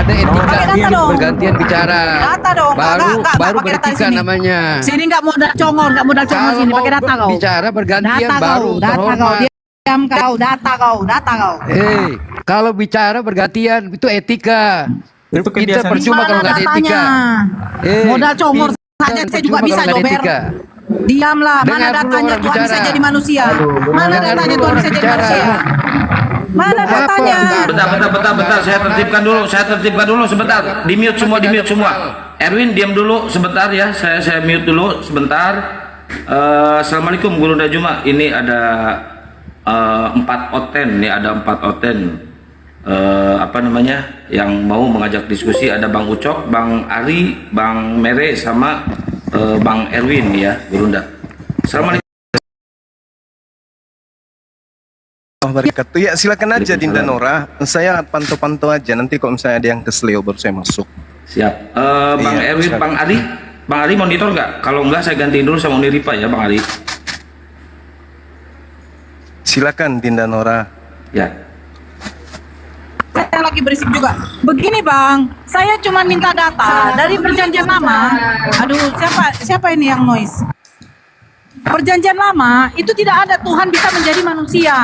ada etika, Pakai data dong. bergantian bicara. Data dong. Baru Nggak pakai data di beretika sini. namanya. Sini nggak modal congor, nggak modal congor Kalau sini. mau Pakai data kau. bicara bergantian Data baru kau, data kau. terhormat. Diam kau, data kau. Kalau bicara bergantian itu etika. Itu Kita kebiasaan. percuma kalau nggak ada etika. Modal congor saja saya juga bisa jober. Diamlah, mana Dengar dulu datanya orang Tuhan bisa bicara. jadi manusia? Mana dengar datanya dulu Tuhan orang bisa jadi bicara. manusia? Mana Apa? datanya? Bentar. Saya tertibkan dulu sebentar. Di mute semua. Erwin diam dulu sebentar ya. Saya mute dulu sebentar. Assalamualaikum Guru Dajuma. Ini ada 4 oten. Apa namanya? Yang mau mengajak diskusi, ada Bang Ucok, Bang Ari, Bang Mere sama Bang Erwin ya, Gurunda. Assalamualaikum. Wabarakatuh. Ya silakan aja Dinda Nora. Saya pantau-pantau aja. Nanti kalau misalnya ada yang kesleo baru saya masuk. Siap. Bang Iya, Erwin, silakan. Bang Ari monitor nggak? Kalau nggak saya gantiin dulu sama Uniripa ya, Bang Ari. Silakan Dinda Nora. Ya. Saya lagi berisik juga. Begini Bang, saya cuma minta data dari perjanjian lama. Aduh, siapa ini yang noise? Perjanjian lama itu tidak ada Tuhan bisa menjadi manusia.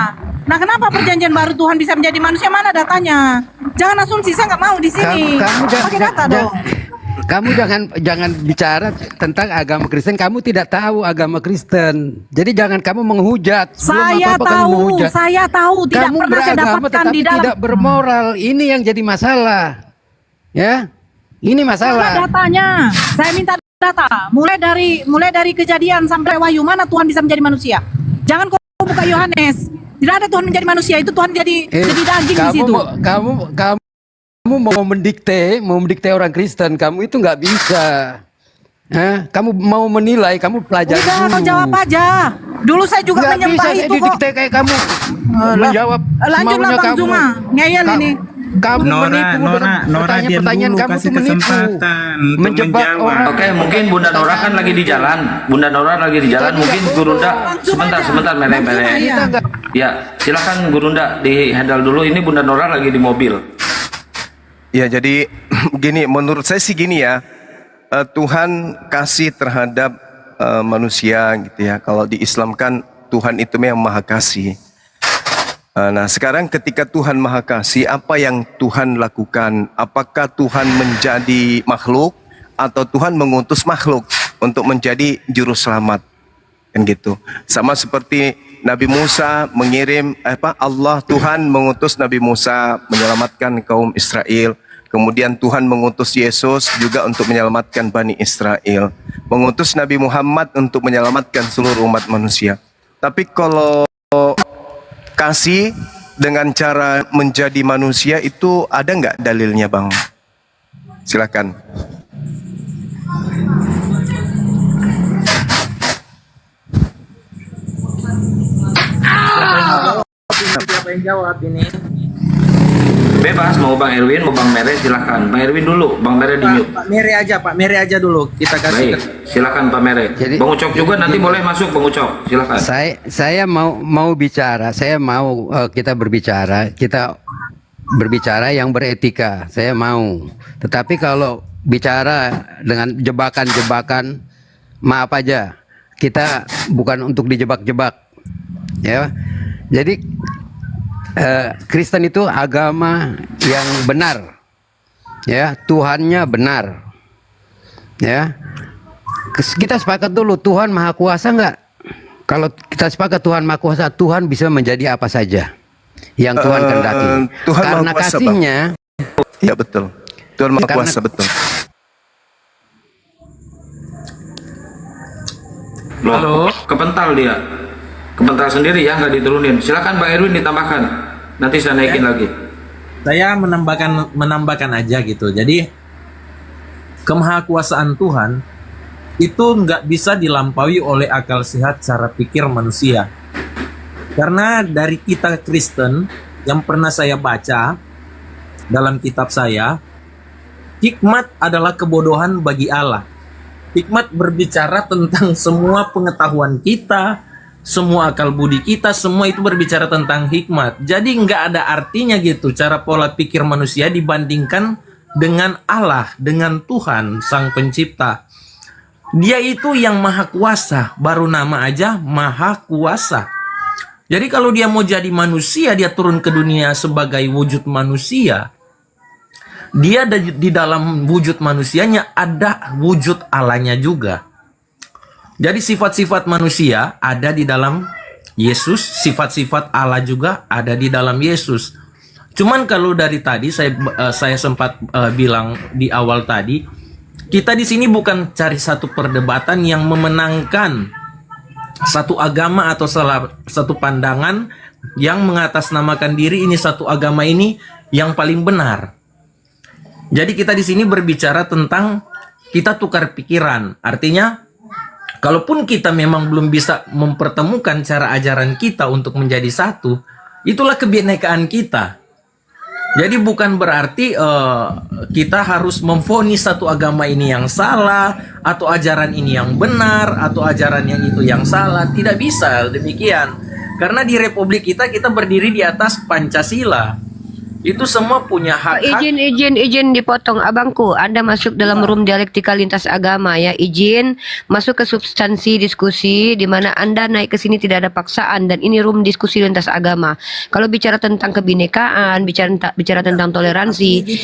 Nah, kenapa perjanjian baru Tuhan bisa menjadi manusia? Mana datanya? Jangan asumsi, saya nggak mau di sini. Pakai data dong. Kamu jangan bicara tentang agama Kristen. Kamu tidak tahu agama Kristen. Jadi jangan kamu menghujat. Belum apa-apa kamu menghujat. Saya tahu. Tidak Kamu pernah saya beragama dapatkan tetapi di dalam. tidak bermoral. Ini yang jadi masalah. Ya, ini Mana masalah. datanya? Saya minta data. Mulai dari kejadian sampai wahyu, mana Tuhan bisa menjadi manusia? Jangan kau buka Yohanes. Tidak ada Tuhan menjadi manusia, itu Tuhan jadi daging di situ. Kamu mau mendikte orang Kristen, kamu itu nggak bisa. Kamu mau menilai, kamu pelajari Udah, dulu. kau jawab aja. Dulu saya juga Nggak menyembah bisa itu kok. didikte kayak kamu. Menjawab Lanjutlah semaunya Bang kamu. Zuma, ngeyel ini. Kamu menipu Nora diam pertanyaan dulu, kamu kasih tuh menipu. kesempatan untuk Menjebak menjawab. orang. Oke, mungkin Bunda Nora kan lagi di jalan. Mungkin Gurunda sebentar mere. Ya, silakan Gurunda di handle dulu. Ini Bunda Nora lagi di mobil. Ya jadi gini, menurut saya sih gini ya. Tuhan kasih terhadap manusia gitu ya. Kalau di Islam kan Tuhan itu memang maha kasih. Nah sekarang ketika Tuhan maha kasih, apa yang Tuhan lakukan? Apakah Tuhan menjadi makhluk atau Tuhan mengutus makhluk untuk menjadi juru selamat? Kan gitu. Sama seperti Nabi Musa mengirim Allah Tuhan mengutus Nabi Musa menyelamatkan kaum Israel. Kemudian Tuhan mengutus Yesus juga untuk menyelamatkan Bani Israel. Mengutus Nabi Muhammad untuk menyelamatkan seluruh umat manusia. Tapi kalau kasih dengan cara menjadi manusia itu ada nggak dalilnya Bang? Silakan. Siapa yang jawab ini? Bebas mau Bang Erwin, mau Bang Mere silakan. Bang Erwin dulu, Bang Mere di mute. Pak Mere aja dulu. Kita kasih. Baik, silakan Pak Mere. Jadi- Bang Ucok juga nanti boleh masuk Bang Ucok. Silakan. Saya mau bicara, kita berbicara yang beretika. Saya mau. Tetapi kalau bicara dengan jebakan-jebakan, maaf aja, kita bukan untuk dijebak-jebak. Ya. Jadi Kristen itu agama yang benar. Ya, Tuhannya benar. Ya. Kita sepakat dulu, Tuhan Maha Kuasa enggak? Kalau kita sepakat Tuhan Maha Kuasa, Tuhan bisa menjadi apa saja yang Tuhan kehendaki. Tuhan Karena Maha Kuasa, kasihnya, Ya betul. Tuhan maha Karena- kuasa betul. Loh, kepental dia. Kepental sendiri ya, nggak diturunin. Silakan Bang Erwin ditambahkan. Nanti saya naikin lagi. Saya menambahkan aja gitu. Jadi kemahakuasaan Tuhan itu nggak bisa dilampaui oleh akal sehat cara pikir manusia. Karena dari kita Kristen yang pernah saya baca dalam kitab saya, hikmat adalah kebodohan bagi Allah. Hikmat berbicara tentang semua pengetahuan kita, semua akal budi kita, semua itu berbicara tentang hikmat. Jadi nggak ada artinya gitu cara pola pikir manusia dibandingkan dengan Allah, dengan Tuhan Sang Pencipta. Dia itu yang maha kuasa, baru nama aja maha kuasa. Jadi kalau dia mau jadi manusia, dia turun ke dunia sebagai wujud manusia. Dia di dalam wujud manusianya ada wujud Allahnya juga. Jadi sifat-sifat manusia ada di dalam Yesus, sifat-sifat Allah juga ada di dalam Yesus. Cuman kalau dari tadi saya sempat bilang di awal tadi, kita di sini bukan cari satu perdebatan yang memenangkan satu agama atau satu pandangan yang mengatasnamakan diri ini satu agama ini yang paling benar. Jadi kita di sini berbicara tentang kita tukar pikiran. Artinya kalaupun kita memang belum bisa mempertemukan cara ajaran kita untuk menjadi satu, itulah kebinekaan kita. Jadi bukan berarti kita harus memvonis satu agama ini yang salah, atau ajaran ini yang benar, atau ajaran yang itu yang salah. Tidak bisa demikian. Karena di Republik kita berdiri di atas Pancasila. Itu semua punya hak. Izin dipotong abangku. Anda masuk dalam room dialektika lintas agama ya. Izin masuk ke substansi diskusi di mana Anda naik ke sini tidak ada paksaan dan ini room diskusi lintas agama. Kalau bicara tentang kebinekaan, bicara tentang toleransi.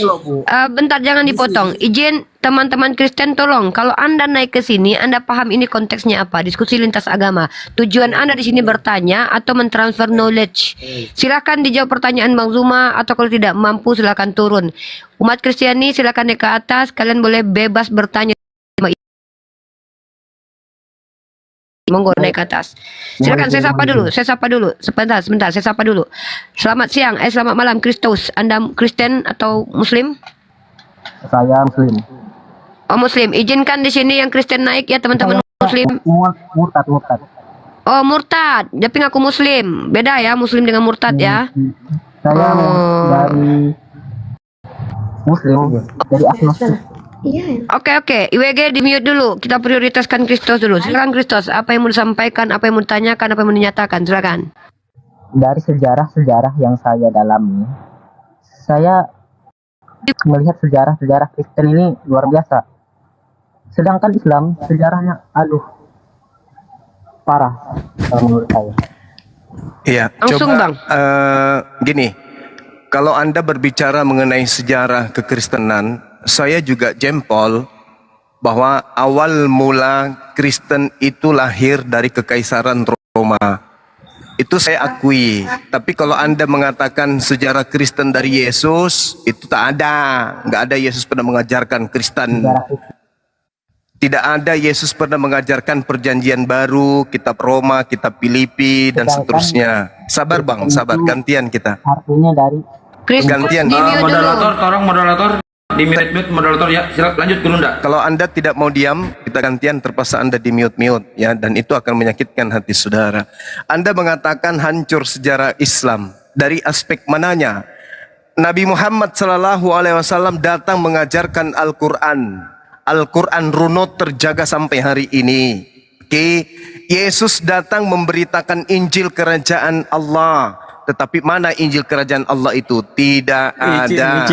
Bentar jangan dipotong. Izin teman-teman Kristen tolong kalau Anda naik ke sini Anda paham ini konteksnya apa? Diskusi lintas agama. Tujuan Anda di sini bertanya atau mentransfer knowledge. Silakan dijawab pertanyaan Bang Zuma atau kalau tidak mampu silakan turun. Umat Kristiani silakan naik ke atas, kalian boleh bebas bertanya. Monggo naik ke atas. Silakan saya sapa dulu. Sebentar, saya sapa dulu. Selamat siang, selamat malam Kristus. Anda Kristen atau Muslim? Saya Muslim. Oh Muslim, izinkan di sini yang Kristen naik ya teman-teman Muslim. Murtad. Oh murtad, tapi ngaku Muslim. Beda ya Muslim dengan murtad ya. Saya dari Muslim, dari agnostik. Oke. IWG di mute dulu. Kita prioritaskan Kristus dulu. Silakan Kristus. Apa yang mau disampaikan, apa yang mau ditanyakan, apa yang mau dinyatakan. Silakan. Dari sejarah-sejarah yang saya dalami, saya melihat sejarah-sejarah Kristen ini luar biasa. Sedangkan Islam sejarahnya parah kalau menurut saya. Iya, Langsung, coba Bang. Gini, kalau Anda berbicara mengenai sejarah kekristenan, saya juga jempol bahwa awal mula Kristen itu lahir dari Kekaisaran Roma. Itu saya akui. Tapi kalau Anda mengatakan sejarah Kristen dari Yesus, itu tak ada. Nggak ada Yesus pernah mengajarkan Kristen. Tidak ada Yesus pernah mengajarkan perjanjian baru, kitab Roma, kitab Filipi, dan seterusnya. Sabar Bang, sabar. Gantian kita. Artinya dari Kristus Gantian. di mute dulu. Moderator, tolong moderator di mute moderator ya. Silakan lanjut Gurunda. Kalau Anda tidak mau diam, kita gantian, terpaksa Anda di mute ya, dan itu akan menyakitkan hati saudara. Anda mengatakan hancur sejarah Islam. Dari aspek mananya? Nabi Muhammad SAW datang mengajarkan Al-Quran. Al-Quran runut terjaga sampai hari ini. Oke, Yesus datang memberitakan Injil kerajaan Allah. Tetapi mana Injil kerajaan Allah itu? Tidak ada.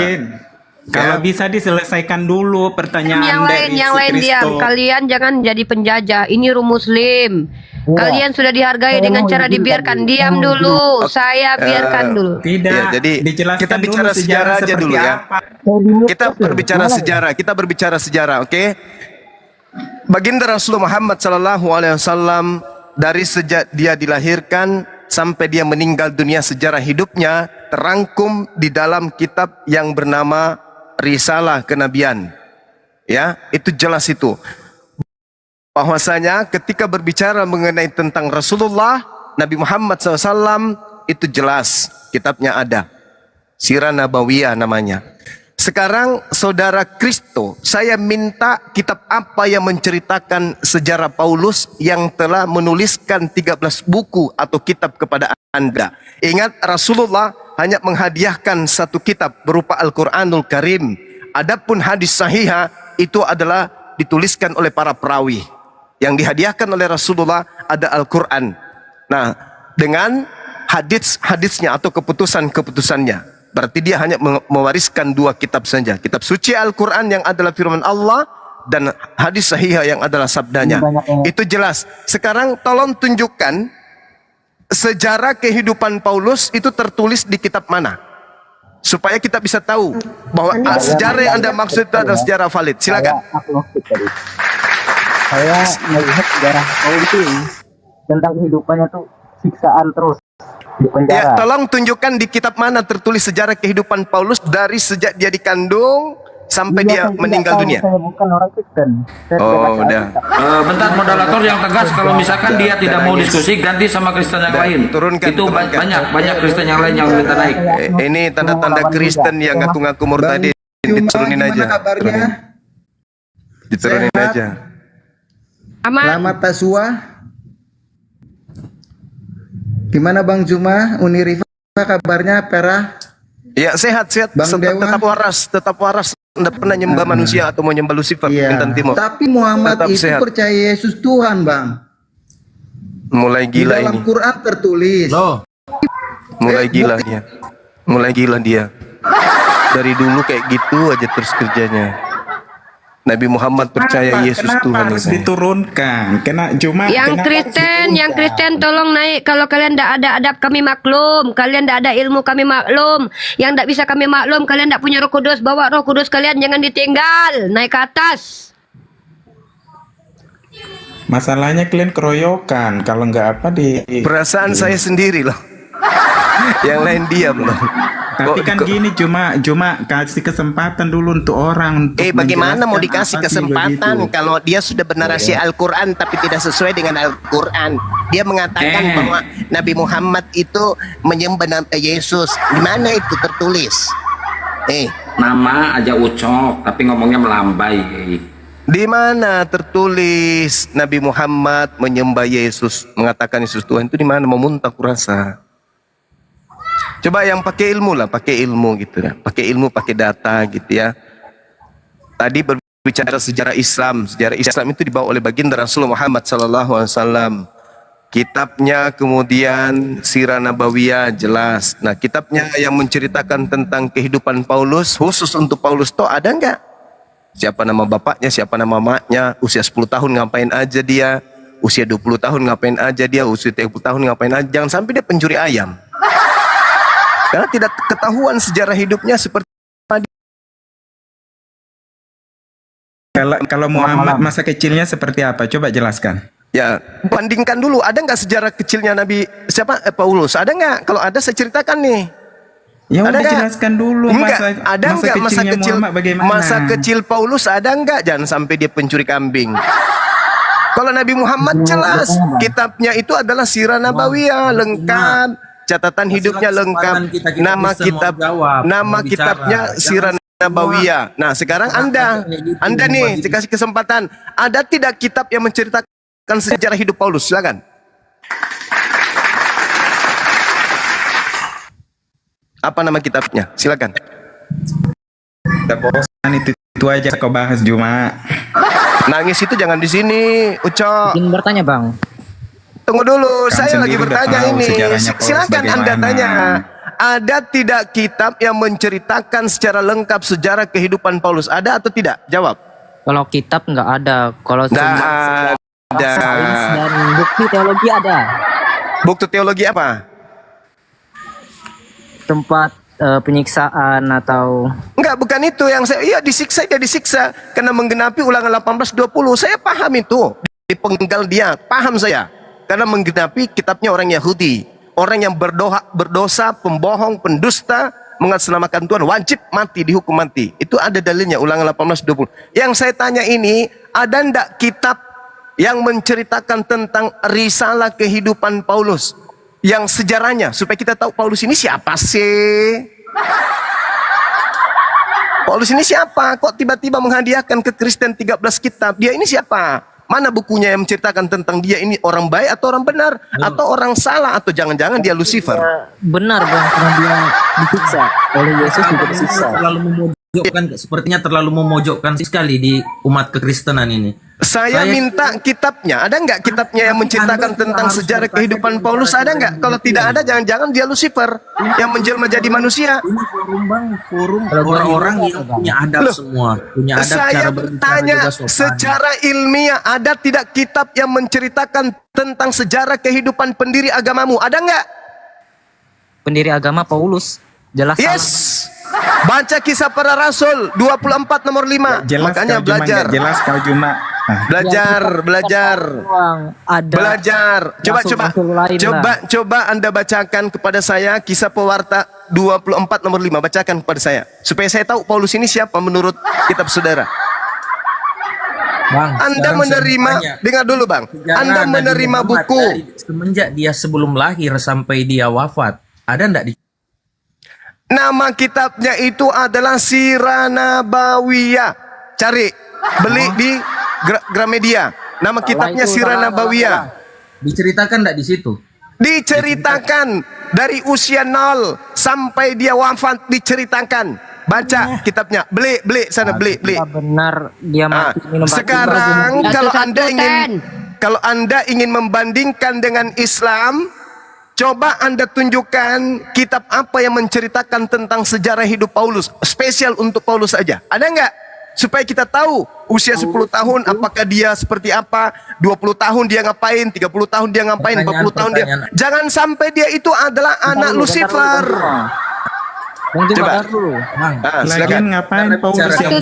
Kalau bisa diselesaikan dulu pertanyaan Yang lain diam. Kalian jangan jadi penjajah. Ini room Muslim. Kalian sudah dihargai dengan cara dibiarkan. Diam dulu. Saya biarkan dulu. Tidak. Ya, jadi dijelaskan kita bicara dulu sejarah aja seperti dulu ya. apa. Kita berbicara sejarah, oke? Baginda Rasulullah Muhammad SAW dari sejak dia dilahirkan sampai dia meninggal dunia, sejarah hidupnya terangkum di dalam kitab yang bernama Risalah Kenabian. Ya, itu jelas itu. Bahwasanya ketika berbicara mengenai tentang Rasulullah Nabi Muhammad SAW, itu jelas kitabnya ada. Sirah Nabawiyah namanya. Sekarang saudara Kristo, saya minta kitab apa yang menceritakan sejarah Paulus yang telah menuliskan 13 buku atau kitab kepada Anda. Ingat, Rasulullah hanya menghadiahkan satu kitab berupa Al-Quranul Karim. Adapun hadis sahihah itu adalah dituliskan oleh para perawi. Yang dihadiahkan oleh Rasulullah ada Al-Quran. Nah, dengan hadis-hadisnya atau keputusan-keputusannya. Berarti dia hanya mewariskan 2 kitab saja. Kitab suci Al-Quran yang adalah firman Allah, dan hadis sahih yang adalah sabdanya. Itu jelas. Sekarang tolong tunjukkan sejarah kehidupan Paulus itu tertulis di kitab mana, supaya kita bisa tahu bahwa sejarah yang Anda maksud itu adalah sejarah valid. Silakan. Saya melihat sejarah Paulus ini tentang kehidupannya tuh siksaan terus di Ya, penjara. tolong tunjukkan di kitab mana tertulis sejarah kehidupan Paulus dari sejak dia dikandung sampai dia Saya tidak meninggal tahu, dunia. Saya bukan orang Kristen. Saya tidak Oh, baca udah. Alkitab. Bentar, moderator yang tegas, kalau misalkan dia tidak mau diskusi, ganti sama Kristen yang Dan lain. turunkan, Itu turunkan. banyak Kristen yang lain yang minta naik. Ini tanda-tanda Kristen yang ngaku-ngaku murtadin. Diturunin aja. Diturunin Sehat? aja. Aman. Selamat Tasua. Gimana Bang Juma, Uniriva kabarnya, Perah? Ya, sehat-sehat. Bang Dewa? Tetap waras. Anda pernah nyembah manusia atau mau nyembah Lucifer, Iya. Bintang Timur. Tapi Muhammad Tetap itu sehat. percaya Yesus Tuhan, Bang. Mulai Di gila dalam ini. Quran tertulis. Loh, Mulai gila dia. Mulai gila dia. Dari dulu kayak gitu aja terus kerjanya. Nabi Muhammad percaya Yesus kenapa Tuhan. harus itu. diturunkan? Yang Kristen tolong naik. Kalau kalian tidak ada adab kami maklum. Kalian tidak ada ilmu kami maklum. Yang tidak bisa kami maklum, kalian tidak punya Roh Kudus, bawa Roh Kudus kalian, jangan ditinggal. Naik ke atas. Masalahnya kalian keroyokan. Kalau nggak apa di. Perasaan saya sendiri loh. Yang lain diam loh. Tapi kan gini, cuma kasih kesempatan dulu untuk orang. Untuk Bagaimana mau menjelaskan dikasih apa sih kesempatan begitu. kalau dia sudah bernarasi Al-Quran tapi tidak sesuai dengan Al-Quran? Dia mengatakan bahwa Nabi Muhammad itu menyembah Yesus. Di mana itu tertulis? Nama aja ucok, tapi ngomongnya melambai. Di mana tertulis Nabi Muhammad menyembah Yesus, mengatakan Yesus Tuhan? Itu di mana? Mau muntah kurasa. Coba yang pakai ilmu lah, pakai ilmu gitu ya. Pakai ilmu, pakai data gitu ya. Tadi berbicara sejarah Islam. Sejarah Islam itu dibawa oleh baginda Rasulullah Muhammad SAW. Kitabnya kemudian Sirah Nabawiyah jelas. Nah, kitabnya yang menceritakan tentang kehidupan Paulus, khusus untuk Paulus toh ada enggak? Siapa nama bapaknya, siapa nama mamanya, usia 10 tahun ngapain aja dia, usia 20 tahun ngapain aja dia, usia 30 tahun ngapain aja. Jangan sampai dia pencuri ayam. Karena tidak ketahuan sejarah hidupnya seperti Kalau Muhammad masa kecilnya seperti apa? Coba jelaskan. ya. Bandingkan dulu, ada nggak sejarah kecilnya Nabi Paulus? Ada nggak? Kalau ada saya ceritakan nih. Ya Ada udah nggak? jelaskan dulu Enggak, masa ada masa nggak masa kecilnya kecil Muhammad bagaimana? masa kecil Paulus ada nggak? Jangan sampai dia pencuri kambing. Kalau Nabi Muhammad jelas kitabnya itu adalah Sirah Nabawiyah lengkap, catatan hidupnya lengkap, kita nama Kristen mau kitab jawab, nama mau bicara. kitabnya Sirah Nabawiyah. Nah, sekarang Anda nih dikasih kesempatan, ada tidak kitab yang menceritakan sejarah hidup Paulus? Silakan. Apa nama kitabnya? Silakan. Udah bosan itu aja kau bahas Juma. Nangis itu jangan di sini, Ucok. Izin bertanya Bang. Tunggu dulu, Kamu saya lagi sendiri udah bertanya tahu ini. sejarahnya Paulus Silakan Anda bagaimana. tanya. Ada tidak kitab yang menceritakan secara lengkap sejarah kehidupan Paulus? Ada atau tidak? Jawab. Kalau kitab nggak ada. Kalau Nggak cuma ada. sains dan bukti teologi ada. Bukti teologi apa? Tempat penyiksaan atau Enggak, bukan itu yang saya. Iya, disiksa, dia disiksa karena menggenapi Ulangan 18:20. Saya paham itu. Dipenggal dia, paham saya. Karena menggenapi kitabnya orang Yahudi. Orang yang berdosa, pembohong, pendusta, mengatasnamakan Tuhan, wajib mati, dihukum mati. Itu ada dalilnya, Ulangan 18:20. Yang saya tanya ini, ada ndak kitab yang menceritakan tentang risalah kehidupan Paulus? Yang sejarahnya, supaya kita tahu Paulus ini siapa sih? Paulus ini siapa? Kok tiba-tiba menghadiahkan ke Kristen 13 kitab? Dia ini siapa? Mana bukunya yang menceritakan tentang dia ini orang baik atau orang benar? Atau orang salah? Atau jangan-jangan dia Lucifer? benar Bang karena dia disiksa oleh Yesus juga disiksa. Terlalu memojokkan, sepertinya terlalu memojokkan sekali di umat kekristenan ini. Saya minta kitabnya. Ada nggak kitabnya yang menceritakan tentang sejarah kehidupan Paulus? Ada nggak? Kalau tidak ada, jangan-jangan dia Lucifer yang menjelma jadi manusia. Ini forum bang, forum orang-orang yang punya adab Loh, semua, punya adab Saya cara berbicara bertanya juga sopan. secara ilmiah, ada tidak kitab yang menceritakan tentang sejarah kehidupan pendiri agamamu? Ada nggak? Pendiri agama Paulus. Jelas Yes. Baca Kisah Para Rasul 24 nomor 5. Jelas Makanya kau cuma belajar. nggak jelas kau cuma. Ah, Belajar. Ada Belajar. Coba Anda bacakan kepada saya Kisah Pewarta 24 nomor 5. Bacakan kepada saya supaya saya tahu Paulus ini siapa menurut kitab saudara. Bang, Anda sekarang saya menerima, bertanya, dengar dulu Bang. sejarah Anda Nabi menerima Muhammad buku. semenjak dia sebelum lahir sampai dia wafat, ada enggak di Nama kitabnya itu adalah Sirah Nabawiyah. Cari, beli di Gramedia. Nama kitabnya Sirah Nabawiyah. diceritakan enggak di situ? Diceritakan dari usia 0 sampai dia wafat, diceritakan. Baca kitabnya, beli sana, beli. benar dia Ah, mati minum racun. sekarang kalau Satu-satu, Anda ingin membandingkan dengan Islam, coba Anda tunjukkan kitab apa yang menceritakan tentang sejarah hidup Paulus, spesial untuk Paulus saja. Ada nggak? Supaya kita tahu usia 10 tahun apakah dia seperti apa, 20 tahun dia ngapain, 30 tahun dia ngapain, 40 tahun dia. Jangan sampai dia itu adalah anak Lucifer. Bang Juma, Coba. bentar dulu. Bang, Ah, lagian silakan. ngapain Paulus yang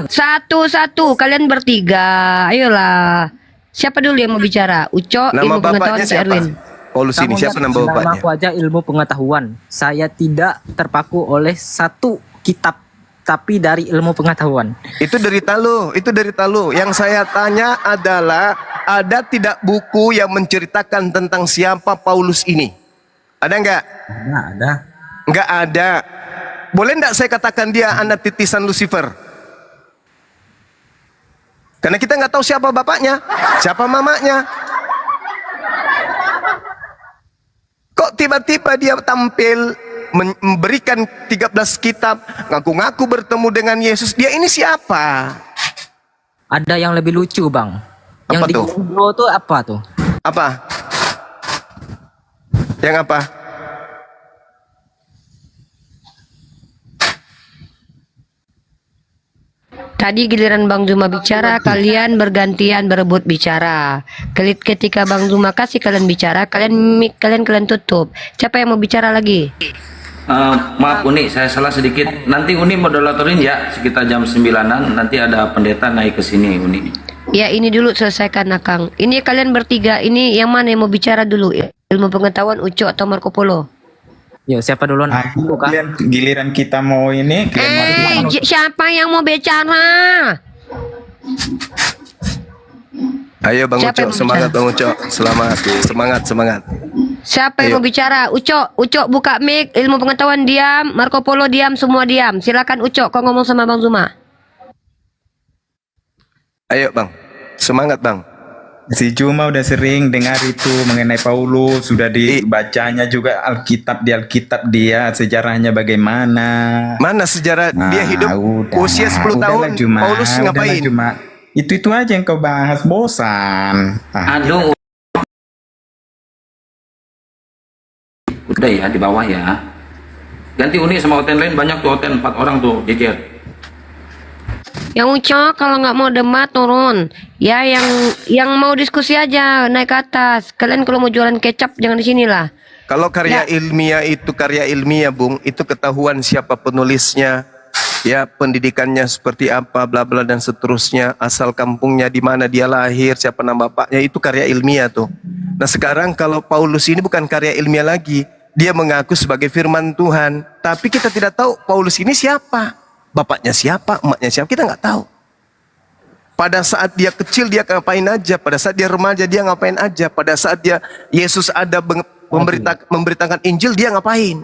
Satu-satu. Kalian bertiga. Ayolah. Siapa dulu yang mau bicara? Uco, Nama ilmu pengetahuan bapaknya si siapa? Erwin. Paulus ini siapa nama bapaknya? Aku aja ilmu pengetahuan. Saya tidak terpaku oleh satu kitab, tapi dari ilmu pengetahuan. Itu derita lu, itu derita lu. Yang saya tanya adalah, ada tidak buku yang menceritakan tentang siapa Paulus ini? Ada nggak? ada. Nggak ada. Boleh nggak saya katakan dia anak titisan Lucifer? Karena kita nggak tahu siapa bapaknya, siapa mamanya. Kok tiba-tiba dia tampil memberikan 13 kitab, ngaku-ngaku bertemu dengan Yesus. Dia ini siapa? Ada yang lebih lucu, Bang. Yang Apa di tuh? Google tuh apa tuh? Apa? Yang apa? Tadi giliran Bang Zuma bicara, kalian bergantian berebut bicara. Ketika Bang Zuma kasih kalian bicara, kalian tutup. Siapa yang mau bicara lagi? Maaf Uni, saya salah sedikit. Nanti Uni moderatorin ya sekitar jam 9-an. Nanti ada pendeta naik ke sini Uni. Ya ini dulu selesaikan Akang. Ini kalian bertiga, ini yang mana yang mau bicara dulu? Ilmu pengetahuan Uco atau Marco Polo? Yo, siapa duluan? Ah, giliran kita mau ini Siapa yang mau bicara? Ayo Bang Siapa Uco, yang mau semangat bicara? Bang Uco. Semangat. Siapa yang Ayo. mau bicara? Uco buka mic. Ilmu pengetahuan diam, Marco Polo diam, semua diam. Silakan Uco, kau ngomong sama Bang Zuma. Ayo Bang, semangat Bang. si Juma udah sering dengar itu mengenai Paulus, sudah dibacanya juga Alkitab dia sejarahnya bagaimana. Mana sejarah dia hidup udah, usia 10 tahun, udahlah, Juma, Paulus udahlah, ngapain? Juma. Itu aja yang kau bahas, bosan. Aduh. Udah ya di bawah ya. Ganti Uni sama hotel lain, banyak tuh hotel 4 orang tuh jejer. Yang Uco kalau nggak mau debat turun. Ya yang mau diskusi aja naik ke atas. Kalian kalau mau jualan kecap jangan di sini lah. Kalau karya ilmiah itu karya ilmiah, Bung, itu ketahuan siapa penulisnya, ya pendidikannya seperti apa, bla bla dan seterusnya, asal kampungnya di mana dia lahir, siapa nama bapaknya, itu karya ilmiah tuh. Nah sekarang kalau Paulus ini bukan karya ilmiah lagi, dia mengaku sebagai firman Tuhan, tapi kita tidak tahu Paulus ini siapa, bapaknya siapa, emaknya siapa, kita nggak tahu. Pada saat dia kecil dia ngapain aja, pada saat dia remaja dia ngapain aja, pada saat dia Yesus ada memberitakan Injil dia ngapain?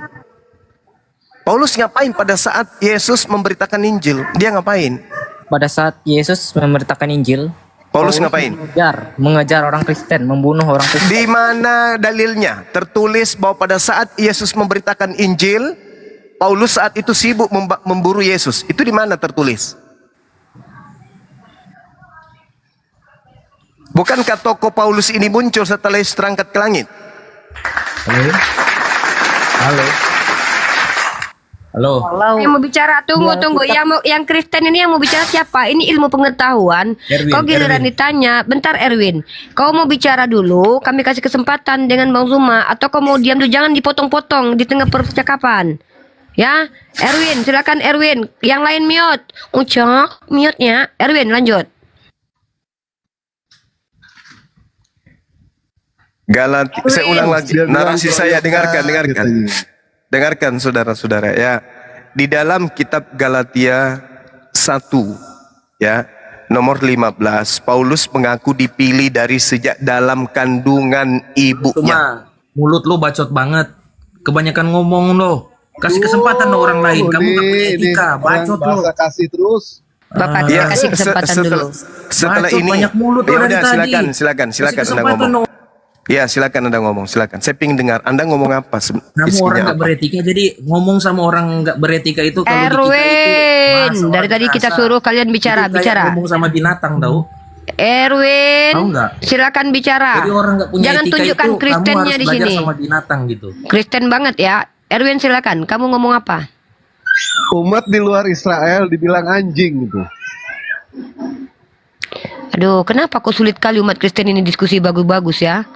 Paulus ngapain pada saat Yesus memberitakan Injil? Dia ngapain? Pada saat Yesus memberitakan Injil, Paulus ngapain? mengejar orang Kristen, membunuh orang Kristen. Di mana dalilnya? Tertulis bahwa pada saat Yesus memberitakan Injil, Paulus saat itu sibuk memburu Yesus. Itu di mana tertulis? Bukankah tokoh Paulus ini muncul setelah Yesus terangkat ke langit? Halo. Halo. Halo. Yang mau bicara, tunggu. Yang Kristen ini yang mau bicara siapa? Ini ilmu pengetahuan. Kau giliran ditanya, bentar Erwin. Kau mau bicara dulu, kami kasih kesempatan dengan Bang Zuma, atau kau mau diam dulu, jangan dipotong-potong di tengah percakapan. Ya, Erwin, silakan Erwin. Yang lain mute. Ucok, mute-nya. Erwin, lanjut. Saya ulang lagi narasi saya, dengarkan saudara-saudara ya. Di dalam kitab Galatia 1 ya, nomor 15, Paulus mengaku dipilih dari sejak dalam kandungan ibunya. Cuma mulut lo bacot banget. Kebanyakan ngomong lo. Kasih kesempatan lo orang lain. Kamu gak punya etika, bacot lo. Kasih terus. Bapak kita kasih kesempatan dulu. Setelah Bacot, ini banyak mulut lo dari tadi. silakan Kasih Anda kesempatan ngomong. lo. Ya, silakan Anda ngomong, silakan. Saya pengen dengar Anda ngomong apa. Kamu orang gak beretika, jadi ngomong sama orang gak beretika itu kalau di kita itu Erwin, bahasa dari orang tadi kita biasa. suruh kalian bicara. Itu kayak ngomong sama binatang tau. Erwin, Tahu nggak? silakan bicara. Jadi orang gak punya Jangan etika tunjukkan itu, Kristennya kamu harus di belajar sini. sama binatang gitu. Kristen banget ya. Erwin silakan, kamu ngomong apa? Umat di luar Israel dibilang anjing gitu. Aduh, kenapa kok sulit kali umat Kristen ini diskusi bagus-bagus ya?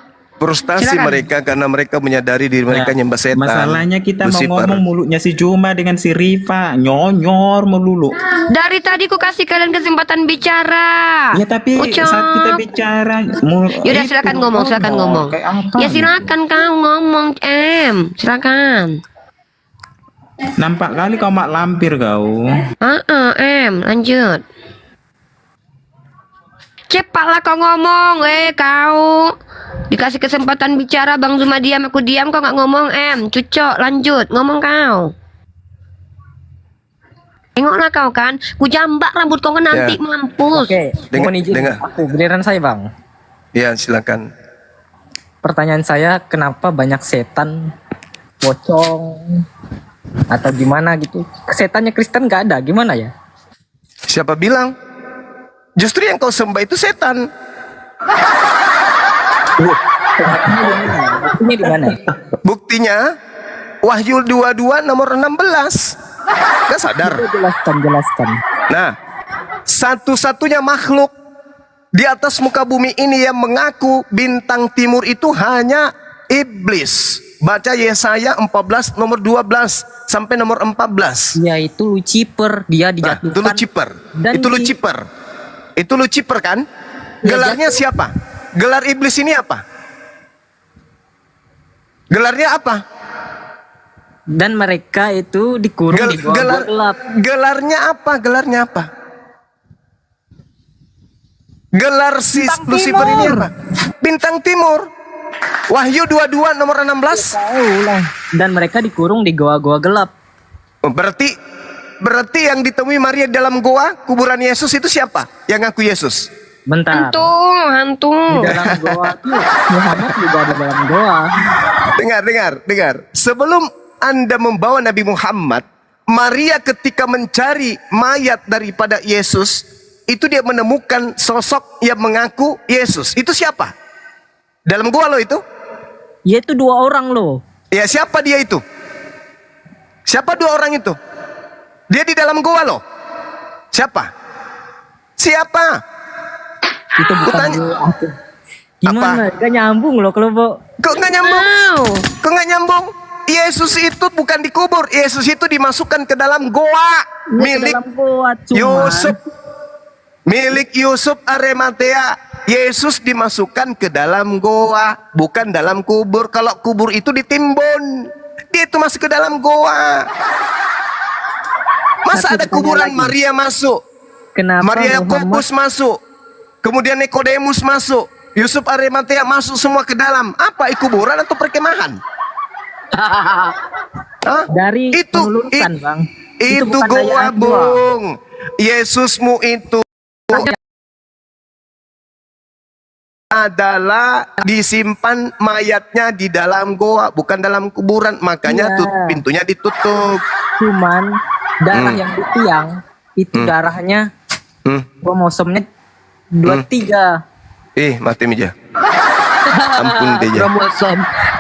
Frustasi Silakan. mereka karena mereka menyadari diri mereka nyembah setan. Masalahnya kita Lucifer. mau ngomong mulutnya si Juma dengan si Rifa nyonyor melulu. Dari tadi ku kasih kalian kesempatan bicara. Ya tapi Ucap. saat kita bicara Yaudah silakan ngomong, Kayak apa Ya gitu. silakan kau ngomong, silakan. Nampak kali kau mak lampir kau. Lanjut. Cepatlah kau ngomong, kau. Dikasih kesempatan bicara, Bang Zuma diam, aku diam, kau nggak ngomong, Cucok, lanjut, ngomong kau. Tengoklah kau kan, ku jambak rambut kau kan nanti Ya. mampus. Oke, Dengar- mohon izin. dengar. Aku giliran saya, Bang. Ya, silakan. Pertanyaan saya, kenapa banyak setan, pocong, atau gimana gitu? Setannya Kristen nggak ada, gimana ya? Siapa bilang? Justru yang kau sembah itu setan. Ini di mana? Buktinya Wahyu 22 nomor 16. Gak sadar? Jelaskan. Nah, satu-satunya makhluk di atas muka bumi ini yang mengaku bintang timur itu hanya iblis. Baca Yesaya 14 nomor 12 sampai nomor 14. Yaitu Lucifer, dia Nah, dijatuhkan. itu Lucifer. Dan Itu di- Lucifer. Itu Lucifer kan? Gelarnya siapa? Gelar iblis ini apa? Gelarnya apa? Dan mereka itu dikurung di bawah gelap. Gelarnya apa? Gelarnya apa? Gelar si Lucifer ini apa? Bintang timur. Wahyu 22 nomor 16. Tahu lah. Dan mereka dikurung di goa-goa gelap. Oh, berarti yang ditemui Maria dalam goa kuburan Yesus itu siapa? Yang ngaku Yesus? Bentar. Hantu. Di dalam goa itu Muhammad juga ada dalam goa. Dengar. Sebelum Anda membawa Nabi Muhammad, Maria ketika mencari mayat daripada Yesus, itu dia menemukan sosok yang mengaku Yesus. Itu siapa? Dalam gua lo itu? Yaitu 2 orang loh. Ya, siapa dia itu? Siapa 2 orang itu? Dia di dalam gua lo. Siapa? Itu bukan Kutanya. goa. Gimana? Gak nyambung loh kalau Kok nggak nyambung? Yesus itu bukan dikubur. Yesus itu dimasukkan ke dalam goa milik dalam goa cuman. Yusuf. Milik Yusuf Arimatea. Yesus dimasukkan ke dalam goa, bukan dalam kubur. Kalau kubur itu ditimbun, dia itu masuk ke dalam goa. Masa Satu ada pertanyaan kuburan lagi. Maria masuk, Kenapa Maria Muhammad Yakobus masuk, kemudian Nikodemus masuk, Yusuf Arimatea masuk semua ke dalam. Apa kuburan atau perkemahan? Hah? dari itu pengelurusan, Bang? itu bukan daya goa, aktua. Bung. Yesusmu itu adalah disimpan mayatnya di dalam goa, bukan dalam kuburan. Makanya Iya. pintunya ditutup. Cuman darah yang di tiang itu darahnya kromosomnya 23. Mati meja. Ampun Deja.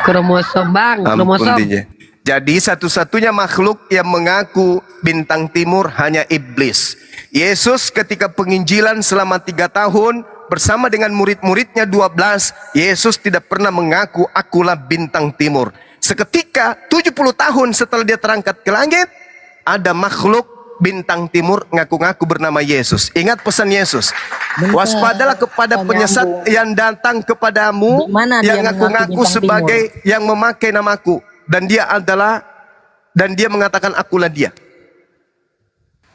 Kromosom bang, Ampun kromosom. Deja. Jadi satu-satunya makhluk yang mengaku bintang timur hanya iblis. Yesus ketika penginjilan selama 3 tahun bersama dengan murid-muridnya 12, Yesus tidak pernah mengaku akulah bintang timur. Seketika 70 tahun setelah dia terangkat ke langit, ada makhluk bintang timur ngaku-ngaku bernama Yesus. Ingat pesan Yesus. Bentar. Waspadalah kepada penyesat yang datang kepadamu, Di mana dia yang mengaku ngaku-ngaku bintang sebagai yang memakai namaku, dan dia mengatakan akulah dia.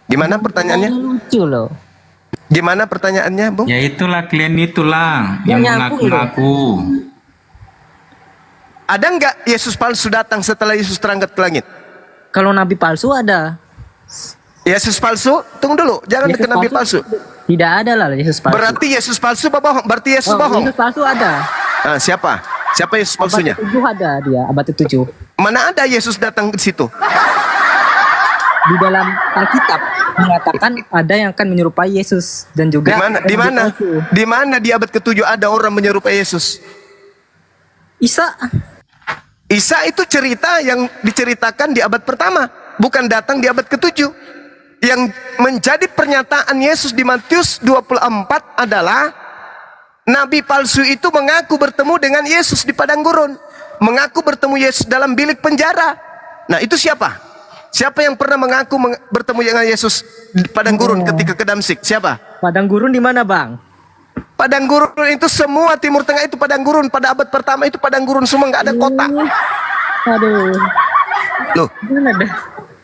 Gimana pertanyaannya? Lucu loh. Gimana pertanyaannya, Bung? Ya itulah klien itulah Yang yang ngaku mengaku-ngaku. Ada nggak Yesus palsu datang setelah Yesus terangkat ke langit? Kalau nabi palsu ada. Yesus palsu? Tunggu dulu, jangan Yesus deket nabi palsu. Tidak ada lah Yesus palsu. Berarti Yesus palsu apa bohong? Berarti Yesus bohong. Yesus palsu ada. Ah, siapa? Siapa Yesus Abad palsunya? ke-7 ada dia, abad ke-7. Mana ada Yesus datang ke situ? Di dalam Alkitab mengatakan ada yang akan menyerupai Yesus dan Di juga mana? ada Di nabi mana? palsu. Di mana di abad ke-7 ada orang menyerupai Yesus? Isa. Isa itu cerita yang diceritakan di abad pertama, bukan datang di abad ke-7. Yang menjadi pernyataan Yesus di Matius 24 adalah nabi palsu itu mengaku bertemu dengan Yesus di padang gurun, mengaku bertemu Yesus dalam bilik penjara. Nah, itu siapa? Siapa yang pernah mengaku bertemu dengan Yesus di padang gurun ketika ke Damsyik? Siapa? Padang gurun di mana, Bang? Padang gurun itu semua Timur Tengah itu padang gurun. Pada abad pertama itu padang gurun semua, nggak ada kota. Aduh. Loh, Gimana dah?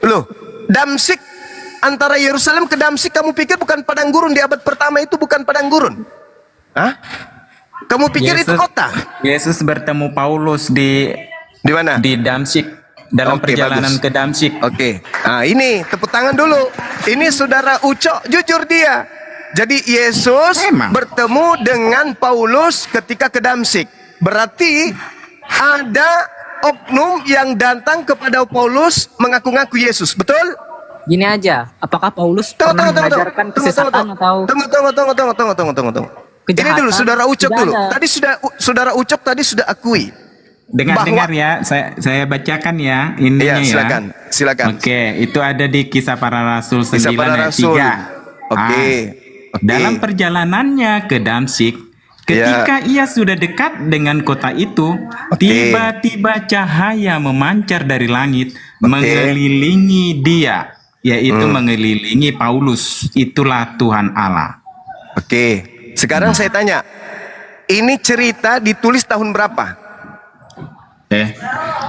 loh, Damsyik antara Yerusalem ke Damsyik, kamu pikir bukan padang gurun di abad pertama itu bukan padang gurun? Hah? Kamu pikir itu kota? Yesus bertemu Paulus di Di mana? Damsyik dalam Oke, perjalanan bagus. ke Damsyik. Oke. Nah, ini tepuk tangan dulu. Ini saudara Ucok, jujur dia. Jadi Yesus Emang. bertemu dengan Paulus ketika ke Damsyik. Berarti ada oknum yang datang kepada Paulus mengaku-ngaku Yesus, betul? Gini aja, apakah Paulus pernah mengajarkan kesesatan atau Tunggu. Ini kejahatan? dulu saudara Ucok Tidak dulu. ada. Tadi saudara Ucok tadi sudah akui. Dengar ya, saya bacakan ya ininya Iya, ya. silakan. Oke, itu ada di Kisah Para Rasul 9 Kisah Para ayat Rasul. 3. Oke. Dalam perjalanannya ke Damsyik, ketika ia sudah dekat dengan kota itu, tiba-tiba cahaya memancar dari langit mengelilingi dia, yaitu mengelilingi Paulus. Itulah Tuhan Allah. Oke. Sekarang saya tanya, ini cerita ditulis tahun berapa?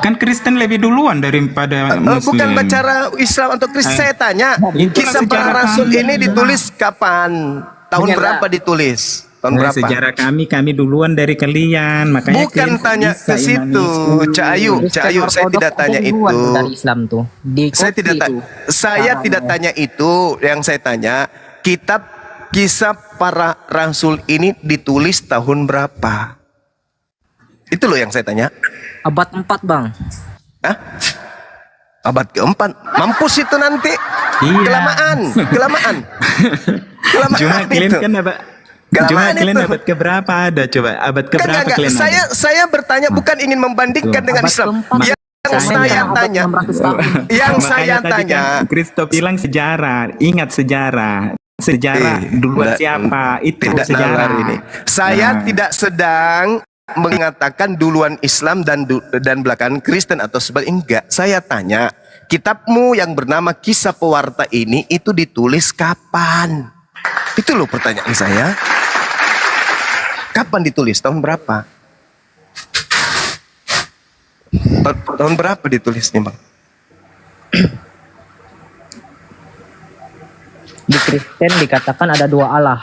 Kan Kristen lebih duluan daripada Muslim. Bukan bicara Islam atau Kristen, saya tanya. Itu Kisah Para sejarah Rasul kami. ini ditulis kapan? Tahun berapa ditulis? Tahun berapa? Sejarah kami duluan dari kalian, makanya Bukan kalian tanya bisa ke situ, imani. Cak Ayu, saya tidak tanya itu. Dari Islam tuh. Di Saya tidak tidak tanya itu. Yang saya tanya, kitab Kisah Para Rasul ini ditulis tahun berapa? Itu loh yang saya tanya. Abad 4, Bang. Hah? Abad keempat, mampus itu nanti. Iya. Kelamaan Cuma kalian itu. kan abad Kelamaan Cuma kalian itu. abad keberapa ada coba? Abad keberapa Enggak. kalian ada? Saya bertanya bukan ingin membandingkan dengan Abad Islam. keempat. Yang saya tanya, yang saya Makanya tadi tanya, kan Kristo bilang sejarah, ingat sejarah. Sejarah duluan siapa? Itu tidak sejarah nalar ini. Saya tidak sedang mengatakan duluan Islam dan belakangan Kristen atau sebaliknya. Enggak. Saya tanya, kitabmu yang bernama Kisah Pewarta ini itu ditulis kapan? Itu loh pertanyaan saya. Kapan ditulis? Tahun berapa? Tahun berapa ditulisnya, Bang? Di Kristen dikatakan ada 2 Allah.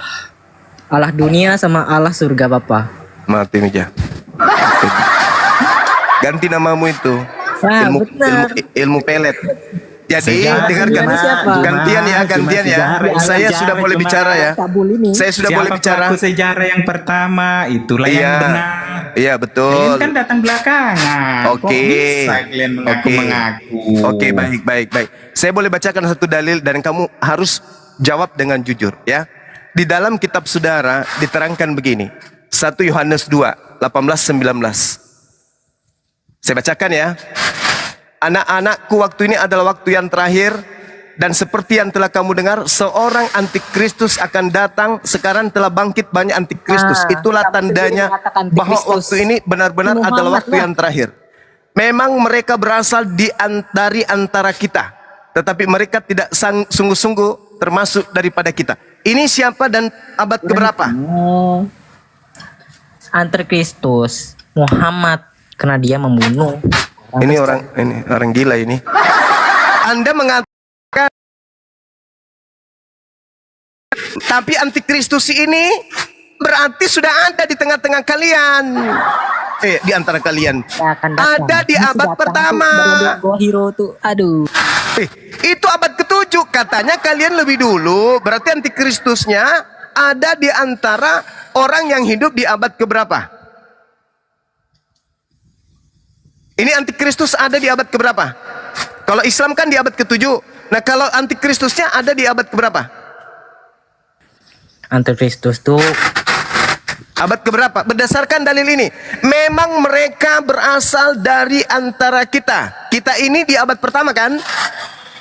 Allah dunia sama Allah surga, Bapak. Mati meja. Ganti namamu itu. Nah, Ilmu benar. ilmu pelet. Jadi Sejarah. dengarkan, Ini siapa? gantian ya, gantian ya. Saya sudah boleh bicara ya. Tabul ini. Saya sudah boleh Siapa bicara. pelaku sejarah yang pertama? Itulah yang Iya, benar. iya Kalian betul. kan datang belakangan. Kok Oke. bisa kalian mengaku-mengaku? Oke, baik. Saya boleh bacakan satu dalil dan kamu harus jawab dengan jujur ya. Di dalam kitab saudara diterangkan begini. 1 Yohanes 2, 18-19. Saya bacakan ya. Anak-anakku, waktu ini adalah waktu yang terakhir, dan seperti yang telah kamu dengar, seorang antikristus akan datang. Sekarang telah bangkit banyak antikristus. Itulah kamu tandanya sendiri mengatakan bahwa antikristus. waktu ini benar-benar Muhammad adalah waktu lah. yang terakhir. Memang mereka berasal dari antara kita, tetapi mereka tidak sungguh-sungguh termasuk daripada kita. Ini siapa dan abad keberapa? Antikristus Muhammad, karena dia membunuh. Ini orang gila ini. Anda mengatakan, tapi antikristus ini berarti sudah ada di tengah-tengah kalian. Di antara kalian. Dia akan datang. Ada di Dia abad datang pertama. tuh, baru dia gua hero tuh. Aduh. Itu abad ke-7. Katanya kalian lebih dulu. Berarti antikristusnya ada di antara orang yang hidup di abad keberapa? Ini antikristus ada di abad keberapa? Kalau Islam kan di abad ke-7. Nah, kalau antikristusnya ada di abad keberapa? Antikristus tuh Abad keberapa? Berdasarkan dalil ini, memang mereka berasal dari antara kita. Kita ini di abad pertama kan?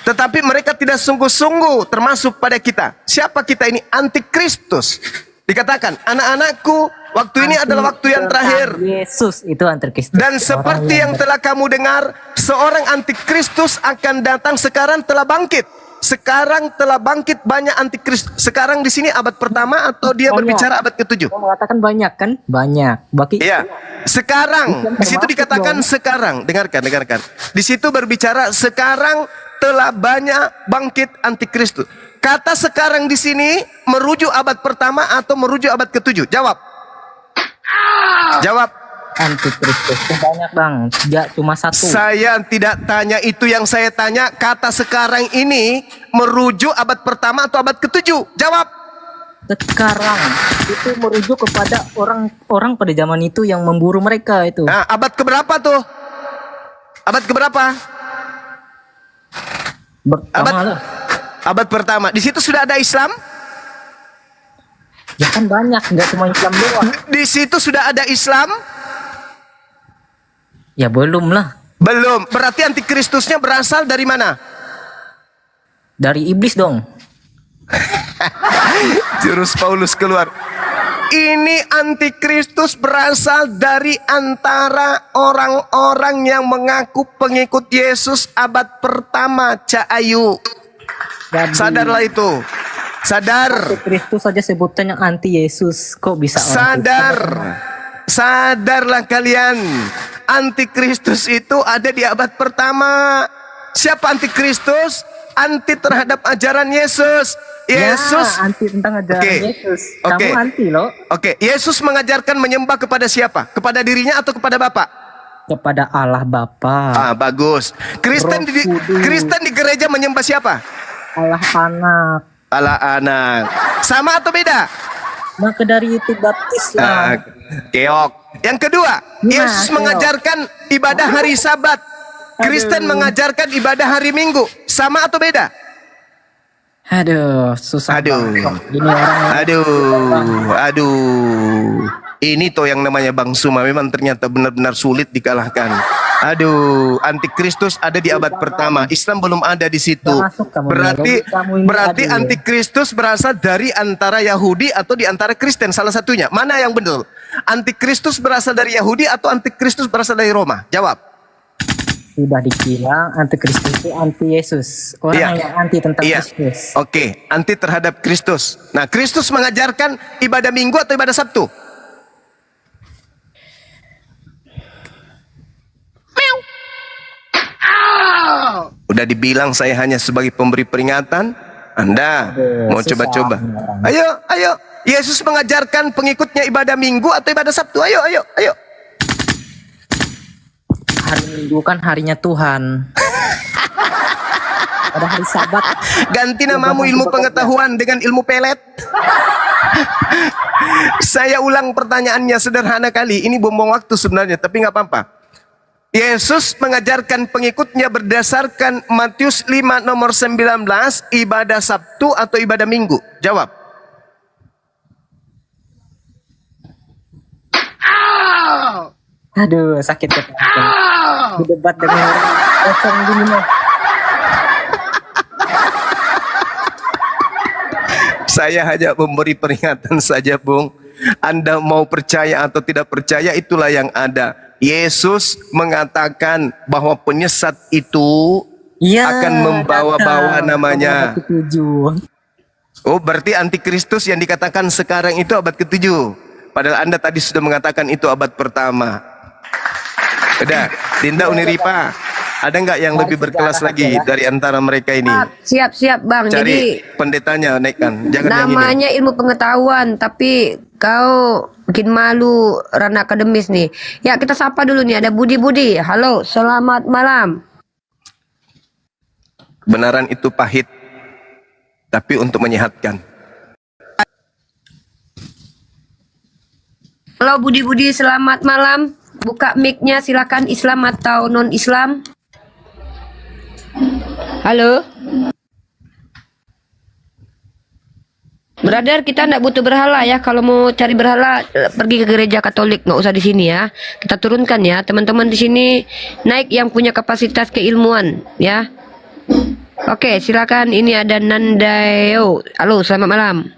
Tetapi mereka tidak sungguh-sungguh termasuk pada kita. Siapa kita ini? Antikristus. Dikatakan, anak-anakku, waktu ini adalah waktu yang terakhir. Yesus itu antikristus. Dan seperti yang telah kamu dengar, seorang antikristus akan datang. Sekarang telah bangkit. Sekarang telah bangkit banyak antikristus. Sekarang di sini abad pertama atau dia berbicara abad ke-7? Dia mengatakan banyak kan? Banyak. Bagi Iya. Sekarang, di situ dikatakan sekarang. Dengarkan. Di situ berbicara sekarang telah banyak bangkit antikristus. Kata sekarang di sini merujuk abad pertama atau merujuk abad ke-7? Jawab. Jawab. antikristus itu banyak bang, tidak cuma satu. Saya tidak tanya itu, yang saya tanya kata sekarang ini merujuk abad pertama atau abad ke-7? Jawab. Sekarang itu merujuk kepada orang-orang pada zaman itu yang memburu mereka itu. Nah, abad keberapa tuh? Abad keberapa? Pertama lah. Abad pertama. Di situ sudah ada Islam? Ya kan banyak, nggak cuma Islam doang. Di situ sudah ada Islam? Ya belum lah. Belum. Berarti antikristusnya berasal dari mana? Dari iblis dong. Jurus Paulus keluar. Ini antikristus berasal dari antara orang-orang yang mengaku pengikut Yesus abad pertama, Cak Ayu. Jadi, Sadarlah itu. Sadar. Antikristus saja sebutannya anti Yesus. Kok bisa orang Sadar. Sadarlah kalian. Antikristus itu ada di abad pertama. Siapa antikristus? Anti terhadap ajaran Yesus. Yesus ya, anti tentang ajaran Yesus. Kamu Oke. anti loh. Oke, Yesus mengajarkan menyembah kepada siapa? Kepada dirinya atau kepada Bapa? Kepada Allah Bapa. Bagus. Kristen Roh Kudus. Kristen di gereja menyembah siapa? Allah Anak. Allah Anak. Sama atau beda? Maka dari itu baptis lah. Keok. Yang kedua, Yesus keok. mengajarkan ibadah hari Sabat. Kristen mengajarkan ibadah hari Minggu. Sama atau beda? Aduh, susah. Aduh. Ini orang Aduh. Ini tuh yang namanya Bang Suma, memang ternyata benar-benar sulit dikalahkan. Aduh, antikristus ada di abad pertama. Islam belum ada di situ. Masuk kamu, kamu ini Berarti aduh. antikristus berasal dari antara Yahudi atau di antara Kristen, salah satunya. Mana yang benar? Antikristus berasal dari Yahudi atau antikristus berasal dari Roma? Jawab. Sudah dibilang antikristus itu anti Yesus. Orang yang anti tentang Kristus. Oke, anti terhadap Kristus. Nah, Kristus mengajarkan ibadah Minggu atau ibadah Sabtu? Udah dibilang saya hanya sebagai pemberi peringatan. Anda mau susah coba-coba? orang. Ayo. Yesus mengajarkan pengikutnya ibadah Minggu atau ibadah Sabtu? Ayo. Hari Minggu kan harinya Tuhan. pada hari Sabat. Ganti namamu ilmu pengetahuan dengan ilmu pelet. Saya ulang pertanyaannya, sederhana kali. Ini buang waktu sebenarnya, tapi nggak apa-apa. Yesus mengajarkan pengikutnya berdasarkan Matius 5 nomor 19, ibadah Sabtu atau ibadah Minggu? Jawab. Aduh, sakit ya. Berdebat dengan orang kosong gini mah. Saya hanya memberi peringatan saja, Bung. Anda mau percaya atau tidak percaya, itulah yang ada. Yesus mengatakan bahwa penyesat itu akan membawa-bawa namanya. Oh, berarti antikristus yang dikatakan sekarang itu abad ke-7. Padahal Anda tadi sudah mengatakan itu abad pertama. Udah, Dinda Uniripa, ada nggak yang lebih berkelas lagi dari antara mereka ini? Siap Bang. Cari Jadi pendetanya, naikkan. Jangan yang ini. namanya ilmu pengetahuan, tapi kau bikin malu ranah akademis nih. Ya, kita sapa dulu nih, ada Budi. Halo, selamat malam. Kebenaran itu pahit, tapi untuk menyehatkan. Halo Budi, selamat malam. Buka mic-nya, silakan, Islam atau non-Islam. Halo. Brother, kita nggak butuh berhala ya. Kalau mau cari berhala, pergi ke gereja Katolik, nggak usah di sini ya. Kita turunkan ya, teman-teman di sini naik yang punya kapasitas keilmuan ya. Oke, silakan. Ini ada Nandayo. Halo, selamat malam.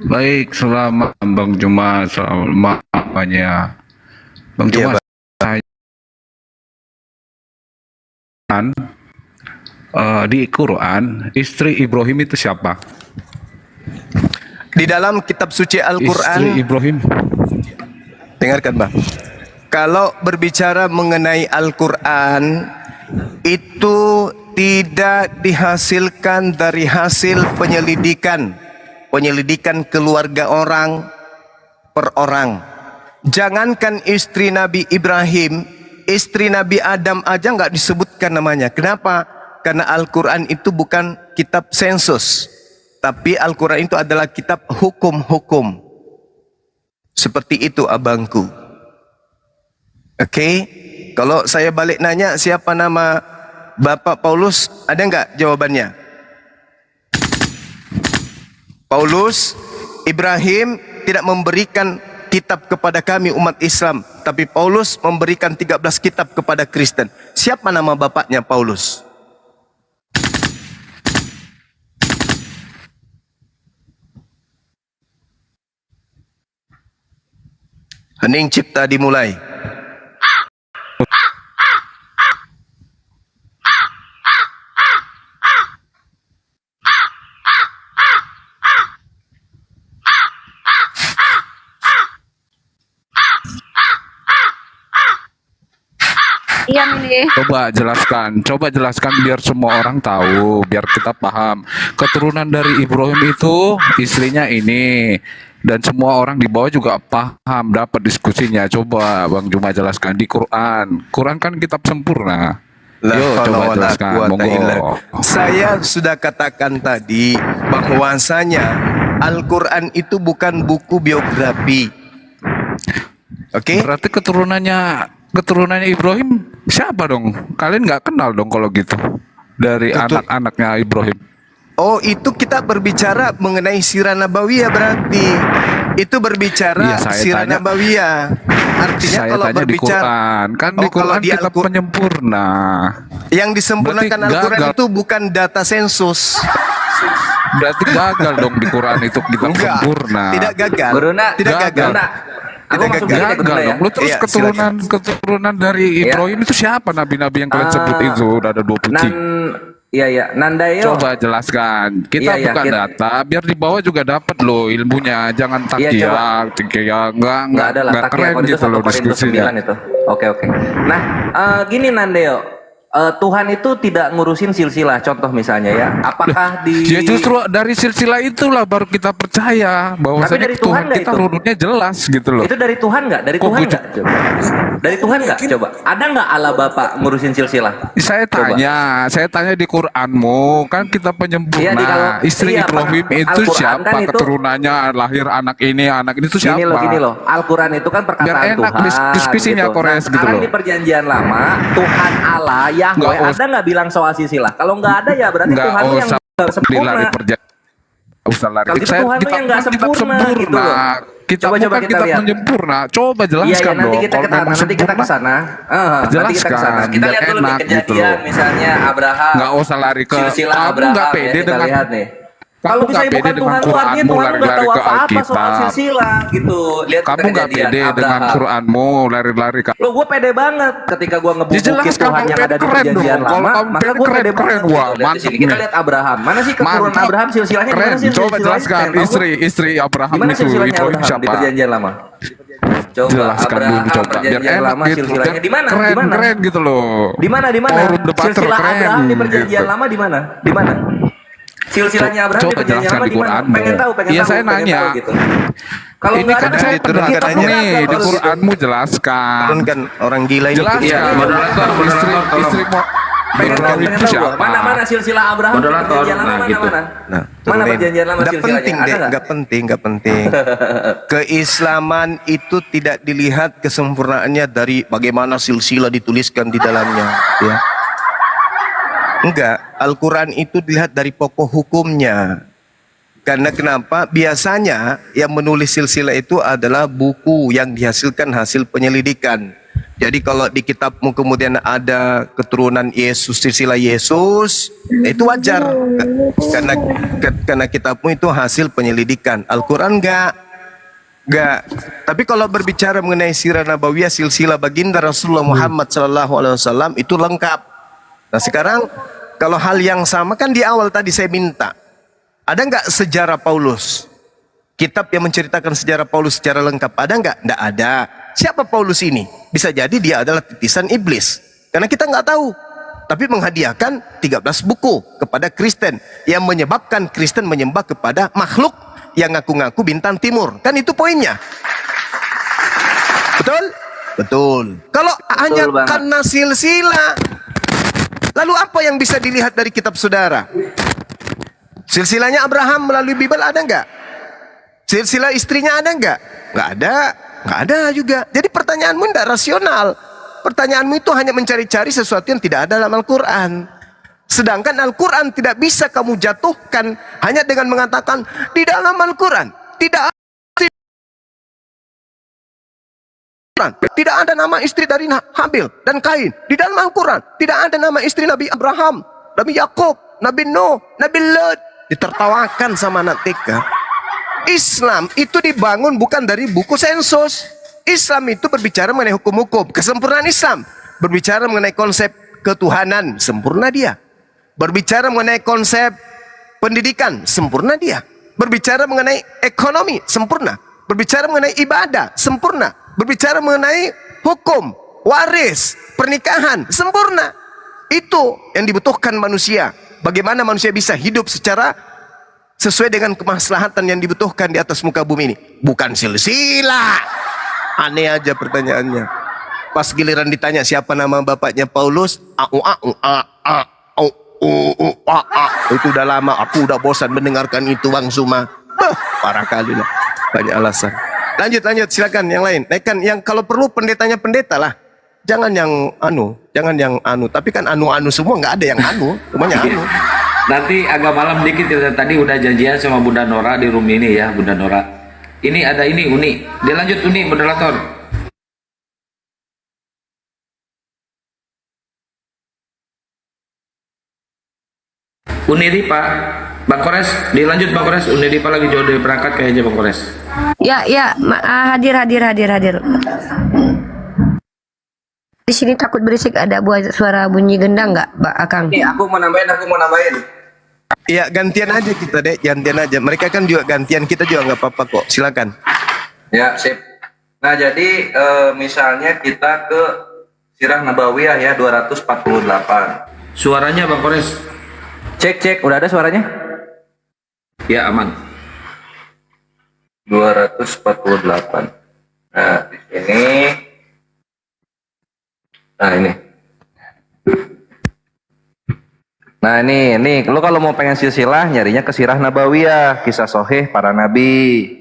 Baik, selamat Bang Juma, selamat banyak. Bang Juma, di Quran, istri Ibrahim itu siapa? Di dalam kitab suci Al-Quran, Istri Ibrahim. dengarkan Bang, kalau berbicara mengenai Al-Quran, itu tidak dihasilkan dari hasil penyelidikan keluarga orang per orang. Jangankan istri Nabi Ibrahim, istri Nabi Adam aja nggak disebutkan namanya. Kenapa? Karena Al-Quran itu bukan kitab sensus, tapi Al-Quran itu adalah kitab hukum-hukum. Seperti itu abangku. Oke? Kalau saya balik nanya siapa nama Bapak Paulus, ada nggak jawabannya? Paulus, Ibrahim tidak memberikan kitab kepada kami umat Islam, tapi Paulus memberikan 13 kitab kepada Kristen. Siapa nama bapaknya Paulus? Hening cipta dimulai. Iya nih. Coba jelaskan biar semua orang tahu, biar kita paham. Keturunan dari Ibrahim itu istrinya ini, dan semua orang di bawah juga paham, dapat diskusinya. Coba Bang Juma jelaskan di Quran. Quran kan kitab sempurna. Yo, coba jelaskan. Monggo. Saya sudah katakan tadi bahwasanya Al-Quran itu bukan buku biografi. Oke? Berarti keturunannya Ibrahim siapa dong? Kalian nggak kenal dong kalau gitu dari anak-anaknya Ibrahim. Oh, itu kita berbicara mengenai sirah nabawiyah berarti. Itu berbicara sirah nabawiyah. Artinya Saya kalau tanya berbicara di Quran, kan di Quran kitab penyempurna. Yang disempurnakan Berarti Al-Quran gagal. itu bukan data sensus. Berarti gagal dong di Quran itu kitab Enggak, sempurna. tidak gagal. Tidak gagal. Tidak gagal dong. Lu terus Iya, keturunan dari Ibrahim itu siapa nabi-nabi yang kalian sebut itu? Udah ada 20. Iya, Nandayo. Coba jelaskan. Kita buka data biar di bawah juga dapat loh ilmunya. Jangan takia, Nggak ada lah, nggak Takia keren Korintus gitu loh 1 Korintus diskusinya. 9 itu. Oke. Nah, gini Nandayo. Tuhan itu tidak ngurusin silsilah, contoh misalnya ya. Apakah di Ya justru dari silsilah itulah baru kita percaya bahwa Tapi dari Tuhan Tuhan nggak kita itu? runutnya jelas gitu loh. itu dari Tuhan nggak? Dari Kok Tuhan gue nggak? Coba. Dari Tuhan nggak? Coba. Ada nggak Allah Bapa ngurusin silsilah? Saya tanya di Quranmu, kan kita penyempurna. Iya, Istri iya, Ibrahim Pak. itu Al-Quran siapa? kan itu- Keturunannya lahir anak ini itu siapa? Gini loh. Al-Quran itu kan perkataan Biar enak Tuhan. diskusinya, Kores, gitu Sekarang loh. di perjanjian lama, Tuhan Allah, Yahweh, Nggak ada nggak bilang soal silsilah? Kalau nggak ada ya berarti Nggak Tuhan yang usah nggak sempurna. dilari usah lari. Kalau gitu Tuhan tuh yang nggak sempurna, gitu loh. Kita Coba bukan kita kita lihat. menyempurna. Coba Iya, jelaskan nanti dong. kita Kalau memang nanti kita ke sempurna, sana. Nanti kita ke sana. jelaskan, Kita biar lihat dulu nih enak gitu kejadian loh. misalnya Abraham. Nggak usah lari ke silsilah kamu Abraham nggak ya, pede kita dengan lihat nih. kamu Kalau nggak misalnya pede bukan dengan Tuhan tuh artinya Quranmu, Tuhan nggak lari-lari tahu ke apa-apa soal Alkitab. silsilah gitu. Lihat Kamu nggak kejadian pede dengan Abraham. Quranmu, lari-lari ke Lo gue pede banget ketika gue ngebubukin Dijelaskan, Tuhan kamu yang pede ada di keren perjanjian dong. Kalau lama, kamu maka pede gue pede keren, banget. wah, Lihat di mantap sini kita nih. lihat Abraham. Mana sih keturunan Mantap. Abraham silsilahnya? Keren. Gimana sih Coba silsilahnya? jelaskan Pengen tahu gua. istri Abraham Gimana itu silsilahnya Ibrahim Abraham di siapa? perjanjian lama? Coba Jelaskan Abraham dulu coba biar perjanjian enak lama gitu. silsilahnya di mana? Keren Di mana? keren gitu loh. Di mana? Di mana? Forum debater Silsilah keren Abraham di perjanjian gitu. lama di mana? Di mana? Silsilahnya Abraham di Coba perjanjian jelaskan lama di di mana? Quranmu. Pengen tahu, pengen Iya, tahu. saya pengen nanya. tahu gitu. Kalau Ini nggak kan ada saya diturunkan pendapat aja. nih di kalau gitu. Quranmu jelaskan. Turunkan orang gila ini. Jelaskan. Iya, moderator, istri tolong. istri mau Pengen tahu, Ibrahim pengen itu tahu siapa? gua. Mana silsilah Abraham di Moderator, perjanjian lama nah, mana gitu. mana? Nah, Mana turunin. perjanjian lama Nggak silsilahnya? penting Ada deh, nggak? nggak penting. Keislaman itu tidak dilihat kesempurnaannya dari bagaimana silsilah dituliskan di dalamnya, ya. Enggak, Al-Quran itu dilihat dari pokok hukumnya. Karena kenapa? Biasanya yang menulis silsilah itu adalah buku yang dihasilkan hasil penyelidikan. Jadi kalau di kitabmu kemudian ada keturunan Yesus, silsilah Yesus, itu wajar. Karena kitabmu itu hasil penyelidikan. Al-Quran enggak. Tapi kalau berbicara mengenai sirah nabawiyah, silsilah baginda Rasulullah Muhammad SAW itu lengkap. Nah sekarang kalau hal yang sama kan di awal tadi saya minta, ada nggak sejarah Paulus? Kitab yang menceritakan sejarah Paulus secara lengkap ada nggak? Nggak ada. Siapa Paulus ini? Bisa jadi dia adalah titisan iblis. Karena kita nggak tahu. Tapi menghadiahkan 13 buku kepada Kristen yang menyebabkan Kristen menyembah kepada makhluk yang ngaku-ngaku bintang timur. Kan itu poinnya. Betul? Betul. Kalau hanya banget. karena silsilah, lalu apa yang bisa dilihat dari kitab saudara? Silsilahnya Abraham melalui Bible ada nggak? Silsilah istrinya ada nggak? Nggak ada. Nggak ada juga. Jadi pertanyaanmu tidak rasional. Pertanyaanmu itu hanya mencari-cari sesuatu yang tidak ada dalam Al-Quran. Sedangkan Al-Quran tidak bisa kamu jatuhkan hanya dengan mengatakan di dalam Al-Quran tidak ada tidak ada nama istri dari Habil dan Kain. Di dalam Al-Quran tidak ada nama istri Nabi Abraham, Nabi Yakub, Nabi Nuh, Nabi Lut. Ditertawakan sama anak TK. Islam itu dibangun bukan dari buku sensus. Islam itu berbicara mengenai hukum-hukum. Kesempurnaan Islam berbicara mengenai konsep ketuhanan, sempurna dia. Berbicara mengenai konsep pendidikan, sempurna dia. Berbicara mengenai ekonomi, sempurna. Berbicara mengenai ibadah, sempurna. Berbicara mengenai hukum, waris, pernikahan, sempurna. Itu yang dibutuhkan manusia. Bagaimana manusia bisa hidup secara sesuai dengan kemaslahatan yang dibutuhkan di atas muka bumi ini. Bukan silsilah. Aneh aja pertanyaannya. Pas giliran ditanya siapa nama bapaknya Paulus, itu udah lama, aku udah bosan mendengarkan itu Bang Suma. Parah kali lah. Banyak alasan. Lanjut, silakan yang lain. Naikkan yang kalau perlu pendetanya pendeta lah. Jangan yang anu, tapi kan anu semua nggak ada yang anu, semuanya anu. Nanti agak malam dikit kita tadi udah janjian sama Bunda Nora di room ini ya, Bunda Nora. Ini ada ini Uni. Dia lanjut Uni moderator. Uni Ripa, Bang Kores, dilanjut Bang Kores. Uni Ripa lagi jauh dari perangkat kayaknya Bang Kores. Hadir. Di sini takut berisik ada suara bunyi gendang nggak, Mbak Akang? Nih, aku mau nambahin. Ya gantian aja kita deh, gantian aja. Mereka kan juga gantian, kita juga nggak apa-apa kok. Silakan. Ya, sip. Nah, jadi misalnya kita ke Sirah Nabawiyah ya 248. Suaranya Bang Kores. Cek, udah ada suaranya? Ya, aman. 248. Nah, di sini. Nah, ini. Nah, ini lu kalau mau pengen silsilah nyarinya ke Sirah Nabawiyah, kisah sohih para nabi.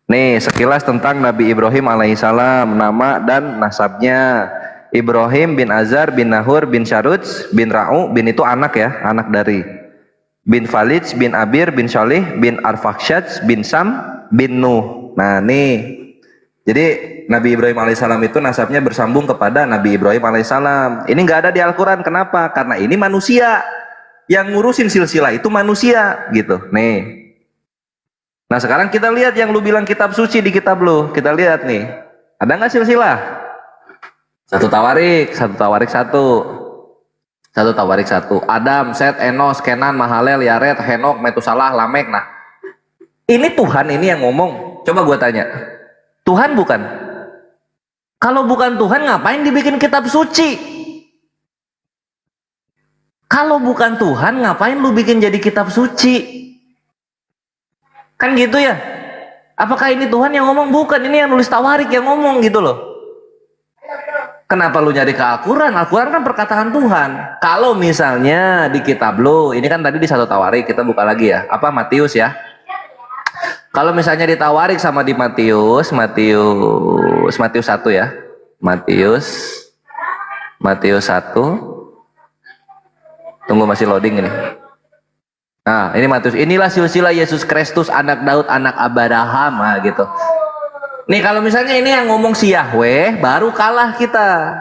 Nih, sekilas tentang Nabi Ibrahim alaihissalam, nama dan nasabnya. Ibrahim bin Azar bin Nahur bin Syarudz bin Ra'u bin itu anak ya, anak dari bin Falij bin Abir bin Sholih bin Arfakshad bin Sam bin Nuh. Nah, nih. Jadi Nabi Ibrahim alaihissalam itu nasabnya bersambung kepada Nabi Ibrahim alaihissalam. Ini nggak ada di Al-Quran. Kenapa? Karena ini manusia. Yang ngurusin silsilah itu manusia gitu. Nih. Nah sekarang kita lihat yang lu bilang kitab suci di kitab lu. Kita lihat nih. Ada nggak silsilah? Satu Tawarik satu. Adam, Set, Enos, Kenan, Mahalel, Yared, Henok, Metusalah, Lamek. Nah. Ini Tuhan ini yang ngomong. Coba gua tanya. Tuhan bukan? Kalau bukan Tuhan ngapain dibikin kitab suci? Kalau bukan Tuhan, ngapain lu bikin jadi kitab suci? Kan gitu ya? Apakah ini Tuhan yang ngomong? Bukan, ini yang nulis Tawarik yang ngomong gitu loh. Kenapa lu nyari ke Al-Quran? Al-Quran kan perkataan Tuhan. Kalau misalnya di kitab lu, ini kan tadi di satu Tawarik, kita buka lagi ya. Apa? Matius ya. Kalau misalnya di Tawarik sama di Matius 1 ya. Matius 1. Tunggu masih loading ini. Nah, ini Matius. Inilah silsilah Yesus Kristus, anak Daud, anak Abraham, gitu. Nih kalau misalnya ini yang ngomong si Yahweh, baru kalah kita.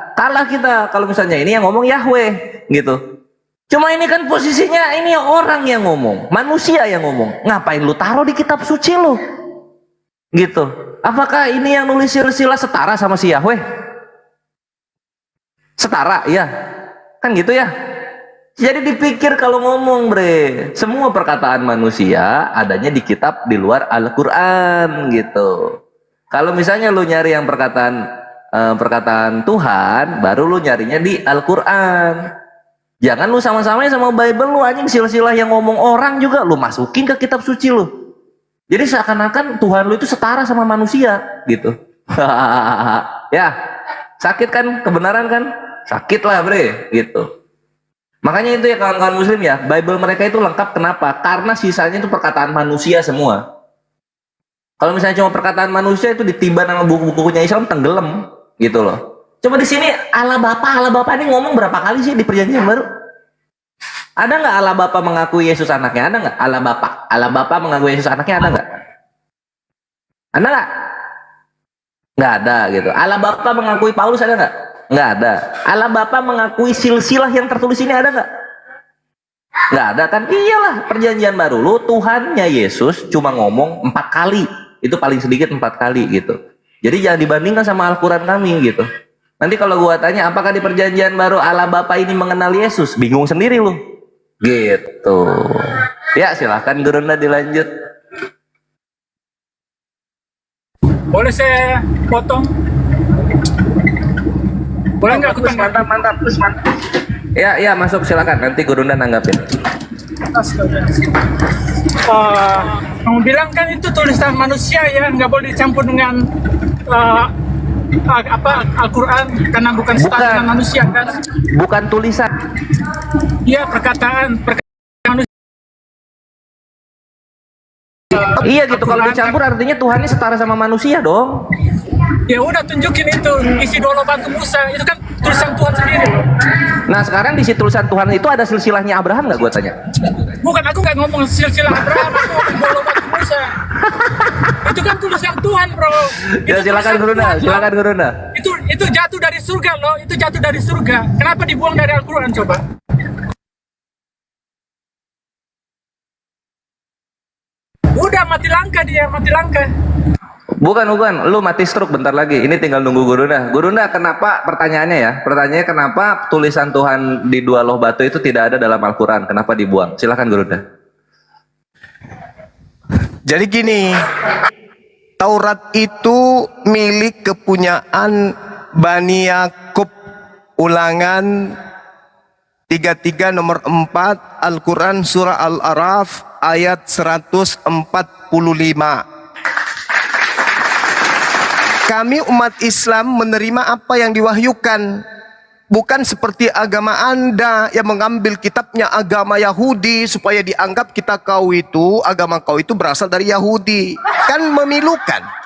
Kalau misalnya ini yang ngomong Yahweh, gitu. Cuma ini kan posisinya ini orang yang ngomong, manusia yang ngomong. Ngapain lu taruh di kitab suci lu? Gitu. Apakah ini yang nulis silsilah setara sama si Yahweh? Setara, ya. Kan gitu ya. Jadi dipikir kalau ngomong bre, semua perkataan manusia adanya di kitab di luar Al-Quran gitu. Kalau misalnya lu nyari yang perkataan Tuhan, baru lu nyarinya di Al-Quran. Jangan lu sama-samain sama Bible lu anjing, silsilah yang ngomong orang juga lu masukin ke kitab suci lu. Jadi seakan-akan Tuhan lu itu setara sama manusia gitu. Ya, sakit kan kebenaran kan? Sakit lah bre gitu. Makanya itu ya kawan-kawan muslim ya, Bible mereka itu lengkap. Kenapa? Karena sisanya itu perkataan manusia semua. Kalau misalnya cuma perkataan manusia itu ditiban sama buku-bukunya Islam tenggelam gitu loh. Coba di sini Allah Bapa ini ngomong berapa kali sih di Perjanjian Baru? Ada nggak Allah Bapa mengakui Yesus anaknya? Ada nggak? Allah Bapa mengakui Yesus anaknya ada nggak? Ada nggak? Nggak ada gitu. Allah Bapa mengakui Paulus ada nggak? Nggak ada. Allah Bapa mengakui silsilah yang tertulis ini ada nggak? Nggak ada kan? Iyalah Perjanjian Baru lu Tuhannya Yesus cuma ngomong 4 kali. Itu paling sedikit 4 kali gitu. Jadi jangan dibandingkan sama Al-Quran kami gitu. Nanti kalau gua tanya apakah di Perjanjian Baru Allah Bapa ini mengenal Yesus, bingung sendiri lu. Gitu. Ya silahkan Gurunda dilanjut. Boleh saya potong? Boleh nggak aku tanggapi? Mantap. Ya masuk silakan. Nanti Gurunda nanggapin. Kamu bilang kan itu tulisan manusia ya, nggak boleh dicampur dengan Al-Quran karena bukan setara dengan manusia kan? Bukan tulisan. Iya perkataan manusia. Iya gitu, kalau dicampur artinya Tuhannya setara sama manusia dong. Ya udah tunjukin itu isi 2 batu Musa, itu kan tulisan Tuhan sendiri. Nah sekarang di situ tulisan Tuhan itu ada silsilahnya Abraham nggak, gue tanya? Bukan, aku nggak ngomong silsilah Abraham, aku ngomong 2 batu Musa. Itu kan tulisan Tuhan bro. Ya silakan Gurunda. Itu jatuh dari surga loh, itu jatuh dari surga. Kenapa dibuang dari Al-Quran coba? Udah mati langka dia, mati langka. Bukan, lu mati stroke bentar lagi. Ini tinggal nunggu Gurunda, kenapa pertanyaannya kenapa tulisan Tuhan di 2 loh batu itu tidak ada dalam Al-Quran? Kenapa dibuang? Silakan Gurunda. Jadi gini, Taurat itu milik kepunyaan Bani Yakub, Ulangan 33 nomor 4 Al-Quran surah Al-Araf ayat 145. Kami umat Islam menerima apa yang diwahyukan, bukan seperti agama Anda yang mengambil kitabnya agama Yahudi supaya dianggap agama kau itu berasal dari Yahudi. Kan memilukan.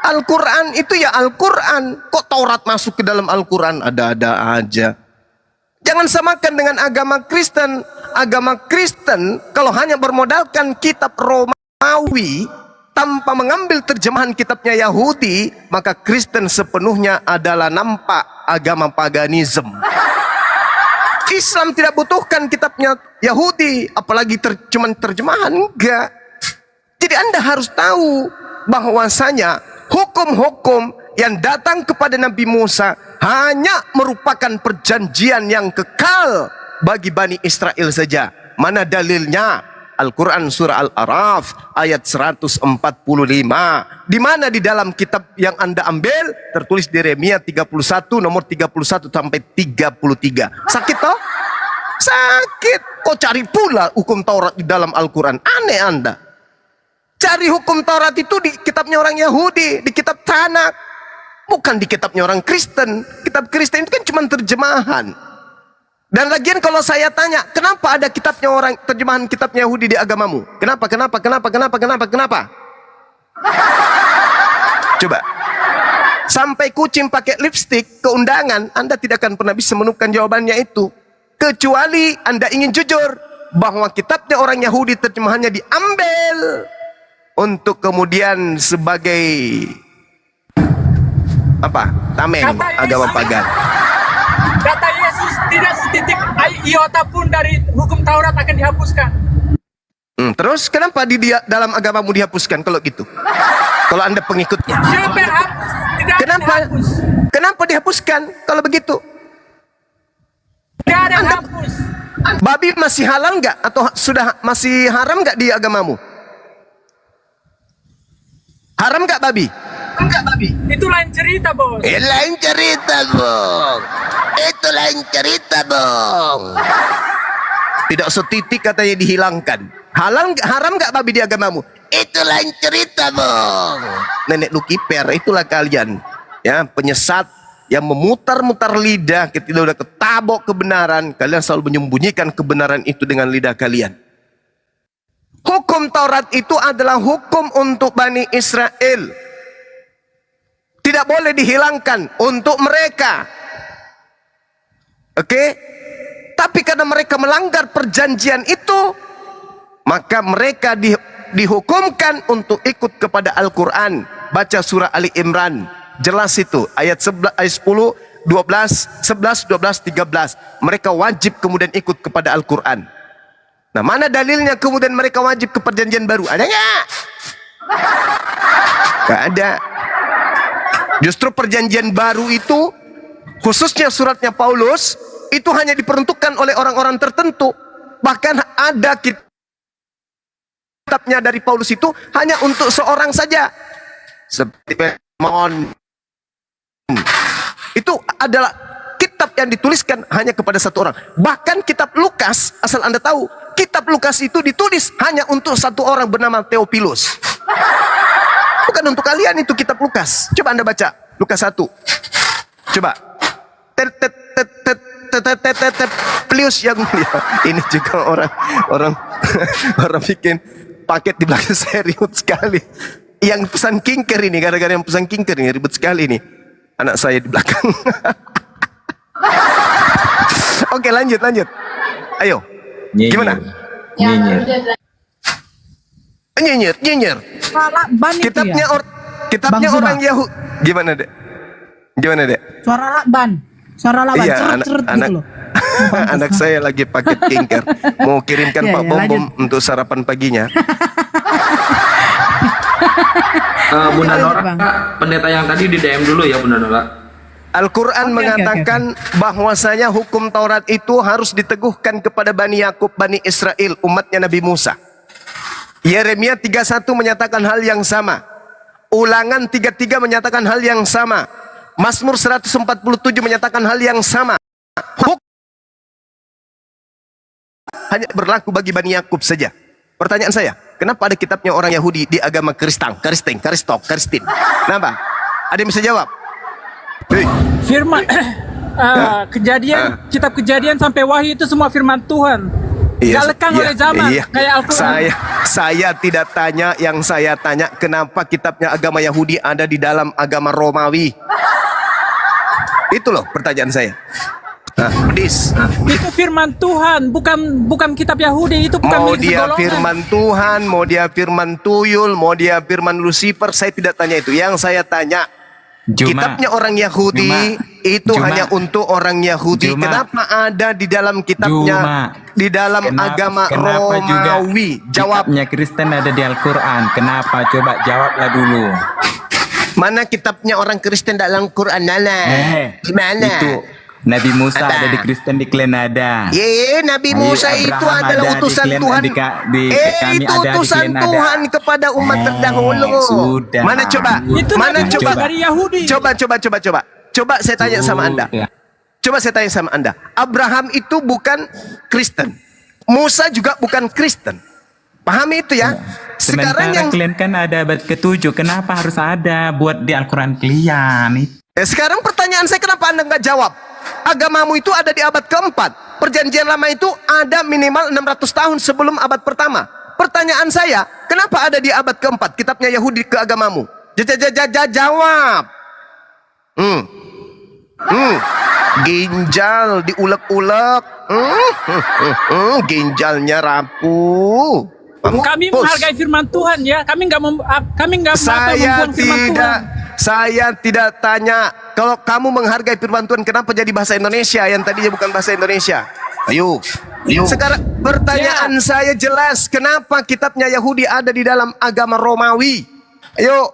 Al-Quran itu ya Al-Quran. Kok Taurat masuk ke dalam Al-Quran? Ada-ada aja. Jangan samakan dengan agama Kristen. Agama Kristen kalau hanya bermodalkan kitab Romawi tanpa mengambil terjemahan kitabnya Yahudi, maka Kristen sepenuhnya adalah nampak agama paganisme. Islam tidak butuhkan kitabnya Yahudi, apalagi cuman terjemahan, enggak. Jadi Anda harus tahu bahwasanya hukum-hukum yang datang kepada Nabi Musa hanya merupakan perjanjian yang kekal bagi Bani Israel saja. Mana dalilnya? Al-Quran surah Al-Araf ayat 145. Di mana di dalam kitab yang Anda ambil tertulis di Yeremia 31 nomor 31 sampai 33. Sakit toh? Sakit. Kok cari pula hukum Taurat di dalam Al-Quran? Aneh Anda. Cari hukum Taurat itu di kitabnya orang Yahudi, di kitab Tanakh, bukan di kitabnya orang Kristen. Kitab Kristen itu kan cuma terjemahan. Dan lagian kalau saya tanya, kenapa ada kitabnya orang, terjemahan kitabnya Yahudi di agamamu? Kenapa? Coba. Sampai kucing pakai lipstik ke undangan, Anda tidak akan pernah bisa menemukan jawabannya itu. Kecuali Anda ingin jujur bahwa kitabnya orang Yahudi terjemahannya diambil untuk kemudian sebagai apa? Tameng agama pagan. Kata Yesus, tidak setitik iota pun dari hukum Taurat akan dihapuskan. Terus kenapa di dalam agamamu dihapuskan kalau gitu? Kalau Anda pengikutnya. Siapa yang hapus? Tidak dihapus. Kenapa dihapuskan kalau begitu? Tidak ada yang hapus. Babi masih halal nggak atau sudah masih haram nggak di agamamu? Haram nggak babi? Enggak, babi. Itu lain cerita, Bos. Lain cerita, Bang. Itu lain cerita, Bang. Tidak setitik katanya dihilangkan. Haram nggak babi di agamamu? Itu lain cerita, Bang. Nenek Lukiper, itulah kalian. Ya, penyesat yang memutar-mutar lidah ketika udah ketabok kebenaran, kalian selalu menyembunyikan kebenaran itu dengan lidah kalian. Hukum Taurat itu adalah hukum untuk Bani Israel. Tidak boleh dihilangkan untuk mereka. Oke? Tapi karena mereka melanggar perjanjian itu, maka mereka dihukumkan untuk ikut kepada Al-Quran. Baca surah Ali Imran. Jelas itu. Ayat 10, 12, 11, 12, 13. Mereka wajib kemudian ikut kepada Al-Quran. Nah, mana dalilnya kemudian mereka wajib ke perjanjian baru? Ada nggak? Nggak ada. Justru perjanjian baru itu, khususnya suratnya Paulus, itu hanya diperuntukkan oleh orang-orang tertentu. Bahkan ada kitabnya dari Paulus itu hanya untuk seorang saja. Seperti Filemon. Itu adalah kitab yang dituliskan hanya kepada satu orang. Bahkan kitab Lukas, asal Anda tahu, kitab Lukas itu ditulis hanya untuk satu orang bernama Theophilus. Bukan untuk kalian itu kitab Lukas. Coba Anda baca Lukas 1. Coba. Plius yang mulia. Ini juga orang bikin paket di belakang saya ribut sekali. Yang pesan kinker ini, gara-gara yang pesan kinker ini ribut sekali nih. Anak saya di belakang. Oke, lanjut. Ayo. Gimana? Nyinyir. Kitabnya orang Yahudi. Gimana, Dek? Suara lakban. Iya, anak saya lagi paket kinker. Mau kirimkan Pak Bom untuk sarapan paginya. Bunda Nora, pendeta yang tadi di DM dulu ya, Bunda Nora. Al-Quran mengatakan bahwasanya hukum Taurat itu harus diteguhkan kepada Bani Yakub, Bani Israel, umatnya Nabi Musa. Yeremia 31 menyatakan hal yang sama. Ulangan 33 menyatakan hal yang sama. Mazmur 147 menyatakan hal yang sama. hukum hanya berlaku bagi Bani Yakub saja. Pertanyaan saya, kenapa ada kitabnya orang Yahudi di agama Kristen? Kenapa? Ada yang bisa jawab? Hei. Firman kejadian, kitab kejadian sampai wahyu itu semua firman Tuhan. Gak lekang oleh zaman, kayak Al-Quran. Saya tidak tanya, yang saya tanya kenapa kitabnya agama Yahudi ada di dalam agama Romawi. Itu loh pertanyaan saya. Itu firman Tuhan, bukan kitab Yahudi, itu bukan Mau milik dia segolongan. firman Tuhan, mau dia firman tuyul, mau dia firman Lucifer, saya tidak tanya itu. Yang saya tanya, kitabnya orang Yahudi itu hanya untuk orang Yahudi. Kenapa ada di dalam kitabnya, di dalam agama Romawi? Jawab. Kitabnya Kristen ada di Al-Quran. Kenapa? Coba jawablah dulu. Mana kitabnya orang Kristen dalam Quran? Gimana? Itu Nabi Musa ada di Kristen, di klan ada. Nabi Musa itu adalah utusan Tuhan. Itu utusan Tuhan kepada umat terdahulu. Sudah. Mana coba? Itu Mana Nabi coba? Musa dari Yahudi. Coba saya tanya sama Anda. Coba saya tanya sama Anda. Abraham itu bukan Kristen. Musa juga bukan Kristen. Pahami itu ya. Sekarang Sementara yang kalian kan ada abad ke-7, kenapa harus ada buat di Al-Quran kalian? sekarang pertanyaan saya, kenapa Anda nggak jawab? Agamamu itu ada di abad keempat. Perjanjian lama itu ada minimal 600 tahun sebelum abad pertama. Pertanyaan saya, kenapa ada di abad keempat kitabnya Yahudi ke agamamu? Jawab. Ginjal diulek-ulek. Ginjalnya rapuh. Kami menghargai firman Tuhan ya. Kami nggak membuang firman Tuhan. Saya tidak tanya. Kalau kamu menghargai firman Tuhan, kenapa jadi bahasa Indonesia yang tadinya bukan bahasa Indonesia? Ayo. Sekarang pertanyaan saya jelas, kenapa kitabnya Yahudi ada di dalam agama Romawi? Ayo.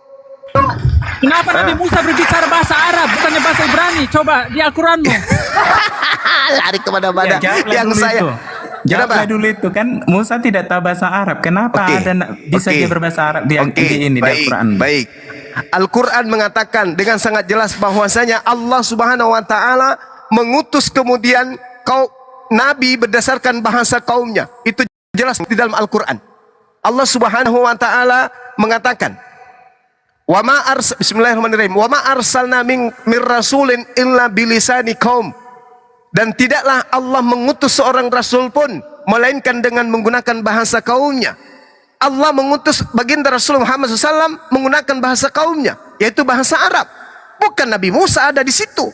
Kenapa Nabi Musa berbicara bahasa Arab, bukannya bahasa Ibrani? Coba di Al-Quranmu. Lari kemana-mana. Yang saya jawablah dulu itu kan Musa tidak tahu bahasa Arab. Kenapa bisa dia berbahasa Arab di ini di Al-Quran? Baik. Al-Quran mengatakan dengan sangat jelas bahwasanya Allah Subhanahu wa taala mengutus kemudian nabi berdasarkan bahasa kaumnya. Itu jelas di dalam Al-Quran. Allah Subhanahu wa taala mengatakan, Bismillahirrahmanirrahim. Wa ma arsalna min rasulin illa bilisani qaum. Dan tidaklah Allah mengutus seorang rasul pun melainkan dengan menggunakan bahasa kaumnya. Allah mengutus baginda Rasul Muhammad SAW menggunakan bahasa kaumnya, yaitu bahasa Arab. Bukan Nabi Musa ada di situ.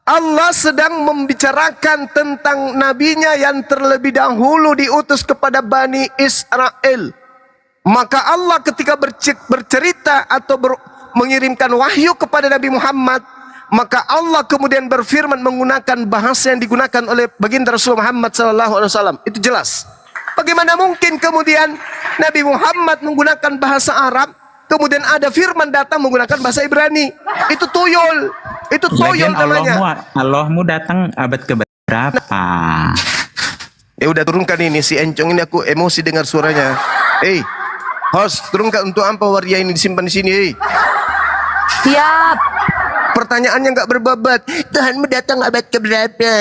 Allah sedang membicarakan tentang nabinya yang terlebih dahulu diutus kepada Bani Israel. Maka Allah ketika bercerita atau mengirimkan wahyu kepada Nabi Muhammad, maka Allah kemudian berfirman menggunakan bahasa yang digunakan oleh baginda Rasul Muhammad SAW. Itu jelas. Bagaimana mungkin kemudian Nabi Muhammad menggunakan bahasa Arab, kemudian ada firman datang menggunakan bahasa Ibrani? Itu tuyul. Itu tuyul namanya. Allahmu datang abad keberapa? Ya udah, turunkan ini si Encong ini, aku emosi dengar suaranya. Host, turunkan untuk apa waria ini disimpan di sini? Siap. Pertanyaannya nggak berbobot. Tuhanmu datang abad keberapa?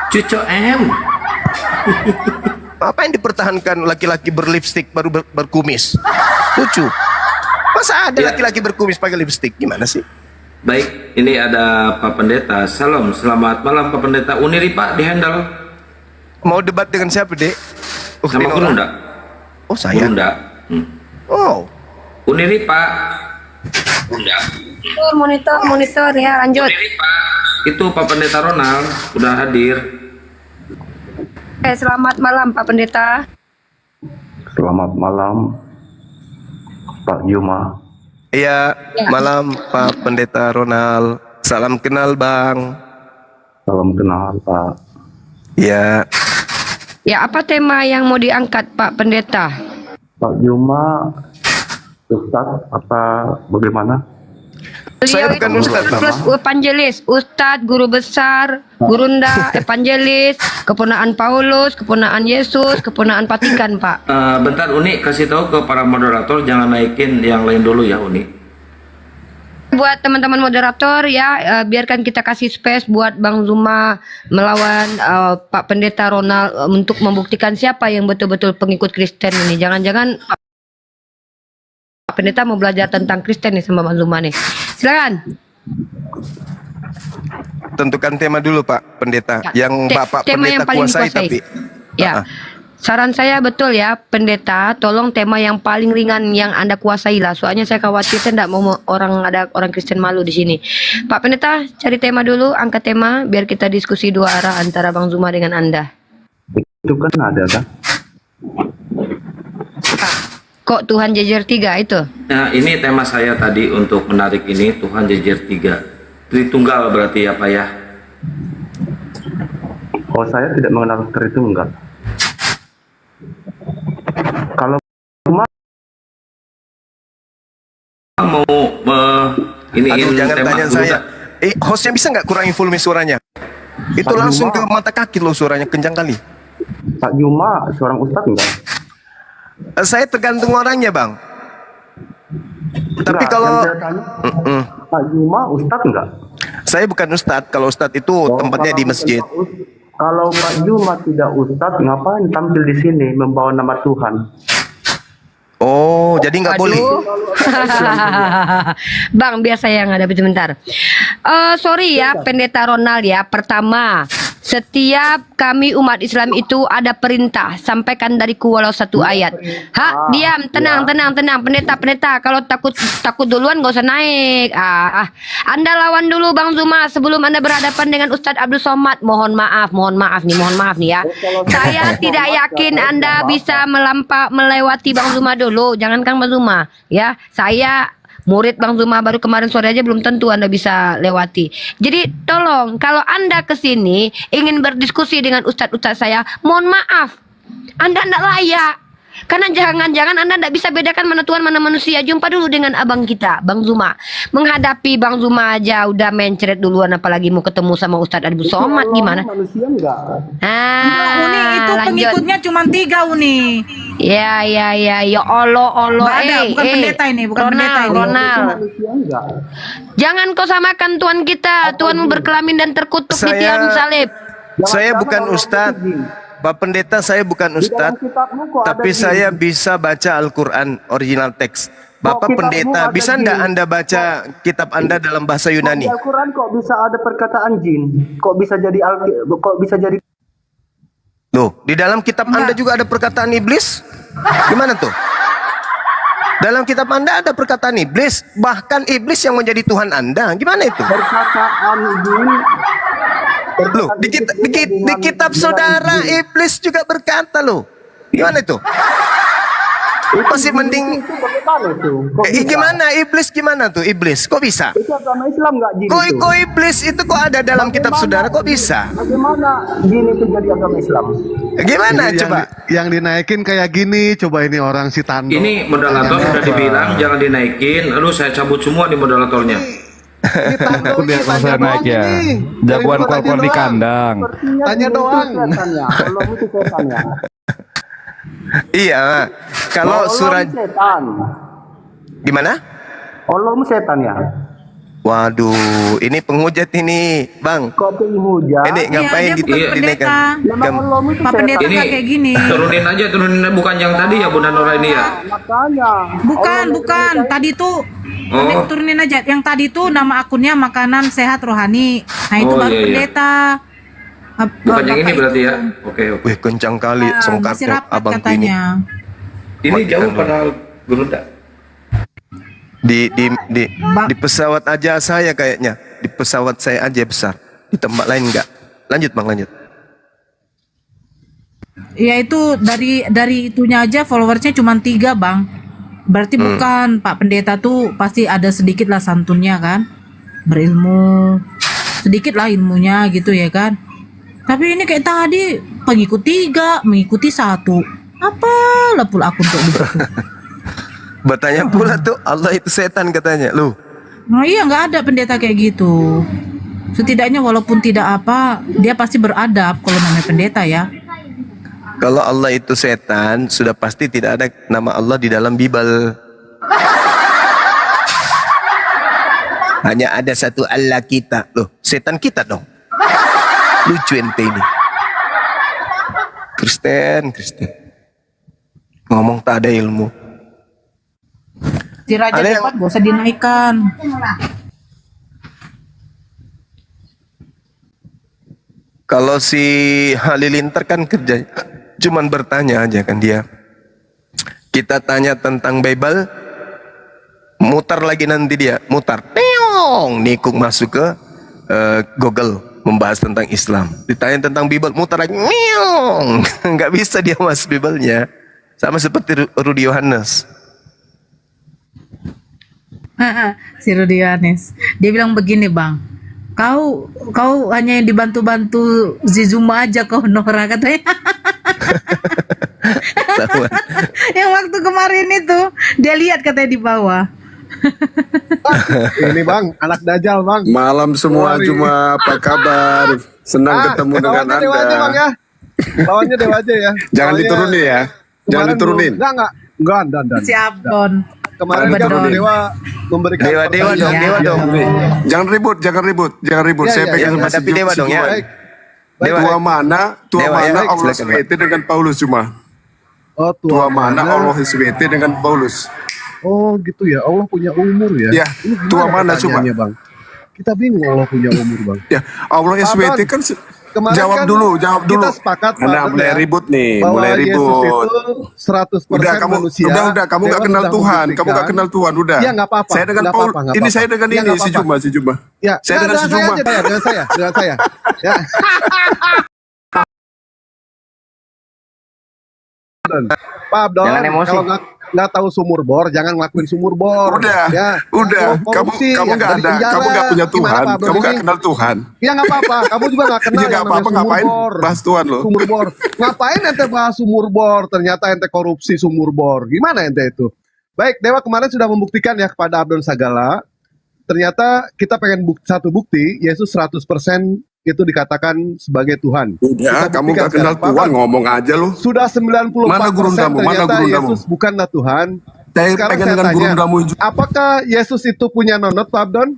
Cucu M. Apa yang dipertahankan laki-laki berlipstik baru berkumis? Lucu. Masa ada laki-laki berkumis pakai lipstik? Gimana sih? Baik, ini ada Pak Pendeta. Salam, selamat malam Pak Pendeta. Uniri Pak di handle. Mau debat dengan siapa, Dek? Sama Gurunda. Oh, saya. Gurunda. Oh. Uniri Pak. Gurunda. Monitor ya, lanjut. Uniri Pak. Itu Pak Pendeta Ronald udah hadir. Selamat malam Pak Pendeta. Selamat malam Pak Yuma. Iya, malam Pak Pendeta Ronald. Salam kenal Bang. Salam kenal Pak. Ya. Ya, apa tema yang mau diangkat Pak Pendeta? Pak Yuma, Ustadz apa bagaimana? Saya bukan Ustadz, plus evangelis, Ustadz, guru besar, gurunda, evangelis, keponaan Paulus, keponaan Yesus, keponaan Vatikan, Pak. Bentar Uni, kasih tahu ke para moderator jangan naikin yang lain dulu ya Uni. buat teman-teman moderator ya, biarkan kita kasih space buat Bang Zuma melawan Pak Pendeta Ronald untuk membuktikan siapa yang betul-betul pengikut Kristen ini. Jangan-jangan Pak Pendeta mau belajar tentang Kristen nih sama Bang Zuma nih. Silakan. Tentukan tema dulu Pak Pendeta, yang Bapak tema Pendeta yang paling kuasai dikuasai. tapi. Ya. Saran saya betul ya, Pendeta, tolong tema yang paling ringan yang Anda kuasai lah. Soalnya saya khawatir saya tidak mau ada orang Kristen malu di sini. Pak Pendeta, cari tema dulu, angkat tema biar kita diskusi dua arah antara Bang Zuma dengan Anda. Itu kan ada kan? Kok Tuhan jejer 3 itu? Nah, ini tema saya tadi untuk menarik ini, Tuhan jejer 3. Tritunggal berarti ya Pak ya? Oh, saya tidak mengenal Tritunggal. Kalau mau Aduh, jangan tema tanya dulu, saya. Dak. Hostnya bisa nggak kurangin volume suaranya? Itu Pak langsung ke Juma. mata kaki loh, suaranya kencang kali. Pak Juma seorang ustadz enggak? Saya tergantung orangnya Bang. Tapi Enggak, kalau yang saya tanya, Pak Juma ustadz enggak? saya bukan ustadz, kalau ustadz itu tempatnya di masjid. Kalau Pak Juma tidak ustadz, ngapain tampil di sini membawa nama Tuhan? Oh, jadi nggak boleh. Bang, biar saya yang ada sebentar. Sorry ya, Pendeta Ronald ya. Pertama, setiap kami umat Islam itu ada perintah, sampaikan dariku walau satu ayat. Diam, tenang. Pendeta. Kalau takut duluan gak usah naik. Anda lawan dulu Bang Zuma sebelum Anda berhadapan dengan Ustadz Abdul Somad. Mohon maaf nih ya. Saya tidak yakin Anda bisa melewati Bang Zuma dulu. Jangankan Bang Zuma ya. Saya murid Bang Zuma baru kemarin sore aja belum tentu Anda bisa lewati. Jadi tolong kalau Anda ke sini ingin berdiskusi dengan ustadz-ustadz saya, mohon maaf. Anda tidak layak. Karena jangan-jangan Anda tidak bisa bedakan mana Tuhan mana manusia. Jumpa dulu dengan abang kita, Bang Zuma. Menghadapi Bang Zuma aja udah mencret duluan, apalagi mau ketemu sama Ustadz Abdul Somad gimana? Manusia enggak? Uni itu lanjut. pengikutnya cuma 3 Uni. Ya Allah. Nggak ada, bukan pendeta ini, bukan pendeta ini. Ronald. Manusia enggak? Jangan kau samakan Tuhan kita. Tuhanmu berkelamin dan terkutuk di tiang salib. Saya bukan ustadz, Pak Pendeta, saya bukan ustadz, tapi saya bisa baca Al-Quran original teks. Bapak Pendeta, bisa nggak Anda baca kitab Anda dalam bahasa Yunani? Di Al-Quran kok bisa ada perkataan jin? Kok bisa jadi Loh, di dalam kitab Anda juga ada perkataan iblis? Gimana tuh? Dalam kitab Anda ada perkataan iblis, bahkan iblis yang menjadi Tuhan Anda. Gimana itu? perkataan jin? Loh, di kitab saudara iblis juga berkata loh. Gimana itu? Masih mending gimana iblis, gimana tuh iblis? Kok bisa? Itu agama Islam nggak jin? Kok iblis itu kok ada dalam kitab saudara? Kok bisa? Bagaimana jin itu jadi agama Islam? Gimana Ini coba? yang dinaikin kayak gini, coba ini orang si Tando. Ini moderator sudah dibilang jangan dinaikin. Aduh, saya cabut semua di moderatornya. Aku lihat masa naik ya. Jagoan kol-kol di kandang. Tanya doang. Allah itu setan ya. Iya, kalau surat setan. gimana? Allah setan ya. Waduh, ini penghujat ini, Bang. Kok penghujat? Ini ngapain dia gitu bukan pendeta. Pak Pendeta Ini nggak kayak gini. turunin bukan yang tadi ya Bunda Nora ini ya. Makanya. Bukan. Tadi tuh Oh. turunin aja. Yang tadi tuh nama akunnya Makanan Sehat Rohani. Nah itu Oh, baru iya. pendeta. Bukan yang ini berarti ya. Oke. Wih, kencang kali Masih songkatnya rapat abangku ini. katanya. Ini jauh padahal Bunda. Di pesawat aja saya kayaknya. Di pesawat saya aja besar. Di tempat lain enggak. Lanjut, Bang, lanjut. Ya itu dari itunya aja followersnya cuma 3 Bang. Berarti bukan Pak Pendeta tuh pasti ada sedikit lah santunnya kan. Berilmu. Sedikit lah ilmunya gitu ya kan. Tapi ini kayak tadi pengikut 3, mengikuti 1. Apalah pula akun kok begitu. Bertanya pula tuh Allah itu setan katanya. Loh, Nah iya nggak ada pendeta kayak gitu. Setidaknya walaupun tidak apa, dia pasti beradab kalau namanya pendeta ya. kalau Allah itu setan, sudah pasti tidak ada nama Allah di dalam Bible. Hanya ada satu Allah kita. Loh, setan kita dong. Lucu ente ini. Kristen. Ngomong tak ada ilmu. Si Raja Ada yang- Depan gak usah dinaikkan. Kalau si Halilintar kan kerja cuman bertanya aja kan dia. Kita tanya tentang Bible, mutar lagi nanti dia, mutar. Teong, nikung masuk ke Google membahas tentang Islam. Ditanya tentang Bible, mutar lagi. Meong. Nggak bisa dia masuk Bible-nya. Sama seperti Rudy Yohanes. Si Rudy Yohanes. Dia bilang begini, Bang. Kau hanya yang dibantu-bantu Zizuma aja kau, Nora, katanya. Yang waktu kemarin itu dia lihat katanya di bawah. Ini Bang, anak Dajjal Bang. Malam semua, Mari. Cuma apa kabar? Senang ketemu dengan lawannya Anda. Dewa aja Bang ya. Lawannya Dewa aja ya. Jangan Soalnya diturunin ya. Jangan kemarin diturunin. belum- Enggak, dan. Si Abdon. Kemarin kan Bedon. Dewa memberikan Dewa dong, Iya. Dewa dong. Jangan ribut. Ya, Saya ya, pengen ya, masih tapi Dewa dong ya. Baik. Dewa. Tua mana Dewa, ya, baik, Allah silakan, Pak. SWT dengan Paulus cuma. Oh, Tua mana Allah SWT dengan Paulus. Oh, gitu ya. Allah punya umur ya. Ya, Ini gimana tua mana pertanyaannya, Bang? Kita bingung Allah punya umur, Bang. Ya, Allah SWT kan Kemarin jawab kan dulu. kita sepakat, Pak Anda Abdul, mulai ya, ribut nih, bahwa mulai Yesus ribut. itu 100% Udah kamu manusia. kamu Dewa nggak kenal sudah Tuhan, kamu membuktikan. nggak kenal Tuhan, udah. Ya, nggak apa-apa. Saya dengan Nggak Paul, apa-apa, nggak ini apa-apa. saya dengan Ya, ini nggak si apa-apa. Juma. Ya, Saya nah, dengan si saya Juma. aja, dengan saya. Ya. Pak Abdon, Jangan emosi. kalau nggak tahu sumur bor, jangan ngelakuin sumur bor. Udah, ya. udah. Kalau korupsi, Kamu ya, nggak dari ada, penjara. kamu nggak punya Gimana, Tuhan, Pak Abdon kamu nggak ini? kenal Tuhan. Ya nggak apa-apa, kamu juga nggak kenal Ya nggak yang namanya apa-apa, sumur ngapain bor. bahas Tuhan lo? Sumur bor. Ngapain ente bahas sumur bor? Ternyata ente korupsi sumur bor. Gimana ente itu? Baik, Dewa kemarin sudah membuktikan ya kepada Abdon Sagala. Ternyata kita pengen satu bukti, Yesus 100% itu dikatakan sebagai Tuhan. Udah, Kita kamu buktikan nggak kenal sekarang. Tuhan, Pak, ngomong aja lo. sudah 94% Mana gurundamu? Mana ternyata gurundamu? Yesus bukanlah Tuhan. Saya Sekarang pengen saya dengan tanya, gurundamu juga. apakah Yesus itu punya nonot, Pak Abdon?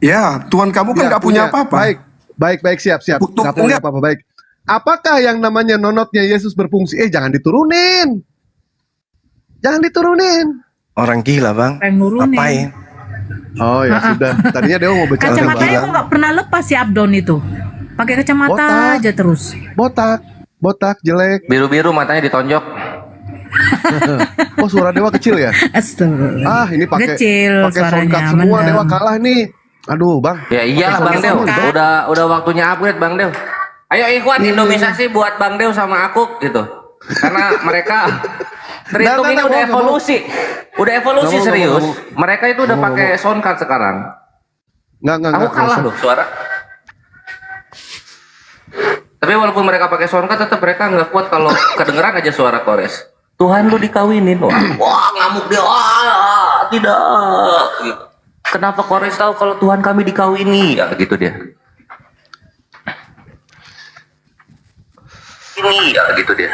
Ya, Tuhan kamu kan Ya, nggak punya apa-apa. Baik, siap. Nggak punya apa-apa, baik. Apakah yang namanya nonotnya Yesus berfungsi? Jangan diturunin. Orang gila, Bang. Pengen nurunin. Ngapain? Oh ya sudah. Tadinya dia mau bicara Kacamatanya kok nggak pernah lepas si Abdon itu. Pakai kacamata Botak. aja terus. botak, jelek. Biru-biru matanya ditonjok. Oh, suara Dewa kecil ya? Astaga. Ini pakai Kecil soundcard suaranya, semua, bener. Dewa kalah nih. Aduh, Bang. Ya iyalah Bang Dew, udah waktunya upgrade Bang Dew. Ayo Ikhwan Indomisasi buat Bang Dew sama aku gitu. Karena mereka terhitung ini udah evolusi. Udah evolusi serius. Mereka itu udah pakai soundcard sekarang. Aku kalah loh suara. Tapi walaupun mereka pakai soundcard tetap mereka nggak kuat kalau kedengeran aja suara kores. Tuhan lu dikawinin. Wah, ngamuk dia. Wah, tidak gitu. Kenapa Kores tahu kalau Tuhan kami dikawini? Ya gitu dia. Ini ya gitu dia.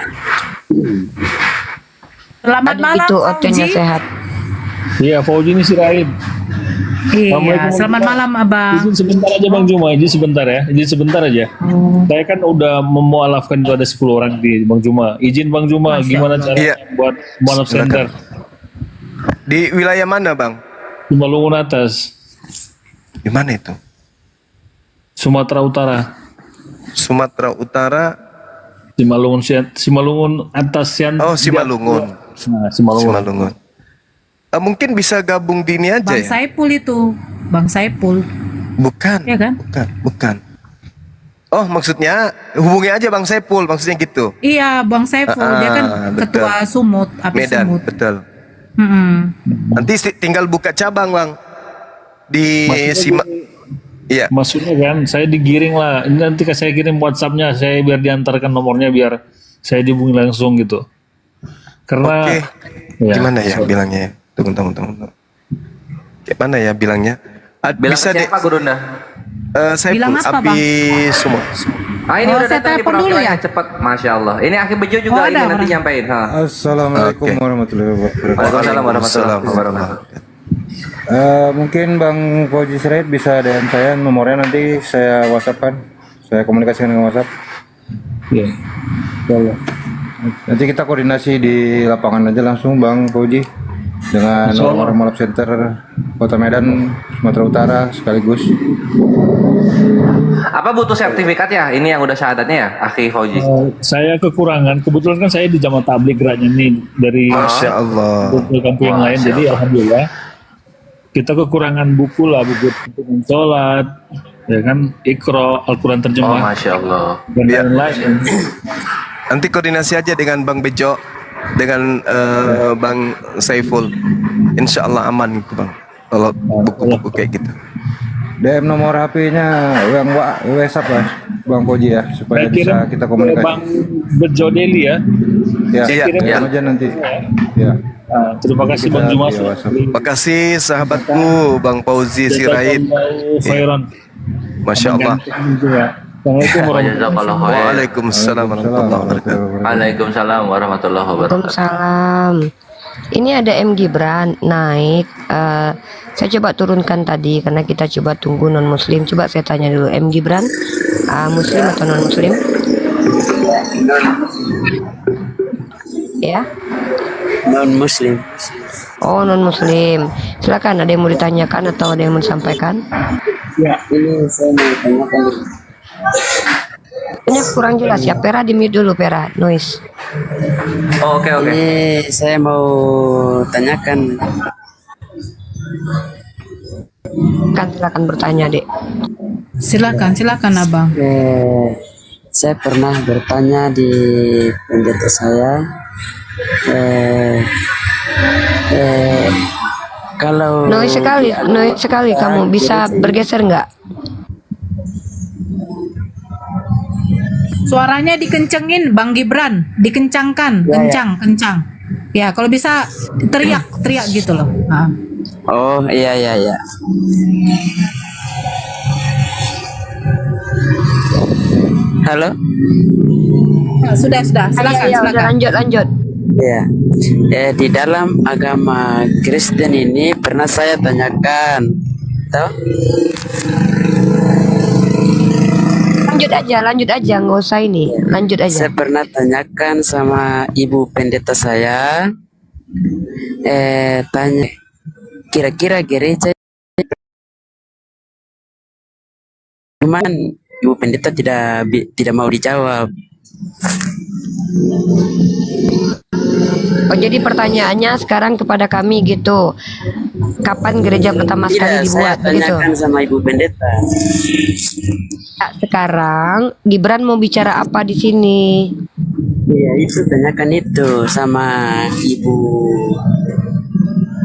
Selamat malam, Itu otenya Fauji. sehat. Iya, Fauji ini Sirain. Iya, selamat malam Abang. Izin sebentar aja Bang Juma, izin sebentar ya. Izin sebentar aja. Saya kan udah memualafkan itu ada 10 orang di Bang Juma. Izin Bang Juma, gimana cara buat mualaf center? Di wilayah mana, Bang? Di Malungun Atas. Di mana itu? Sumatera Utara. Sumatera Utara. Simalungun Atas Sian. Oh, Simalungun. Nah, Simalungun. Simalungun. Mungkin bisa gabung di ini aja Bang ya? Saipul itu, Bang Saipul. Bukan. Iya kan? Bukan. Oh, maksudnya hubungi aja Bang Saipul, maksudnya gitu. Iya, Bang Saipul, dia kan betul. ketua Sumut, API Medan, Sumut. betul. Mm-mm. Nanti tinggal buka cabang, Bang. Di Iya. Maksudnya kan, saya digiring lah. Ini nanti saya kirim WhatsApp-nya, saya biar diantarkan nomornya biar saya dihubungi langsung gitu. Karena Oke. ya, Gimana ya bilangnya ya? Tunggu. Gimana ya bilangnya? Bilang Bisa siapa Gurunda? Saya Bilang apa, Bang? Sumut. Ah ini Oh, udah saya datang di telepon dulu ya? cepat, Masya Allah. Ini Akhi Bejo Oh, juga ini ada nanti orang. nyampein. Assalamualaikum warahmatullahi wabarakatuh. Waalaikumsalam warahmatullahi wabarakatuh. Mungkin Bang Fauzi Sirait bisa DM saya, nomornya nanti saya WhatsApp-kan. Saya komunikasikan dengan WhatsApp. Iya. Boleh. Nanti kita koordinasi di lapangan aja langsung Bang Fauzi dengan orang Malap Center Kota Medan, Sumatera Utara sekaligus. Apa butuh sertifikat ya? Ini yang udah syahadatnya ya, Akhi Fauzi? Saya kekurangan, kebetulan kan saya di Jamaah Tabligh geraknya nih dari Masya Allah. kampung yang lain, jadi alhamdulillah kita kekurangan buku lah, buku untuk sholat, ya kan, Iqra, Al-Quran terjemah, Masya Allah. dan lain-lain. Nanti koordinasi aja dengan Bang Bejo, dengan Bang Saiful. Insya Allah aman gitu Bang. Kalau buku-buku kayak gitu. DM nomor HP-nya yang WhatsApp lah Bang Fauzi ya, supaya Saya bisa kirim kita ke komunikasi. Bang Bejo Deli ya. Ya, Saya kirim kirim aja nanti. Ya. Terima kasih Bang Jumas. Makasih sahabatku Bang Fauzi Sirait. Khairan. Masya Allah. Assalamualaikum warahmatullahi wabarakatuh. Waalaikumsalam warahmatullahi wabarakatuh. Waalaikumsalam warahmatullahi wabarakatuh. Waalaikumsalam. Ini ada M Gibran naik. Saya coba turunkan tadi karena kita coba tunggu non muslim. Coba saya tanya dulu M Gibran, muslim atau non muslim? Ya. Non muslim. Oh, non muslim. Silakan, ada yang mau ditanyakan atau ada yang mau disampaikan? Ya, ini saya mau tanyakan. Ini kurang jelas ya, Pera di mute dulu, Pera, noise. Oh, oke. Ini saya mau tanyakan. Silakan bertanya, Dek. Silakan Abang. Saya pernah bertanya di pendeta saya. Kalau Noise sekali kamu bisa bergeser nggak? Suaranya dikencengin Bang Gibran, dikencangkan, kencang. Ya, kalau bisa teriak gitu loh. Oh, iya. Halo? Sudah. Silakan. Lanjut. Ya, di dalam agama Kristen ini pernah saya tanyakan, tahu? Lanjut aja, nggak usah ini. Lanjut aja. Saya pernah tanyakan sama ibu pendeta saya, tanya, kira-kira gereja cuman ibu pendeta tidak mau dijawab. Oh, jadi pertanyaannya sekarang kepada kami gitu. Kapan gereja pertama sekali dibuat Saya begitu? tanyakan sama ibu pendeta. Sekarang Gibran mau bicara apa di sini? Iya, itu tanyakan itu sama ibu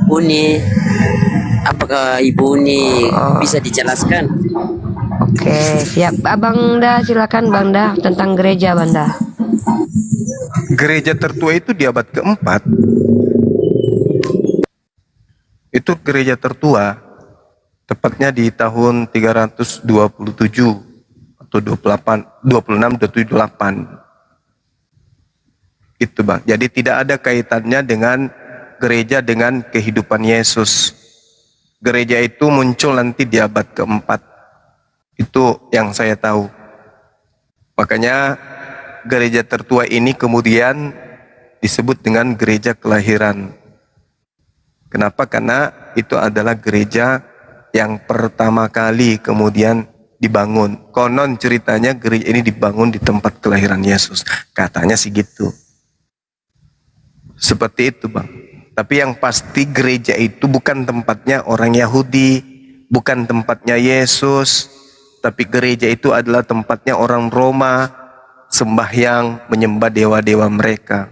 Uni. Apakah ibu Uni bisa dijelaskan? Oke, siap. Abang dah, silakan Bang dah tentang gereja Banda. Gereja tertua itu di abad keempat. Itu gereja tertua, tepatnya di tahun 327 atau 26-28. Itu Bang. Jadi tidak ada kaitannya dengan gereja dengan kehidupan Yesus. Gereja itu muncul nanti di abad keempat. Itu yang saya tahu. Makanya gereja tertua ini kemudian disebut dengan gereja kelahiran. Kenapa? Karena itu adalah gereja yang pertama kali kemudian dibangun. Konon ceritanya gereja ini dibangun di tempat kelahiran Yesus. Katanya sih gitu. Seperti itu Bang. Tapi yang pasti gereja itu bukan tempatnya orang Yahudi, bukan tempatnya Yesus. Tapi gereja itu adalah tempatnya orang Roma, sembahyang, menyembah dewa-dewa mereka.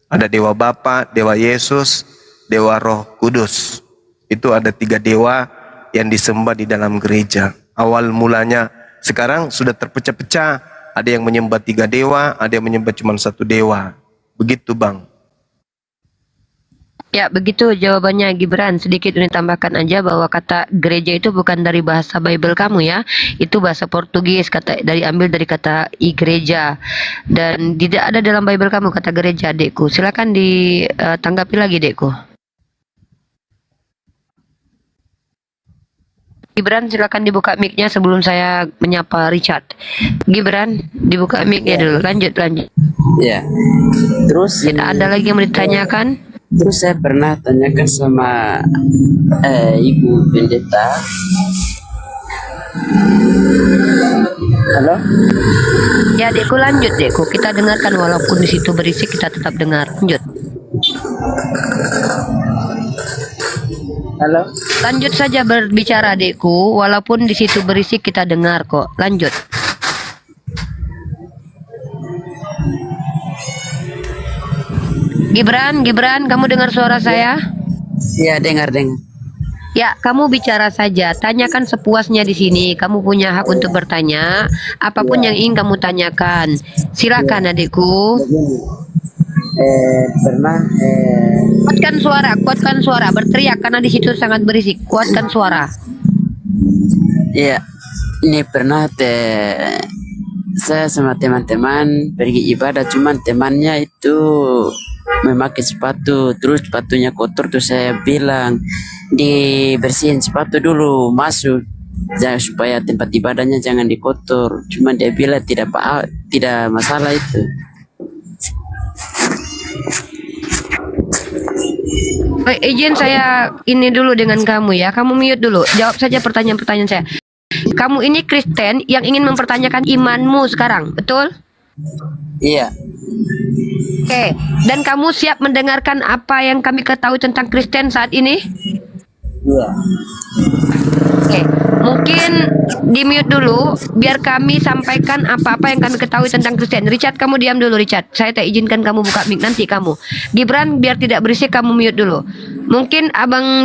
Ada dewa Bapa, dewa Yesus, dewa Roh Kudus. Itu ada 3 dewa yang disembah di dalam gereja. Awal mulanya, sekarang sudah terpecah-pecah. Ada yang menyembah 3 dewa, ada yang menyembah cuma 1 dewa. Begitu Bang. Ya, begitu jawabannya Gibran. Sedikit ini tambahkan aja bahwa kata gereja itu bukan dari bahasa Bible kamu ya. Itu bahasa Portugis, ambil dari kata igreja. Dan tidak ada dalam Bible kamu kata gereja, Dekku. Silakan ditanggapi lagi, Dekku. Gibran silakan dibuka mic-nya sebelum saya menyapa Richard. Gibran dibuka mic-nya dulu. Lanjut. Ya. Terus Tidak ada lagi yang mau ditanyakan? terus saya pernah tanyakan sama Ibu Pendeta. Halo? Ya, Dekku, lanjut, Dekku. Kita dengarkan walaupun di situ berisik, kita tetap dengar. Lanjut. Halo? Lanjut saja berbicara, Dekku. Walaupun di situ berisik, kita dengar kok. Lanjut. Gibran, kamu dengar suara saya? Ya, dengar. Ya, kamu bicara saja. Tanyakan sepuasnya di sini. Kamu punya hak untuk bertanya. Apapun yang ingin kamu tanyakan. Silakan, adikku. Pernah Kuatkan suara. Berteriak karena di situ sangat berisik. Kuatkan suara. Iya, ini pernah saya sama teman-teman pergi ibadah, cuman temannya itu memakai sepatu, terus sepatunya kotor, terus saya bilang dibersihin sepatu dulu masuk, jangan supaya tempat ibadahnya jangan dikotor. Cuman dia bilang tidak masalah itu. Izin saya ini dulu dengan kamu ya. Kamu mute dulu. Jawab saja pertanyaan-pertanyaan saya. Kamu ini Kristen yang ingin mempertanyakan imanmu sekarang, betul? Iya. Oke. Dan kamu siap mendengarkan apa yang kami ketahui tentang Kristen saat ini? Iya. Oke. Mungkin di mute dulu biar kami sampaikan apa-apa yang kami ketahui tentang Kristen. Richard, kamu diam dulu, Richard. Saya tak izinkan kamu buka mic nanti kamu. Gibran, biar tidak berisik kamu mute dulu. Mungkin Abang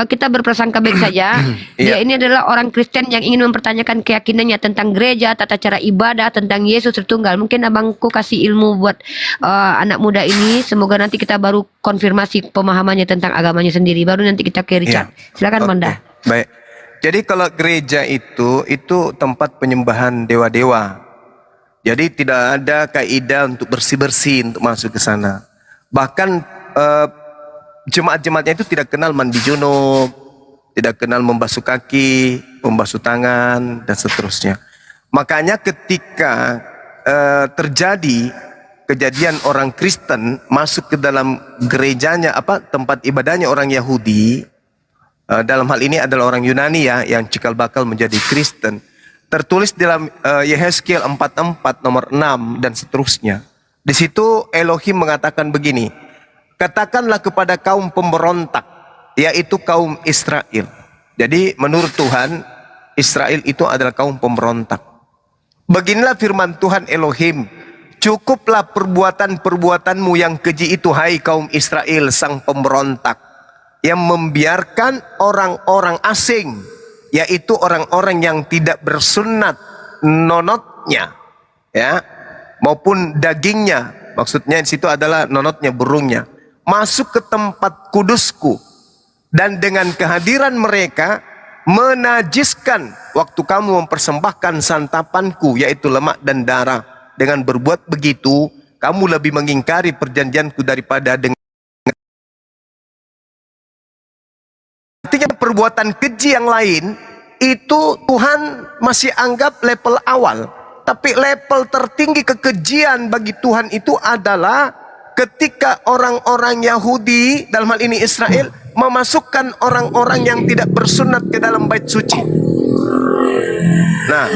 kita berprasangka baik saja. Dia ini adalah orang Kristen yang ingin mempertanyakan keyakinannya tentang gereja, tata cara ibadah, tentang Yesus Tritunggal. Mungkin abangku kasih ilmu buat anak muda ini. Semoga nanti kita baru konfirmasi pemahamannya tentang agamanya sendiri. Baru nanti kita ke Richard. Silakan, Manda. Baik. Jadi kalau gereja itu tempat penyembahan dewa-dewa. Jadi tidak ada kaidah untuk bersih-bersih untuk masuk ke sana. Bahkan jemaat-jemaatnya itu tidak kenal mandi junub, tidak kenal membasuh kaki, membasuh tangan, dan seterusnya. Makanya ketika terjadi kejadian orang Kristen masuk ke dalam gerejanya, tempat ibadahnya orang Yahudi, dalam hal ini adalah orang Yunani ya, yang cikal bakal menjadi Kristen. Tertulis dalam Yehezkiel 44 nomor 6 dan seterusnya. Di situ Elohim mengatakan begini, katakanlah kepada kaum pemberontak, yaitu kaum Israel. Jadi menurut Tuhan, Israel itu adalah kaum pemberontak. Beginilah firman Tuhan Elohim, cukuplah perbuatan-perbuatanmu yang keji itu, hai kaum Israel, sang pemberontak, yang membiarkan orang-orang asing, yaitu orang-orang yang tidak bersunat nonotnya, ya, maupun dagingnya. Maksudnya di situ adalah nonotnya, burungnya, masuk ke tempat kudusku, dan dengan kehadiran mereka menajiskan waktu kamu mempersembahkan santapanku, yaitu lemak dan darah. Dengan berbuat begitu, kamu lebih mengingkari perjanjianku daripada dengan. Artinya perbuatan keji yang lain itu Tuhan masih anggap level awal. Tapi level tertinggi kekejian bagi Tuhan itu adalah ketika orang-orang Yahudi, dalam hal ini Israel, memasukkan orang-orang yang tidak bersunat ke dalam bait suci. Nah,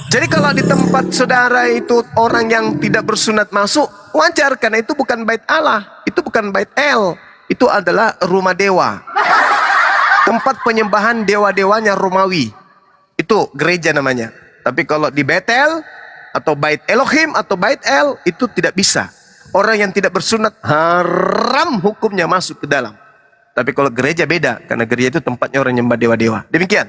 jadi kalau di tempat saudara itu orang yang tidak bersunat masuk, wajar, karena itu bukan bait Allah, itu bukan bait El, itu adalah rumah dewa. Tempat penyembahan dewa-dewanya Romawi. Itu gereja namanya. Tapi kalau di Betel atau bait Elohim atau bait El, itu tidak bisa. Orang yang tidak bersunat haram hukumnya masuk ke dalam. Tapi kalau gereja beda, karena gereja itu tempatnya orang nyembah dewa-dewa. Demikian.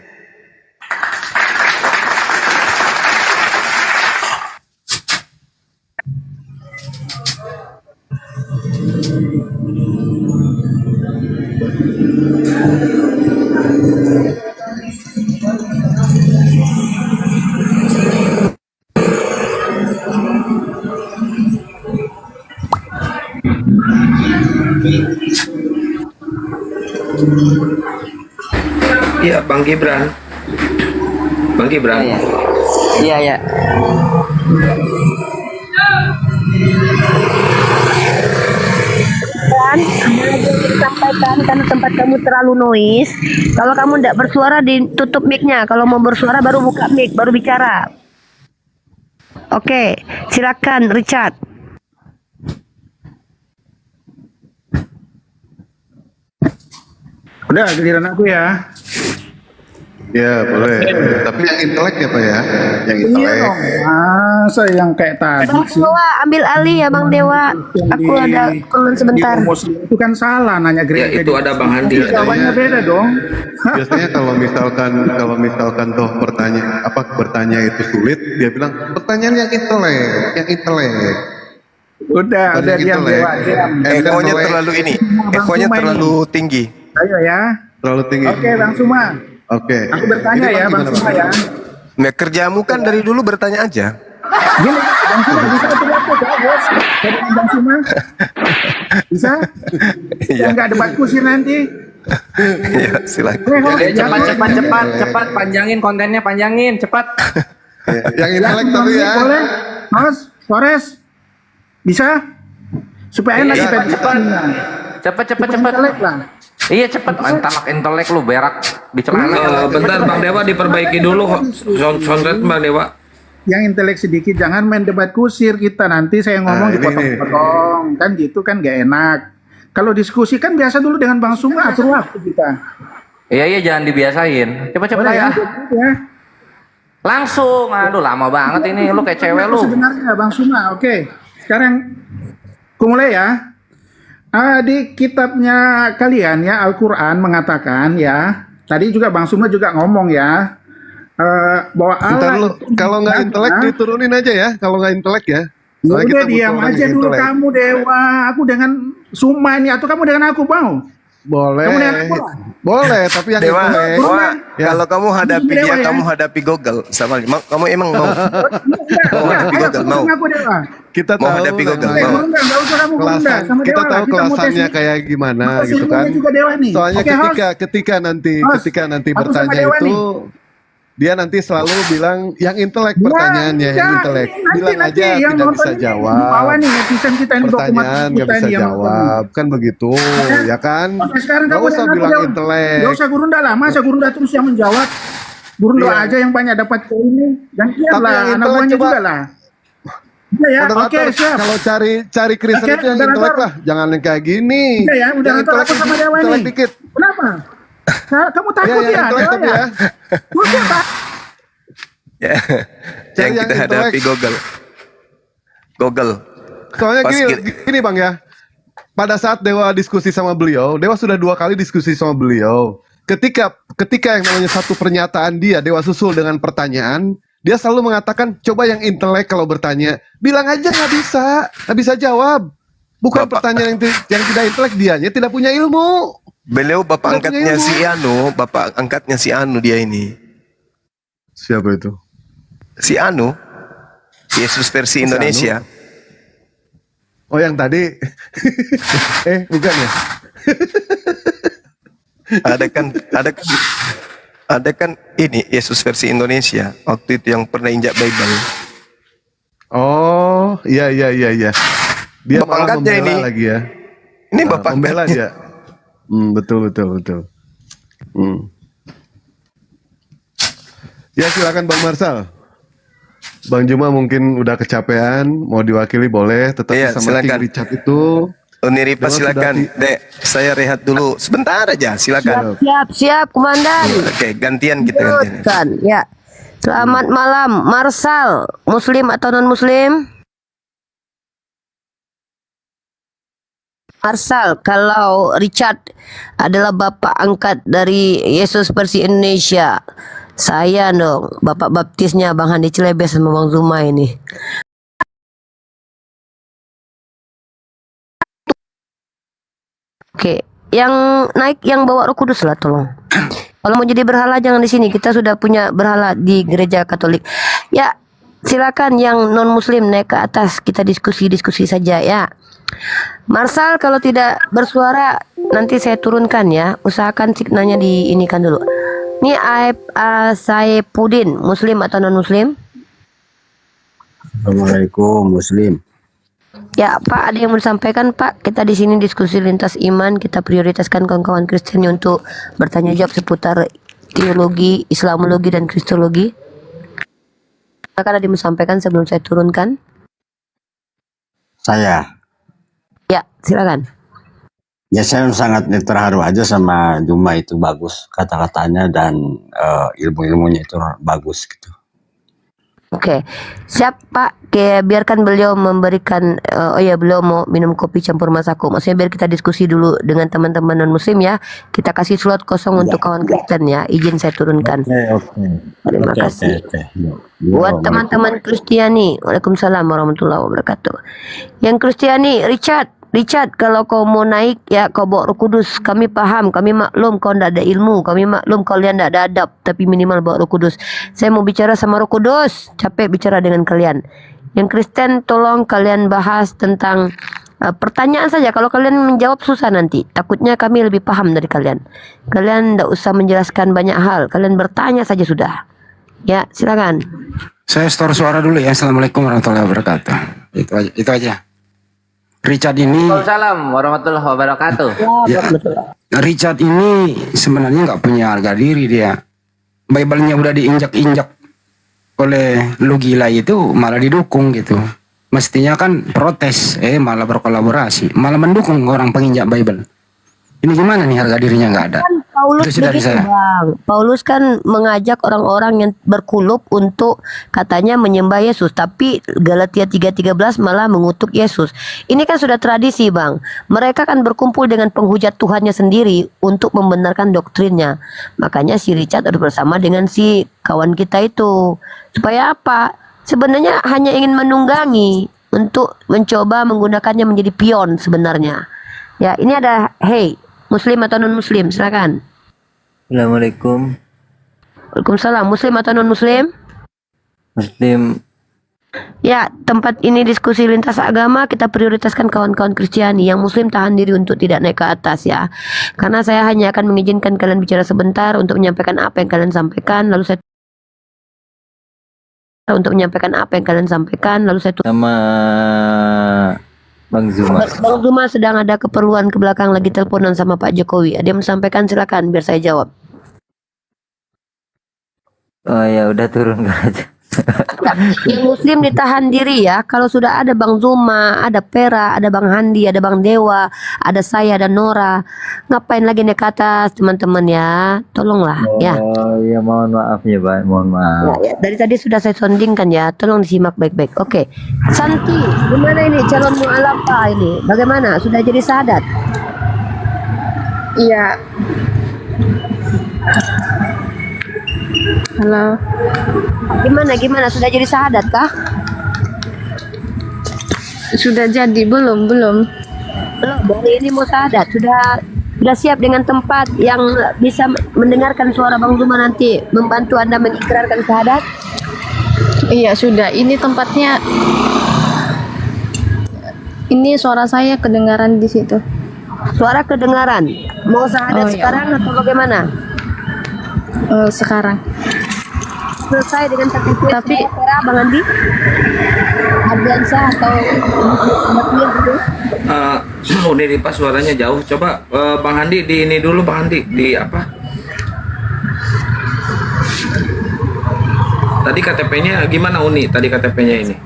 Iya, Bang Gibran. Bang Gibran. Iya, ya. Dan ada lagi yang disampaikan karena tempat kamu terlalu noise. Kalau kamu tidak bersuara ditutup mic-nya. Kalau mau bersuara baru buka mic, baru bicara. Oke, silakan Richard. Udah giliran aku ya. Ya boleh. Tapi yang intelek ya Pak ya, yang Iya intelek. dong. Masa yang kayak tadi Bang sih. Dewa, ambil alih ya Bang Dewa. Aku ada turun sebentar. Di Muslim itu kan salah nanya Ya, gereja. itu ada Bang Handi. Jawabannya beda dong. Biasanya kalau misalkan toh bertanya itu sulit, dia bilang pertanyaan yang intelek. Udah diam intelek. Dewa, diam. Ekonya terlalu ini, ekonya Suma ini. terlalu tinggi. Ayo ya. Terlalu tinggi. Oke Bang Suma. Oke. Aku bertanya Ini ya Bang gimana, Suma Bang? ya. Nah, kerjamu kan dari dulu bertanya aja. Gini, Bang Suma bisa ketemu aku ya, bos. Jadi Bang Suma. Bisa? Iya. Enggak debat kusir nanti. Iya, silakan. Cepat panjangin kontennya, panjangin cepat. Yang intelek tapi ya. Boleh? Mas, Flores. Bisa? Supaya enak kita Cepet. intelek lah. Iya cepet, entalak intelek lu berak di celana. Bentar Bang Dewa diperbaiki dulu soundtrack Bang Dewa. Yang intelek sedikit, jangan main debat kusir kita. Nanti saya ngomong Nah, ini dipotong-potong. Kan gitu kan gak enak. Kalau diskusi kan biasa dulu dengan Bang Suma, atur waktu kita. Iya jangan dibiasain. Cepet-cepet Boleh ya. ya? Langsung, aduh lama banget ini, lu kayak cewek lu. Sebenarnya Bang Suma, oke. Sekarang aku mulai ya. Di kitabnya kalian ya, Al-Quran mengatakan ya, tadi juga Bang Suma juga ngomong ya, bahwa Bentar Allah lu, itu kalau nggak menjaga. intelek diturunin aja ya. Kalau nggak intelek ya. Ya Soalnya udah kita butuh diam orang aja yang dulu intelek. kamu Dewa, aku dengan Suma ini, atau kamu dengan aku mau? Boleh. Kamu dengan aku lah. Boleh, tapi yang Dewa, intelek. Dewa, Ya. kalau kamu hadapi Dewa dia, ya. kamu hadapi Google. Sama kamu emang mau? Mau hadapi Ayo, Google, kamu mau? dengan aku Dewa. Kita Mau tahu hadapi Google, namanya mau? Enggak usah kamu kelasan, bunda sama kita Dewa tahu lah. Kita mau kelasannya tes kayak gimana tes gitu kan. ilmunya juga Dewa nih. Soalnya Oke, host. ketika nanti Host, aku sama bertanya Dewa itu nih. dia nanti selalu bilang yang intelek pertanyaannya yang enggak. intelek. Nanti Bilang aja yang tidak nonton bisa ini, di jawab. bawah nih netizen kita ini Pertanyaan nggak bisa jawab kan begitu ya kan. Oke, sekarang Nggak kamu usah dengan bilang aku, Dewa. intelek. Nggak usah Gurunda lah, masa Gurunda terus yang menjawab. Gurunda Iya. aja yang banyak dapat poin ini. Gantian Tapi lah, yang anak intelek buahnya coba. juga lah. Udah ya, oke Moderator, siap. kalau cari Kristen Oke, itu yang moderator. intelek lah, jangan yang kayak gini. Udah ya, udah Yang ngatur aku sama Dewa intelek nih. dikit. Kenapa? Kamu Ya, takut yang ya, intelek Dewa tapi ya? ya. Udah, Pak. Ya, yang kita yang hadapi intelek. Google. Soalnya Pas gini Bang ya. Pada saat Dewa diskusi sama beliau, Dewa sudah 2 kali diskusi sama beliau. Ketika yang namanya satu pernyataan dia, Dewa susul dengan pertanyaan, dia selalu mengatakan coba yang intelek kalau bertanya, bilang aja nggak bisa jawab. Bukan pertanyaan yang tidak intelek, dianya tidak punya ilmu. Beliau bapak Tidak punya angkatnya ilmu. si Anu, bapak angkatnya si Anu dia ini. Siapa itu? Si Anu, Yesus versi Si Indonesia. Oh yang tadi, bukan ya? Ada kan ini Yesus versi Indonesia waktu itu yang pernah injak Bible. Oh iya. Dia Bapak malah angkatnya membela ini. lagi ya. Ini bapak membela angkatnya. dia. Betul. Ya silakan Bang Marsal. Bang Juma mungkin udah kecapean, mau diwakili boleh, tetapi Iya, sama silakan. King Richard itu. Uniripa Dewa silakan, sudah Dek. Saya rehat dulu sebentar aja, silakan. Siap, Komandan. Oke, gantian kita gantian. Kan, ya. Selamat malam, Marsal. Muslim atau non-Muslim? Marsal, kalau Richard adalah bapak angkat dari Yesus versi Indonesia, saya dong, bapak baptisnya Bang Handi Cilebes sama Bang Zuma ini. Oke, yang naik yang bawa Roh Kudus lah tolong. Kalau mau jadi berhala jangan di sini. Kita sudah punya berhala di gereja Katolik. Ya, silakan yang non Muslim naik ke atas. Kita diskusi saja ya. Marsal kalau tidak bersuara nanti saya turunkan ya. Usahakan signalnya diinikan dulu. Ini Saipudin, Muslim atau non Muslim? Assalamualaikum, Muslim. Ya Pak, ada yang mau disampaikan Pak? Kita di sini diskusi lintas iman, kita prioritaskan kawan-kawan Kristen untuk bertanya jawab seputar teologi, Islamologi dan Kristologi. Akan ada yang disampaikan sebelum saya turunkan? Saya. Ya, silakan. Ya saya sangat terharu aja sama Juma, itu bagus kata-katanya dan ilmu-ilmunya itu bagus gitu. Oke, siap Pak. Biarkan beliau memberikan, beliau mau minum kopi campur masako. Maksudnya biar kita diskusi dulu dengan teman-teman non Muslim ya. Kita kasih slot kosong untuk kawan Kristen ya. Izin saya turunkan. Terima kasih. Buat teman-teman Kristiani, Waalaikumsalam warahmatullahi wabarakatuh. Yang Kristiani, Richard, kalau kau mau naik ya kau bawa Roh Kudus. Kami paham, kami maklum kau tidak ada ilmu, kami maklum kalian tidak ada adab, tapi minimal bawa Roh Kudus. Saya mau bicara sama Roh Kudus, capek bicara dengan kalian. Yang Kristen tolong kalian bahas tentang pertanyaan saja. Kalau kalian menjawab susah nanti, takutnya kami lebih paham dari kalian. Kalian tidak usah menjelaskan banyak hal, kalian bertanya saja sudah. Ya, silakan. Saya store suara dulu ya. Assalamualaikum warahmatullahi wabarakatuh. Itu aja. Richard ini, Waalaikumsalam warahmatullahi wabarakatuh. ya, Richard ini sebenarnya nggak punya harga diri dia. Bible-nya udah diinjak-injak oleh lu gila itu malah didukung gitu. Mestinya kan protes, malah berkolaborasi, malah mendukung orang penginjak Bible. Ini gimana nih, harga dirinya nggak ada? Kan Paulus Itu sih dari begitu saya. Bang. Paulus kan mengajak orang-orang yang berkulub untuk katanya menyembah Yesus, tapi Galatia 3:13 malah mengutuk Yesus. Ini kan sudah tradisi Bang. Mereka kan berkumpul dengan penghujat Tuhannya sendiri untuk membenarkan doktrinnya. Makanya si Richard harus bersama dengan si kawan kita itu. Supaya apa? Sebenarnya hanya ingin menunggangi untuk mencoba menggunakannya menjadi pion sebenarnya. Ya, ini ada Muslim atau non Muslim, silakan. Assalamualaikum. Waalaikumsalam. Muslim atau non Muslim? Muslim. Ya, tempat ini diskusi lintas agama, kita prioritaskan kawan-kawan Kristiani. Yang Muslim tahan diri untuk tidak naik ke atas ya. Karena saya hanya akan mengizinkan kalian bicara sebentar untuk menyampaikan apa yang kalian sampaikan, lalu saya sama Bang Zuma. Bang Zuma sedang ada keperluan ke belakang, lagi teleponan sama Pak Jokowi. Ada yang menyampaikan, silakan biar saya jawab. Oh ya udah turun aja. Yang Muslim ditahan diri ya. Kalau sudah ada Bang Zuma, ada Pera, ada Bang Handi, ada Bang Dewa, ada saya dan Nora, ngapain lagi naik ke atas teman-teman ya? Tolonglah ya. Oh ya, mohon maaf ya Pak, mohon maaf. Ya, dari tadi sudah saya sondingkan ya, tolong disimak baik-baik. Oke, Santi, gimana ini calon mu'alafah ini? Bagaimana? Sudah jadi sahadat? Iya. Halo. Gimana? Sudah jadi sahadat kah? Sudah jadi belum? Belum. Dari ini mau sahadat. Sudah siap dengan tempat yang bisa mendengarkan suara Bang Zuma nanti membantu Anda mengikrarkan sahadat? Iya sudah. Ini tempatnya. Ini suara saya kedengaran di situ. Suara kedengaran. Mau sahadat sekarang atau bagaimana? Sekarang. Selesai dengan tapi Bang Andi? Adriansa atau gitu? Ini pas suaranya jauh. Coba Bang Handi di ini dulu, Bang Handi di apa? Tadi KTP-nya gimana Uni? Tadi KTP-nya ini?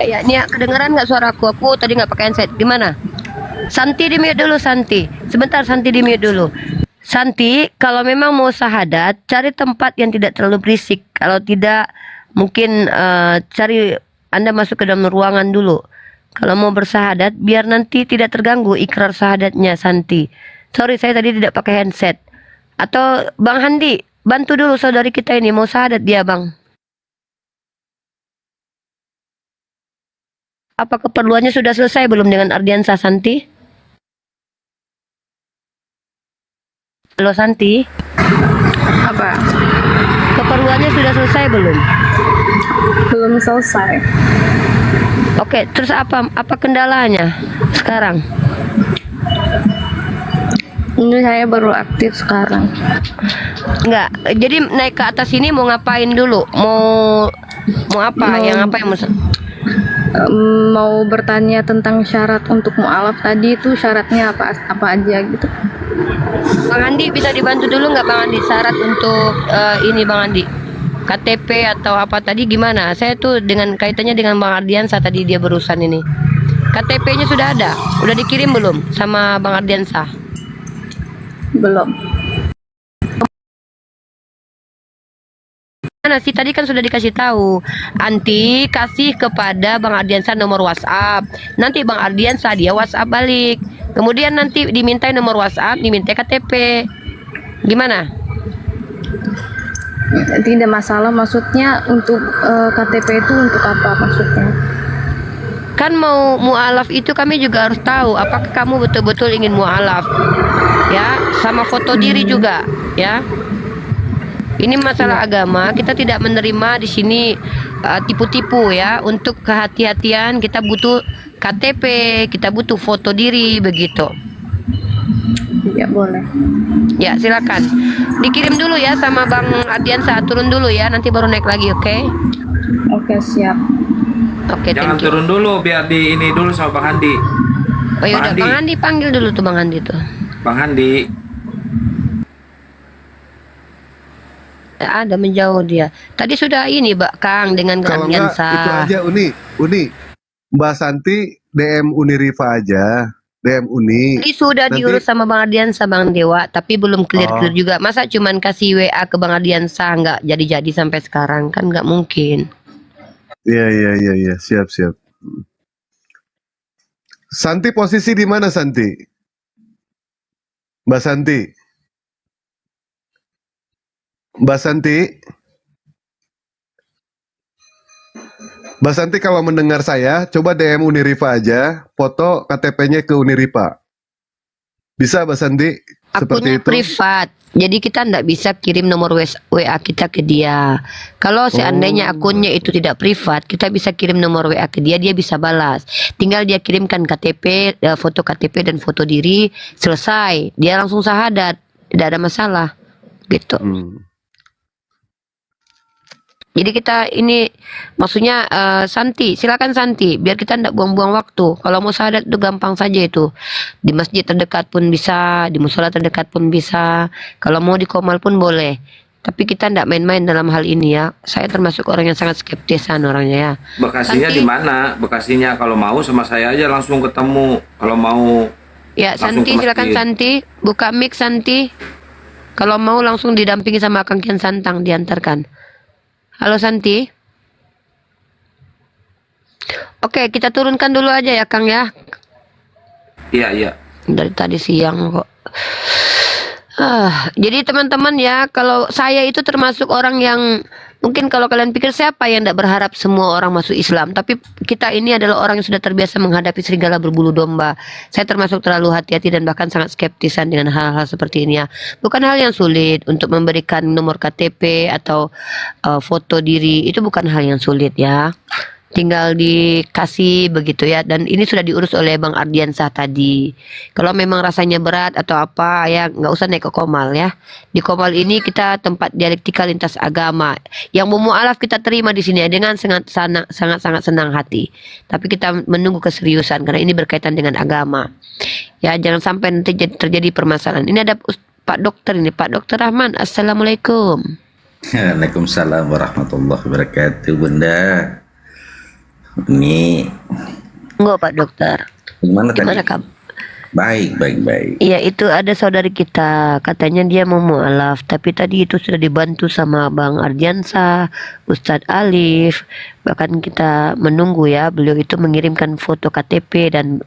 Ya, ini kedengeran nggak suaraku? Aku tadi nggak pakai handset. Gimana? Santi di mute dulu, Santi. Sebentar, Santi di mute dulu. Santi, kalau memang mau sahadat, cari tempat yang tidak terlalu berisik. Kalau tidak, mungkin cari Anda masuk ke dalam ruangan dulu. Kalau mau bersahadat, biar nanti tidak terganggu ikrar sahadatnya, Santi. Sorry, saya tadi tidak pakai handset. Atau Bang Handi, bantu dulu saudari kita ini, mau sahadat dia, Bang. Apa keperluannya sudah selesai belum dengan Ardiansa, Santi? Halo Santi. Apa? Keperluannya sudah selesai belum? Belum selesai. Oke, terus apa kendalanya sekarang? Ini saya baru aktif sekarang. Enggak. Jadi naik ke atas ini mau ngapain dulu? Mau apa? Yang apa yang Mau bertanya tentang syarat untuk mualaf tadi itu syaratnya apa aja gitu. Bang Andi bisa dibantu dulu nggak Bang Andi syarat untuk ini Bang Andi? KTP atau apa tadi gimana? Saya tuh dengan kaitannya dengan Bang Ardiansa tadi dia berurusan ini. KTP-nya sudah ada? Udah dikirim belum sama Bang Ardiansa? Belum. Mana sih tadi kan sudah dikasih tahu. Anti kasih kepada Bang Ardiansa nomor WhatsApp. Nanti Bang Ardiansa dia WhatsApp balik. Kemudian nanti dimintai nomor WhatsApp, dimintai KTP. Gimana? Tidak masalah, maksudnya untuk KTP itu untuk apa maksudnya? Kan mau mualaf itu kami juga harus tahu apakah kamu betul-betul ingin mualaf. Ya, sama foto diri juga, ya. Ini masalah agama, kita tidak menerima di sini tipu-tipu ya. Untuk kehati-hatian kita butuh KTP, kita butuh foto diri begitu. Ya boleh. Ya silakan. Dikirim dulu ya sama Bang Ardiansa, turun dulu ya, nanti baru naik lagi, oke? Oke, siap. Oke, Jangan thank you. turun dulu, biar di ini dulu sama Bang Andi. Oh ya udah, Bang Andi panggil dulu tuh Bang Andi tuh. Bang Andi. Ada menjauh dia. Tadi sudah ini Mbak Kang dengan Kalau enggak Ardiansa. itu aja Uni, Mbak Santi DM Uniriva aja, DM Uni. Ini sudah Nanti- diurus sama Bang Ardiansa Bang Dewa, tapi belum clear juga. Masa cuman kasih WA ke Bang Ardiansa nggak jadi-jadi sampai sekarang kan nggak mungkin. Iya, siap. Santi posisi di mana Santi? Mbak Santi. Mbak Santi. Mbak Santi kalau mendengar saya, coba DM Uniriva aja, foto KTP-nya ke Uniriva. Bisa Mbak Santi? Seperti Akunnya itu. privat, jadi kita nggak bisa kirim nomor WA kita ke dia. Kalau seandainya akunnya itu tidak privat, kita bisa kirim nomor WA ke dia, dia bisa balas. Tinggal dia kirimkan KTP, foto KTP dan foto diri, selesai. Dia langsung syahadat, tidak ada masalah, gitu. Jadi kita ini maksudnya Santi, silakan Santi, biar kita tidak buang-buang waktu. Kalau mau syahadat itu gampang saja itu. Di masjid terdekat pun bisa, di musola terdekat pun bisa. Kalau mau di Komal pun boleh. Tapi kita tidak main-main dalam hal ini ya. Saya termasuk orang yang sangat skeptisan orangnya ya. Bekasinya Santi. di mana? Bekasinya kalau mau sama saya aja langsung ketemu. Kalau mau Ya langsung Santi, ke silakan masjid. Santi, buka mic Santi. Kalau mau langsung didampingi sama Kang Kian Santang diantarkan. Halo Santi. Oke, kita turunkan dulu aja ya Kang ya. Iya. Dari tadi siang kok. Jadi teman-teman ya, kalau saya itu termasuk orang yang mungkin kalau kalian pikir siapa yang tidak berharap semua orang masuk Islam, tapi kita ini adalah orang yang sudah terbiasa menghadapi serigala berbulu domba. Saya termasuk terlalu hati-hati dan bahkan sangat skeptisan dengan hal-hal seperti ini ya. Bukan hal yang sulit untuk memberikan nomor KTP atau foto diri, itu bukan hal yang sulit ya. Tinggal dikasih begitu ya, dan ini sudah diurus oleh Bang Ardiansa tadi. Kalau memang rasanya berat atau apa ya nggak usah naik ke Komal ya. Di Komal ini kita tempat dialektika lintas agama. Yang mau mualaf kita terima di sini ya, dengan sangat senang hati. Tapi kita menunggu keseriusan karena ini berkaitan dengan agama. Ya jangan sampai nanti terjadi permasalahan. Ini ada Pak Dokter ini, Pak Dokter Rahman. Assalamualaikum. Waalaikumsalam warahmatullahi wabarakatuh, Bunda. Ini Enggak Pak Dokter. gimana Gimana tadi? kamu? Baik. Iya itu ada saudari kita, katanya dia mau mualaf, tapi tadi itu sudah dibantu sama Bang Ardiansa, Ustadz Alif, bahkan kita menunggu ya, beliau itu mengirimkan foto KTP dan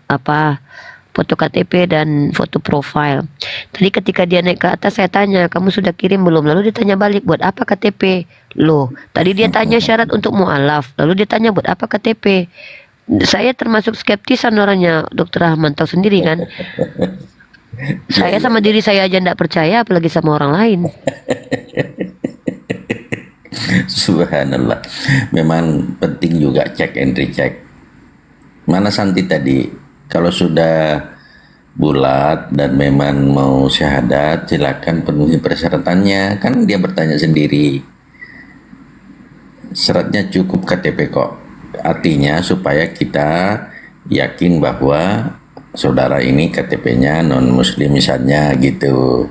foto KTP dan foto profile. Tadi ketika dia naik ke atas saya tanya, kamu sudah kirim belum? Lalu dia tanya balik, buat apa KTP? Loh, tadi dia tanya syarat untuk mualaf, lalu dia tanya buat apa KTP? Saya termasuk skeptisan orangnya, Dokter Rahman, tahu sendiri kan. Saya sama diri saya aja tidak percaya, apalagi sama orang lain. Subhanallah. Memang penting juga cek and recheck. Mana Santi tadi? Kalau sudah bulat dan memang mau syahadat, silakan penuhi persyaratannya. Kan dia bertanya sendiri. Syaratnya cukup KTP kok. Artinya supaya kita yakin bahwa saudara ini KTP-nya non muslim misalnya gitu.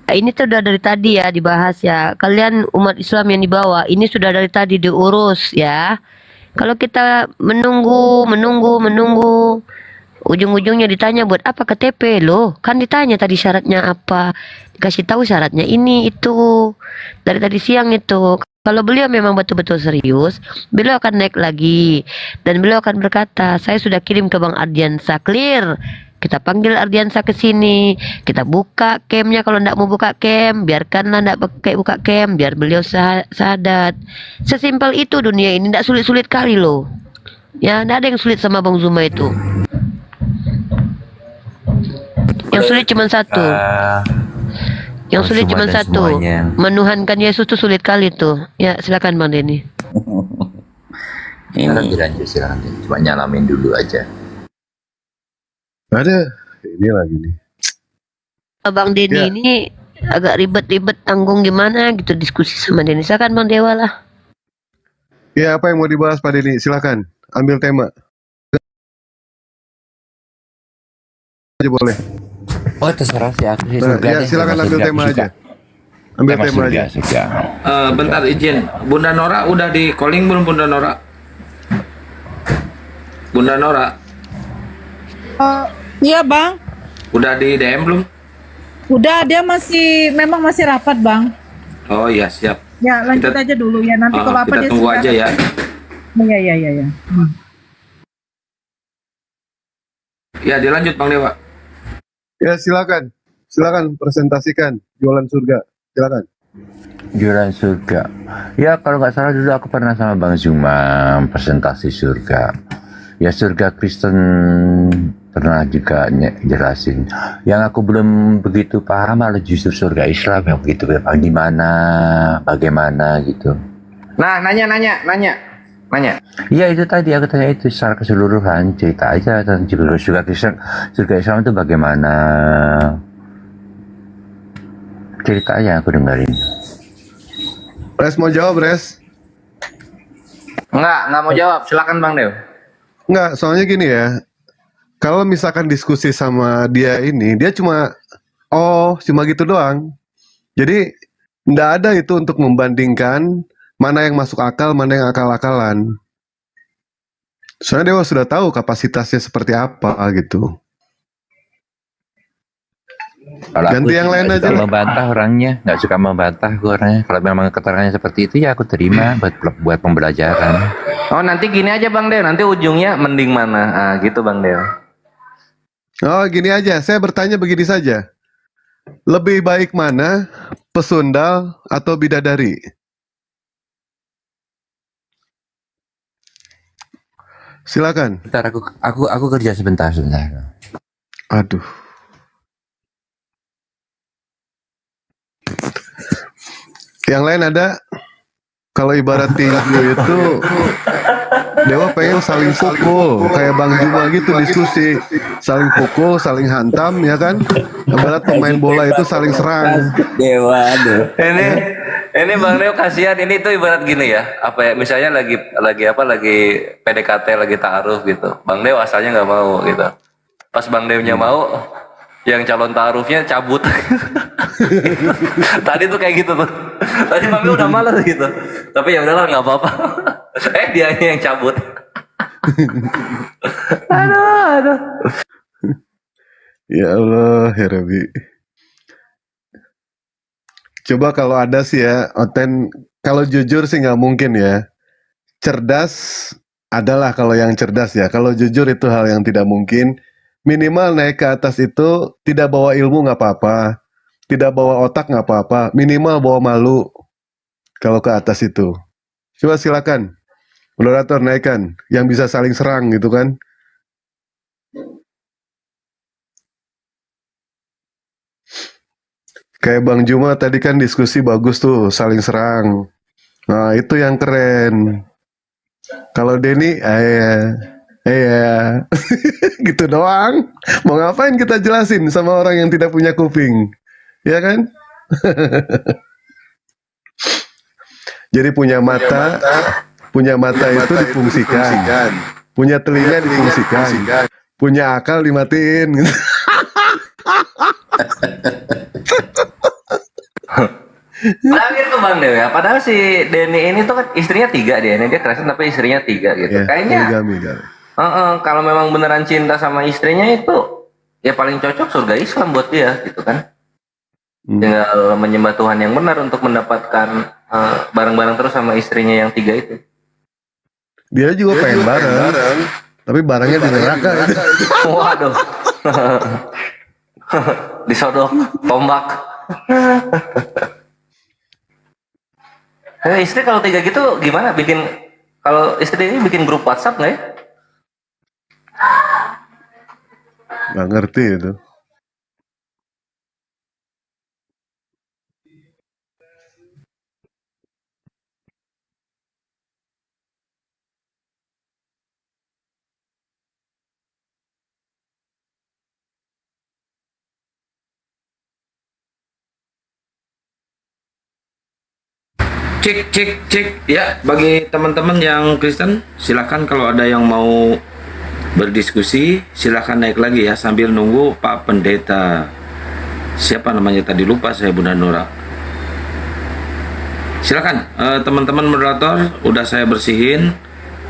Ini tuh udah dari tadi ya dibahas ya. Kalian umat Islam yang dibawa ini sudah dari tadi diurus ya. Kalau kita menunggu, ujung-ujungnya ditanya buat apa KTP loh? Kan ditanya tadi syaratnya apa? Dikasih tahu syaratnya ini itu. Dari tadi siang itu. Kalau beliau memang betul-betul serius, beliau akan naik lagi dan beliau akan berkata, saya sudah kirim ke Bang Ardiansa, clear. Kita panggil Ardiansa ke sini, kita buka camnya. Kalau ndak mau buka cam, biarkanlah ndak pakai buka cam, biar beliau sadat. Sesimpel itu dunia ini, ndak sulit-sulit kali loh. Ya, ndak ada yang sulit sama Bang Zuma itu. Yang sulit cuma satu. Yang sulit cuma satu. Menuhankan Yesus tuh sulit kali tuh. Ya, silakan Bang Denny. Ini dilanjut silakan. Cuma nyalamin dulu aja. Ada ini lagi nih. Bang Denny Ya. ini agak ribet-ribet tanggung gimana gitu diskusi sama Denny. Silakan Bang Dewa lah. Ya, apa yang mau dibahas Pak Denny? Silakan, ambil tema. Aja boleh. Oh terserah sih aku sih Nah, surga ya, deh, silakan tema ambil surga tema aku aja. suka. Ambil Tema tema surga, aja. surga. Bentar izin, Bunda Nora udah di calling belum Bunda Nora? Bunda Nora Iya Bang, udah di DM belum? udah dia memang masih rapat Bang. Oh iya siap. Ya lanjut Kita- aja dulu ya, nanti kalau apa kita dia tunggu sudah- aja ya. Iya. Ya dilanjut Bang Dewa. Ya, silakan. Silakan presentasikan jualan surga. Silakan. Jualan surga. Ya kalau nggak salah dulu aku pernah sama Bang Zuma presentasi surga. Ya surga Kristen pernah juga jelasin. Yang aku belum begitu paham adalah justru surga Islam yang begitu di mana, bagaimana gitu. Nah, nanya. Iya itu tadi aku tanya itu secara keseluruhan, cerita aja tentang surga Kristen, surga Islam itu bagaimana. Cerita aja aku dengerin. Res mau jawab, Res? Nggak mau jawab. Silakan Bang Dew. Enggak, soalnya gini ya. Kalau misalkan diskusi sama dia ini, dia cuma gitu doang. Jadi enggak ada itu untuk membandingkan mana yang masuk akal, mana yang akal-akalan. Soalnya Dewa sudah tahu kapasitasnya seperti apa gitu. Kalau Ganti aku yang lain nggak aja suka lah. membantah orangnya, nggak suka membantah gue orangnya. Kalau memang keterangannya seperti itu ya aku terima buat pembelajaran. Oh nanti gini aja Bang Dew, nanti ujungnya mending mana? Ah gitu Bang Dew. Oh, gini aja, saya bertanya begini saja. Lebih baik mana, pesundal atau bidadari? Silakan. Bentar aku kerja sebentar. Aduh. Yang lain ada? Kalau ibarat tinju itu Dewa pengen saling pukul kayak Bang Juma gitu diskusi, saling pukul, saling hantam ya kan? Ibarat pemain bola itu saling serang. Dewa aduh. Ini Bang Dew kasihan, ini tuh ibarat gini ya, apa ya, misalnya lagi PDKT, lagi ta'aruf gitu. Bang Dew asalnya nggak mau gitu. Pas Bang Dewnya mau, yang calon ta'arufnya cabut. Tadi tuh kayak gitu tuh. Tadi Bang Dew udah males gitu. Tapi ya udahlah nggak apa-apa. Dianya yang cabut. aduh. Ya Allah, ya Rabbi. Coba kalau ada sih ya, kalau jujur sih nggak mungkin ya. Cerdas adalah kalau yang cerdas ya. Kalau jujur itu hal yang tidak mungkin. Minimal naik ke atas itu tidak bawa ilmu nggak apa-apa, tidak bawa otak nggak apa-apa. Minimal bawa malu kalau ke atas itu. Coba silakan, moderator naikkan yang bisa saling serang gitu kan. Kayak Bang Juma tadi kan diskusi bagus tuh, saling serang. Nah, itu yang keren. Kalau Denny, Iya. Gitu doang. Mau ngapain kita jelasin sama orang yang tidak punya kuping? Ya kan? Jadi punya mata itu difungsikan. Punya telinga difungsikan. Punya akal dimatiin gitu. Padahal gitu Bang Dew ya, padahal si Denny ini tuh kan istrinya 3 dia Kristen tapi istrinya 3 gitu. Kayaknya kalau memang beneran cinta sama istrinya itu ya paling cocok surga Islam buat dia gitu kan. Tinggal menyembah Tuhan yang benar untuk mendapatkan bareng-bareng terus sama istrinya yang 3 itu. Dia juga pengen bareng, tapi barangnya di neraka. Waduh. Disodok tombak. Istri kalau 3 gitu gimana kalau istri ini bikin grup WhatsApp nggak ya? Nggak ngerti itu. Cek ya, bagi teman-teman yang Kristen silahkan kalau ada yang mau berdiskusi silahkan naik lagi ya sambil nunggu Pak Pendeta, siapa namanya tadi lupa saya, Bunda Nora. Silakan teman-teman moderator, udah saya bersihin,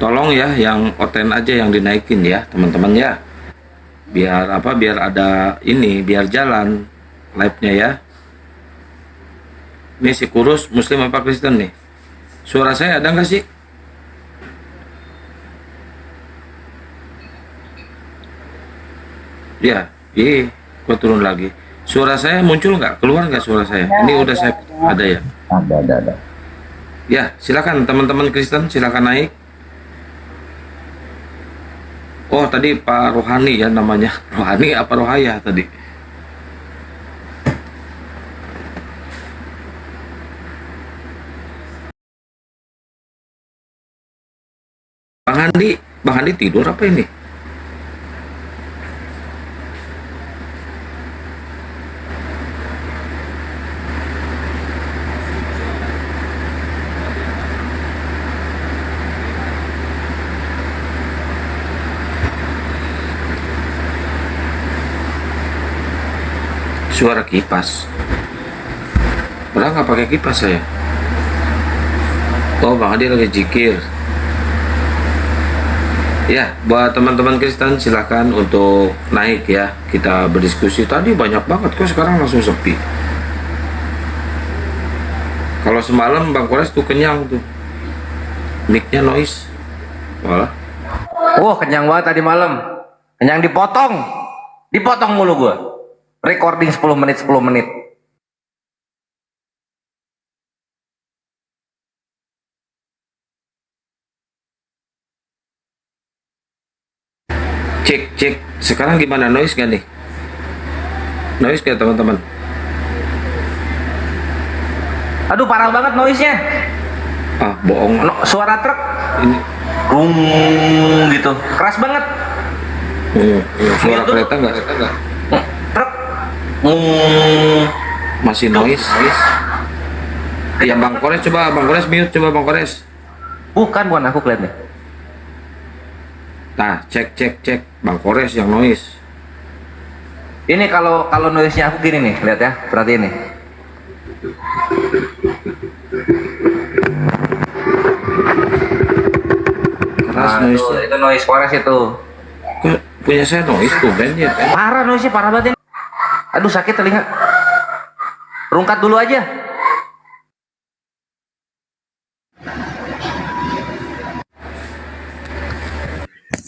tolong ya yang oten aja yang dinaikin ya teman-teman ya, biar ada ini, biar jalan live-nya ya. Ini si kurus Muslim apa Kristen nih? Suara saya ada nggak sih? Ya, gua turun lagi. Suara saya muncul nggak? Keluar nggak suara saya? Ini udah saya ada ya? Ada. Ya, silakan teman-teman Kristen, silakan naik. Oh, tadi Pak Rohani ya namanya. Rohani apa Rohaya tadi? Bang Handi tidur apa ini? Suara kipas. Padahal nggak pakai kipas saya. Oh, Bang Handi lagi zikir. Ya, buat teman-teman Kristen silahkan untuk naik ya, kita berdiskusi. Tadi banyak banget, kok sekarang langsung sepi. Kalau semalam Bang Kores tuh kenyang tuh, mic-nya noise. Walah. Kenyang banget tadi malam. Kenyang dipotong mulu gua. Recording 10 menit. Cek. Sekarang gimana, noise gak nih? Noise gak teman-teman? Aduh, parah banget noise-nya. Ah, bohong. Suara truk Ini rung gitu. Keras banget. Suara kereta nggak? Truk. Masih noise. Ya Bang Kores, coba Bang Kores mute, coba Bang Kores. Bukan aku kelihatannya. Nah, cek Bang Kores yang noise. Ini kalau noise-nya aku gini nih, lihat ya, perhatiin nih. Keras noise. Itu noise Kores itu. Kok punya saya noise tuh Ben ya? Parah noise-nya, parah banget ini. Aduh, sakit telinga. Rungkat dulu aja.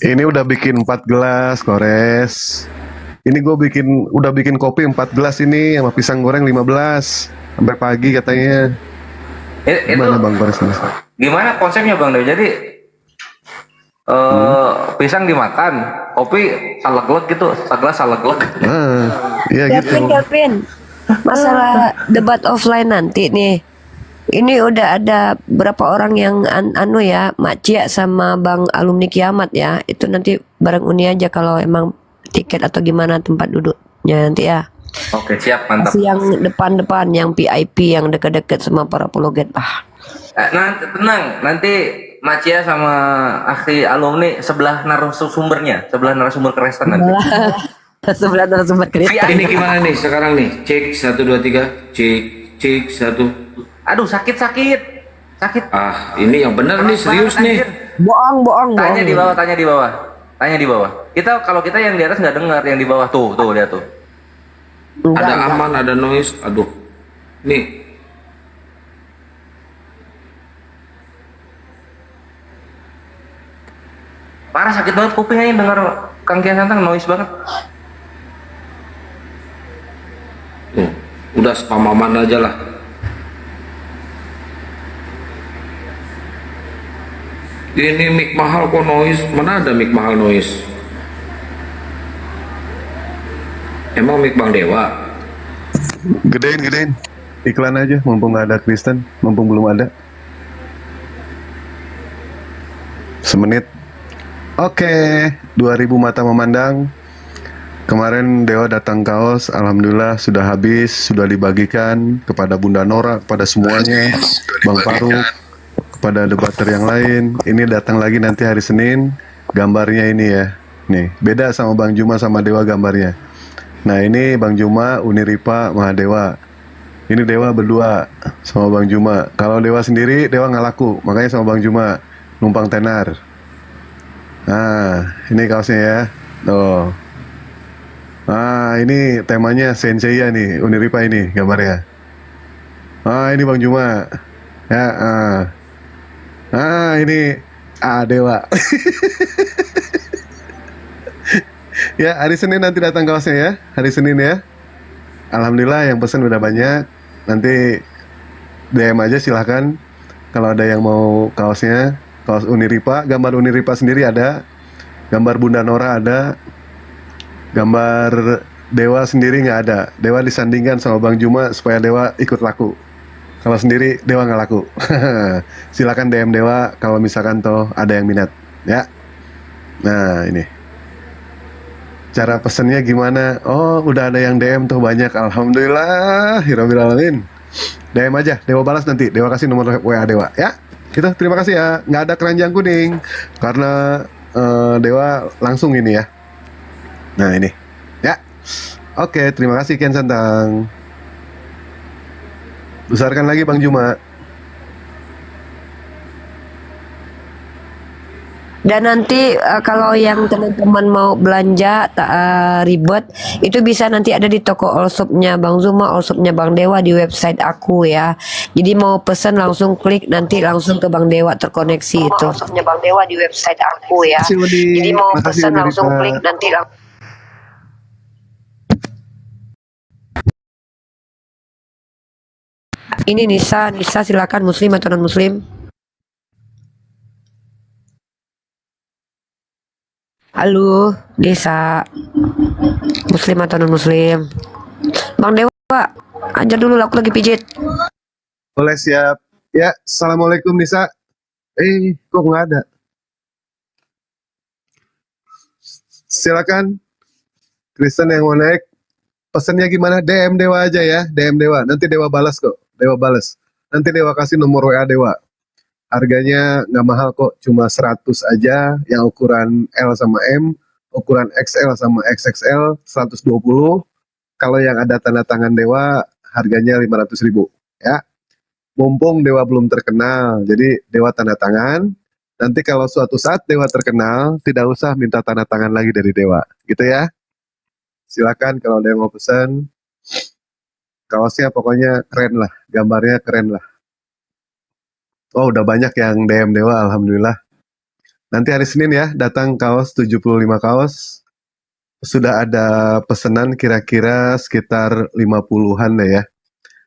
Ini udah bikin 4 gelas, Kores. Ini gue udah bikin kopi 4 gelas ini sama pisang goreng 15 sampai pagi katanya. Gimana Bang Kores? Gimana konsepnya Bang Dew? Jadi pisang dimakan, kopi salak-lek gitu, segelas salak-lek. Iya gitu. Kevin, masalah debat offline nanti nih. Ini udah ada berapa orang yang anu ya, Mak Cia sama Bang Alumni Kiamat ya. Itu nanti bareng Uni aja kalau emang tiket atau gimana tempat duduknya nanti ya. Oke, siap, mantap. Kasih yang depan-depan, yang VIP, yang deket-deket sama para apologet lah. Nanti tenang, nanti Macia sama Akhi Alumni sebelah narasumbernya, sebelah narasumber Kristen nanti. Sebelah narasumber Kristen. Ini gimana nih sekarang nih? Cek 1 2 3. Cek 1. Aduh, sakit. Ah, ini yang benar nih, serius nih. Bohong. Tanya di bawah. Kalau kita yang di atas nggak dengar, yang di bawah tuh lihat tuh. Ada aman, ada noise. Aduh. Nih. Parah, sakit banget kupingnya dengar Kang Kian Santang, noise banget. Tuh, udah spam aman aja lah. Ini mic mahal kok noise. Mana ada mic mahal noise? Emang mic Bang Dewa? Gedein. Iklan aja, mumpung nggak ada Kristen, mumpung belum ada. Semenit. Oke, 2000 mata memandang. Kemarin Dewa datang kaos, alhamdulillah sudah habis, sudah dibagikan kepada Bunda Nora, kepada semuanya, Bang Faruk, kepada debater yang lain. Ini datang lagi nanti hari Senin, gambarnya ini ya. Nih, beda sama Bang Juma sama Dewa gambarnya. Nah, ini Bang Juma, Uniripa, Mahadewa. Ini Dewa berdua sama Bang Juma. Kalau Dewa sendiri, Dewa nggak laku, makanya sama Bang Juma numpang tenar. Nah, ini kaosnya ya. Tuh. Ini temanya Senseiya nih, Uniripa ini gambarnya. Ini Bang Juma. Ya, ini Dewa. Ya, hari Senin nanti datang kaosnya ya. Hari Senin ya. Alhamdulillah yang pesan udah banyak. Nanti DM aja silahkan. Kalau ada yang mau kaosnya, kaos Uniripa, gambar Uniripa sendiri ada. Gambar Bunda Nora ada. Gambar Dewa sendiri nggak ada. Dewa disandingkan sama Bang Juma supaya Dewa ikut laku. Kalau sendiri Dewa nggak laku. Silakan DM Dewa kalau misalkan toh ada yang minat, ya. Nah, ini. Cara pesennya gimana? Oh, udah ada yang DM tuh banyak. Alhamdulillah, Hiraubil Alamin. DM aja, Dewa balas nanti. Dewa kasih nomor WA Dewa, ya. Gitu, terima kasih ya. Nggak ada keranjang kuning karena Dewa langsung ini ya. Nah, ini. Ya. Oke, terima kasih Kian Santang. Besarkan lagi Bang Juma. Dan nanti kalau yang teman-teman mau belanja ribet, itu bisa nanti ada di toko Allshop-nya Bang Zuma, Allshop-nya Bang Dewa di website aku ya. Jadi mau pesen langsung klik nanti langsung ke Bang Dewa terkoneksi itu. Allshop-nya Bang Dewa di website aku ya. Jadi mau pesen langsung klik nanti Ini Nisa silakan, muslim atau non muslim? Halo, Nisa. Muslim atau non muslim? Bang Dewa, ajar dulu, aku lagi pijit. Boleh, siap. Ya, assalamualaikum Nisa. Kok nggak ada? Silakan. Kristen yang mau naik, pesannya gimana? DM Dewa aja ya, DM Dewa. Nanti Dewa balas kok. Dewa balas. Nanti Dewa kasih nomor WA Dewa. Harganya nggak mahal kok, cuma 100 aja. Yang ukuran L sama M, ukuran XL sama XXL 120. Kalau yang ada tanda tangan Dewa, harganya 500.000 ya. Mumpung Dewa belum terkenal, jadi Dewa tanda tangan. Nanti kalau suatu saat Dewa terkenal, tidak usah minta tanda tangan lagi dari Dewa, gitu ya. Silakan kalau ada yang mau pesan. Kaosnya pokoknya keren lah, gambarnya keren lah. Oh, udah banyak yang DM Dewa, alhamdulillah. Nanti hari Senin ya, datang kaos 75 kaos. Sudah ada pesanan kira-kira sekitar 50-an deh ya.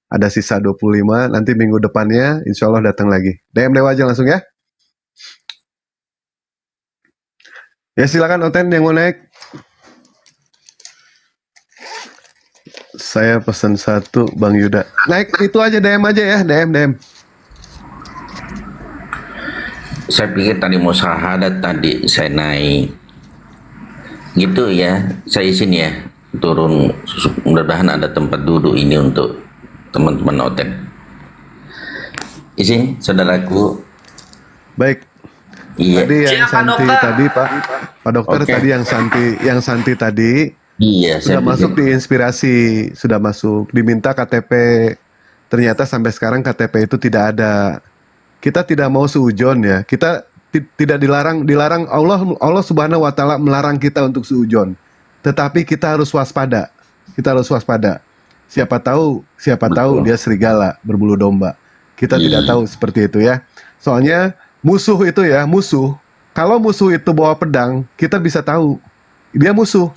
Ada sisa 25, nanti minggu depannya insya Allah datang lagi. DM Dewa aja langsung ya. Ya silakan Oten yang mau naik. Saya pesan 1 Bang Yuda. Naik itu aja, DM aja ya, DM. Saya pikir tadi mau syahadat tadi saya naik. Gitu ya, saya izin ya turun. Mudah-mudahan ada tempat duduk ini untuk teman-teman Oten. Izin, saudaraku. Baik. Iya. Tadi yang Santi tadi Pak Dokter Oke. tadi yang Santi tadi. Iya, Sudah saya masuk pikir. di inspirasi, sudah masuk. Diminta KTP. Ternyata sampai sekarang KTP itu tidak ada. Kita tidak mau seujon ya. Kita tidak dilarang Allah Subhanahu wa taala melarang kita untuk seujon. Tetapi kita harus waspada. Kita harus waspada. Siapa tahu dia serigala berbulu domba. Kita tidak tahu seperti itu ya. Soalnya musuh itu ya, kalau musuh itu bawa pedang, kita bisa tahu dia musuh.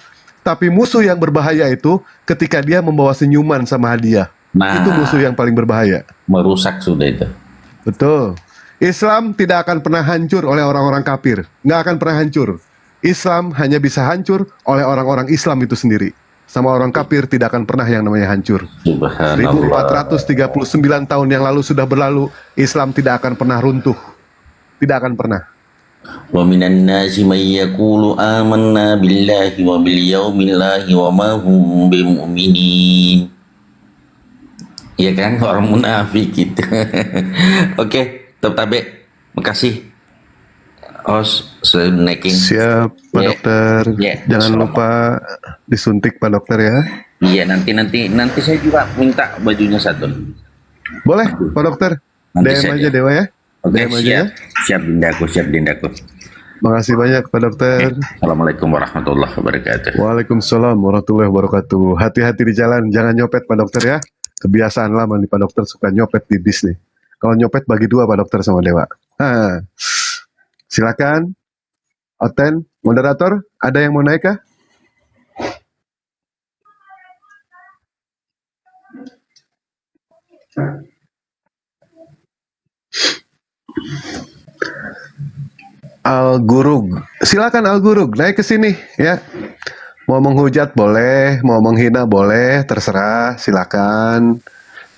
Tapi musuh yang berbahaya itu ketika dia membawa senyuman sama hadiah. Nah, Itu musuh yang paling berbahaya. merusak sudah itu. Betul. Islam tidak akan pernah hancur oleh orang-orang kafir. Nggak akan pernah hancur. Islam hanya bisa hancur oleh orang-orang Islam itu sendiri. Sama orang kafir tidak akan pernah yang namanya hancur. Subhanallah. 1439 tahun yang lalu sudah berlalu. Islam tidak akan pernah runtuh. Tidak akan pernah. Wa minan nasi may yaqulu amanna billahi wa bil yaumil akhir wa ma hum bimu'minin. Iya kan, orang munafik gitu. Oke, tabe. Makasih. Sudah naikin. Siap, Pak Ya. Dokter. Ya. Jangan lupa disuntik Pak Dokter ya. Iya, nanti saya juga minta bajunya satu. Boleh, Pak Dokter. Nanti DM saja. aja Dewa ya. Oke, DM aja ya. siap dindaku. Makasih banyak Pak Dokter. Assalamualaikum warahmatullahi wabarakatuh. Waalaikumsalam warahmatullahi wabarakatuh. Hati-hati di jalan, jangan nyopet Pak Dokter ya. Kebiasaan lama nih Pak Dokter suka nyopet di bis nih. Kalau nyopet bagi dua Pak Dokter sama Dewa. Silakan. Oten, moderator, ada yang mau naik kah? Al Gurug, silakan Al Gurug naik ke sini ya. Mau menghujat boleh, mau menghina boleh, terserah, silakan.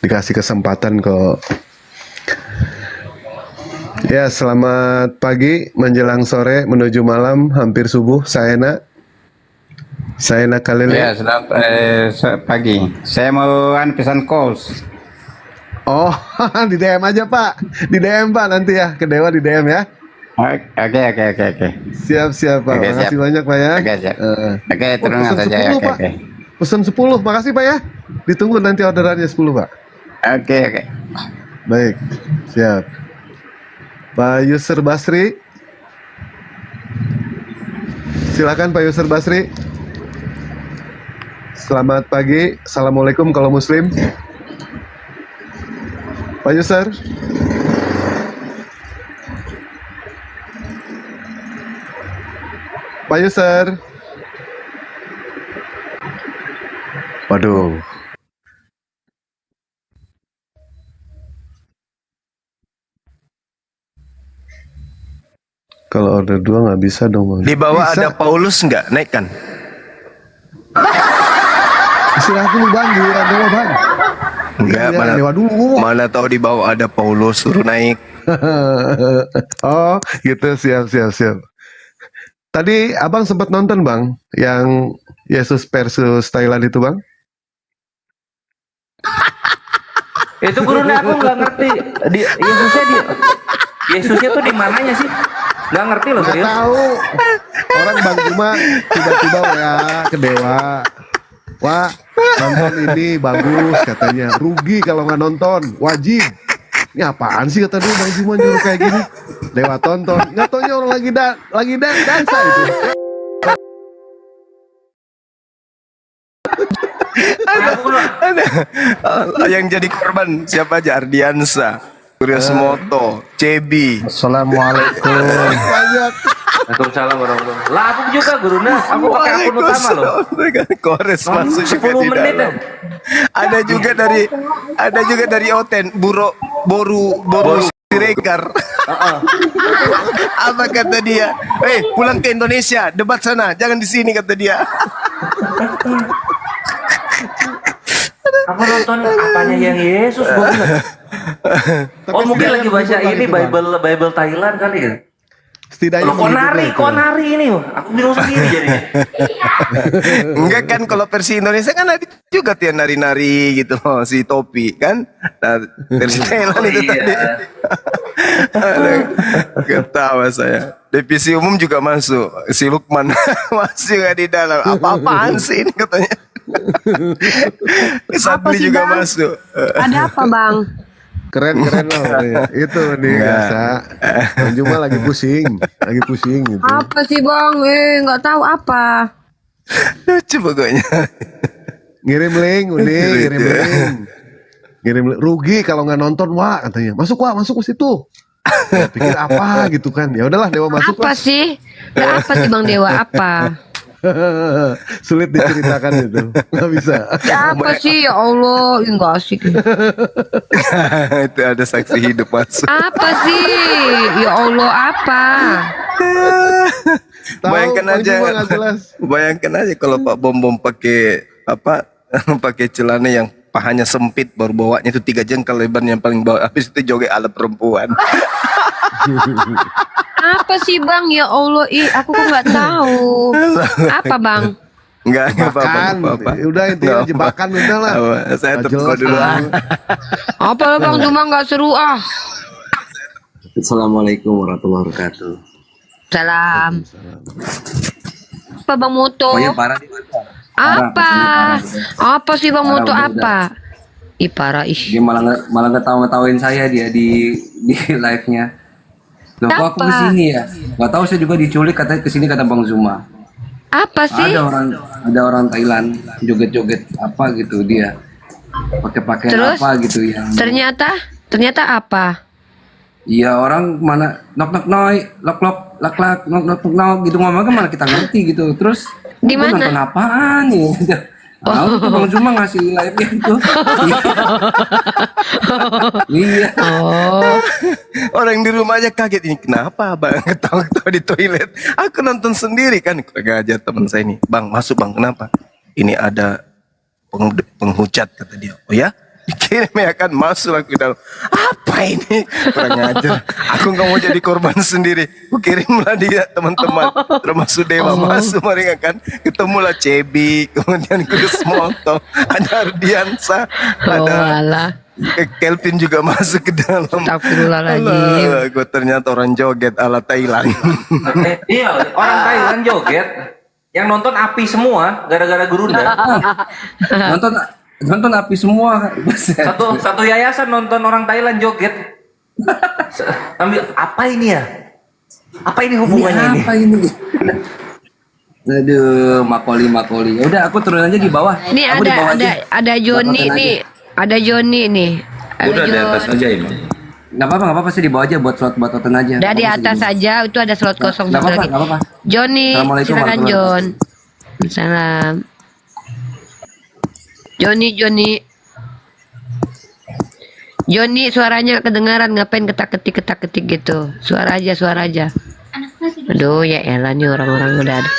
Dikasih kesempatan kok. Ya, selamat pagi menjelang sore menuju malam hampir subuh. Saena Kalile. Ya, selamat pagi. Saya mau pesan kos. Oh, di DM aja Pak. Di DM Pak nanti ya, ke Dewa di DM ya. Oke. Siap Pak. Oke, Makasih siap. banyak Pak ya. Oke, siap. Oke, terima pesan saja 10, ya. Pak. Pesan 10, makasih Pak ya. Ditunggu nanti orderannya 10 Pak. Oke. Baik, siap. Pak Yusur Basri. Silakan Pak Yusur Basri. Selamat pagi. Assalamualaikum kalau muslim. Pak Yusur. Pak Yusur. Waduh. Kalau order 2 nggak bisa dong Bang. Di bawah Bisa. ada Paulus nggak? Naikkan. Istirahat dulu Bang, giliran Dewa Bang. Enggak, Iya, mana, Dewa dulu. mana tahu di bawah ada Paulus, suruh naik. Oh, gitu, siap. Tadi Abang sempat nonton Bang, yang Yesus versus Thailand itu Bang? Itu gurunya aku nggak ngerti. Yesusnya tuh di mananya sih? Nggak ngerti loh Nggak serius. tahu. Orang Bang Juma tiba-tiba ya ke Dewa. Wah, nonton ini bagus katanya. Rugi kalau nggak nonton, wajib. Ini apaan sih kata dia Bang Juma nyuruh kayak gini. Dewa tonton, nggak taunya orang lagi dansa itu. Yang jadi korban siapa aja? Ardiansa, Surya Semoto, Cebi. Assalamualaikum. Banyak. Waalaikumsalam warahmatullahi wabarakatuh. Lah aku juga gurunya, aku pakai akun utama loh. Kores masuk juga 10 di menit dalam. Ada juga dari Oten, Boru Siregar. Apa kata dia? Pulang ke Indonesia, debat sana, jangan di sini kata dia. Aku nonton apanya yang Yesus gua bilang. Oh mungkin lagi baca ini Bible Thailand kali ya. Setidaknya Kok nari ini? Aku bingung sendiri jadinya. Enggak kan, kalau versi Indonesia kan ada juga tuh yang nari-nari gitu loh, si Topi kan. Nah, versi Thailand itu tadi. Aduh, ketawa saya. Divisi umum juga masuk, si Lukman masih nggak di dalam. Apa-apaan sih ini katanya. Sadli sih, juga Bang? masuk. Ada apa bang? Keren loh ya. Itu nih biasa. Bang Juma lagi pusing gitu. Apa sih bang? Nggak tahu apa. Lucu pokoknya. Ngirim link, ngirim link. Rugi kalau nggak nonton, wah katanya. Masuk ke situ. Ya, pikir apa gitu kan. Ya udahlah, Dewa masuk Apa lah. sih? Nggak apa sih bang Dewa? Apa? Sulit diceritakan itu. Nggak bisa. Ya apa sih? Ya Allah, ini nggak asik. Itu ada saksi hidup masuk. Apa sih? Ya Allah, apa? Bayangkan Bang aja, Juma nggak jelas. bayangkan aja kalau Pak Bom pakai apa? Pakai celana yang pahanya sempit, baru bawanya itu 3 jengkal lebarnya yang paling bawah, habis itu joget ala perempuan. Apa sih bang? Ya Allah, aku kok nggak tahu. Apa bang? Enggak apa-apa. Udah intinya jebakan udah lah. Saya Nggak tepuk jelas, dulu. Bang. Apa lah bang? Cuma nggak seru ah. Assalamualaikum warahmatullahi wabarakatuh. Salam. Apa bang Moto? parah Apa? Apa sih bang Moto apa? Ih parah ih. Dia malah ngetawain saya dia di live-nya. Loh kok aku Apa? kesini ya? Gak tahu, saya juga diculik, katanya kesini kata Bang Zuma. Apa sih? Ada orang Thailand joget-joget apa gitu dia. Pakai pakaian Terus? apa gitu yang. Ternyata apa? Iya, orang mana nok noi, lok lak lak nok gitu ngomongnya malah kita ngerti gitu. Terus Di gua mana? nonton apaan nih? Tahu tuh Bang Zuma ngasih live-nya itu. Iya. Oh. Orang di rumah aja kaget, ini kenapa Bang ketawa-ketawa di toilet. Aku nonton sendiri kan, kurang ajar teman saya ini. Bang, masuk Bang, kenapa? Ini ada penghujat kata dia. Oh ya? Dikirim ya kan, masuk aku dalam. Apa ini? Kurang ajar. Aku nggak mau jadi korban sendiri. Aku kirimlah dia teman-teman, termasuk Dewa masuk mereka kan. Ketemulah Cebi, kemudian Chris Moto, ada Ardiansa, ada Kelvin juga masuk ke dalam. Astagfirullahaladzim. Gue ternyata orang joget ala Thailand. Iya, orang Thailand joget. Yang nonton api semua gara-gara Gurunda. Nonton api semua. Satu yayasan nonton orang Thailand joget. Ambil apa ini ya? Apa ini hubungannya ini? Apa ini? Aduh, makoli. Ya udah, aku turun aja di bawah. Nih Aku di bawah aja. ada Joni Dapatin nih. Ada Joni nih. Udah di atas aja emang. Nggak apa-apa sih di bawah aja buat slot buat oten aja. Udah di atas aja, itu ada slot kosong Nggak satu apa-apa, lagi. nggak apa-apa. Joni, Assalamualaikum silakan Jon. Salam. Joni suaranya kedengaran, ngapain ketak-ketik gitu. Suara aja. Aduh ya elah nih orang-orang udah ada.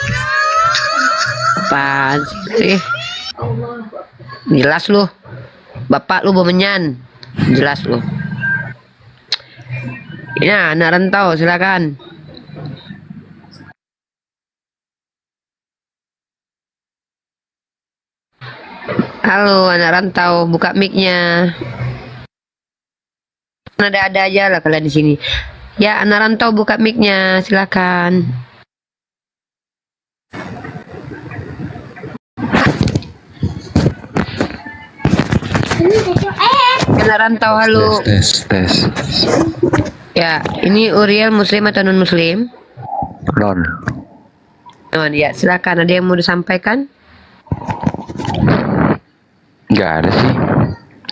Apaan sih? Jelas lu. Bapak lu bomenyan. Jelas lu. Ya, anak rantau silakan. Halo anak rantau, buka mic-nya. Ada aja lah kalian di sini. Ya anak rantau buka mic-nya, silakan. Anak rantau halo. Tes. Ya, ini Uriel muslim atau non muslim? Non. Non, ya silakan. Ada yang mau disampaikan? Nggak ada sih.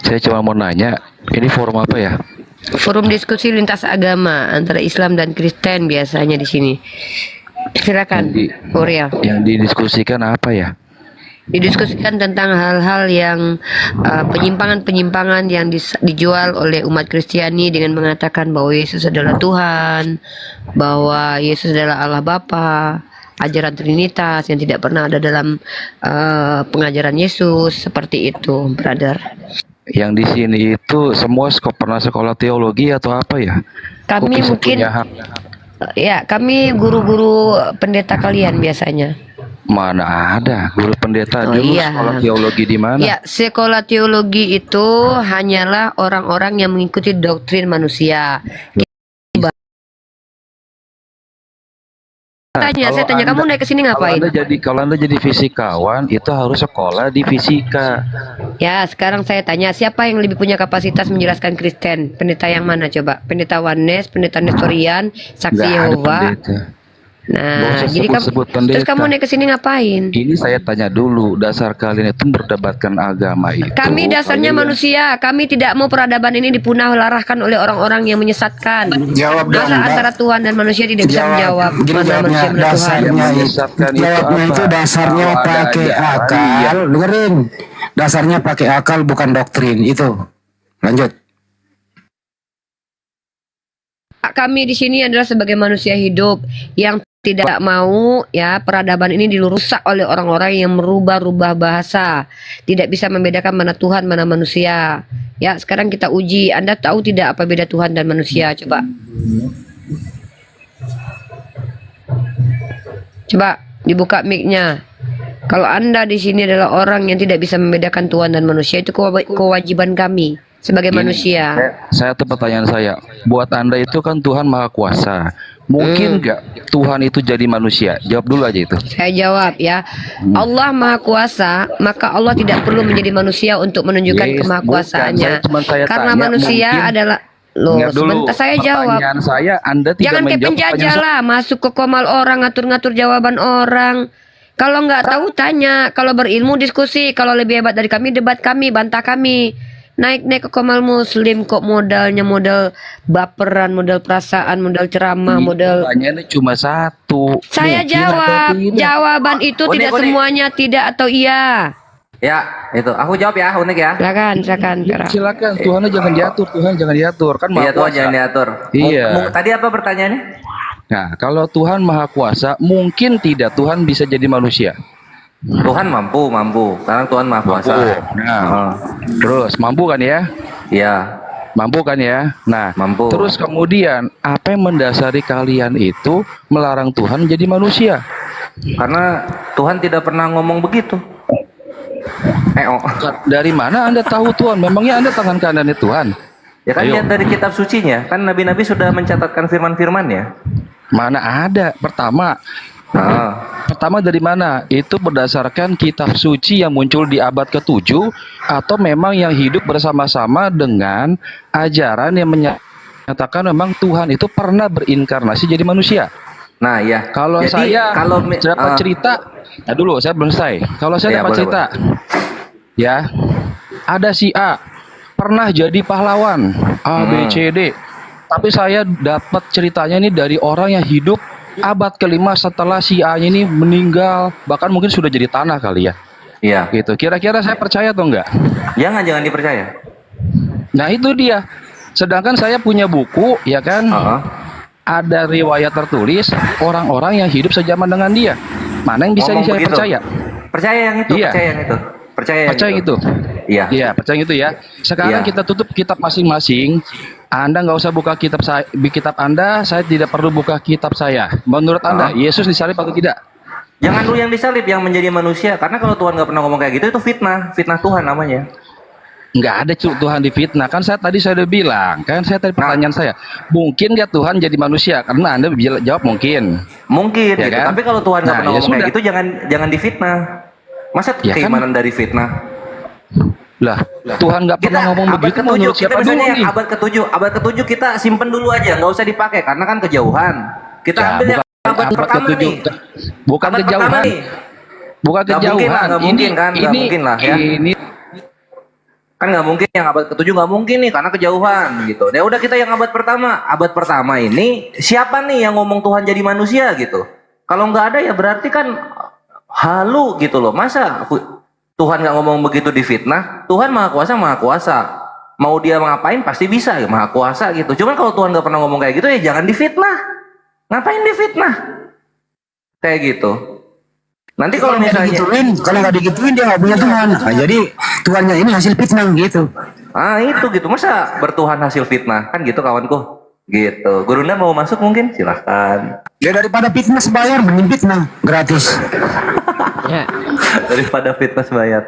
Saya cuma mau nanya, ini forum apa ya? Forum diskusi lintas agama antara Islam dan Kristen biasanya di sini. Silakan, Uriel. Yang didiskusikan apa ya? Didiskusikan tentang hal-hal yang penyimpangan-penyimpangan yang dijual oleh umat Kristiani dengan mengatakan bahwa Yesus adalah Tuhan, bahwa Yesus adalah Allah Bapa, ajaran Trinitas yang tidak pernah ada dalam pengajaran Yesus, seperti itu, brother. Yang di sini itu semua pernah sekolah teologi atau apa ya? Kami Kok bisa mungkin punya hak? Ya, kami guru-guru pendeta kalian biasanya. Mana ada guru pendeta Oh, dulu iya. sekolah teologi di mana? Ya, sekolah teologi itu hanyalah orang-orang yang mengikuti doktrin manusia. Saya tanya kamu naik ke sini ngapain? Kalau anda jadi fisikawan itu harus sekolah di fisika. Ya, sekarang saya tanya, siapa yang lebih punya kapasitas menjelaskan Kristen? Pendeta yang mana coba? Pendeta Wanes, pendeta Nestorian, Saksi Nggak ada Yehova. pendeta. Nggak Nah, usah jadi kamu sebut-sebut terus pendeta. kamu naik ke sini ngapain? Ini saya tanya dulu, dasar kalian itu berdebatkan agama itu. Kami dasarnya kalian- manusia. Kami tidak mau peradaban ini dipunah-larahkan oleh orang-orang yang menyesatkan. Jawab dong, Masa Mbak. antara Tuhan dan manusia tidak bisa menjawab Gini mana jawabnya, manusia mana Tuhan. dasarnya menyesatkan itu jawabnya apa? itu dasarnya Kalau ada pakai ajaran, akal. Dengerin, dasarnya pakai akal bukan doktrin itu. Lanjut. Kami di sini adalah sebagai manusia hidup yang tidak mau ya peradaban ini dirusak oleh orang-orang yang merubah-rubah bahasa, tidak bisa membedakan mana Tuhan mana manusia. Ya, sekarang kita uji. Anda tahu tidak apa beda Tuhan dan manusia? Coba. Coba dibuka mic-nya. Kalau Anda di sini adalah orang yang tidak bisa membedakan Tuhan dan manusia, itu kewajiban kami sebagai Gini, manusia. Saya tuh pertanyaan saya, buat anda itu kan Tuhan Maha Kuasa. Mungkin nggak Tuhan itu jadi manusia? Jawab dulu aja itu. Saya jawab ya. Allah Maha Kuasa, maka Allah tidak perlu menjadi manusia untuk menunjukkan Yes, kemahakuasaannya. bukan. Saya cuma Karena tanya, manusia mungkin- adalah loh, Ingat dulu, sebentar saya jawab. pertanyaan saya, Anda tidak Jangan kayak menjawab penjajah pertanyaan lah, masuk ke komal orang, ngatur-ngatur jawaban orang. Kalau nggak tahu tanya, kalau berilmu diskusi, kalau lebih hebat dari kami debat kami, bantah kami. Naik ke komal muslim kok modalnya modal baperan, modal perasaan, modal ceramah, modal. Pertanyaannya cuma satu. Saya Mungkin jawab, atau tidak? jawaban itu Unik, tidak unik. semuanya tidak atau iya. Ya, itu. Aku jawab ya, unik ya. Silakan. Silakan, Tuhan jangan diatur, Tuhan jangan diatur, kan Maha Iya, Tuhan Kuasa. jangan diatur. Iya. Tadi apa pertanyaannya? Nah, kalau Tuhan Maha Kuasa, mungkin tidak Tuhan bisa jadi manusia. Tuhan mampu. Karena Tuhan Maha Kuasa. Nah, terus mampu kan ya? Iya. Mampu kan ya? Nah, mampu. Terus kemudian apa yang mendasari kalian itu melarang Tuhan jadi manusia? Karena Tuhan tidak pernah ngomong begitu. Dari mana Anda tahu Tuhan? Memangnya Anda tangan kanannya Tuhan? Ya kan Ayo. lihat dari kitab sucinya. Kan nabi-nabi sudah mencatatkan firman-firmannya. Mana ada? Pertama dari mana? Itu berdasarkan kitab suci yang muncul di abad ke-7 atau memang yang hidup bersama-sama dengan ajaran yang menyatakan memang Tuhan itu pernah berinkarnasi jadi manusia. Nah, ya. Kalau Jadi, saya kalau dapat cerita, nah dulu saya belum selesai. Kalau saya Ya, dapat boleh, cerita, ya ada si A pernah jadi pahlawan A B C D, tapi saya dapat ceritanya ini dari orang yang hidup abad ke-5 setelah si A ini meninggal, bahkan mungkin sudah jadi tanah kali ya. Iya. Gitu. Kira-kira saya percaya atau enggak? Jangan dipercaya. Nah itu dia. Sedangkan saya punya buku, ya kan? Ada riwayat tertulis orang-orang yang hidup sejaman dengan dia. Mana yang bisa Ngomong saya begitu. percaya? Percaya yang itu, Iya. percaya yang itu. Percaya itu. Iya. Iya, percaya itu ya. Sekarang Iya. kita tutup kitab masing-masing. Anda nggak usah buka kitab Anda, saya tidak perlu buka kitab saya. Menurut Anda, Yesus disalib atau tidak? Jangan lu yang disalib, yang menjadi manusia. Karena kalau Tuhan nggak pernah ngomong kayak gitu, itu fitnah. Fitnah Tuhan namanya. Nggak ada Tuhan difitnah. Kan saya tadi saya udah bilang, kan saya tadi pertanyaan saya, mungkin nggak Tuhan jadi manusia? Karena Anda jawab mungkin. Mungkin Ya gitu. kan? Tapi kalau Tuhan nggak Nah, pernah ya ngomong kayak sudah. gitu, jangan difitnah. Masa Ya kan? keimanan dari fitnah? Lah, Tuhan nggak pernah ngomong abad begitu ke-7, menurut kita siapa dulu misalnya nih? abad ke-7 kita simpen dulu aja, nggak usah dipakai karena kan kejauhan. Kita Ya, ambil yang bukan abad pertama ke-7, nih. bukan Abad pertama kejauhan. nih. Bukan Nggak kejauhan. mungkin lah, nggak mungkin kan, nggak mungkin lah ya. Ini Kan nggak mungkin yang abad ke-7 nggak mungkin nih karena kejauhan gitu. Ya udah kita yang abad pertama. Abad pertama ini siapa nih yang ngomong Tuhan jadi manusia gitu? Kalau nggak ada ya berarti kan halu gitu loh. Masa Tuhan nggak ngomong begitu di fitnah? Tuhan maha kuasa. Mau dia ngapain pasti bisa ya maha kuasa gitu. Cuman kalau Tuhan nggak pernah ngomong kayak gitu ya jangan difitnah. Ngapain difitnah? Kayak gitu. Nanti kalau misalnya kalau nggak digituin dia nggak punya Tuhan. Nah, jadi Tuhannya ini hasil fitnah gitu. itu gitu. Masa bertuhan hasil fitnah? Kan gitu kawanku. Gitu. Gurunda mau masuk mungkin? Silahkan. Ya daripada fitness bayar, mending fitnah gratis. Ya. Daripada fitness bayar.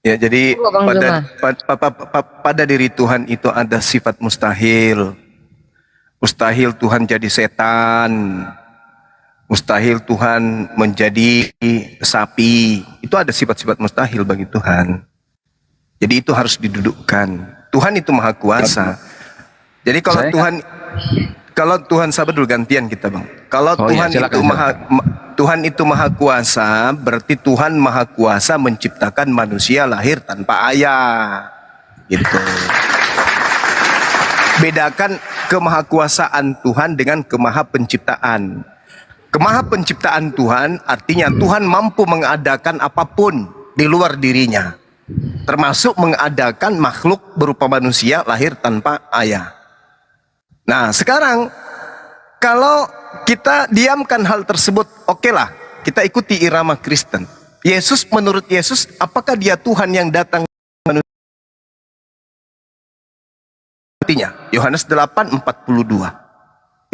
Ya, jadi Bang Zuma. pada diri Tuhan itu ada sifat mustahil. Mustahil Tuhan jadi setan. Mustahil Tuhan menjadi sapi. Itu ada sifat-sifat mustahil bagi Tuhan. Jadi itu harus didudukkan. Tuhan itu maha kuasa. Jadi kalau Tuhan sabar dulu gantian kita, Bang. Kalau Tuhan itu maha kuasa, berarti Tuhan maha kuasa menciptakan manusia lahir tanpa ayah. Gitu. Bedakan kemahakuasaan Tuhan dengan kemaha penciptaan. Kemaha penciptaan Tuhan artinya Tuhan mampu mengadakan apapun di luar dirinya. Termasuk mengadakan makhluk berupa manusia lahir tanpa ayah. Nah, sekarang kalau kita diamkan hal tersebut, okelah, kita ikuti irama Kristen. Yesus, menurut Yesus, apakah dia Tuhan yang datang manusia? Artinya, Yohanes 8:42.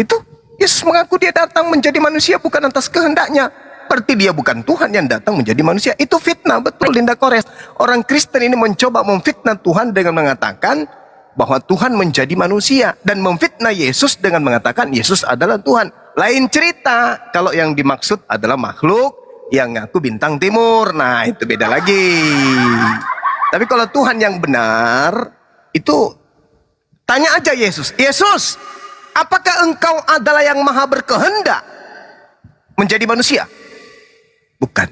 Itu Yesus mengaku dia datang menjadi manusia bukan atas kehendaknya. Berarti dia bukan Tuhan yang datang menjadi manusia. Itu fitnah, betul Linda Kores. Orang Kristen ini mencoba memfitnah Tuhan dengan mengatakan bahwa Tuhan menjadi manusia, dan memfitnah Yesus dengan mengatakan Yesus adalah Tuhan. Lain cerita kalau yang dimaksud adalah makhluk yang ngaku bintang timur. Nah, itu beda lagi. Tapi kalau Tuhan yang benar, itu tanya aja Yesus. Yesus, apakah engkau adalah yang maha berkehendak menjadi manusia? Bukan.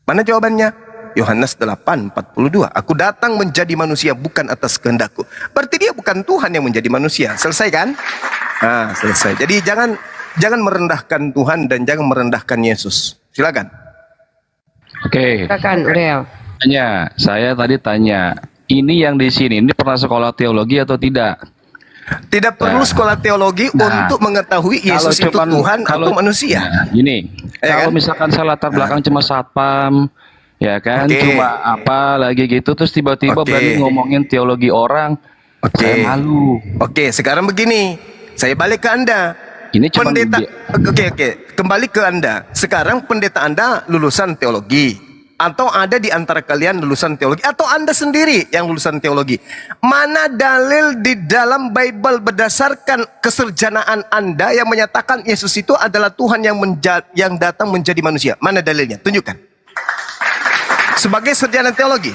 Mana jawabannya? Yohanes 8:42. Aku datang menjadi manusia bukan atas kehendakku. Berarti dia bukan Tuhan yang menjadi manusia. Selesai kan? Nah, selesai. Jadi jangan merendahkan Tuhan dan jangan merendahkan Yesus. Silakan. Oke. Silakan, Uriel. Saya tadi tanya, ini yang di sini ini pernah sekolah teologi atau tidak? Tidak perlu sekolah teologi untuk mengetahui Yesus itu Tuhan atau manusia. Gini, kalau misalkan saya latar belakang cuma satpam, ya kan, cuma apa lagi gitu, terus tiba-tiba berani ngomongin teologi orang, saya malu. Oke, sekarang begini, saya balik ke Anda. Ini cuma pendeta. Kembali ke Anda. Sekarang pendeta Anda lulusan teologi, atau ada di antara kalian lulusan teologi, atau Anda sendiri yang lulusan teologi. Mana dalil di dalam Bible berdasarkan keserjanaan Anda yang menyatakan Yesus itu adalah Tuhan yang datang menjadi manusia? Mana dalilnya? Tunjukkan. Sebagai sarjana teologi,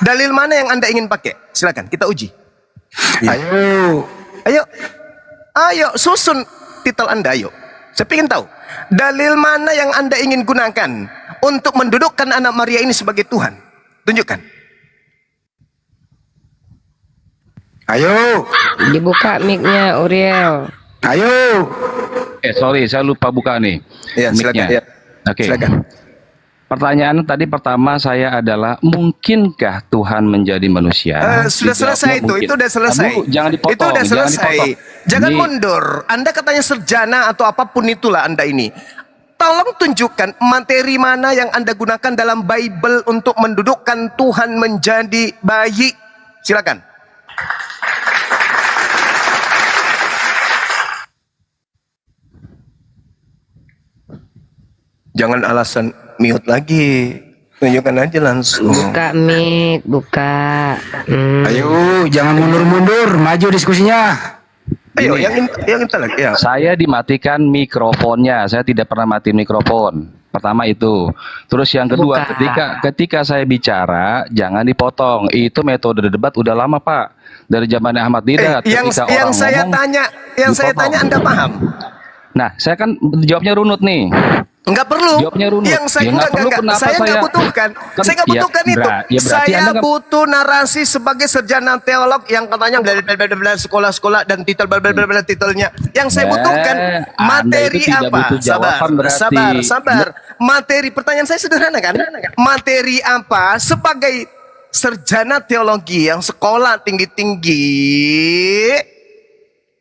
dalil mana yang Anda ingin pakai? Silakan, kita uji. Ayo, susun titel Anda, ayo. Saya ingin tahu, dalil mana yang Anda ingin gunakan untuk mendudukkan anak Maria ini sebagai Tuhan? Tunjukkan. Ayo. Dibuka mic-nya, Uriel. Ayo. Sorry, saya lupa buka nih. Ya, silakan. Ya. Oke. Silakan. Pertanyaan tadi pertama saya adalah, mungkinkah Tuhan menjadi manusia? Sudah selesai itu sudah selesai. Jangan dipotong. Itu sudah selesai. Jangan Ini, mundur. Anda katanya sarjana atau apapun itulah Anda ini. Tolong tunjukkan materi mana yang Anda gunakan dalam Bible untuk mendudukkan Tuhan menjadi bayi. Silakan. Jangan alasan mute lagi. Tunjukkan aja langsung. Buka mic, buka. Ayo, jangan mundur-mundur, maju diskusinya. Ayo, yang kita lagi ya. Saya dimatikan mikrofonnya, saya tidak pernah mati mikrofon. Pertama itu. Terus yang kedua, ketika saya bicara jangan dipotong. Itu metode debat udah lama, Pak. Dari zaman Ahmad Didat. Yang saya tanya Anda paham? Nah, saya kan jawabnya runut nih. Enggak perlu. Jawabnya runut. Yang saya enggak butuhkan. Saya enggak butuhkan itu. Saya butuh narasi sebagai sarjana teolog yang katanya bla sekolah-sekolah dan titel bla titelnya. Yang saya butuhkan materi apa? Sabar. Materi, pertanyaan saya sederhana kan? Materi apa sebagai sarjana teologi yang sekolah tinggi-tinggi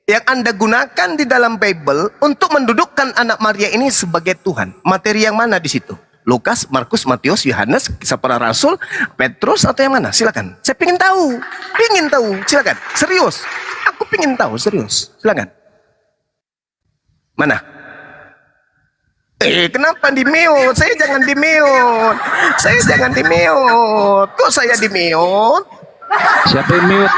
yang Anda gunakan di dalam Bible untuk mendudukkan anak Maria ini sebagai Tuhan? Materi yang mana di situ? Lukas, Markus, Matius, Yohanes, Kisah Para Rasul, Petrus, atau yang mana? Silakan. Saya pingin tahu. Silakan. Serius. Aku pingin tahu, serius. Silakan. Mana? Kenapa di-mute? Saya jangan di-mute. Kok saya di-mute? Siapa yang mute?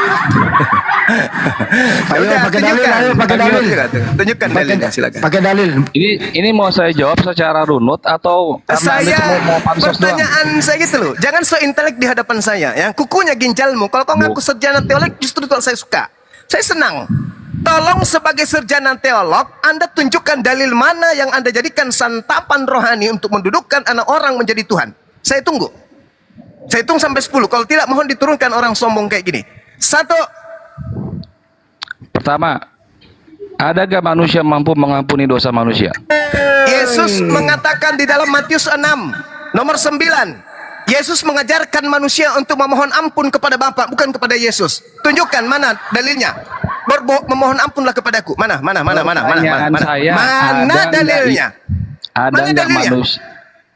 Pakai dalil. Tunjukkan dalilnya, silakan. Pakai dalil. Ini mau saya jawab secara runut atau karena Anda cuma mau pansos doang? Pertanyaan saya gitu loh. Jangan so intelek di hadapan saya. Ya, kukunya ginjalmu. Kalau kau ngaku sarjana teolog, justru itu saya suka. Saya senang. Tolong sebagai sarjana teolog, Anda tunjukkan dalil mana yang Anda jadikan santapan rohani untuk mendudukkan anak orang menjadi Tuhan. Saya tunggu. Saya hitung sampai 10. Kalau tidak, mohon diturunkan orang sombong kayak gini. 1. Pertama, ada gak manusia mampu mengampuni dosa manusia? Yesus mengatakan di dalam Matius 6, nomor 9. Yesus mengajarkan manusia untuk memohon ampun kepada Bapa, bukan kepada Yesus. Tunjukkan mana dalilnya. Memohon ampunlah kepadaku. Mana dalilnya? Ada nggak manusia?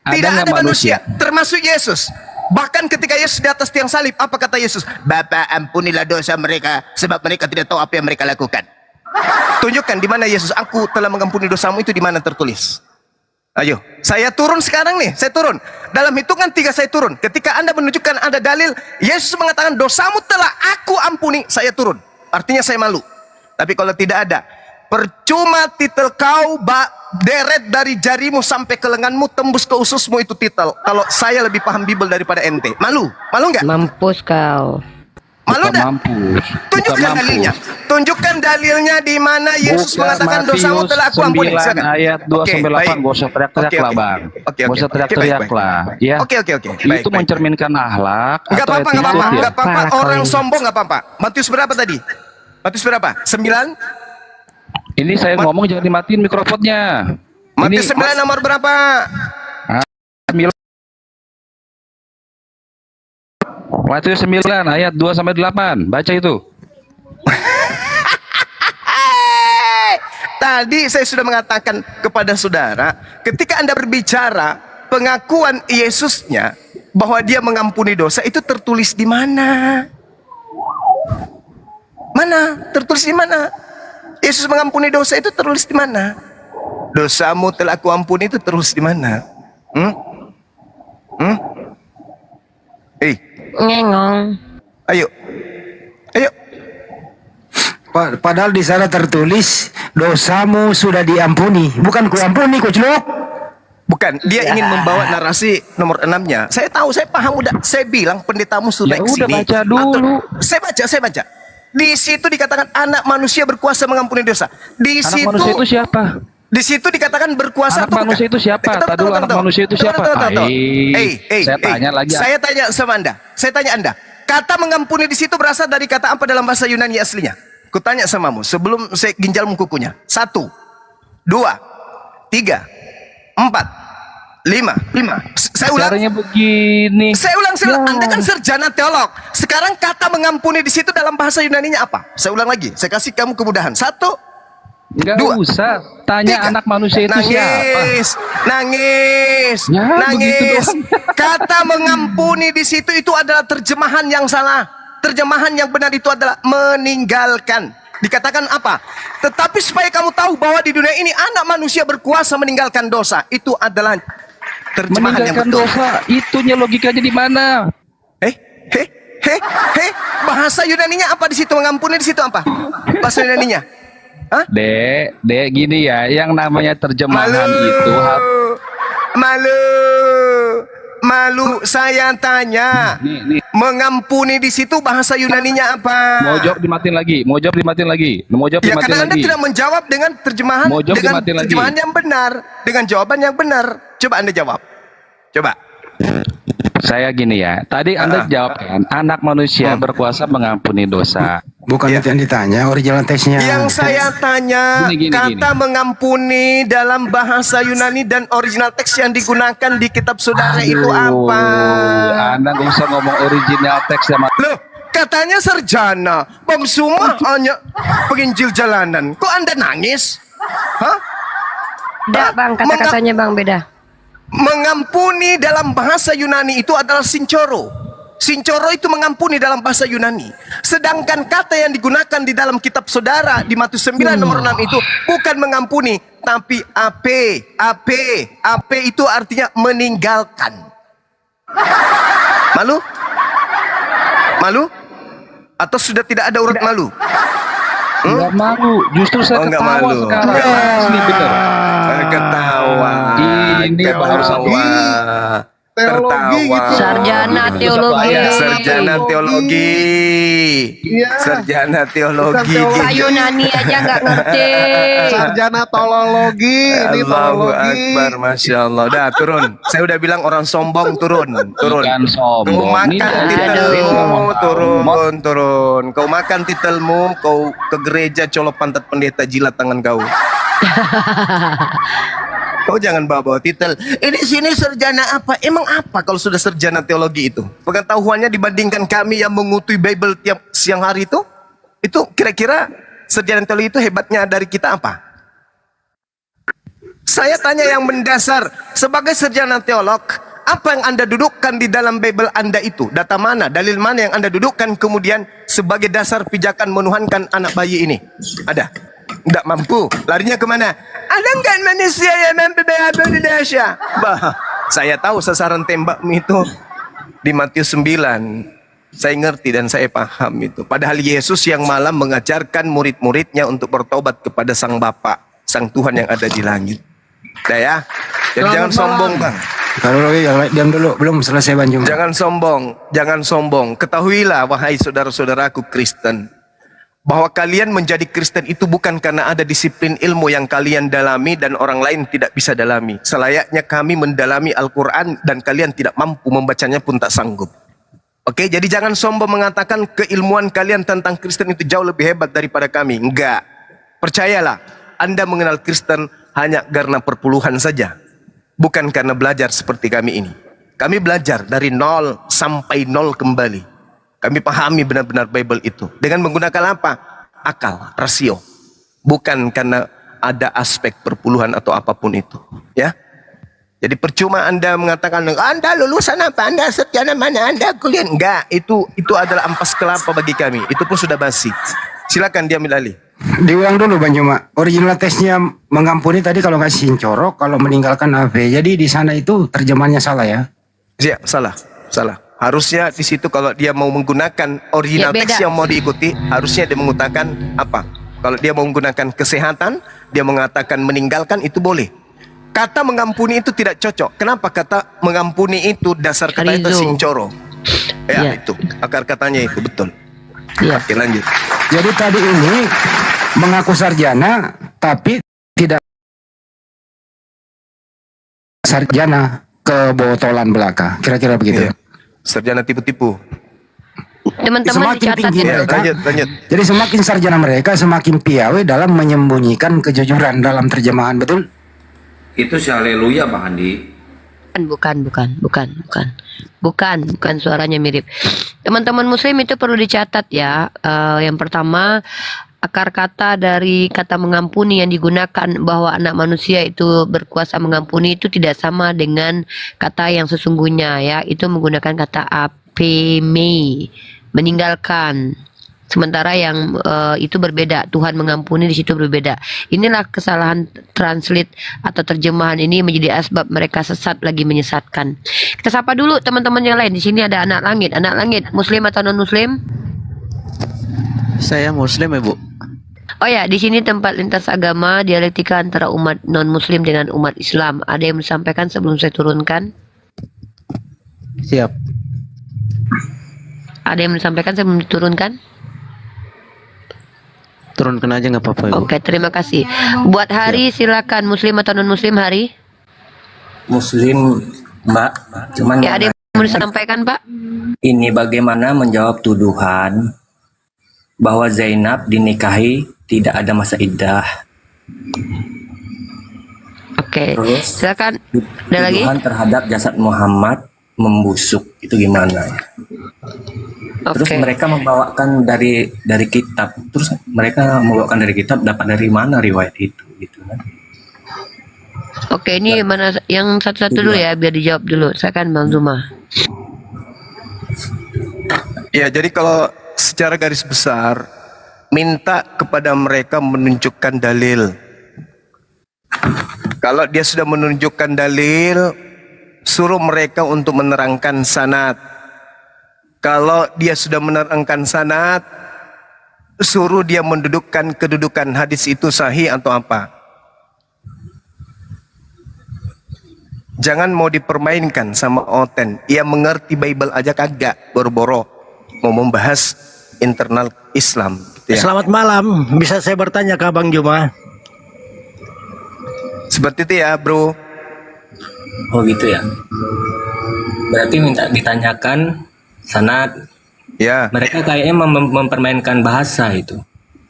Tidak ada manusia, termasuk Yesus. Bahkan ketika Yesus di atas tiang salib, apa kata Yesus? Bapa, ampunilah dosa mereka, sebab mereka tidak tahu apa yang mereka lakukan. Tunjukkan di mana Yesus, aku telah mengampuni dosamu, itu di mana tertulis? Ayo, saya turun sekarang nih, saya turun. Dalam hitungan 3 saya turun. Ketika Anda menunjukkan ada dalil, Yesus mengatakan dosamu telah aku ampuni, saya turun. Artinya saya malu. Tapi kalau tidak ada, percuma titel kau deret dari jarimu sampai ke lenganmu, tembus ke ususmu itu titel. Kalau saya lebih paham Bible daripada ente. Malu nggak? Mampus kau. Malu nggak? Tunjukkan dalilnya. Tunjukkan dalilnya di mana Yesus mengatakan dosamu telah aku ampuni. Silakan. Ayat 2 sampai 8, gak usah teriak-teriak lah bang. Gak usah teriak-teriak lah. Ya. Oke. Itu mencerminkan akhlak. Nggak atau apa-apa. attitude ya? Nggak apa-apa. Orang sombong nggak apa-apa. Matius berapa tadi? Matius berapa? 9? Ini saya ngomong jangan dimatiin mikrofonnya. Matius 9 nomor berapa? 9. Matius 9 ayat 2 sampai 8. Baca itu. Tadi saya sudah mengatakan kepada saudara, ketika Anda berbicara pengakuan Yesusnya bahwa dia mengampuni dosa, itu tertulis di mana? Tertulis di mana? Yesus mengampuni dosa itu tertulis di mana? Dosamu telah aku ampuni itu tertulis di mana? Ngengong. Ayo. Padahal di sana tertulis dosamu sudah diampuni, bukan kuampuni, kuceluk. Bukan, dia ingin membawa narasi nomor 6-nya. Saya tahu, saya paham, udah. Saya bilang pendetamu sudah udah kesini. baca dulu. Saya baca. Di situ dikatakan anak manusia berkuasa mengampuni dosa. Anak manusia itu siapa? Di situ dikatakan berkuasa. Anak manusia itu siapa? Tadi anak manusia itu siapa? Saya tanya lagi. Saya tanya sama Anda. Saya tanya Anda. Kata mengampuni di situ berasal dari kata apa dalam bahasa Yunani aslinya? Kutanya samamu sebelum saya ginjalmu kukunya. 1, 2, 3, 4, 5. Saya ulang. Caranya begini. Saya ulang. Anda kan sarjana teolog. Sekarang kata mengampuni di situ dalam bahasa Yunaninya apa? Saya ulang lagi. Saya kasih kamu kemudahan. 1, Enggak usah tanya 3. Anak manusia itu siapa? Nangis. Kata mengampuni di situ itu adalah terjemahan yang salah. Terjemahan yang benar itu adalah meninggalkan. Dikatakan apa? Tetapi supaya kamu tahu bahwa di dunia ini anak manusia berkuasa meninggalkan dosa. Itu adalah terjemahan yang betul. Dosa, itunya logikanya di mana? Bahasa Yunaninya apa di situ? Mengampuni di situ apa? Bahasa Yunaninya? Hah? Dek, gini ya, yang namanya terjemahan itu malu. Saya tanya, mengampuni di situ bahasa Yunaninya apa? Mau jawab dimatiin lagi. Karena Anda tidak menjawab dengan terjemahan yang benar, dengan jawaban yang benar. Coba Anda jawab. Coba. Saya gini ya, tadi Anda jawab kan, anak manusia berkuasa mengampuni dosa. Bukan itu yang ditanya, original teksnya. Yang saya tanya, kata mengampuni dalam bahasa Yunani dan original teks yang digunakan di kitab saudara itu apa? Anda nggak usah ngomong original teks sama. Loh, katanya sarjana, Bang Suma hanya penginjil jalanan. Kok Anda nangis? Hah? Bang, kata-katanya Bang beda. Mengampuni dalam bahasa Yunani itu adalah sincoro. Sincoro itu mengampuni dalam bahasa Yunani. Sedangkan kata yang digunakan di dalam kitab saudara di Matius 9 nomor 6 itu bukan mengampuni, tapi ape itu artinya meninggalkan. Malu? Malu? Atau sudah tidak ada urat malu? Enggak malu, justru saya enggak ketawa malu. sekarang. Asli bener. Ketawa. Ini baru satu. Teologi gitu. Sarjana teologi. Sarjana teologi. Iya. Sarjana teologi. Pak Yunani aja nggak ngerti. Sarjana tolologi. Ini Allahu tolologi. Akbar, Masya Allah. Dah turun. Saya udah bilang orang sombong turun. Turun. Bukan sombong. Kau makan titelmu, turun. Kau makan titelmu, kau ke gereja colok pantat pendeta, jilat tangan kau. Kau jangan bawa-bawa titel. Ini sini sarjana apa? Emang apa kalau sudah sarjana teologi itu? Pengetahuannya dibandingkan kami yang mengutui Bible tiap siang hari itu? Itu kira-kira sarjana teologi itu hebatnya dari kita apa? Saya tanya yang mendasar. Sebagai sarjana teolog, apa yang Anda dudukkan di dalam Bible Anda itu? Data mana? Dalil mana yang Anda dudukkan kemudian sebagai dasar pijakan menuhankan anak bayi ini? Ada? Tidak mampu. Larinya kemana? Ada nggak manusia yang mampu berabad di Indonesia? Bah, saya tahu sasaran tembakmu itu di Matius 9. Saya ngerti dan saya paham itu. Padahal Yesus yang malam mengajarkan murid-muridnya untuk bertobat kepada Sang Bapa, Sang Tuhan yang ada di langit. Dah ya. Jadi jangan sombong, Bang. Kalau lagi diam dulu, belum selesai Bang Juma. Jangan sombong. Ketahuilah wahai saudara-saudaraku Kristen, bahwa kalian menjadi Kristen itu bukan karena ada disiplin ilmu yang kalian dalami dan orang lain tidak bisa dalami. Selayaknya kami mendalami Al-Quran dan kalian tidak mampu membacanya pun tak sanggup. Oke, jadi jangan sombong mengatakan keilmuan kalian tentang Kristen itu jauh lebih hebat daripada kami. Enggak. Percayalah, Anda mengenal Kristen hanya karena perpuluhan saja. Bukan karena belajar seperti kami ini. Kami belajar dari 0 sampai 0 kembali. Kami pahami benar-benar Bible itu. Dengan menggunakan apa? Akal, rasio. Bukan karena ada aspek perpuluhan atau apapun itu. Ya. Jadi percuma Anda mengatakan, Anda lulusan apa? Anda sarjana mana? Anda kuliah? Enggak, itu adalah ampas kelapa bagi kami. Itu pun sudah basi. Silakan dia alih. Diulang dulu Bang Juma. Original teksnya mengampuni tadi kalau nggak sincorok, kalau meninggalkan AV. Jadi di sana itu terjemahannya salah ya? Iya, salah. Harusnya di situ kalau dia mau menggunakan original teks yang mau diikuti, harusnya dia mengatakan apa? Kalau dia mau menggunakan kesehatan, dia mengatakan meninggalkan, itu boleh. Kata mengampuni itu tidak cocok. Kenapa kata mengampuni itu dasar kata itu sincoro? Ya, itu akar katanya itu betul. Oke, lanjut. Jadi tadi ini mengaku sarjana tapi tidak sarjana, kebotolan belaka. Kira-kira begitu. Iya. Sarjana tipu-tipu. Teman-teman dicatat ya. Lanjut. Jadi semakin sarjana mereka semakin piawai dalam menyembunyikan kejujuran dalam terjemahan, betul? Itu si haleluya Bang Andi. Bukan, suaranya mirip. Teman-teman muslim itu perlu dicatat ya. Yang pertama, akar kata dari kata mengampuni yang digunakan bahwa anak manusia itu berkuasa mengampuni itu tidak sama dengan kata yang sesungguhnya ya. Itu menggunakan kata apeme, meninggalkan. Sementara yang itu berbeda, Tuhan mengampuni di situ berbeda. Inilah kesalahan translate atau terjemahan ini menjadi asbab mereka sesat lagi menyesatkan. Kita sapa dulu teman-teman yang lain. Di sini ada anak langit, muslim atau non muslim? Saya muslim ya Bu. Oh ya, di sini tempat lintas agama, dialektika antara umat non-muslim dengan umat Islam. Ada yang disampaikan sebelum saya turunkan? Siap. Ada yang disampaikan sebelum diturunkan? Turunkan aja nggak apa-apa Ibu. Oke, terima kasih. Buat Hari, silakan muslim atau non-muslim Hari? Muslim, Mbak. Cuman Ya, ada yang mau disampaikan Pak? ini bagaimana menjawab tuduhan bahwa Zainab dinikahi tidak ada masa iddah. Oke, Terus silakan. Ada lagi? tuduhan terhadap jasad Muhammad membusuk itu gimana? Terus mereka membawakan dari kitab. Terus mereka membawakan dari kitab, dapat dari mana riwayat itu gitu kan? Oke, ini mana yang satu-satu dulu ya, biar dijawab dulu. Saya kan Bang Zuma. Ya, jadi kalau secara garis besar minta kepada mereka menunjukkan dalil. Kalau dia sudah menunjukkan dalil, suruh mereka untuk menerangkan sanad. Kalau dia sudah menerangkan sanad, suruh dia mendudukkan kedudukan hadis itu sahih atau apa. Jangan mau dipermainkan sama Oten. Ia mengerti Bible aja kagak, boro-boro mau membahas internal Islam. Gitu ya. Selamat malam, bisa saya bertanya ke Abang Juma? Seperti itu ya, bro. Oh gitu ya. Berarti minta ditanyakan sanad. Ya. Mereka kayaknya mempermainkan bahasa itu.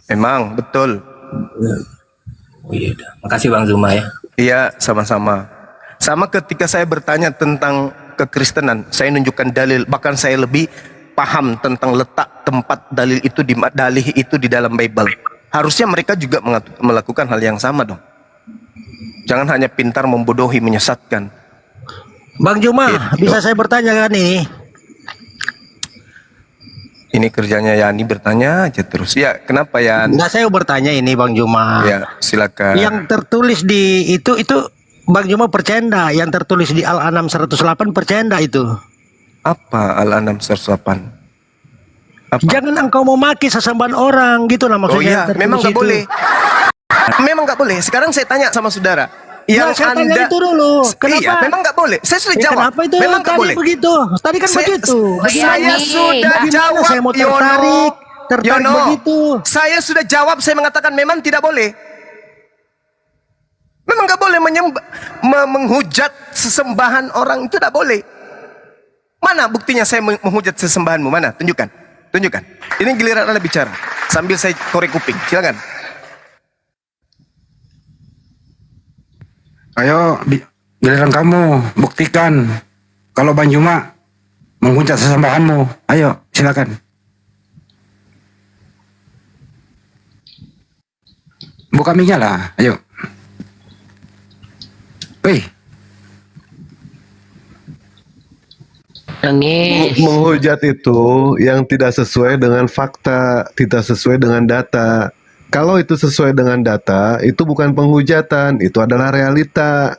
Memang betul. Oh iya, makasih Bang Zuma ya. Iya, sama-sama. Sama ketika saya bertanya tentang kekristenan, saya nunjukkan dalil, bahkan saya lebih paham tentang letak tempat dalil itu di dalam Bible. Harusnya mereka juga melakukan hal yang sama dong. Jangan hanya pintar membodohi, menyesatkan. Bang Juma, bisa saya bertanya kan ini? Ini kerjanya Yani bertanya aja terus. Ya, kenapa Yani? Enggak, saya bertanya ini Bang Juma. Ya, silakan. Yang tertulis di itu Bang Juma percaya enggak? Yang tertulis di Al-An'am 108 percaya enggak itu? Apa Al-An'am 108? Apa? Jangan engkau memaki sesembahan orang gitu lah maksudnya. Oh iya, memang nggak itu. boleh. Memang nggak boleh. Sekarang saya tanya sama saudara. Yang saya tanya Anda itu dulu. Kenapa? Iya, memang nggak boleh. Saya sudah Ya, jawab. kenapa itu memang nggak tadi boleh. begitu? Tadi kan begitu. Saya sudah Gimana jawab. saya mau tertarik Yono, begitu. saya sudah jawab. Saya mengatakan memang tidak boleh. Memang nggak boleh menghujat sesembahan orang, itu tidak boleh. Mana buktinya saya menghujat sesembahanmu? Mana? Tunjukkan. Tunjukkan. Ini giliran Anda bicara sambil saya korek kuping. Silakan. Ayo, giliran kamu buktikan kalau Bang Juma menghujat sesembahanmu. Ayo, silakan. Buka mic-nya lah, ayo. Wih. Menghujat itu yang tidak sesuai dengan fakta, tidak sesuai dengan data. Kalau itu sesuai dengan data, itu bukan penghujatan, itu adalah realita.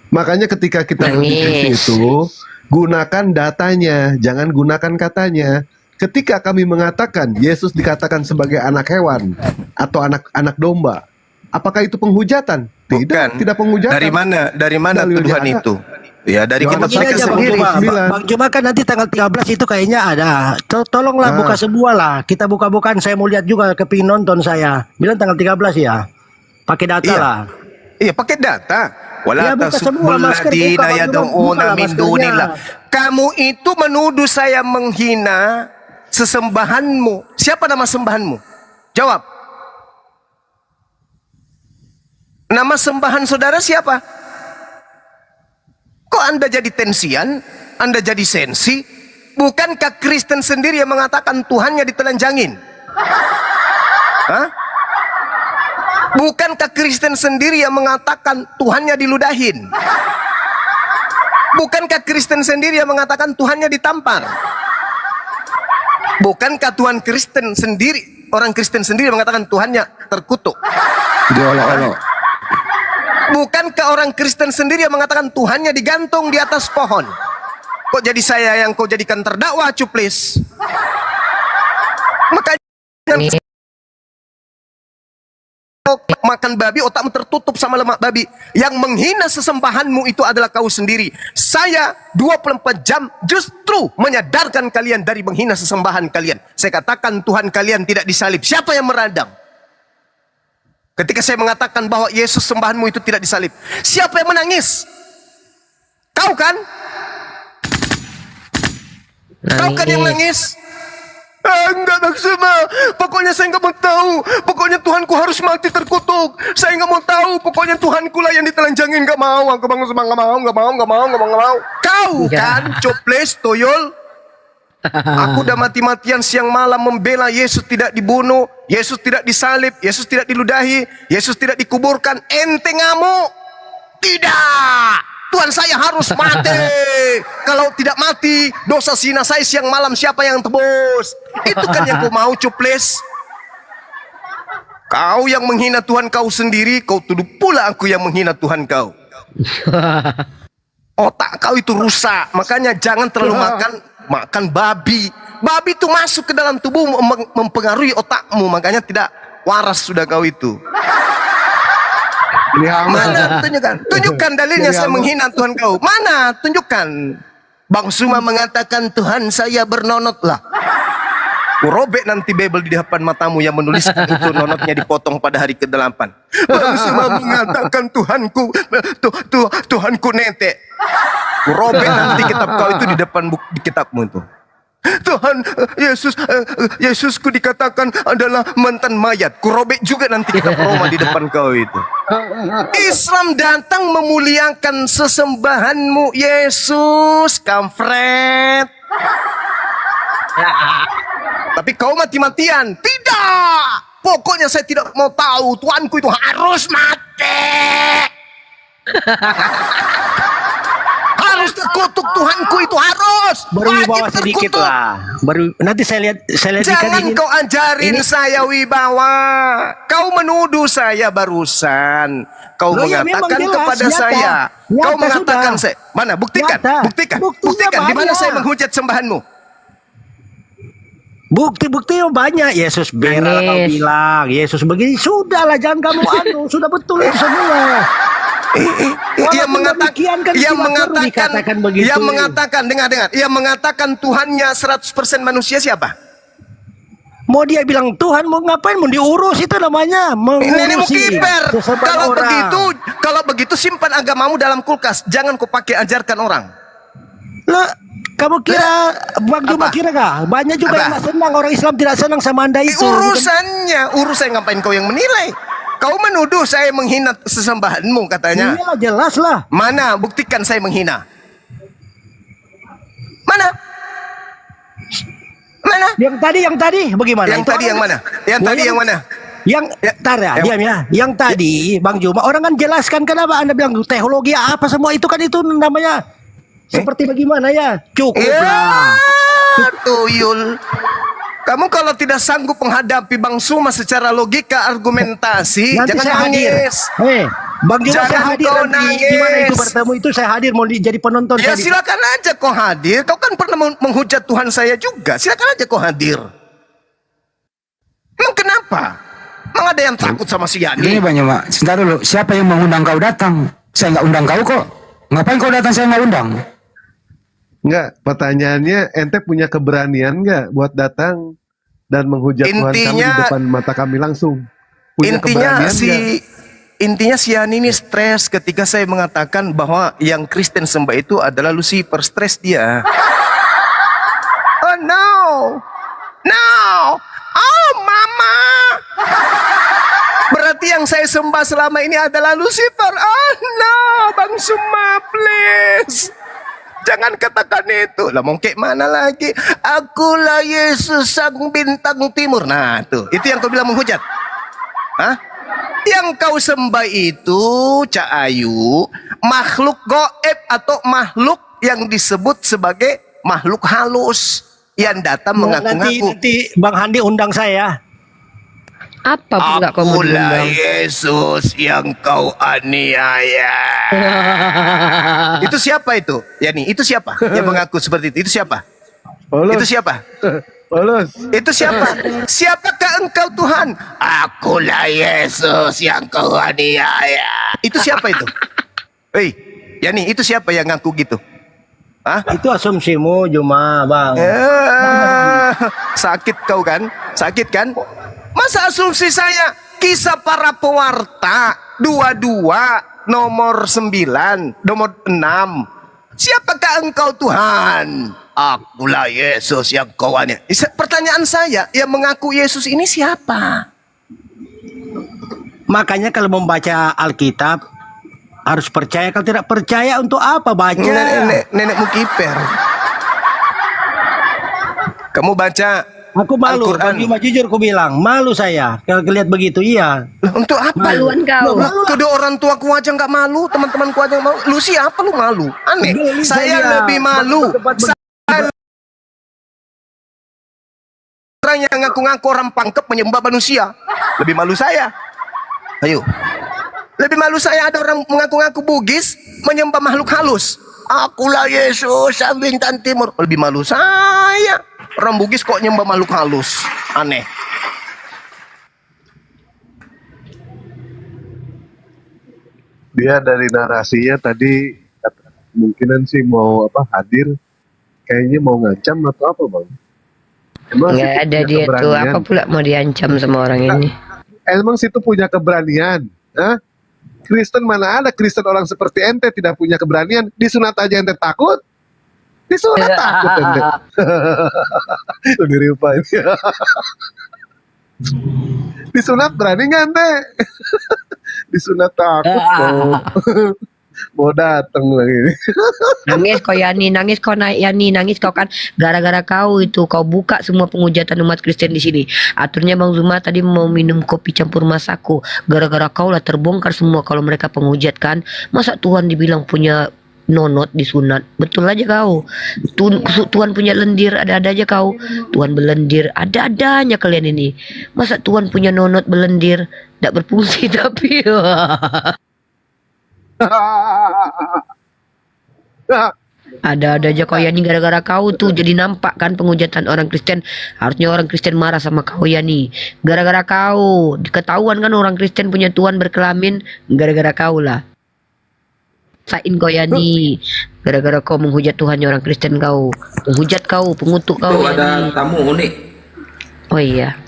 Makanya ketika kita berdiskusi itu, gunakan datanya, jangan gunakan katanya. Ketika kami mengatakan Yesus dikatakan sebagai anak hewan atau anak domba, apakah itu penghujatan? Tidak, tidak penghujatan. Dari mana tuduhan itu? Ya, dari kitab mereka sendiri. Bang Juma kan nanti tanggal 13 itu kayaknya ada. Tolonglah buka sebuah lah. Kita buka-bukaan, saya mau lihat juga, kepingin nonton saya. Bilang tanggal 13 ya. Pakai data lah. Iya, pakai data. Ya, buka semua, masker buka, Bang Juma, buka lah maskernya. Kamu itu menuduh saya menghina sesembahanmu. Siapa nama sembahanmu? Jawab. Nama sembahan saudara siapa? Kok Anda jadi tensian? Anda jadi sensi? Bukankah Kristen sendiri yang mengatakan Tuhannya ditelanjangin? Hah? Bukankah Kristen sendiri yang mengatakan Tuhannya diludahin? Bukankah Kristen sendiri yang mengatakan Tuhannya ditampar? Bukankah Tuhan Kristen sendiri, orang Kristen sendiri mengatakan Tuhannya terkutuk? Diolok-olok. Bukankah orang Kristen sendiri yang mengatakan Tuhannya digantung di atas pohon? Kok jadi saya yang kau jadikan terdakwa, cuplis? Makanya makan babi, otakmu tertutup sama lemak babi. Yang menghina sesembahanmu itu adalah kau sendiri. Saya 24 jam justru menyadarkan kalian dari menghina sesembahan kalian. Saya katakan Tuhan kalian tidak disalib. Siapa yang meradang? Ketika saya mengatakan bahwa Yesus sembahanmu itu tidak disalib, siapa yang menangis? Kau kan? Kau kan yang nangis? Enggak maksudnya. Pokoknya saya nggak mau tahu. Pokoknya Tuhanku harus mati terkutuk. Saya nggak mau tahu. Pokoknya Tuhanku lah yang ditelanjangin. Nggak mau. Nggak mau. Kau kan, coples, toyol. Aku udah mati-matian siang malam membela Yesus tidak dibunuh, Yesus tidak disalib, Yesus tidak diludahi, Yesus tidak dikuburkan. Ente ngamuk. Tidak, Tuhan saya harus mati. Kalau tidak mati, dosa zina saya siang malam siapa yang tebus? Itu kan yang kau mau, cuples. Kau yang menghina Tuhan kau sendiri, kau tuduh pula aku yang menghina Tuhan kau. Otak kau itu rusak, makanya jangan terlalu makan babi. Babi itu masuk ke dalam tubuhmu, mempengaruhi otakmu, makanya tidak waras sudah kau itu. Mana? Tunjukkan dalilnya saya menghina Tuhan kau. Mana? Tunjukkan. Bang Suma mengatakan Tuhan saya bernonot lah. Robek nanti Bible di depan matamu yang menuliskan itu nonotnya dipotong pada hari ke-8. Bang Suma mengatakan Tuhanku, Tuhanku netek. Robek nanti kitab kau itu di depan di kitabmu itu. Tuhan Yesusku dikatakan adalah mantan mayat. Kurobek juga nanti kitab Roma di depan kau itu. Islam datang memuliakan sesembahanmu Yesus, kampret. Tapi kau mati-matian. Tidak. Pokoknya saya tidak mau tahu. Tuhanku itu harus mati. Harus terkutuk Tuhanku itu harus. Berwibawa sedikit lah. Nanti saya lihat Jangan kau ajarin saya wibawa. Kau menuduh saya barusan. Kau mengatakan kepada saya. Kau mengatakan saya. Mana? Buktikan. Buktikan. Di mana saya menghujat sembahanmu? Bukti-bukti banyak. Yesus berak kau bilang. Yesus begini. Sudahlah, jangan kamu sudah betul itu semua. Ia mengatakan Tuhannya 100% manusia siapa? Mau dia bilang Tuhan mau ngapain? Mau diurus itu namanya Nenek kiper. Kalau begitu simpan agamamu dalam kulkas. Jangan kau pakai ajarkan orang. Lah, kamu kira Bang Juma kira gak? Banyak juga yang gak senang, orang Islam tidak senang sama Anda itu. Urusan ngapain kau yang menilai? Kau menuduh saya menghina sesembahanmu katanya. Iya jelas lah. Mana? Buktikan saya menghina. Mana? Yang tadi bagaimana? Yang tadi yang mana? Diam ya. Yang tadi Bang Juma orang kan jelaskan kenapa Anda bilang teologi apa semua itu kan itu namanya seperti bagaimana ya? Cukup lah. Tuyul. Kamu kalau tidak sanggup menghadapi Bang Suma secara logika argumentasi, nanti jangan nangis. Bang Juma saya hadir nanti. Gimana itu bertemu itu saya hadir mau jadi penonton. Ya silakan aja kau hadir. Kau kan pernah menghujat Tuhan saya juga. Silakan aja kau hadir. Emang kenapa? Emang ada yang takut sama si Yani? Gini Bang Juma, sebentar dulu. Siapa yang mengundang kau datang? Saya nggak undang kau kok. Ngapain kau datang saya nggak undang? Enggak, pertanyaannya ente punya keberanian enggak buat datang dan menghujat Tuhan kami di depan mata kami langsung? Punya Intinya si Yani ini stres ketika saya mengatakan bahwa yang Kristen sembah itu adalah Lucifer. Stres dia. Oh no. Oh mama. Berarti yang saya sembah selama ini adalah Lucifer. Oh no, Bang Suma please. Jangan katakan itu. Lah mau kayak mana lagi? Akulah Yesus sang bintang timur. Nah tuh, itu yang kau bilang menghujat. Hah? Yang kau sembah itu, Cak Ayu, makhluk goib atau makhluk yang disebut sebagai makhluk halus yang datang mengaku-ngaku. Nanti Bang Handi undang saya. Apa pula kau mengundang? Akulah Yesus yang kau aniaya. Itu siapa itu? Yani, itu siapa yang mengaku seperti itu? Itu siapa? Polos. Itu siapa? Polos. Itu siapa? Siapakah engkau Tuhan? Akulah Yesus yang kau aniaya. Itu siapa itu? Hei, Yani, itu siapa yang ngaku gitu? Hah? Itu asumsimu Juma, Bang. Sakit kau kan? Sakit kan? Masa asumsi saya? Kisah para pewarta 22 nomor 9 nomor 6. Siapakah engkau Tuhan? Akulah Yesus yang kau aniaya. Pertanyaan saya, yang mengaku Yesus ini siapa? Makanya kalau membaca Alkitab harus percaya. Kalau tidak percaya untuk apa baca? Nenekmu kiper. Kamu baca Aku malu. Al-Quran. Bang Juma jujur aku bilang, malu saya kalau lihat begitu. Iya. Lah, untuk apa? Maluan kau. Kedua orang tuaku aja nggak malu, teman-temanku aja nggak malu. Lu siapa lu malu? Aneh. Geli Saya saya. lebih malu. Orang yang ngaku-ngaku orang pangkep menyembah manusia. Lebih malu saya. Ayo. Lebih malu saya ada orang mengaku-ngaku Bugis menyembah makhluk halus. Akulah Yesus, bintang timur. Lebih malu saya. Orang Bugis kok nyembah makhluk halus. Aneh. Dia dari narasinya tadi kemungkinan sih mau hadir, kayaknya mau ngancam atau apa bang? Emang Nggak situ ada punya dia tuh. keberanian? Apa pula mau diancam sama orang ini? Emang situ punya keberanian? Hah? Kristen mana ada Kristen orang seperti ente tidak punya keberanian? Disunat aja ente takut? Disunat takut ente. Lebih rupa ini. Disunat berani nggak ente? Disunat takut mau datang lagi. Nangis kau Yani, nangis kau naik Yani, nangis kau kan gara-gara kau itu kau buka semua penghujatan umat Kristen di sini. Aturnya Bang Zuma tadi mau minum kopi campur masaku, gara-gara kau lah terbongkar semua kalau mereka penghujat kan. Masa Tuhan dibilang punya nonot disunat? Betul aja kau. Tuhan punya lendir, ada-ada aja kau. Tuhan belendir, ada-adanya kalian ini. Masa Tuhan punya nonot belendir, tidak berfungsi tapi. Ada aja kau Yani, gara-gara kau tuh jadi nampak kan penghujatan orang Kristen. Harusnya orang Kristen marah sama kau Yani. Gara-gara kau ketahuan kan orang Kristen punya Tuhan berkelamin, gara-gara kau lah. Sain kau Yani, gara-gara kau menghujat Tuhannya orang Kristen kau. Menghujat kau, pengutuk kau. Tuh ada Yani. tamu unik. Oh iya.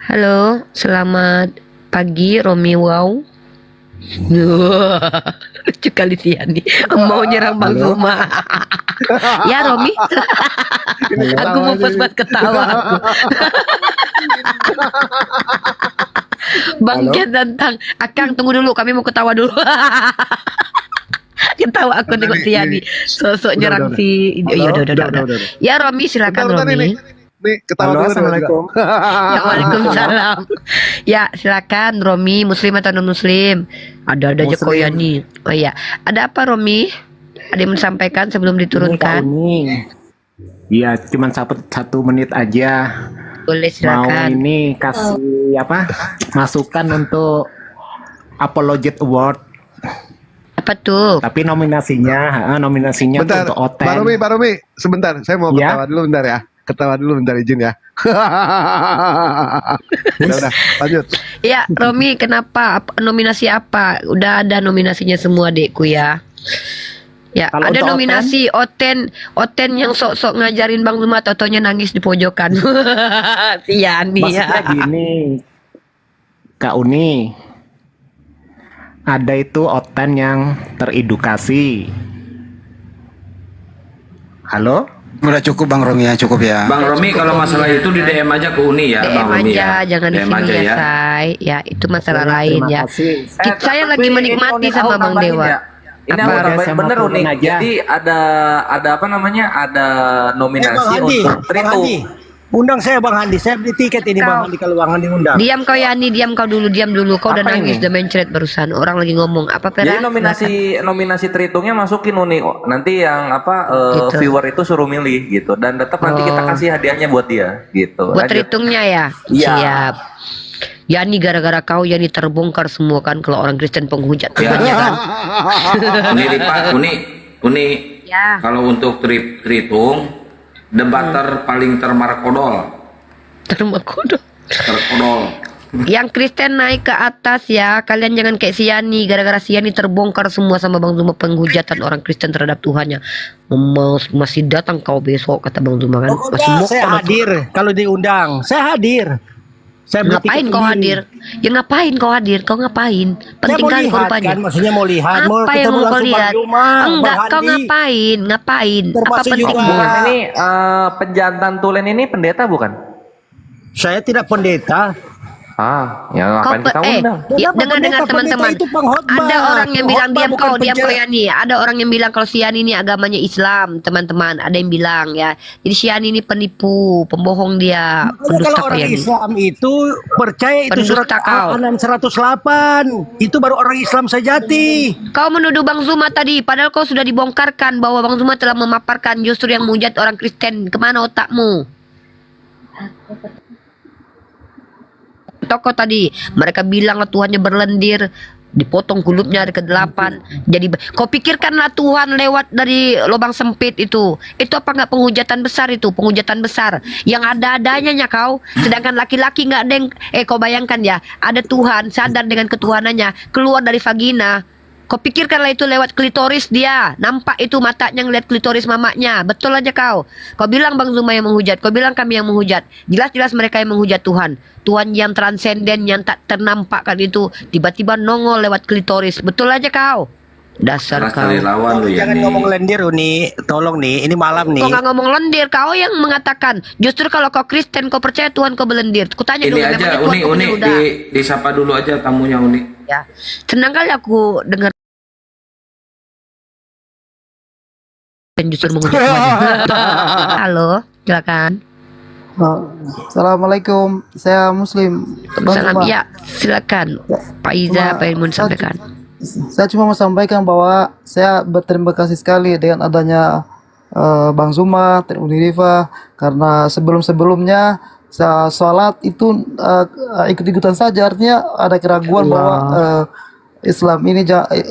Halo, selamat pagi Romi Wow. Lucu kali sih Yani. Mau nyerang Bang Zuma. Ya Romi. Aku mau buat ketawa aku. Bang Jet tentang Akang, tunggu dulu, kami mau ketawa dulu. Ketawa aku nengok si Yani. Sosok nyerang si. Ya udah. Ya Romi, silakan Romi. Nih ketawa dulu. Assalamualaikum. Ya, waalaikumsalam. Ya, silakan Romi, muslim atau non muslim? Ada aja kau Yani. Oh iya, ada apa Romi? Ada yang menyampaikan sebelum diturunkan? Iya, cuma 1 menit aja. Boleh, silakan. Mau ini kasih masukan untuk Apologet Award. Apa tuh? Tapi nominasinya Bentar, untuk Oten. Pak Romi, sebentar. Saya mau ketawa dulu bentar ya. Ketawa dulu bentar, izin ya. udah, lanjut. Ya, Romi, kenapa? Nominasi apa? Udah ada nominasinya semua, Dekku ya. Ya, Kalau ada untuk nominasi Oten yang sok-sok ngajarin Bang Zuma, totonya nangis di pojokan. Si Yani ya. Maksudnya gini, Kak Uni, ada itu Oten yang teredukasi. Halo? Udah cukup Bang Romi ya, cukup ya. Bang Romi, kalau masalah itu di DM aja ke Uni ya, DM Bang Romi aja, ya. jangan di DM sini aja ya, Say. Ya, itu masalah lain ya. Saya lagi Tapi menikmati ini aku sama Bang tambahin Dewa. ya. Ini Apa? aku tambahin, bener Uni. Jadi ada apa namanya? Ada nominasi untuk Tritu. Undang saya Bang Handi, saya beli tiket ini Bang Handi kalau Bang Handi undang. Diam kau Yani, diam kau dulu. Kau udah Apa nangis, ini? udah mencret barusan. Orang lagi ngomong apa Pera? Jadi nominasi Tritungnya masukin Uni. Nanti yang Gitu. viewer itu suruh milih gitu. Dan tetap nanti kita kasih hadiahnya buat dia gitu. Buat Lanjut. terhitungnya ya. Iya. Siap. Yani gara-gara kau Yani terbongkar semua kan kalau orang Kristen penghujat Tuhannya kan. Uni Ripa, Uni. Ya. Kalau untuk Tritung, debater paling termarkodol. Yang Kristen naik ke atas ya. Kalian jangan kayak si Yani. Gara-gara si Yani terbongkar semua sama Bang Zuma penghujatan orang Kristen terhadap Tuhannya. Masih datang kau besok kata Bang Zuma kan. Masih Pokoknya mau saya hadir kalau diundang. Saya hadir. Saya beli Ngapain tiket kau sendiri. hadir? Ya ngapain kau hadir? Kau ngapain? Penting mau kali kau lihat rupanya. kan, maksudnya mau lihat, mau Apa yang ketemu mau kau langsung Bang lihat? Juma, Enggak, Bang kau Handi. ngapain? Apa Termasuk penting? juga- Bukan ini penjantan tulen ini pendeta bukan? Saya tidak pendeta. Ya ngapain kita undang? Kenapa Dengar teman-teman. pendeta itu pengkhotbah? Ada orang yang bilang Pengkhotbah diam bukan kau penjara. Yani. Ada orang yang bilang kalau si Yani ini agamanya Islam, teman-teman. Ada yang bilang ya. Jadi si Yani ini penipu, pembohong dia, Makanya pendusta kalau kau orang Yani. Islam itu percaya itu surat Pendusta kau. Al-An'am 108. Itu baru orang Islam sejati. Kau menuduh Bang Zuma tadi, padahal kau sudah dibongkarkan bahwa Bang Zuma telah memaparkan justru yang menghujat orang Kristen. Kemana otakmu? Toko tadi, mereka bilang lah Tuhannya berlendir, dipotong kulitnya hari ke-8. Jadi kau pikirkanlah Tuhan lewat dari lubang sempit itu apa nggak penghujatan besar? Itu penghujatan besar yang ada-adanya kau, sedangkan laki-laki nggak ada yang, kau bayangkan ya, ada Tuhan sadar dengan ketuhanannya keluar dari vagina. Kau pikirkanlah itu lewat klitoris dia. Nampak itu matanya ngeliat klitoris mamanya. Betul aja kau. Kau bilang Bang Zuma yang menghujat. Kau bilang kami yang menghujat. Jelas-jelas mereka yang menghujat Tuhan. Tuhan yang transenden, yang tak ternampakkan itu. Tiba-tiba nongol lewat klitoris. Betul aja kau. Dasar Keras kau. kali lawan lu ya Jangan nih. ngomong lendir Uni, tolong nih, ini malam nih. Kau nggak ngomong lendir. Kau yang mengatakan. Justru kalau kau Kristen, kau percaya Tuhan, kau belendir. Kutanya Ini dulu. aja memangnya Tuhan kau Uni belendir? Udah. disapa dulu aja tamunya Uni. Ya. Senang kali aku dengar. Justru menghujat Tuhan. Halo, silakan. Assalamualaikum, saya Muslim. Salam, ya, silakan. Pak Iza, apa yang mau disampaikan? Saya cuma mau sampaikan bahwa saya berterima kasih sekali dengan adanya Bang Zuma, Uniriva, karena sebelum-sebelumnya saya sholat itu ikut-ikutan saja, artinya ada keraguan bahwa Islam ini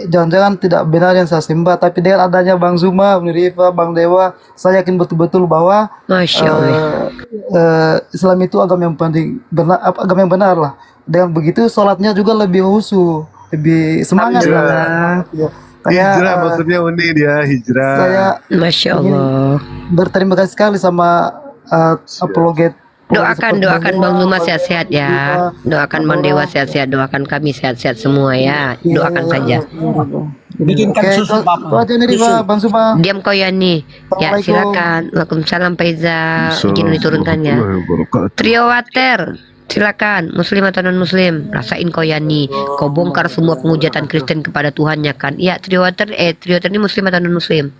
jangan-jangan tidak benar yang saya sembah, tapi dengan adanya Bang Zuma, Uniriva, Bang Dewa, saya yakin betul-betul bahwa Islam itu agama yang penting, agama yang benar lah. Dengan begitu sholatnya juga lebih khusyuk, lebih semangat lah. Ya. Hijrah maksudnya Uni dia hijrah. Saya Masya Allah. berterima kasih sekali sama apologet. Doakan Bang Zuma sehat-sehat ya. Doakan Bang Dewa sehat-sehat. Doakan kami sehat-sehat semua ya. Doakan saja. Bikinkan susu Bapak. Itu aja nih Riva, Bang Zuma. Diam kau Yani. Ya silakan. Waalaikumsalam Pak Iza. Izin diturunkan ya. Trio Water. Silakan, Muslim atau non Muslim, rasain kau Yani. Kau bongkar semua penghujatan Kristen kepada Tuhannya kan? Iya, Trio Water ini Muslim atau non Muslim?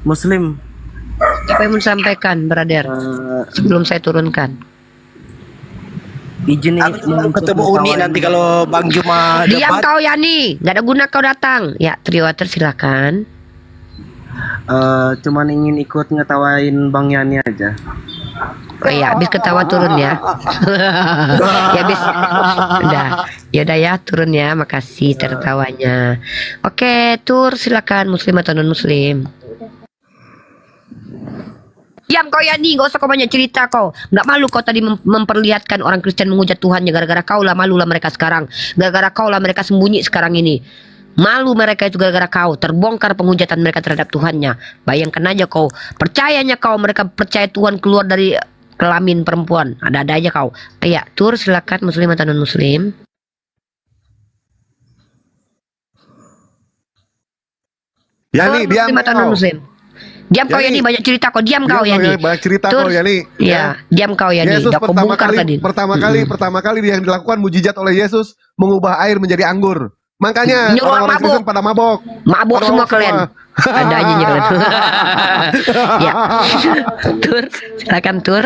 Muslim. Apa yang mau disampaikan, brother? Sebelum saya turunkan. Izin Aku ketemu Uni nanti kalau Bang Zuma Diam debat. kau Yani, nggak ada guna kau datang. Ya, Trio Water silakan. Cuman ingin ikut ngetawain Bang Yani aja. Oh iya, habis ketawa turun ya. Ya habis. Udah. Ya udah ya, turun ya. Makasih tertawanya. Oke, Tur silakan, Muslim atau non Muslim. Diam kau Yani, gak usah kau banyak cerita kau. Nggak malu kau tadi memperlihatkan orang Kristen menghujat Tuhannya. Gara-gara kau lah, malu lah mereka sekarang. Gara-gara kau lah mereka sembunyi sekarang ini. Malu mereka itu gara-gara kau. Terbongkar penghujatan mereka terhadap Tuhannya. Bayangkan aja kau. Percayanya kau, mereka percaya Tuhan keluar dari kelamin perempuan. Ada-ada aja kau. Ya, Tur silakan, Muslim atau non Muslim. Yani, diam Muslim atau non Muslim. Diam kau Yani, banyak cerita kau. Diam kau Yani. Banyak cerita Tur, kau Yani. Ya, diam kau Yani. Yesus Udah kau bongkar tadi. pertama kali yang dilakukan mujizat oleh Yesus mengubah air menjadi anggur. Makanya Nyuruh orang orang Kristen pada mabok. Mabok Pada semua kalian. Ada aja nya kalian. Ya. Tur, silakan Tur.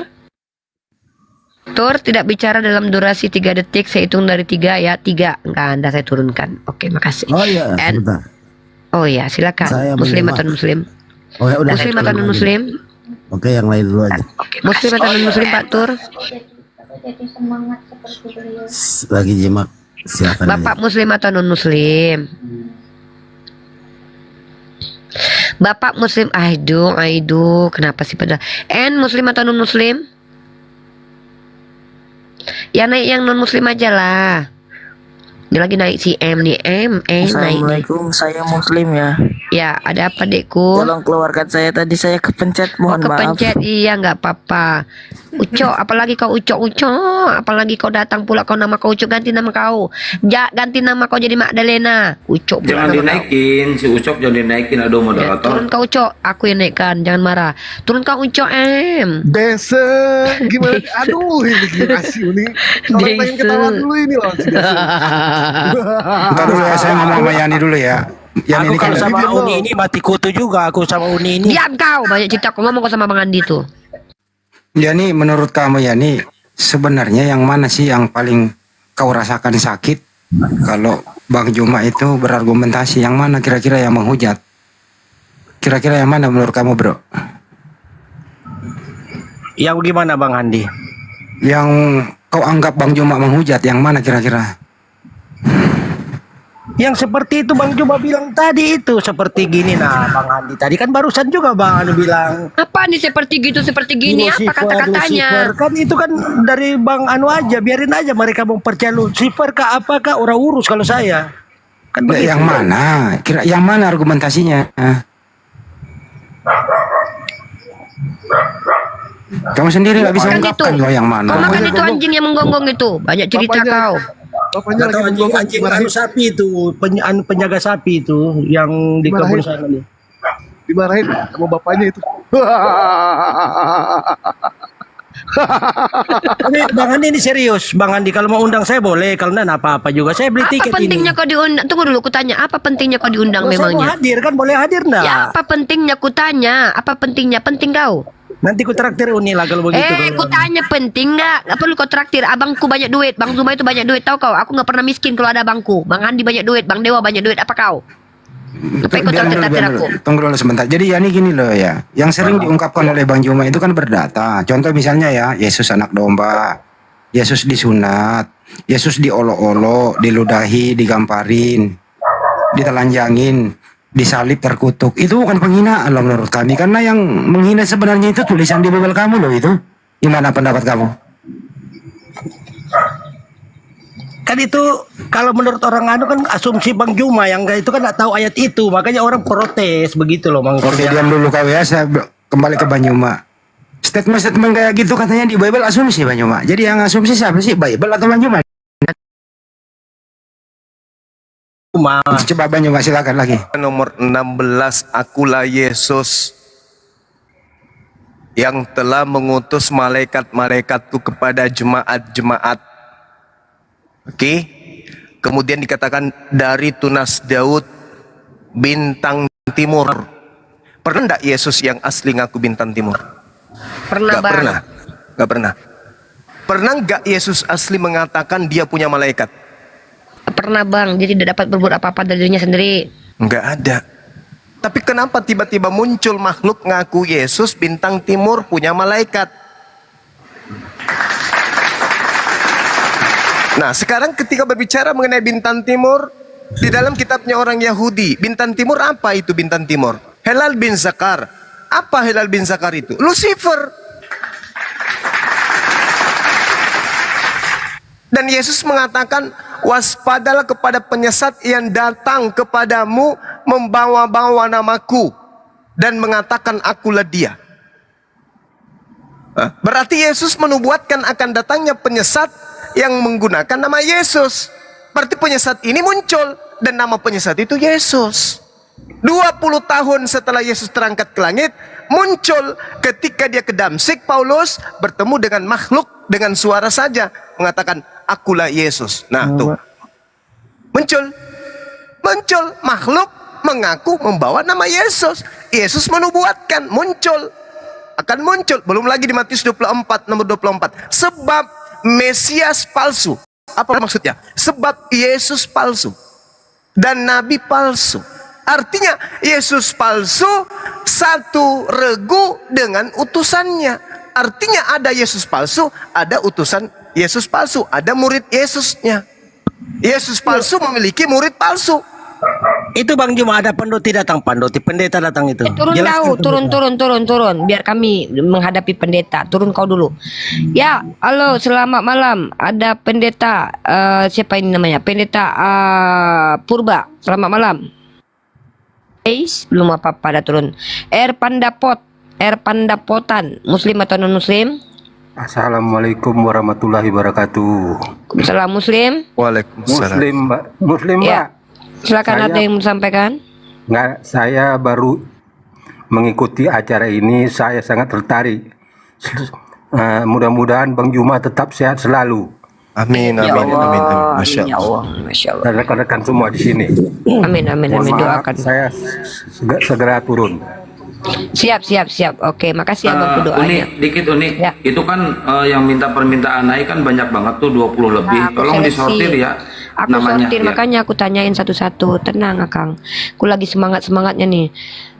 Tur tidak bicara dalam durasi 3 detik. Saya hitung dari 3 ya. 3. Enggak, Anda saya turunkan. Oke, makasih. Oh iya, sebentar. Oh iya, silakan. Saya Muslim menerima. atau non Muslim? Oh ya udah. Muslim atau non Muslim? Oke, yang lain dulu aja. Muslim atau non Muslim Pak Tur? Lagi jimak. Silakan. Bapak Muslim atau non Muslim? Bapak Muslim, aidu, kenapa sih pada? Muslim atau non Muslim? Ya naik yang non Muslim aja lah. Dia lagi naik si M nih, M naik. Assalamualaikum, saya Muslim ya. Ya, ada apa dekku? Tolong keluarkan saya, tadi saya kepencet, mohon maaf. Kepencet, iya nggak apa-apa. Ucok, apalagi kau ucok, apalagi kau datang pula kau nama kau ucok, ganti nama kau. Ganti nama kau jadi Magdalena. Ucok. Jangan dinaikin, si Ucok jangan dinaikin, aduh moderator. Turun kau ucok, aku yang naikkan, jangan marah. Turun kau ucok, M. Dese, gimana? Aduh, ini gimana sih ini? Orang pengen ketawa dulu ini loh. Bentar dulu ya, saya ngomong sama Yani dulu ya. Yani Aku ini kan kalau sama Uni ini mati kutu juga, aku sama Uni ini. Diam kau, banyak cerita kau ngomong kau sama Bang Andi tuh. Yani, menurut kamu Yani, sebenarnya yang mana sih yang paling kau rasakan sakit kalau Bang Juma itu berargumentasi? Yang mana kira-kira yang menghujat? Kira-kira yang mana menurut kamu, bro? Yang gimana Bang Andi? Yang kau anggap Bang Juma menghujat, yang mana kira-kira? Yang seperti itu Bang Juma bilang tadi itu, seperti gini. Nah Bang Andi tadi kan barusan juga Bang Andi bilang apa nih seperti gitu, seperti gini, apa kata-katanya? Kan itu kan dari Bang Anu aja, biarin aja mereka mau percaya Lucifer kah apakah, orang urus kalau saya. Kan begitu. Yang mana? Kira yang mana argumentasinya? Kamu sendiri nggak bisa mengungkapkan loh yang mana. Kau makan itu anjing yang menggonggong itu, banyak cerita kau. Bapaknya lagi anjing anu sapi itu, penjaga sapi itu yang di kebun sana nih. Dimarahin sama bapaknya itu. Bang Andi ini serius, Bang Andi kalau mau undang saya boleh, kalau enggak apa-apa juga. Saya beli tiket ini. Apa pentingnya kau diundang? Tunggu dulu, ku tanya. Apa pentingnya kau diundang Saya memangnya? mau hadir kan, boleh hadir enggak? Ya, apa pentingnya ku tanya? Apa pentingnya? Penting kau? Nanti ku traktir Uni lah kalau begitu. Ku tanya penting nggak? Nggak perlu kau traktir. Abangku banyak duit, Bang Zuma itu banyak duit, tahu kau? Aku nggak pernah miskin kalau ada abangku. Bang Andi banyak duit, Bang Dewa banyak duit. Apa kau? Tunggu dulu sebentar. Jadi Yani gini loh ya, yang sering diungkapkan oleh Bang Juma itu kan berdata. Contoh misalnya ya, Yesus anak domba, Yesus disunat, Yesus diolok-olok, diludahi, digamparin, ditelanjangin, disalib, terkutuk. Itu bukan penghinaan loh menurut kami, karena yang menghina sebenarnya itu tulisan di Bible kamu loh itu. Gimana pendapat kamu? Kan itu kalau menurut orang anu kan asumsi Bang Juma yang itu kan nggak tahu ayat itu, makanya orang protes begitu loh Bang. Oke, diam dulu kau ya, saya kembali ke Bang Juma. Statement-statement kayak gitu katanya di Bible asumsi Bang Juma. Jadi yang asumsi siapa sih, Bible atau Bang Juma? Coba Bang Juma silakan lagi. Nomor 16, akulah Yesus yang telah mengutus malaikat-malaikatku kepada jemaat-jemaat. Oke. Kemudian dikatakan dari tunas Daud, bintang timur. Pernah enggak Yesus yang asli ngaku bintang timur? Pernah, Gak Bang. pernah. Gak pernah. Pernah enggak Yesus asli mengatakan dia punya malaikat? Pernah Bang, jadi tidak dapat berbuat apa-apa dari dirinya sendiri. Enggak ada. Tapi kenapa tiba-tiba muncul makhluk ngaku Yesus bintang timur punya malaikat? Nah, sekarang ketika berbicara mengenai bintang timur, di dalam kitabnya orang Yahudi, bintang timur apa itu bintang timur? Helal bin Zakar. Apa Helal bin Zakar itu? Lucifer. Dan Yesus mengatakan, waspadalah kepada penyesat yang datang kepadamu membawa-bawa namaku dan mengatakan akulah dia. Berarti Yesus menubuatkan akan datangnya penyesat yang menggunakan nama Yesus. Berarti penyesat ini muncul dan nama penyesat itu Yesus. 20 tahun setelah Yesus terangkat ke langit, muncul ketika dia ke Damsik, Paulus bertemu dengan makhluk dengan suara saja mengatakan akulah Yesus. Nah, tuh. Muncul makhluk mengaku membawa nama Yesus. Yesus menubuatkan akan muncul. Belum lagi di Matius 24 nomor 24. Sebab Mesias palsu. Apa maksudnya? Sebab Yesus palsu dan nabi palsu. Artinya Yesus palsu satu regu dengan utusannya. Artinya ada Yesus palsu, ada utusan Yesus palsu, ada murid Yesusnya. Yesus palsu memiliki murid palsu. Itu Bang Juma ada pendoti datang, pendeta datang itu. Turun kau, turun. Biar kami menghadapi pendeta. Turun kau dulu. Ya, halo, selamat malam. Ada pendeta, siapa ini namanya? Pendeta Purba. Selamat malam. Belum apa-apa, ada turun. Pandapotan, Muslim atau non Muslim? Assalamualaikum warahmatullahi wabarakatuh. Salam Muslim. Waalaikumsalam. Muslim, Mbak. Muslim, Mbak. Ya. Silakan, ada yang mau sampaikan? Nggak, saya baru mengikuti acara ini, saya sangat tertarik. Mudah-mudahan Bang Juma tetap sehat selalu. Amin. Masya Allah. Dan rekan-rekan semua di sini. Amin. Mohon maaf, Doakan. saya segera turun. Siap. Oke, makasih Abang doanya. Dikit Uni. Itu kan yang minta permintaan naik kan banyak banget tuh, 20 lebih. Nah, Tolong disortir ya. Aku namanya. sortir, makanya aku tanyain satu-satu. Tenang, Akang. Aku lagi semangatnya nih.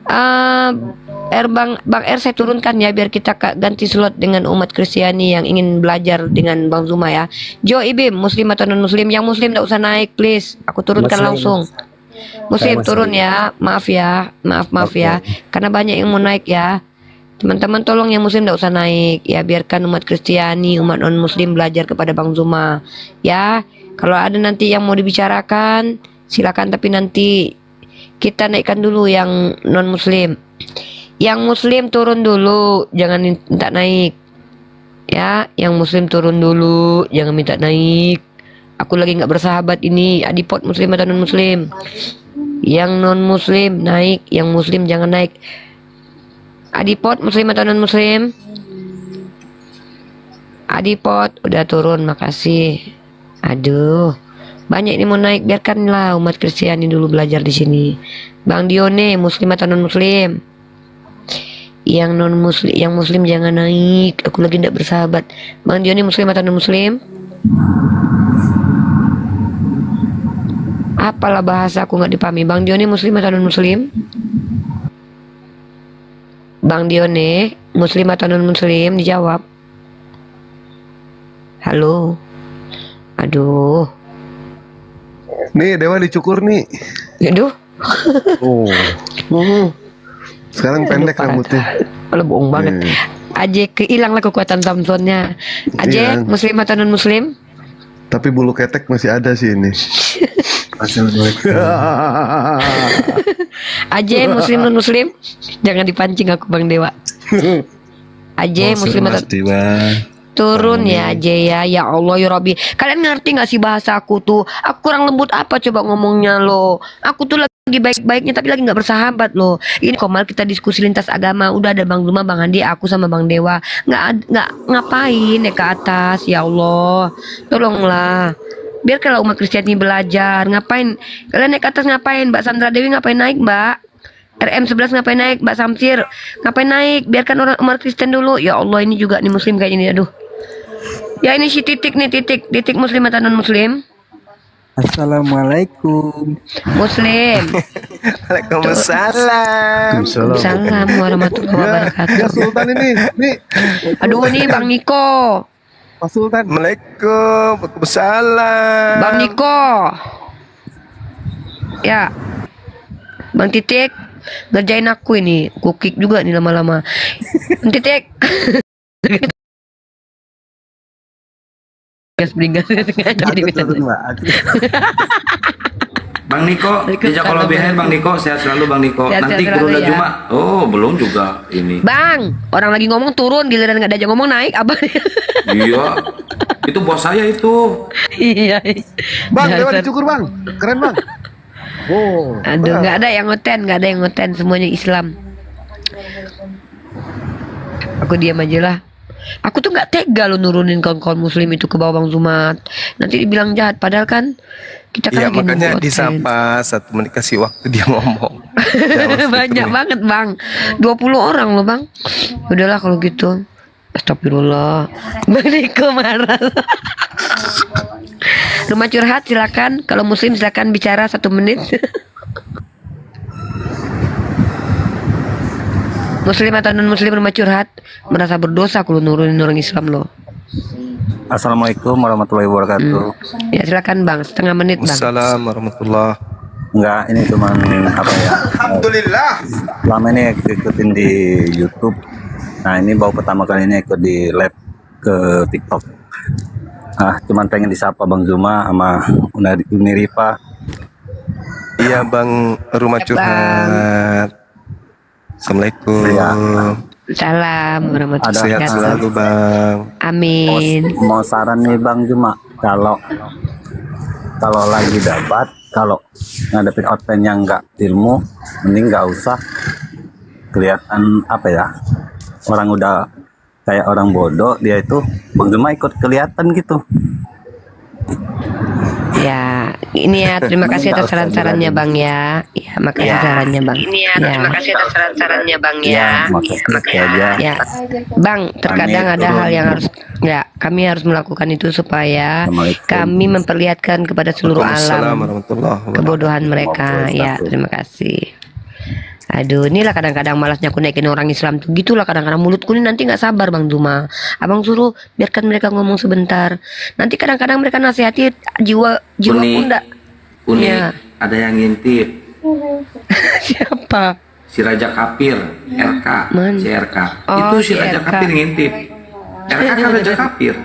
Bang R, saya turunkan ya biar kita ganti slot dengan umat Kristiani yang ingin belajar dengan Bang Zuma ya. Jo Ibim, Muslim atau non Muslim? Yang Muslim tidak usah naik, please. Aku turunkan langsung. Muslim turun ya. Maaf ya. Karena banyak yang mau naik ya. Teman-teman tolong yang Muslim tidak usah naik ya, biarkan umat Kristiani, umat non Muslim belajar kepada Bang Zuma ya. Kalau ada nanti yang mau dibicarakan silakan, tapi nanti kita naikkan dulu yang non Muslim. Yang Muslim turun dulu, jangan minta naik ya. Yang Muslim turun dulu, jangan minta naik. Aku lagi nggak bersahabat ini. Adipot Muslim atau non Muslim? Yang non Muslim naik, yang Muslim jangan naik. Adipot Muslim atau non Muslim? Adipot udah turun, makasih. Aduh, banyak ini mau naik, biarkanlah umat Kristiani dulu belajar di sini. Bang Dione, Muslim atau non Muslim? Yang non Muslim, yang Muslim jangan naik. Aku lagi tidak bersahabat. Bang Dione, Muslim atau non Muslim? Apalah bahasa aku nggak dipahami. Bang Dione, Muslim atau non Muslim? Bang Dione, Muslim atau non Muslim? Dijawab. Halo. Aduh. Nih Dewa dicukur nih. Aduh. Sekarang pendek rambutnya. Kalau bohong banget. Aje kehilanglah kekuatan Samsonnya. Aje, Iya. Muslim atau non Muslim? Tapi bulu ketek masih ada sih ini. Aje, Muslim non Muslim? Jangan dipancing aku Bang Dewa. Aje, Muslim atau turun ya Aje ya. Ya Allah ya Rabbi. Kalian ngerti gak sih bahasa aku tuh? Aku kurang lembut apa coba ngomongnya lo? Aku tuh lagi baik-baiknya tapi lagi nggak bersahabat loh. Ini komal kita diskusi lintas agama. Udah ada Bang Zuma, Bang Andi, aku sama Bang Dewa. Nggak ngapain ya ke atas. Ya Allah, tolonglah. Biar kalau umat Kristiani belajar. Ngapain? Kalian naik ke atas ngapain? Mbak Sandra Dewi ngapain naik Mbak? RM11 ngapain naik? Mbak Samsir ngapain naik? Biarkan orang umat Kristen dulu. Ya Allah, ini juga nih Muslim kayak ini. Aduh. Ya ini si titik Muslim atau non Muslim? Assalamualaikum. Muslim. Waalaikumsalam. Assalamualaikum warahmatullahi wabarakatuh. Ya Sultan ini, nih. Aduh nih Bang Niko. Pak Sultan. Waalaikumsalam. Bang Niko. Ya. Bang Titik, ngerjain aku ini. Aku kick juga nih lama-lama. Bang Titik. Beringas sengaja jadi Bang Niko, dijak kalau behind Bang Niko, sehat selalu Bang Niko. Sehat Nanti selalu Gurunda ya. Juma. Oh, belum juga ini. Bang, orang lagi ngomong turun, giliran nggak diajak ngomong naik, abang. Iya. Itu bos saya itu. Iya. Bang, Dewa dicukur Bang. Keren Bang. Oh. Aduh, nggak ada yang ngoten, semuanya Islam. Aku diam aja lah. Aku tuh nggak tega lo nurunin kawan-kawan Muslim itu ke bawah Bang Zumat. Nanti dibilang jahat, padahal kan kita kan Ya lagi makanya nunggu disapa 1 menit kasih waktu dia ngomong. banyak banget Bang, 20 orang loh Bang. Udahlah kalau gitu. Astagfirullah. Bang Niko marah. Rumah curhat silakan. Kalau Muslim silakan bicara 1 menit. Muslim atau non Muslim rumah curhat, merasa berdosa kalau nurunin orang Islam loh. Assalamualaikum warahmatullahi wabarakatuh. Ya silakan Bang, 1/2 menit Bang. Assalamualaikum warahmatullahi. Enggak, ini cuman apa ya? Alhamdulillah. Selama ini ikutin di YouTube. Nah, ini baru pertama kali ini ikut di live ke TikTok. Cuman pengen disapa Bang Zuma sama Uni Rifa. Iya Bang, rumah curhat. Assalamualaikum. Iya. Salam warahmatullahi Sehat wabarakatuh. selalu Bang. Amin. Mau saran nih Bang Zuma, kalau lagi debat, kalau ngadepin outline yang nggak ilmu, mending nggak usah kelihatan apa ya, orang udah kayak orang bodoh, dia itu Bang Zuma ikut kelihatan gitu. Ya, ini ya terima kasih atas saran-sarannya Bang ya. Ya, makasih sarannya Bang. Ini ya, terima kasih atas saran-sarannya Bang ya. Ya, Bang, terkadang ada hal yang harus kami harus melakukan itu supaya kami memperlihatkan kepada seluruh alam kebodohan mereka. Ya, terima kasih. Aduh, inilah kadang-kadang malasnya aku naikin orang Islam tuh gitulah, kadang-kadang mulutku ini nanti nggak sabar Bang Zuma. Abang suruh biarkan mereka ngomong sebentar. Nanti kadang-kadang mereka nasihati jiwa bunda. Uni, Ya. ada yang ngintip. Siapa? Si Raja Kapir, RK, CRK. Itu si Raja CRK. Kapir ngintip. RK kan Raja Kapir.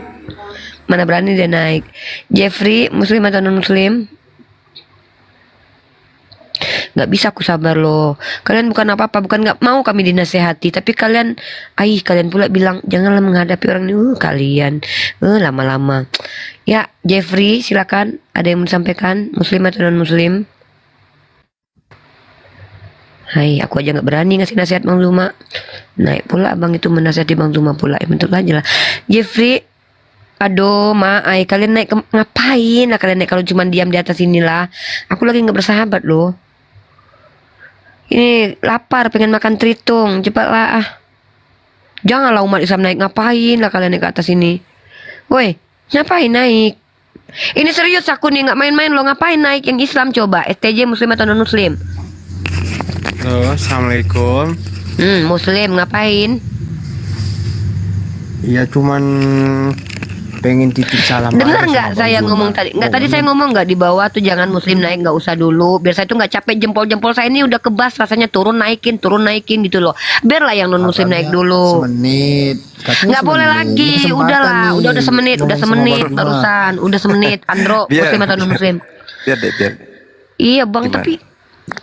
Mana berani dia naik. Jeffrey, muslim atau non muslim? Nggak bisa aku sabar loh. Kalian bukan apa-apa, bukan nggak mau kami dinasehati, tapi kalian pula bilang janganlah menghadapi orang ini. Kalian lama-lama. Ya, Jeffrey, silakan. Ada yang mau disampaikan, muslim atau non muslim? Hai, aku aja nggak berani ngasih nasihat Bang Zuma. Naik pula abang itu menasihati Bang Zuma pula. Ya betul aja lah. Jeffrey, aduh, kalian naik ngapain lah kalian naik kalau cuma diam di atas inilah. Aku lagi nggak bersahabat loh. Ini lapar, pengen makan tritung, cepatlah. Janganlah umat Islam naik, ngapain lah kalian naik ke atas ini. Woi, ngapain naik? Ini serius aku nih, nggak main-main loh, ngapain naik yang Islam coba? STJ muslim atau non muslim? Halo, assalamualaikum. Muslim ngapain? Iya cuman pengen titip salam. Dengar aja nggak sama saya Bang ngomong Zuma. tadi? Nggak tadi saya ngomong nggak di bawah tuh jangan muslim naik, nggak usah dulu. Biar saya tuh nggak capek jempol-jempol saya ini udah kebas rasanya turun naikin gitu loh. Biarlah yang non muslim naik dulu. Semenit. Nggak boleh lagi, udahlah, udah semenit barusan, udah semenit. Andro Biar. muslim atau non muslim? Biar deh. Iya Bang, tapi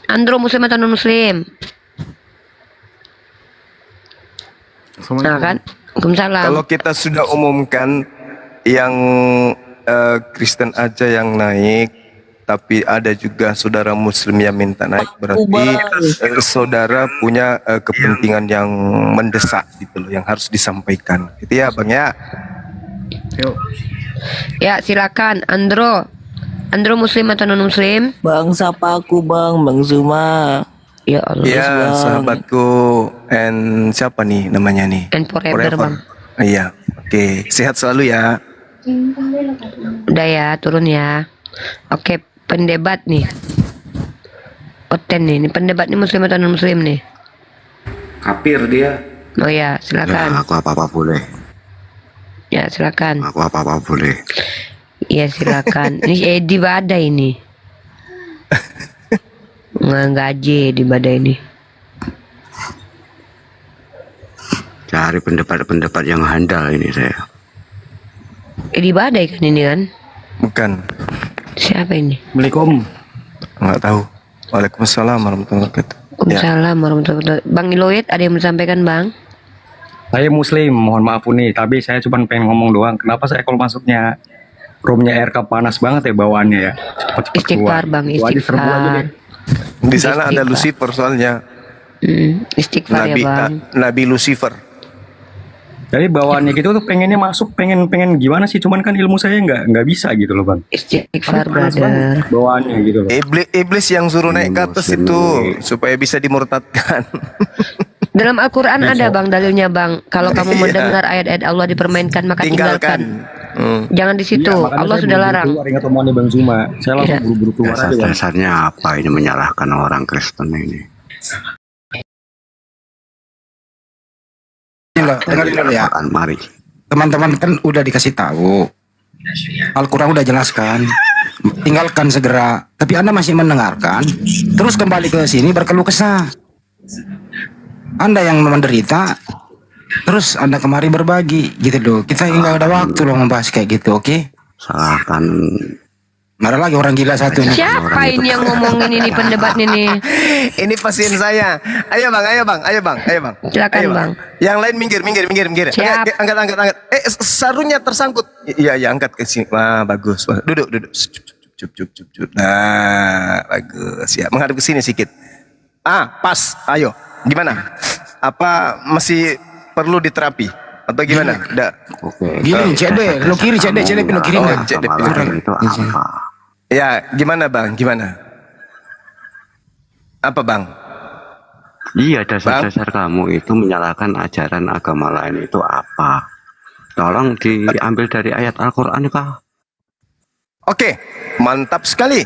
Andro muslim atau non muslim? Nah kan? Waalaikumsalam. Kalau kita sudah umumkan yang Kristen aja yang naik, tapi ada juga saudara Muslim yang minta naik, berarti saudara punya kepentingan yang mendesak gitu loh, yang harus disampaikan. Itu ya Bang ya. Yuk. Ya silakan Andro. Andro muslim atau non muslim? Bang, sapa aku Bang Zuma. Ya Allah. Iya, sahabatku. And siapa nih namanya nih? And forever, Bang. Iya. Oke, sehat selalu ya. Udah ya, turun ya. Oke, pendebat nih. Oten nih, ini pendebat nih muslim atau non muslim nih? Kapir dia. Oh ya, silakan. Aku apa-apa boleh. Ya, silakan. Aku apa-apa boleh. Iya, silakan. Ini Edi Badai ini. Ngaji di Badai ini. Cari pendapat-pendapat yang handal ini saya. Edi Badai kan ini kan? Bukan. Siapa ini? Assalamualaikum. Nggak tahu. Waalaikumsalam warahmatullahi wabarakatuh. Waalaikumsalam warahmatullahi wabarakatuh. Bang Iloid ada yang disampaikan Bang? Saya muslim, mohon maaf nih, tapi saya cuma pengen ngomong doang. Kenapa saya kalau masuknya roomnya RK panas banget ya bawaannya ya? Cepet-cepet Istighfar keluar. Bang, Itu aja serbu aja deh. Di sana ada Lucifer soalnya. Istighfar Nabi, ya Bang. Nabi Lucifer. Jadi bawaannya gitu tuh pengennya masuk, pengen gimana sih? Cuman kan ilmu saya nggak bisa gitu loh Bang. Istighfar Panas brother. banget bawaannya gitu loh. Iblis yang suruh naik ke atas itu supaya bisa dimurtadkan. Dalam Al-Quran ada Bang dalilnya Bang. Kalau kamu mendengar ayat-ayat Allah dipermainkan maka tinggalkan. Jangan di situ. Iya, makanya Allah saya sudah buru-buru larang. keluar, ingat omongannya Bang Zuma. Saya langsung Iya. buru-buru keluar aja Bang. Dasar-dasarnya apa ini menyalahkan orang Kristen ini? Dengerin dulu ya. Mari. Teman-teman kan udah dikasih tahu. Al-Quran udah jelaskan. tinggalkan segera. Tapi Anda masih mendengarkan, terus kembali ke sini berkeluh kesah. Anda yang menderita, terus Anda kemari berbagi, gitu loh. Kita nggak ada waktu loh membahas kayak gitu, oke? Salahkan. Marah lagi orang gila satu nih. Siapa ini yang ngomongin ini pendebat ini? Ini pasien saya. Ayo bang, ayo bang, ayo bang, ayo bang. Silakan Ayo, bang. Yang lain minggir. Siap. Angkat. Sarungnya tersangkut. Iya, angkat ke sini. Wah, bagus. Duduk. Cup. Nah, bagus. Ya, menghadap ke sini sedikit. Pas. Ayo. Gimana? Apa masih perlu diterapi atau gimana? Udah. Oke. Gini, cede, lo kiri, cede, lo kiri nggak? Cede. Itu apa? Ya, gimana bang? Gimana? Apa bang? Iya, dasar-dasar kamu itu menyalahkan ajaran agama lain itu apa? Tolong diambil dari ayat Al-Quran kah? Oke, mantap sekali.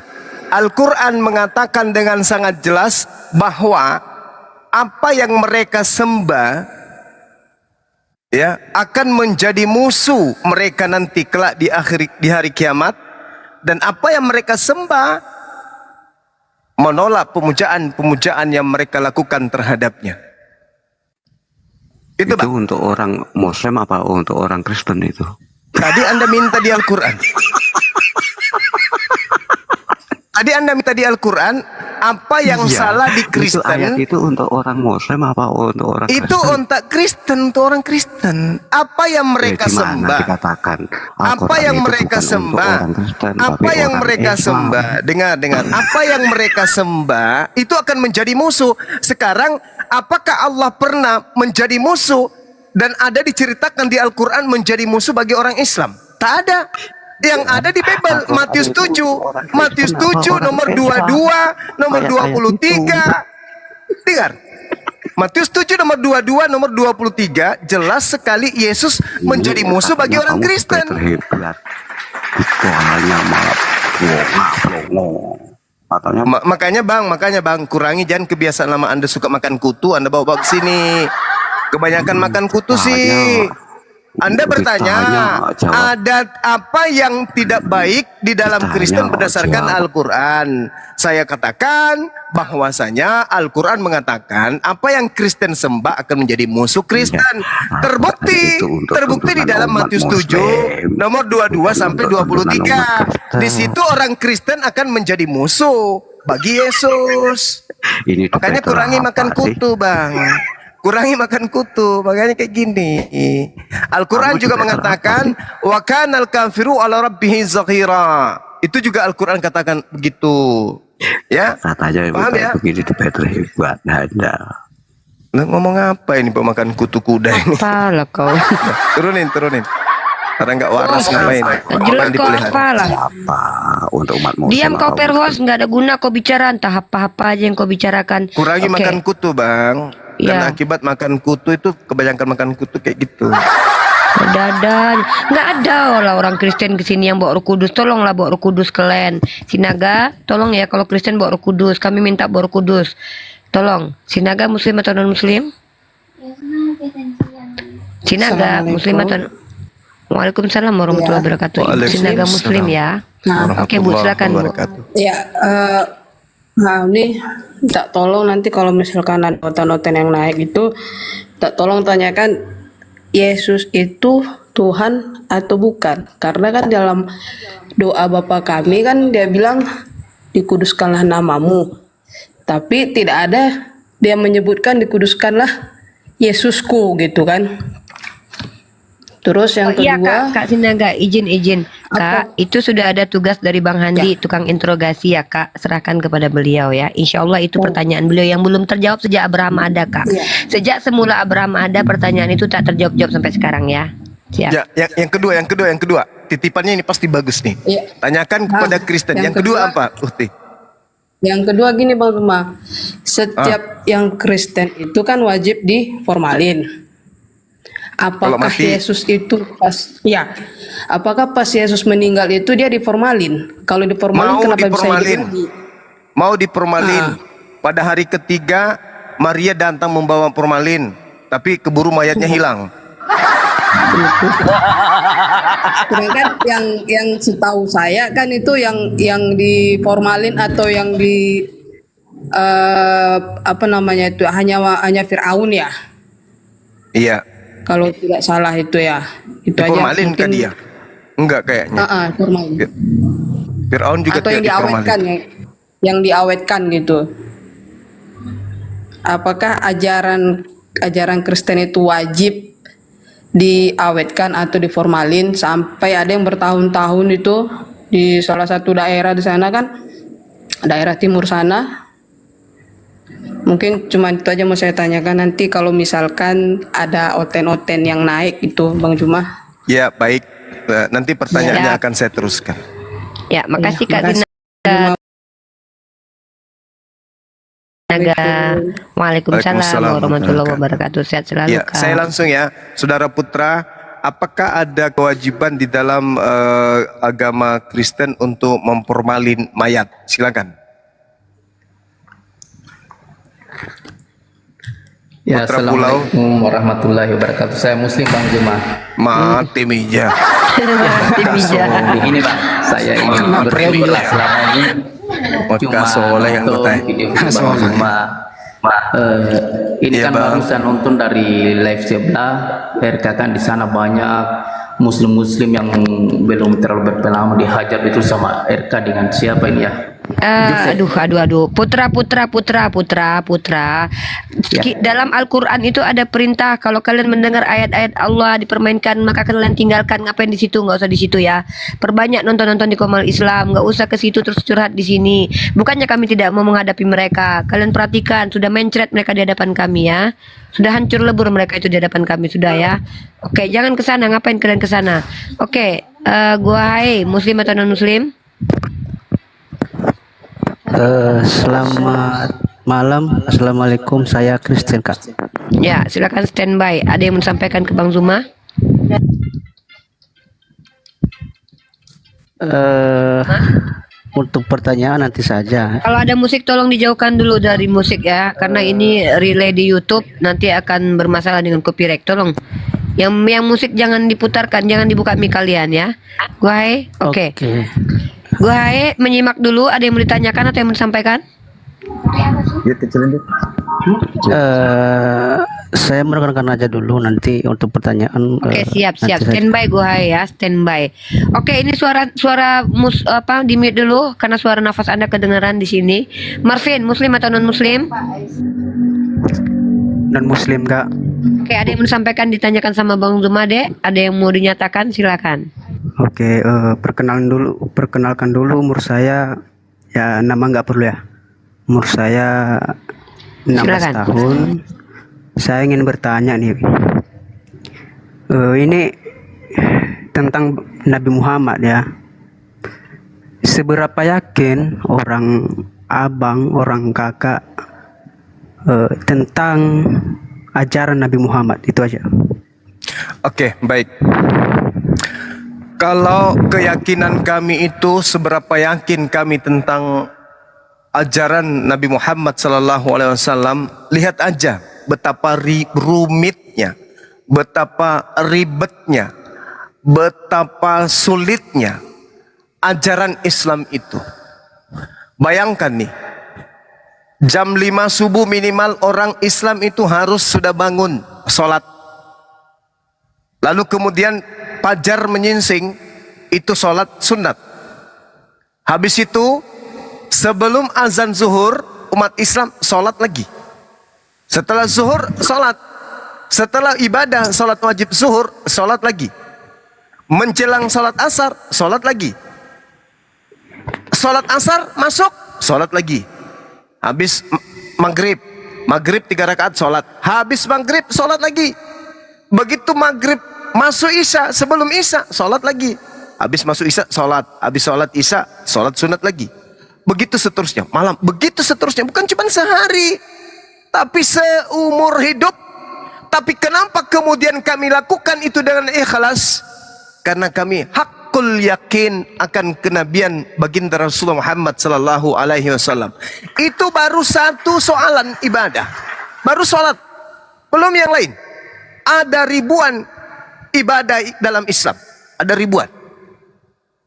Al-Quran mengatakan dengan sangat jelas bahwa apa yang mereka sembah ya akan menjadi musuh mereka nanti kelak di hari kiamat, dan apa yang mereka sembah menolak pemujaan yang mereka lakukan terhadapnya. Itu untuk orang Muslim apa untuk orang Kristen itu? Tadi Anda minta di Al-Quran. Tadi Anda minta di Al-Quran, apa yang salah di Kristen? Itu ayat itu untuk orang Muslim apa untuk orang Kristen? Itu untuk Kristen, untuk orang Kristen. Apa yang mereka sembah? Dikatakan, apa yang mereka sembah? Apa yang mereka sembah? Dengar. Apa yang mereka sembah itu akan menjadi musuh. Sekarang, apakah Allah pernah menjadi musuh dan ada diceritakan di Al-Quran menjadi musuh bagi orang Islam? Tak ada. Yang ada di Bible, Matius 7 nomor 22, nomor 23. Dengar. Matius 7 nomor 22, nomor 23 jelas sekali Yesus menjadi musuh bagi orang Kristen. Itu hanya Makanya bang, kurangi jangan kebiasaan lama Anda suka makan kutu, Anda bawa ke sini. Kebanyakan makan kutu sih. Anda bertanya, ada apa yang tidak baik di dalam Kristen berdasarkan Al-Quran? Saya katakan bahwasanya Al-Quran mengatakan apa yang Kristen sembah akan menjadi musuh Kristen. Terbukti di dalam Matius 7 nomor 22 sampai 23. Di situ orang Kristen akan menjadi musuh bagi Yesus. Makanya kurangi makan kutu, bang. Kurangi makan kutu, makanya kayak gini. Al-Quran juga mengatakan wa kanal kafiru ala rabbihi zaghira. Itu juga Al-Quran katakan begitu. Ya. Katanya paham ya? Begini hebat Anda. Ngomong apa ini pemakan kutu kuda ini? Apalah kau. Turunin. Karena nggak waras ngapain? Jelas kau apalah. Apa untuk umat Muslim? Diam kau perhost, nggak ada guna kau bicara, entah apa-apa aja yang kau bicarakan. Kurangi makan kutu, bang. Dan akibat makan kutu itu kebanyakan makan kutu kayak gitu. Nggak ada orang Kristen kesini yang bawa Roh Kudus. Tolonglah bawa Roh Kudus kalian. Sinaga, tolong ya kalau Kristen bawa Roh Kudus. Kami minta bawa Roh Kudus. Tolong. Sinaga Muslim atau non Muslim? Sinaga Muslim atau Waalaikumsalam warahmatullahi wabarakatuh. Sinaga Muslim ya. Oke Bu, silakan Bu. Ya, nah ini tak tolong nanti kalau misalkan ada noten yang naik itu, tak tolong tanyakan Yesus itu Tuhan atau bukan? Karena kan dalam doa Bapa kami kan dia bilang dikuduskanlah namamu, tapi tidak ada dia menyebutkan dikuduskanlah Yesusku gitu kan. Terus yang kedua, iya Kak Sinaga, izin Kak, itu sudah ada tugas dari Bang Handi, tukang interogasi ya Kak, serahkan kepada beliau ya. Insya Allah itu pertanyaan beliau yang belum terjawab sejak Abraham ada Kak. Sejak semula Abraham ada, pertanyaan itu tak terjawab sampai sekarang ya. Siap. Ya, yang kedua, titipannya ini pasti bagus nih. Tanyakan kepada Kristen. Yang kedua apa, Uhti? Yang kedua gini Bang Tuma, setiap yang Kristen itu kan wajib diformalin. Apakah Yesus itu apakah pas Yesus meninggal itu dia diformalin? Kalau diformalin kenapa bisa hidup lagi? Mau diformalin. Pada hari ketiga Maria datang membawa formalin, tapi keburu mayatnya hilang. Gitu. Sedangkan yang setahu saya kan itu yang diformalin atau yang di apa namanya itu hanya Firaun ya. Iya. Kalau tidak salah itu ya. Itu aja Diformalin kan mungkin. dia? Enggak kayaknya. Formalin. Fir'aun juga Atau yang tidak diawetkan diformalin. yang diawetkan gitu. Apakah ajaran Kristen itu wajib diawetkan atau diformalin sampai ada yang bertahun-tahun itu di salah satu daerah di sana kan, daerah timur sana. Mungkin cuma itu aja mau saya tanyakan nanti kalau misalkan ada oten-oten yang naik itu Bang Juma. Ya, baik. Nanti pertanyaannya Ya. akan saya teruskan. Ya, makasih Kak makasih. Dina. Waalaikumsalam Waalaikumsalam warahmatullahi wabarakatuh. Sehat selalu Ya, Kak. saya langsung ya, Saudara Putra, apakah ada kewajiban di dalam agama Kristen untuk memformalin mayat? Silakan. Ya, Putra Pulau. Assalamualaikum warahmatullahi wabarakatuh. Saya Muslim Bang Juma. Mati meja. Begini Bang, saya ini bersyukurlah selama ini cuma soleh yang nonton bertanya. video-video Bang Juma. Ini Iya, kan Bang. barusan nonton dari live sebelah, RK kan di sana banyak muslim-muslim yang belum terlalu berpengalaman dihajar itu sama RK dengan siapa ini ya? Aduh. Putra. Dalam Al-Quran itu ada perintah kalau kalian mendengar ayat-ayat Allah dipermainkan maka kalian tinggalkan. Ngapain di situ? Nggak usah di situ ya. Perbanyak nonton-nonton di Komal Islam. Nggak usah ke situ terus curhat di sini. Bukannya kami tidak mau menghadapi mereka. Kalian perhatikan sudah mencret mereka di hadapan kami ya. Sudah hancur lebur mereka itu di hadapan kami sudah ya. Oke, jangan ke sana. Ngapain kalian ke sana? Oke, gua hai Muslim atau non Muslim? Selamat malam, assalamualaikum. Saya Kristen Kak. Ya, silakan standby. Ada yang mau disampaikan ke Bang Zuma? Untuk pertanyaan nanti saja. Kalau ada musik tolong dijauhkan dulu dari musik ya, karena ini relay di YouTube nanti akan bermasalah dengan copyright. Tolong. Yang musik jangan diputarkan, jangan dibuka mic kalian ya. Gua hai. Oke. Gua hai menyimak dulu. Ada yang mau ditanyakan atau yang mau disampaikan? Saya menekankan aja dulu nanti untuk pertanyaan. Oke, siap. nanti saja. Standby gua hai ya, standby. Oke, ini suara di mute dulu karena suara nafas Anda kedengaran di sini. Marvin, Muslim atau non Muslim? Non Muslim Kak. Oke, ada yang mau disampaikan ditanyakan sama Bang Zuma, Dek? Ada yang mau dinyatakan? Silakan. Oke, perkenalkan dulu umur saya, ya nama nggak perlu ya. Umur saya 16 Silakan. tahun. Saya ingin bertanya nih, ini tentang Nabi Muhammad ya. Seberapa yakin orang abang, orang kakak tentang ajaran Nabi Muhammad? Itu aja. Oke, baik. Kalau keyakinan kami itu seberapa yakin kami tentang ajaran Nabi Muhammad SAW, lihat aja betapa rumitnya, betapa ribetnya, betapa sulitnya ajaran Islam itu. Bayangkan nih, jam 5 subuh minimal orang Islam itu harus sudah bangun sholat. Lalu kemudian fajar menyingsing, itu sholat sunat. Habis itu sebelum azan zuhur umat Islam sholat lagi. Setelah zuhur sholat. Setelah ibadah sholat wajib zuhur sholat lagi. Menjelang sholat asar sholat lagi. Sholat asar masuk sholat lagi. Habis maghrib 3 rakaat sholat. Habis maghrib sholat lagi. Begitu maghrib masuk isya, sebelum isya sholat lagi. Habis masuk isya sholat. Habis sholat isya sholat sunat lagi. Begitu seterusnya, malam begitu seterusnya. Bukan cuma sehari, tapi seumur hidup. Tapi kenapa kemudian kami lakukan itu dengan ikhlas? Karena kami hakul yakin akan kenabian baginda Rasulullah Muhammad sallallahu alaihi wasallam. Itu baru satu soalan ibadah, baru sholat, belum yang lain. Ada ribuan ibadah dalam Islam. Ada ribuan.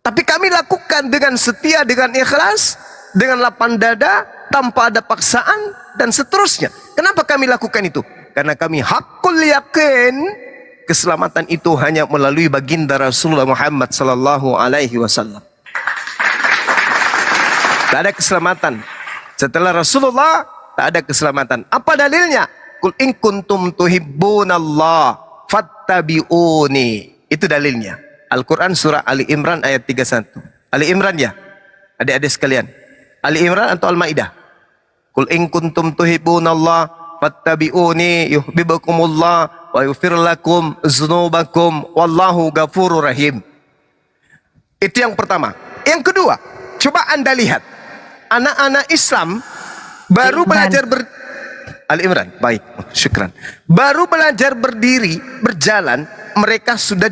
Tapi kami lakukan dengan setia, dengan ikhlas, dengan lapang dada, tanpa ada paksaan, dan seterusnya. Kenapa kami lakukan itu? Karena kami hakul yakin keselamatan itu hanya melalui baginda Rasulullah Muhammad sallallahu alaihi wasallam. Tak ada keselamatan setelah Rasulullah, tak ada keselamatan. Apa dalilnya? Qul in kuntum tuhibbunallah fattabi'uni. Itu dalilnya. Al-Quran surah Ali Imran ayat 31. Ali Imran ya, adik-adik sekalian. Ali Imran atau Al-Maidah? Qul in kuntum tuhibbunallah fattabi'uni yuhibbukumullah wa yaghfir lakum dzunubakum wallahu ghafurur rahim. Itu yang pertama. Yang kedua, coba Anda lihat. Anak-anak Islam baru belajar Ali Imran, baik, syukran. Baru belajar berdiri, berjalan, mereka sudah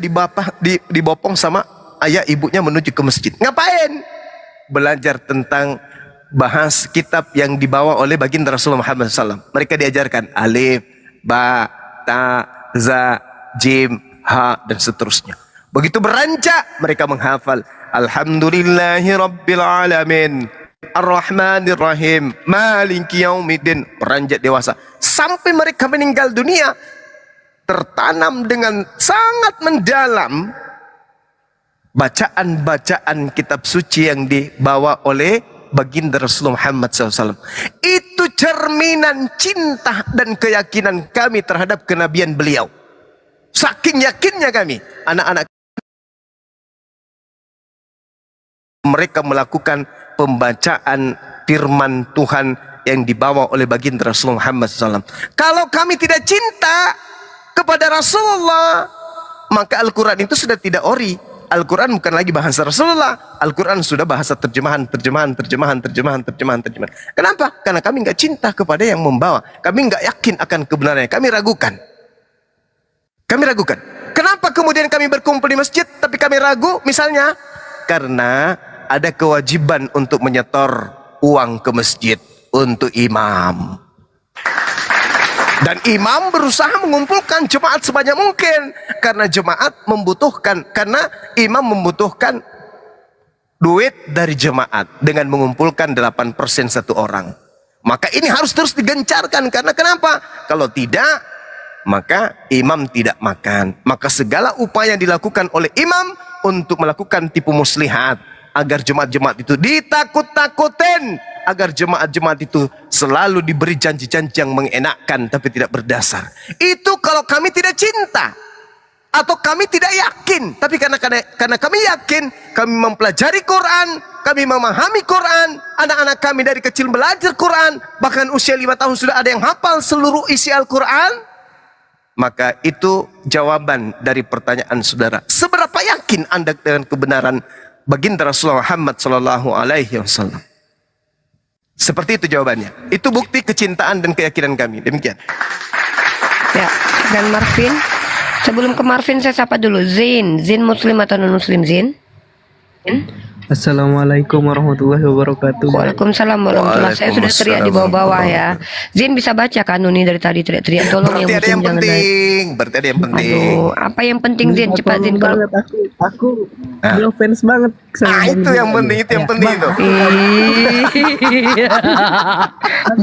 dibopong sama ayah ibunya menuju ke masjid. Ngapain? Belajar tentang bahas kitab yang dibawa oleh baginda Rasulullah Muhammad SAW. Mereka diajarkan alif, ba, ta, za, jim, ha, dan seterusnya. Begitu beranjak, mereka menghafal Alhamdulillahi Rabbil Alamin Ar-Rahmanir Rahim Maliki Yaumiddin. Beranjak dewasa sampai mereka meninggal dunia, tertanam dengan sangat mendalam bacaan-bacaan kitab suci yang dibawa oleh baginda Rasulullah Muhammad SAW. Itu cerminan cinta dan keyakinan kami terhadap kenabian beliau. Saking yakinnya kami, anak-anak mereka melakukan pembacaan firman Tuhan yang dibawa oleh baginda Rasulullah Muhammad SAW. Kalau kami tidak cinta kepada Rasulullah, maka Al-Quran itu sudah tidak ori. Al-Quran bukan lagi bahasa Rasulullah. Al-Quran sudah bahasa terjemahan. Kenapa? Karena kami nggak cinta kepada yang membawa. Kami nggak yakin akan kebenarannya. Kami ragukan. Kenapa kemudian kami berkumpul di masjid tapi kami ragu? Misalnya, karena ada kewajiban untuk menyetor uang ke masjid untuk imam. Dan imam berusaha mengumpulkan jemaat sebanyak mungkin. Karena jemaat membutuhkan, karena imam membutuhkan duit dari jemaat dengan mengumpulkan 8% satu orang. Maka ini harus terus digencarkan. Karena kenapa? Kalau tidak, maka imam tidak makan. Maka segala upaya dilakukan oleh imam untuk melakukan tipu muslihat, agar jemaat-jemaat itu ditakut-takutin, agar jemaat-jemaat itu selalu diberi janji-janji yang mengenakkan tapi tidak berdasar. Itu kalau kami tidak cinta atau kami tidak yakin. Tapi karena kami yakin, kami mempelajari Quran, kami memahami Quran, anak-anak kami dari kecil belajar Quran, bahkan usia 5 tahun sudah ada yang hafal seluruh isi Al-Quran. Maka itu jawaban dari pertanyaan saudara. Seberapa yakin Anda dengan kebenaran baginda Rasulullah Muhammad sallallahu alaihi wasallam? Seperti itu jawabannya. Itu bukti kecintaan dan keyakinan kami. Demikian. Ya, dan Marvin. Sebelum ke Marvin saya sapa dulu Zain. Zain muslim atau non muslim, Zain? Assalamualaikum warahmatullahi wabarakatuh. Waalaikumsalam warahmatullahi wabarakatuh. Saya sudah teriak di bawah-bawah ya. Zain bisa baca kan Nuni dari tadi teriak-teriak. Tolong berarti yang ada yang jangan penting. Berarti ada yang penting. Aduh, apa yang penting Zain? Cepat Zain kalau Aku belum fans banget sama itu yang penting, itu yang penting itu.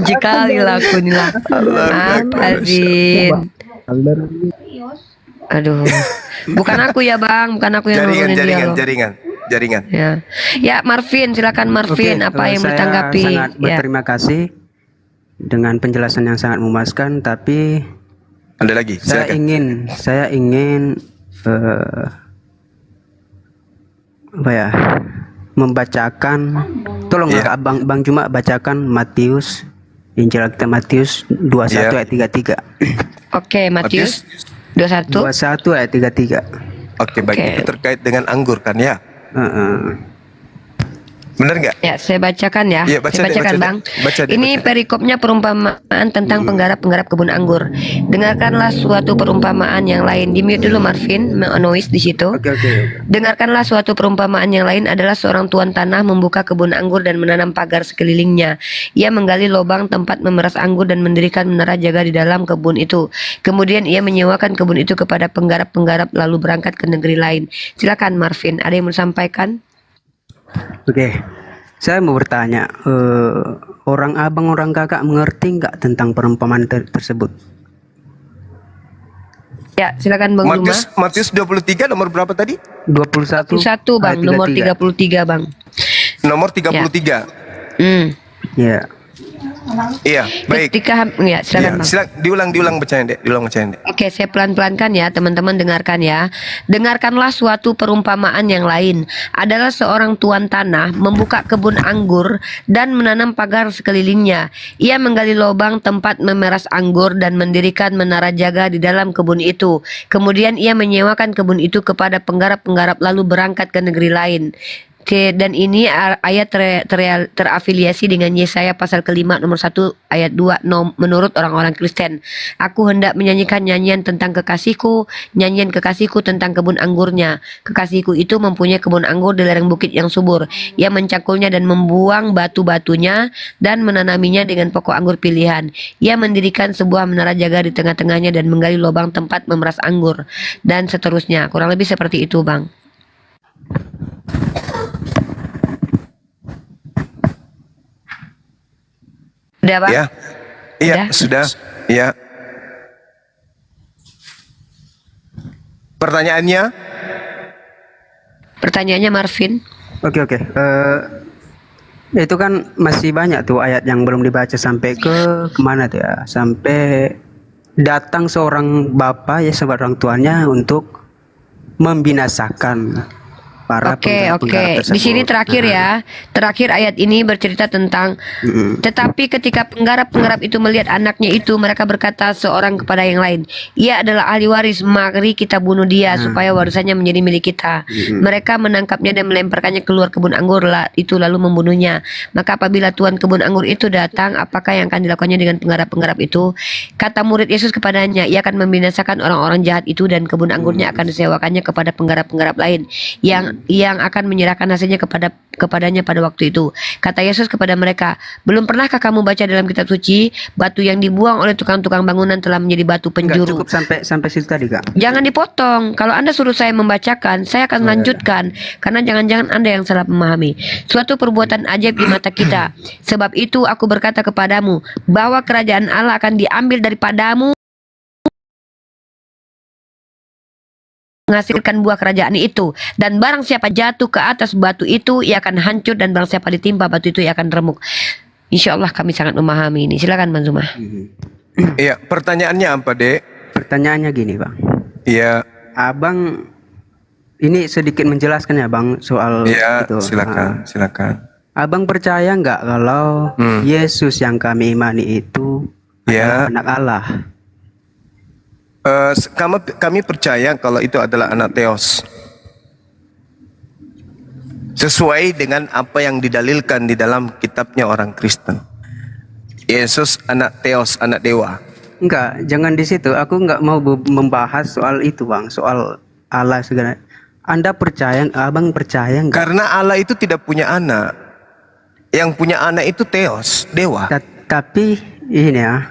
Jikali lah aku nih lah. Apa Zain? Aduh, bukan aku ya Bang, bukan aku yang jaringan. Ya Marvin, silakan Marvin. Apa yang bertanggapi? Sangat berterima kasih dengan penjelasan yang sangat memuaskan. Tapi ada lagi. Saya ingin membacakan. Tolong Bang Juma bacakan Matius, Injil kita Matius 21 ayat 33. Oke, Matius 21 ayat 33. Oke, baik. Itu terkait dengan anggur kan ya? Benar nggak? Ya, saya bacakan ya. Iya, baca Saya deh, bacakan, baca deh. Bang. Baca deh, Ini perikopnya perumpamaan tentang penggarap-penggarap kebun anggur. Dengarkanlah suatu perumpamaan yang lain. Di-mute dulu Marvin, noise di situ. Oke. Dengarkanlah suatu perumpamaan yang lain adalah seorang tuan tanah membuka kebun anggur dan menanam pagar sekelilingnya. Ia menggali lubang tempat memeras anggur dan mendirikan menara jaga di dalam kebun itu. Kemudian ia menyewakan kebun itu kepada penggarap-penggarap lalu berangkat ke negeri lain. Silakan Marvin, ada yang mau disampaikan? Oke, saya mau bertanya, orang abang, orang kakak mengerti nggak tentang perumpamaan tersebut? Ya, silakan Bang Zuma. Matius 23 nomor berapa tadi? 21. 1 Bang, nomor 33 Bang. Nomor 33. Ya. Iya, baik. Ya, silakan Bang. Diulang bacanya, Dek. Diulang bacanya, Dek. Oke, saya pelan-pelankan ya, teman-teman dengarkan ya. Dengarkanlah suatu perumpamaan yang lain. Adalah seorang tuan tanah membuka kebun anggur dan menanam pagar sekelilingnya. Ia menggali lubang tempat memeras anggur dan mendirikan menara jaga di dalam kebun itu. Kemudian ia menyewakan kebun itu kepada penggarap-penggarap lalu berangkat ke negeri lain. Dan ini ayat terafiliasi dengan Yesaya pasal ke-5 nomor 1 ayat 2 menurut orang-orang Kristen. Aku hendak menyanyikan nyanyian tentang kekasihku, nyanyian kekasihku tentang kebun anggurnya. Kekasihku itu mempunyai kebun anggur di lereng bukit yang subur. Ia mencangkulnya dan membuang batu-batunya dan menanaminya dengan pokok anggur pilihan. Ia mendirikan sebuah menara jaga di tengah-tengahnya dan menggali lubang tempat memeras anggur. Dan seterusnya. Kurang lebih seperti itu, Bang. Udah, Bang? Ya. Iya, sudah. Ya. Pertanyaannya? Pertanyaannya Marvin. Oke. Itu kan masih banyak tuh ayat yang belum dibaca sampai ke kemana tuh ya? Sampai datang seorang bapak ya, seorang tuannya untuk membinasakan para penggarap tersebut. Di sini terakhir ya. Terakhir ayat ini bercerita tentang tetapi ketika penggarap-penggarap itu melihat anaknya itu, mereka berkata seorang kepada yang lain, ia adalah ahli waris, mari kita bunuh dia supaya warisannya menjadi milik kita. Mereka menangkapnya dan melemparkannya keluar kebun anggur itu lalu membunuhnya. Maka apabila tuan kebun anggur itu datang, apakah yang akan dilakukannya dengan penggarap-penggarap itu? Kata murid Yesus kepadanya, ia akan membinasakan orang-orang jahat itu dan kebun anggurnya akan disewakannya kepada penggarap-penggarap lain yang akan menyerahkan hasilnya kepadanya pada waktu itu. Kata Yesus kepada mereka, belum pernahkah kamu baca dalam kitab suci, batu yang dibuang oleh tukang-tukang bangunan telah menjadi batu penjuru? Cukup sampai situ tadi, Kak. Jangan dipotong. Kalau Anda suruh saya membacakan, saya akan lanjutkan. Karena jangan-jangan Anda yang salah memahami. Suatu perbuatan ajaib di mata kita. Sebab itu aku berkata kepadamu, bahwa kerajaan Allah akan diambil daripadamu, menghasilkan buah kerajaan itu, dan barang siapa jatuh ke atas batu itu ia akan hancur, dan barang siapa ditimpa batu itu ia akan remuk. Insya Allah kami sangat memahami ini. Silakan Bang Zuma. Iya, pertanyaannya apa, Dek? Pertanyaannya gini, Bang. Iya. Abang ini sedikit menjelaskan ya, Bang, soal itu. Silakan. Abang percaya nggak kalau Yesus yang kami imani itu adalah anak Allah? Kami percaya kalau itu adalah anak Theos, sesuai dengan apa yang didalilkan di dalam kitabnya orang Kristen. Yesus anak Theos, anak dewa. Enggak, jangan di situ. Aku nggak mau membahas soal itu, Bang, soal Allah segala. Anda percaya, Abang percaya nggak? Karena Allah itu tidak punya anak. Yang punya anak itu Theos, dewa. Tapi ini ya.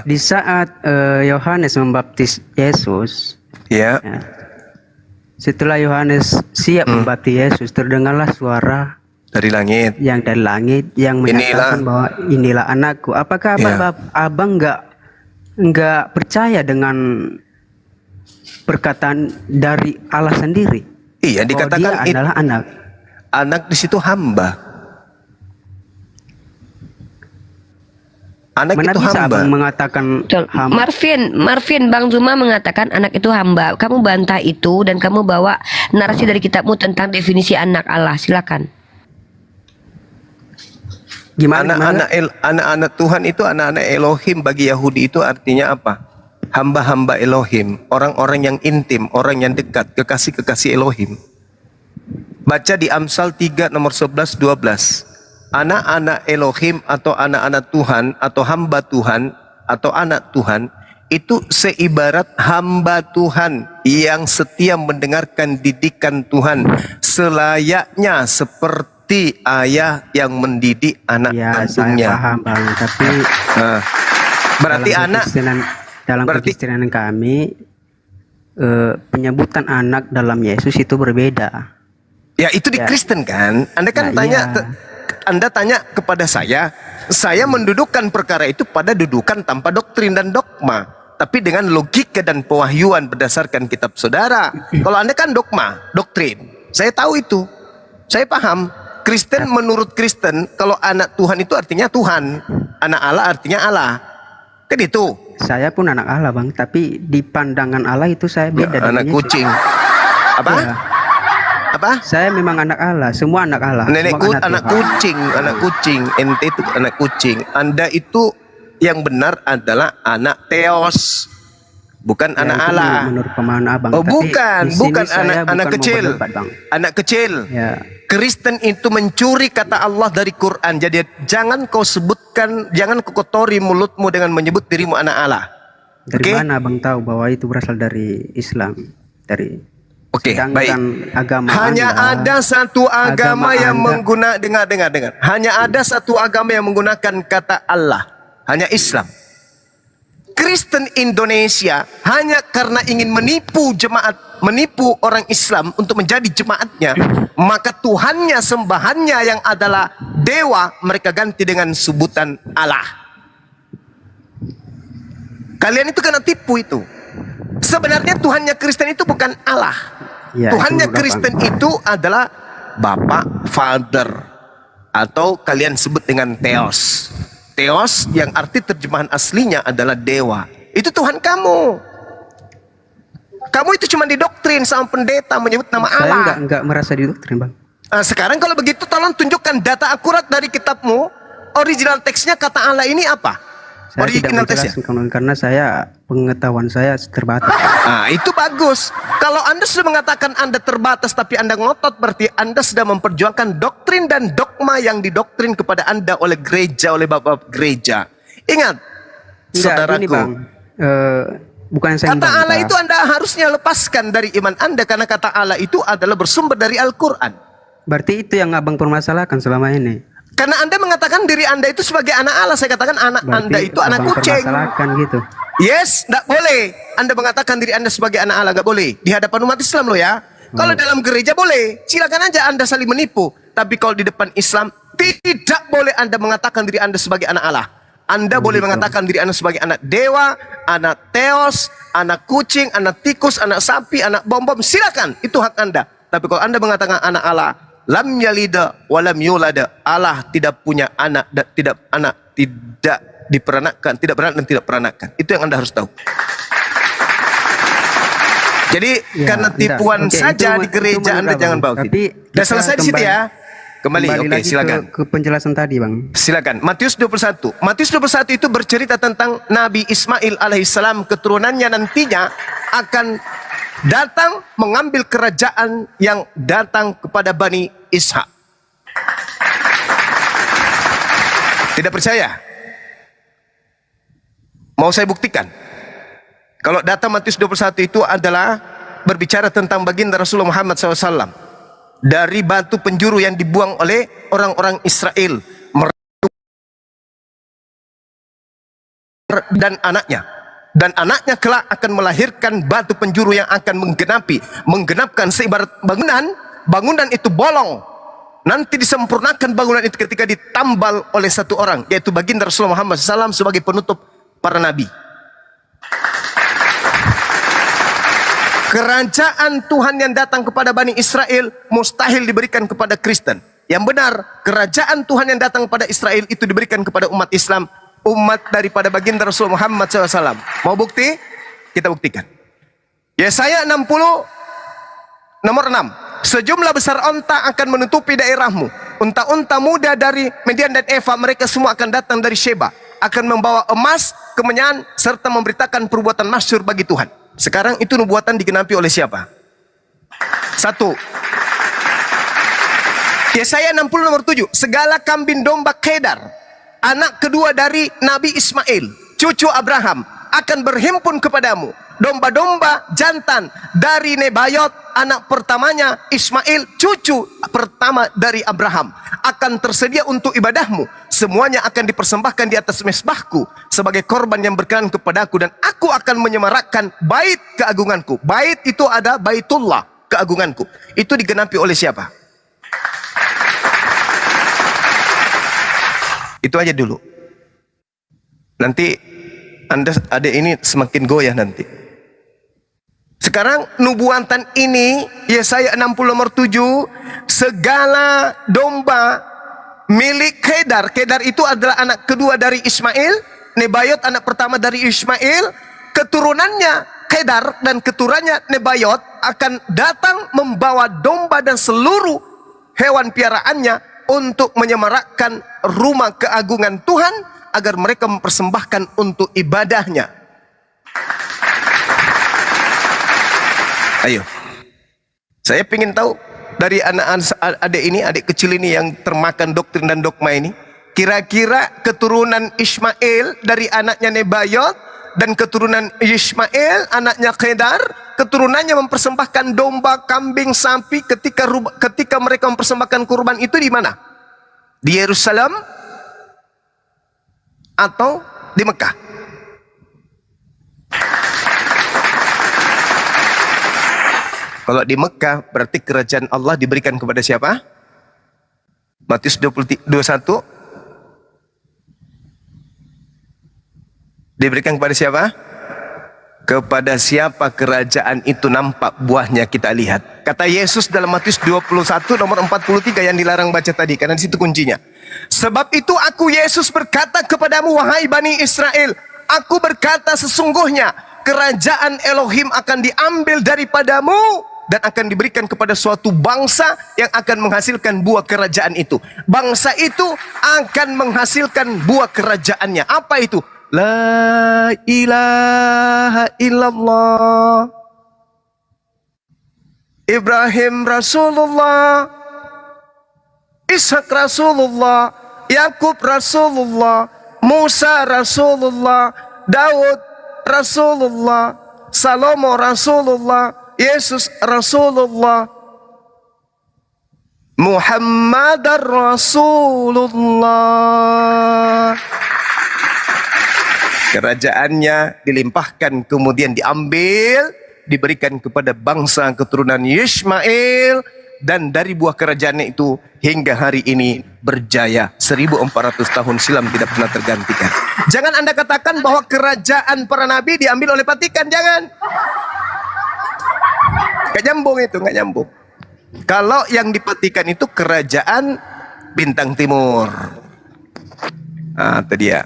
Di saat Yohanes membaptis Yesus, setelah Yohanes siap membaptis Yesus, terdengarlah suara dari langit yang menyatakan bahwa inilah anakku. Apakah abang nggak percaya dengan perkataan dari Allah sendiri? Iya, dikatakan dia adalah anak. Anak di situ hamba. Anak Mana itu bisa hamba. Abang mengatakan hamba? Marvin, Bang Zuma mengatakan anak itu hamba. Kamu bantah itu dan kamu bawa narasi dari kitabmu tentang definisi anak Allah. Silakan. Anak-anak Tuhan itu anak-anak Elohim. Bagi Yahudi itu artinya apa? Hamba-hamba Elohim, orang-orang yang intim, orang yang dekat, kekasih-kekasih Elohim. Baca di Amsal 3 nomor 11 12. Anak-anak Elohim atau anak-anak Tuhan atau hamba Tuhan atau anak Tuhan itu seibarat hamba Tuhan yang setia mendengarkan didikan Tuhan selayaknya seperti ayah yang mendidik anak kandungnya. Saya paham bang, tapi berarti dalam kekristenan kami penyebutan anak dalam Yesus itu berbeda. Ya itu di Kristen kan. Anda kan Anda tanya kepada saya mendudukkan perkara itu pada dudukan tanpa doktrin dan dogma. Tapi dengan logika dan pewahyuan berdasarkan kitab saudara. Kalau Anda kan dogma, doktrin. Saya tahu itu. Saya paham. Kristen menurut Kristen, kalau anak Tuhan itu artinya Tuhan. Anak Allah artinya Allah. Kan itu. Saya pun anak Allah bang, tapi di pandangan Allah itu saya beda. Anak kucing. Apa? Ya. Apa? Saya memang anak Allah, semua anak Allah. Anak kucing. Ente itu anak kucing. Anda itu yang benar adalah anak Theos, bukan anak Allah. Menurut pemahaman abang. Oh bukan anak kecil. Anak kecil. Ya. Kristen itu mencuri kata Allah dari Quran. Jadi jangan kau kotori mulutmu dengan menyebut dirimu anak Allah. Dari mana abang tahu bahwa itu berasal dari Islam? Baik. Hanya ada satu agama yang menggunakan dengar. Hanya ada satu agama yang menggunakan kata Allah. Hanya Islam. Kristen Indonesia hanya karena ingin menipu orang Islam untuk menjadi jemaatnya, maka Tuhannya, sembahannya yang adalah dewa, mereka ganti dengan sebutan Allah. Kalian itu kena tipu itu. Sebenarnya Tuhannya Kristen itu bukan Allah. Tuhannya Kristen itu adalah Bapak, Father, atau kalian sebut dengan Theos. Theos yang arti terjemahan aslinya adalah dewa. Itu Tuhan kamu. Kamu itu cuma didoktrin sama pendeta menyebut nama Allah. Saya enggak merasa didoktrin bang. Sekarang kalau begitu tolong tunjukkan data akurat dari kitabmu. Original teksnya kata Allah ini apa? Saya tidak menjelaskan karena pengetahuan saya terbatas. Itu bagus. Kalau Anda sudah mengatakan Anda terbatas tapi Anda ngotot, berarti Anda sudah memperjuangkan doktrin dan dogma yang didoktrin kepada Anda oleh gereja, oleh bapak gereja. Ingat, saudaraku. Ini bang, bukan saya kata Allah itu Anda harusnya lepaskan dari iman Anda karena kata Allah itu adalah bersumber dari Al-Quran. Berarti itu yang abang permasalahkan selama ini. Karena Anda mengatakan diri Anda itu sebagai anak Allah, saya katakan anak Anda itu anak kucing. Gitu. Yes, tidak boleh. Anda mengatakan diri Anda sebagai anak Allah, nggak boleh. Di hadapan umat Islam loh ya. Kalau dalam gereja boleh, silakan aja Anda saling menipu. Tapi kalau di depan Islam, tidak boleh Anda mengatakan diri Anda sebagai anak Allah. Anda boleh mengatakan diri Anda sebagai anak dewa, anak Theos, anak kucing, anak tikus, anak sapi, anak bom-bom, silakan. Itu hak Anda. Tapi kalau Anda mengatakan anak Allah, lam yalida walam yulada, Allah tidak punya anak dan tidak diperanakkan, tidak beranak dan tidak peranakan. Itu yang Anda harus tahu. Jadi karena tipuan saja di gereja Anda jangan bawa. Sudah selesai di situ ya. Kembali silakan. Ke penjelasan tadi bang. Silakan. Matius 21. Matius 21 itu bercerita tentang Nabi Ismail alaihissalam, keturunannya nantinya akan datang mengambil kerajaan yang datang kepada Bani Ishak. Tidak percaya? Mau saya buktikan? Kalau data Matius 21 itu adalah berbicara tentang baginda Rasulullah Muhammad SAW. Dari batu penjuru yang dibuang oleh orang-orang Israel. Dan anaknya. Dan anaknya kelak akan melahirkan batu penjuru yang akan menggenapkan seibarat bangunan itu bolong. Nanti disempurnakan bangunan itu ketika ditambal oleh satu orang, yaitu baginda Rasulullah Muhammad SAW sebagai penutup para nabi. Kerajaan Tuhan yang datang kepada Bani Israel mustahil diberikan kepada Kristen. Yang benar, kerajaan Tuhan yang datang kepada Israel itu diberikan kepada umat Islam, umat daripada baginda Rasul Muhammad SAW. Mau bukti? Kita buktikan. Yesaya 60 nomor 6. Sejumlah besar onta akan menutupi daerahmu. Unta-unta muda dari Median dan Eva, mereka semua akan datang dari Sheba, akan membawa emas, kemenyan, serta memberitakan perbuatan masyhur bagi Tuhan. Sekarang itu nubuatan digenapi oleh siapa? Satu, Yesaya 60 nomor 7. Segala kambing domba Kedar, anak kedua dari Nabi Ismail, cucu Abraham, akan berhimpun kepadamu. Domba-domba jantan dari Nebayot, anak pertamanya Ismail, cucu pertama dari Abraham, akan tersedia untuk ibadahmu. Semuanya akan dipersembahkan di atas mezbahku sebagai korban yang berkenan kepadaku, dan aku akan menyemarakkan bait keagunganku. Bait itu ada baitullah, keagunganku. Itu digenapi oleh siapa? Itu aja dulu. Nanti Anda ada ini semakin goyah nanti. Sekarang nubuatan ini Yesaya 60 nomor 7, segala domba milik Kedar. Kedar itu adalah anak kedua dari Ismail, Nebayot anak pertama dari Ismail. Keturunannya Kedar dan keturunannya Nebayot akan datang membawa domba dan seluruh hewan piaraannya untuk menyemarakkan rumah keagungan Tuhan agar mereka mempersembahkan untuk ibadahnya. Ayo, saya ingin tahu dari adik ini, adik kecil ini yang termakan doktrin dan dogma ini, kira-kira keturunan Ismail dari anaknya Nebayot dan keturunan Ismail anaknya Kedar, keturunannya mempersembahkan domba, kambing, sapi ketika mereka mempersembahkan kurban itu di mana? Di Yerusalem atau di Mekah? Kalau di Mekah berarti kerajaan Allah diberikan kepada siapa? Matius 21 diberikan kepada siapa? Kepada siapa kerajaan itu nampak buahnya kita lihat. Kata Yesus dalam Matius 21 nomor 43 yang dilarang baca tadi, karena di situ kuncinya. Sebab itu aku Yesus berkata kepadamu, wahai Bani Israel, aku berkata sesungguhnya kerajaan Elohim akan diambil daripadamu dan akan diberikan kepada suatu bangsa yang akan menghasilkan buah kerajaan itu. Bangsa itu akan menghasilkan buah kerajaannya. Apa itu? La ilaha illallah. Ibrahim Rasulullah, Ishak Rasulullah, Yakub Rasulullah, Musa Rasulullah, Daud Rasulullah, Salomo Rasulullah, Yesus Rasulullah, Muhammad Rasulullah. Kerajaannya dilimpahkan kemudian diambil, diberikan kepada bangsa keturunan Ismail, dan dari buah kerajaannya itu hingga hari ini berjaya. 1400 tahun silam tidak pernah tergantikan. Jangan Anda katakan bahwa kerajaan para nabi diambil oleh Vatikan, jangan. Gak nyambung itu, gak nyambung. Kalau yang dipatikan itu kerajaan bintang timur. Nah, itu dia.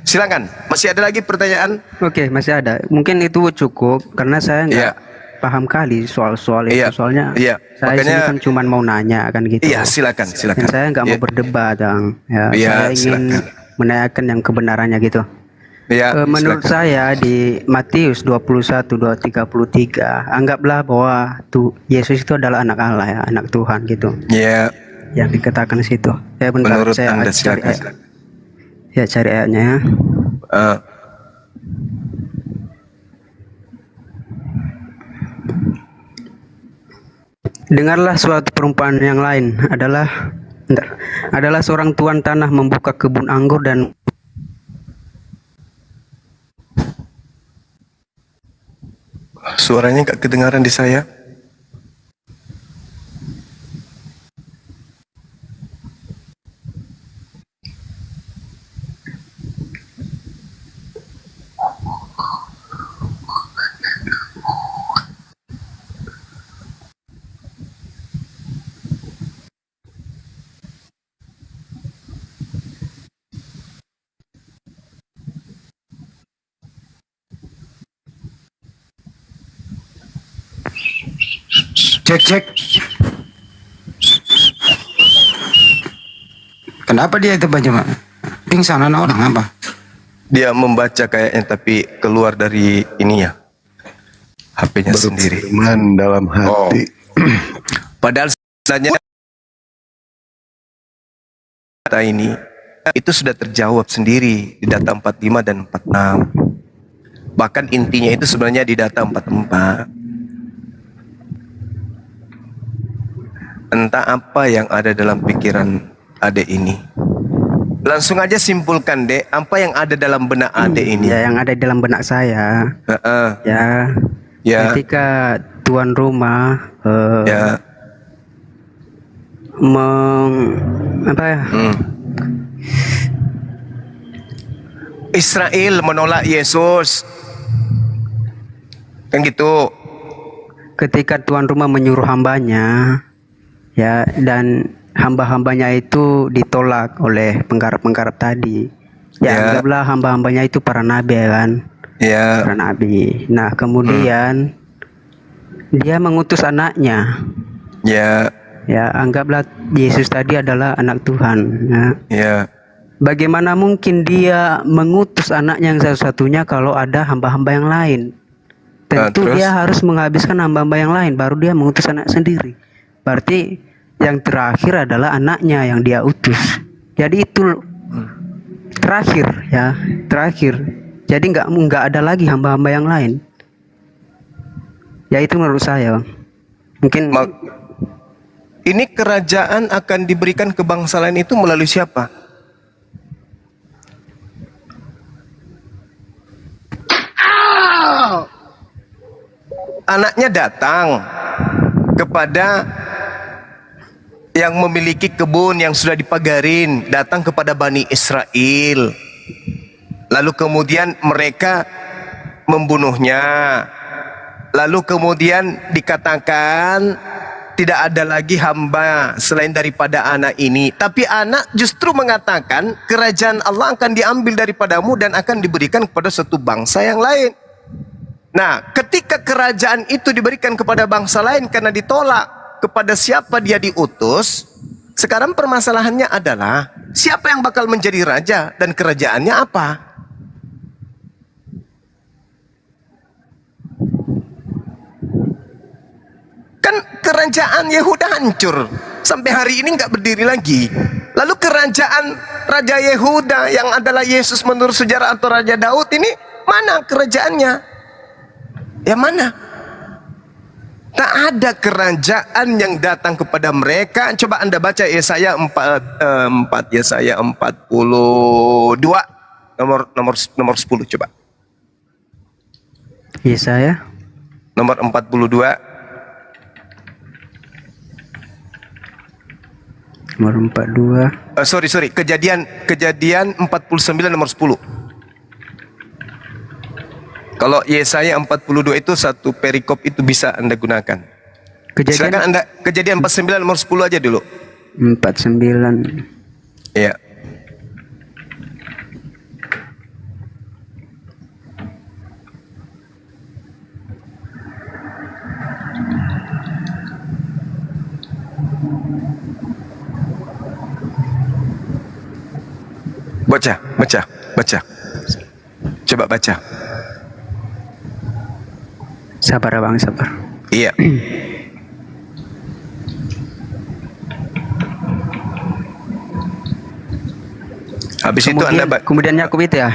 Silakan, masih ada lagi pertanyaan? Oke, masih ada. Mungkin itu cukup karena saya nggak paham kali soal-soal itu. Soalnya saya makanya, sini kan cuma mau nanya kan gitu. Iya, silakan. Dan saya nggak mau berdebat, Bang. Saya ingin menanyakan yang kebenarannya gitu. Menurut saya di Matius 21, 233, anggaplah bahwa Yesus itu adalah anak Allah ya, anak Tuhan gitu. Yang dikatakan situ. Menurut saya Anda cari silakan. cari ayatnya ya. Dengarlah suatu perumpamaan yang lain adalah seorang tuan tanah membuka kebun anggur dan suaranya gak kedengaran di saya. Cek. Kenapa dia itu Bang Juma? Pingsan orang apa? Dia membaca kayaknya tapi keluar dari ini ya, HP-nya sendiri. Berfirman dalam hati. Padahal sebenarnya kita ini itu sudah terjawab sendiri di data 45 dan 46. Bahkan intinya itu sebenarnya di data 44. Entah apa yang ada dalam pikiran adek ini. Langsung aja simpulkan, Dek, apa yang ada dalam benak adek ini. Ya, yang ada dalam benak saya. Ya. Ya. Ketika tuan rumah ya. Israel menolak Yesus. Kan gitu. Ketika tuan rumah menyuruh hambanya, ya, dan hamba-hambanya itu ditolak oleh penggarap-penggarap tadi. Ya, anggaplah hamba-hambanya itu para nabi, ya kan? Ya. Para nabi. Nah, kemudian dia mengutus anaknya. Ya. Ya, anggaplah Yesus tadi adalah anak Tuhan. Ya. Ya. Bagaimana mungkin dia mengutus anaknya yang satu-satunya kalau ada hamba-hamba yang lain? Tentu dia harus menghabiskan hamba-hamba yang lain, baru dia mengutus anak sendiri. Berarti yang terakhir adalah anaknya yang dia utus. Jadi itu terakhir, ya, terakhir. Jadi nggak ada lagi hamba-hamba yang lain. Ya, itu menurut saya, Bang. Mungkin ini kerajaan akan diberikan ke bangsa lain itu melalui siapa? Anaknya datang kepada yang memiliki kebun yang sudah dipagarin, datang kepada Bani Israel. Lalu kemudian mereka membunuhnya. Lalu kemudian dikatakan tidak ada lagi hamba selain daripada anak ini. Tapi anak justru mengatakan kerajaan Allah akan diambil daripadamu dan akan diberikan kepada satu bangsa yang lain. Nah, ketika kerajaan itu diberikan kepada bangsa lain karena ditolak kepada siapa dia diutus, sekarang permasalahannya adalah siapa yang bakal menjadi raja dan kerajaannya apa? Kan kerajaan Yehuda hancur, sampai hari ini nggak berdiri lagi. Lalu kerajaan Raja Yehuda yang adalah Yesus menurut sejarah atau Raja Daud ini, mana kerajaannya? Ya mana? Tak ada kerajaan yang datang kepada mereka. Coba Anda baca Yesaya 4, Yesaya 42 nomor 10 coba. Yesaya nomor 42. Nomor 42. Sorry, Kejadian 49 nomor 10. Kalau Yesaya 42 itu satu perikop itu bisa Anda gunakan. Silakan Anda Kejadian 49 nomor 10 aja dulu. 49. Iya. Baca. Coba baca. Sabar, Bang, sabar. Iya. Habis itu Anda kemudian Yakub itu ya?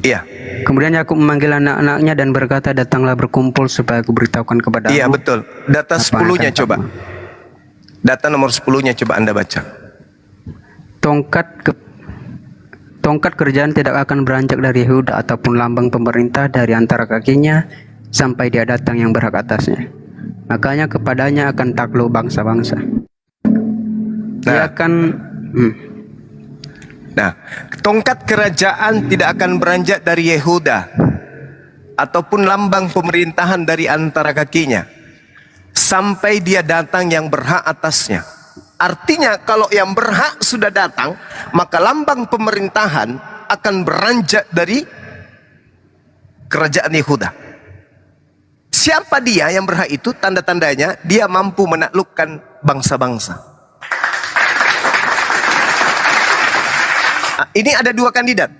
Iya. Kemudian Yakub memanggil anak-anaknya dan berkata, datanglah berkumpul supaya aku beritahukan kepadamu. Iya, betul. Data 10-nya coba. Data nomor 10-nya coba Anda baca. Tongkat kerajaan tidak akan beranjak dari Yehuda ataupun lambang pemerintah dari antara kakinya sampai dia datang yang berhak atasnya. Makanya kepadanya akan takluk bangsa-bangsa. Dia akan Nah, tongkat kerajaan tidak akan beranjak dari Yehuda ataupun lambang pemerintahan dari antara kakinya sampai dia datang yang berhak atasnya. Artinya kalau yang berhak sudah datang, maka lambang pemerintahan akan beranjak dari kerajaan Yehuda. Siapa dia yang berhak itu? Tanda-tandanya dia mampu menaklukkan bangsa-bangsa. Ini ada dua kandidat,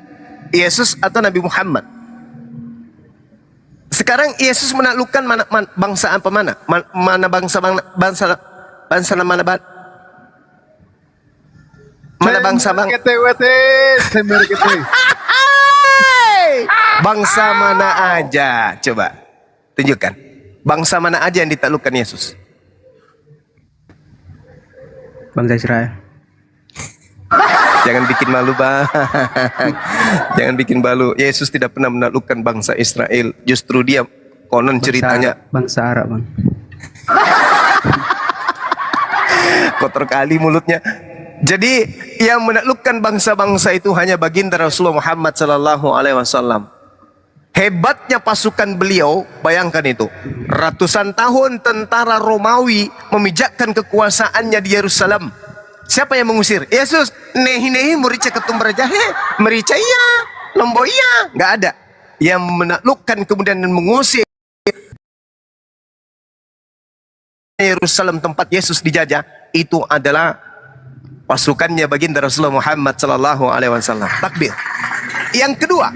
Yesus atau Nabi Muhammad. Sekarang Yesus menaklukkan bangsa apa mana? Mana bangsa mana? Mana bangsa bang? Bangsa mana aja? Coba tunjukkan. Bangsa mana aja yang ditaklukkan Yesus? Bangsa Israel. Jangan bikin malu bang. Jangan bikin malu. Yesus tidak pernah menaklukkan bangsa Israel. Justru dia konon ceritanya Bangsa Arab bang. kotor kali mulutnya. Jadi yang menaklukkan bangsa-bangsa itu hanya baginda Rasulullah Muhammad sallallahu alaihi wasallam. Hebatnya pasukan beliau, bayangkan itu. Ratusan tahun tentara Romawi memijakkan kekuasaannya di Yerusalem. Siapa yang mengusir? Yesus. Nehi merica ketum berjahe, merica iya, lombo iya, nggak ada. Yang menaklukkan kemudian mengusir Yerusalem tempat Yesus dijajah itu adalah pasukannya baginda Rasulullah Muhammad sallallahu alaihi wasallam. Takbir. Yang kedua,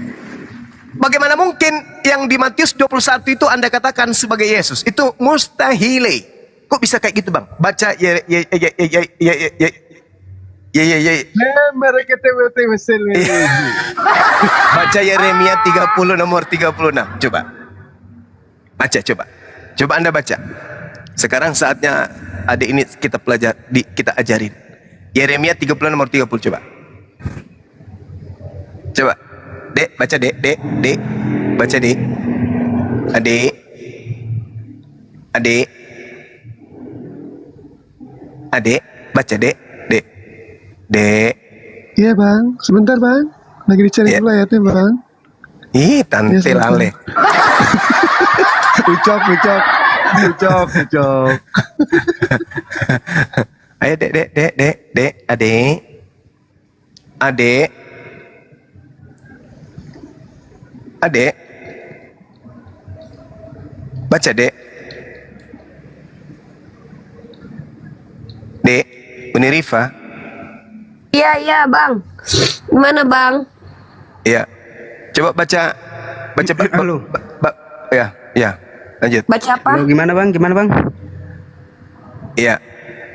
bagaimana mungkin yang di Matius 21 itu Anda katakan sebagai Yesus? Itu mustahil. Kok bisa kayak gitu, Bang? Baca baca Yeremia 30 nomor 36. Coba. Baca coba. Coba Anda baca. Sekarang saatnya adik ini kita kita ajarin. Yeremia 30 nomor 30 coba. Coba. Dek, baca dek. Baca dek. Adik, baca dek. Dek. Iya bang, sebentar bang. Lagi dicari dulu ayatnya bang. Ih, tante lale. Ucap. Ayo dek, adik, baca dek, Uni Rifa. Iya bang. Gimana bang? Iya, coba baca. Halo. Ya, lanjut. Baca apa? Halo, gimana bang? Iya.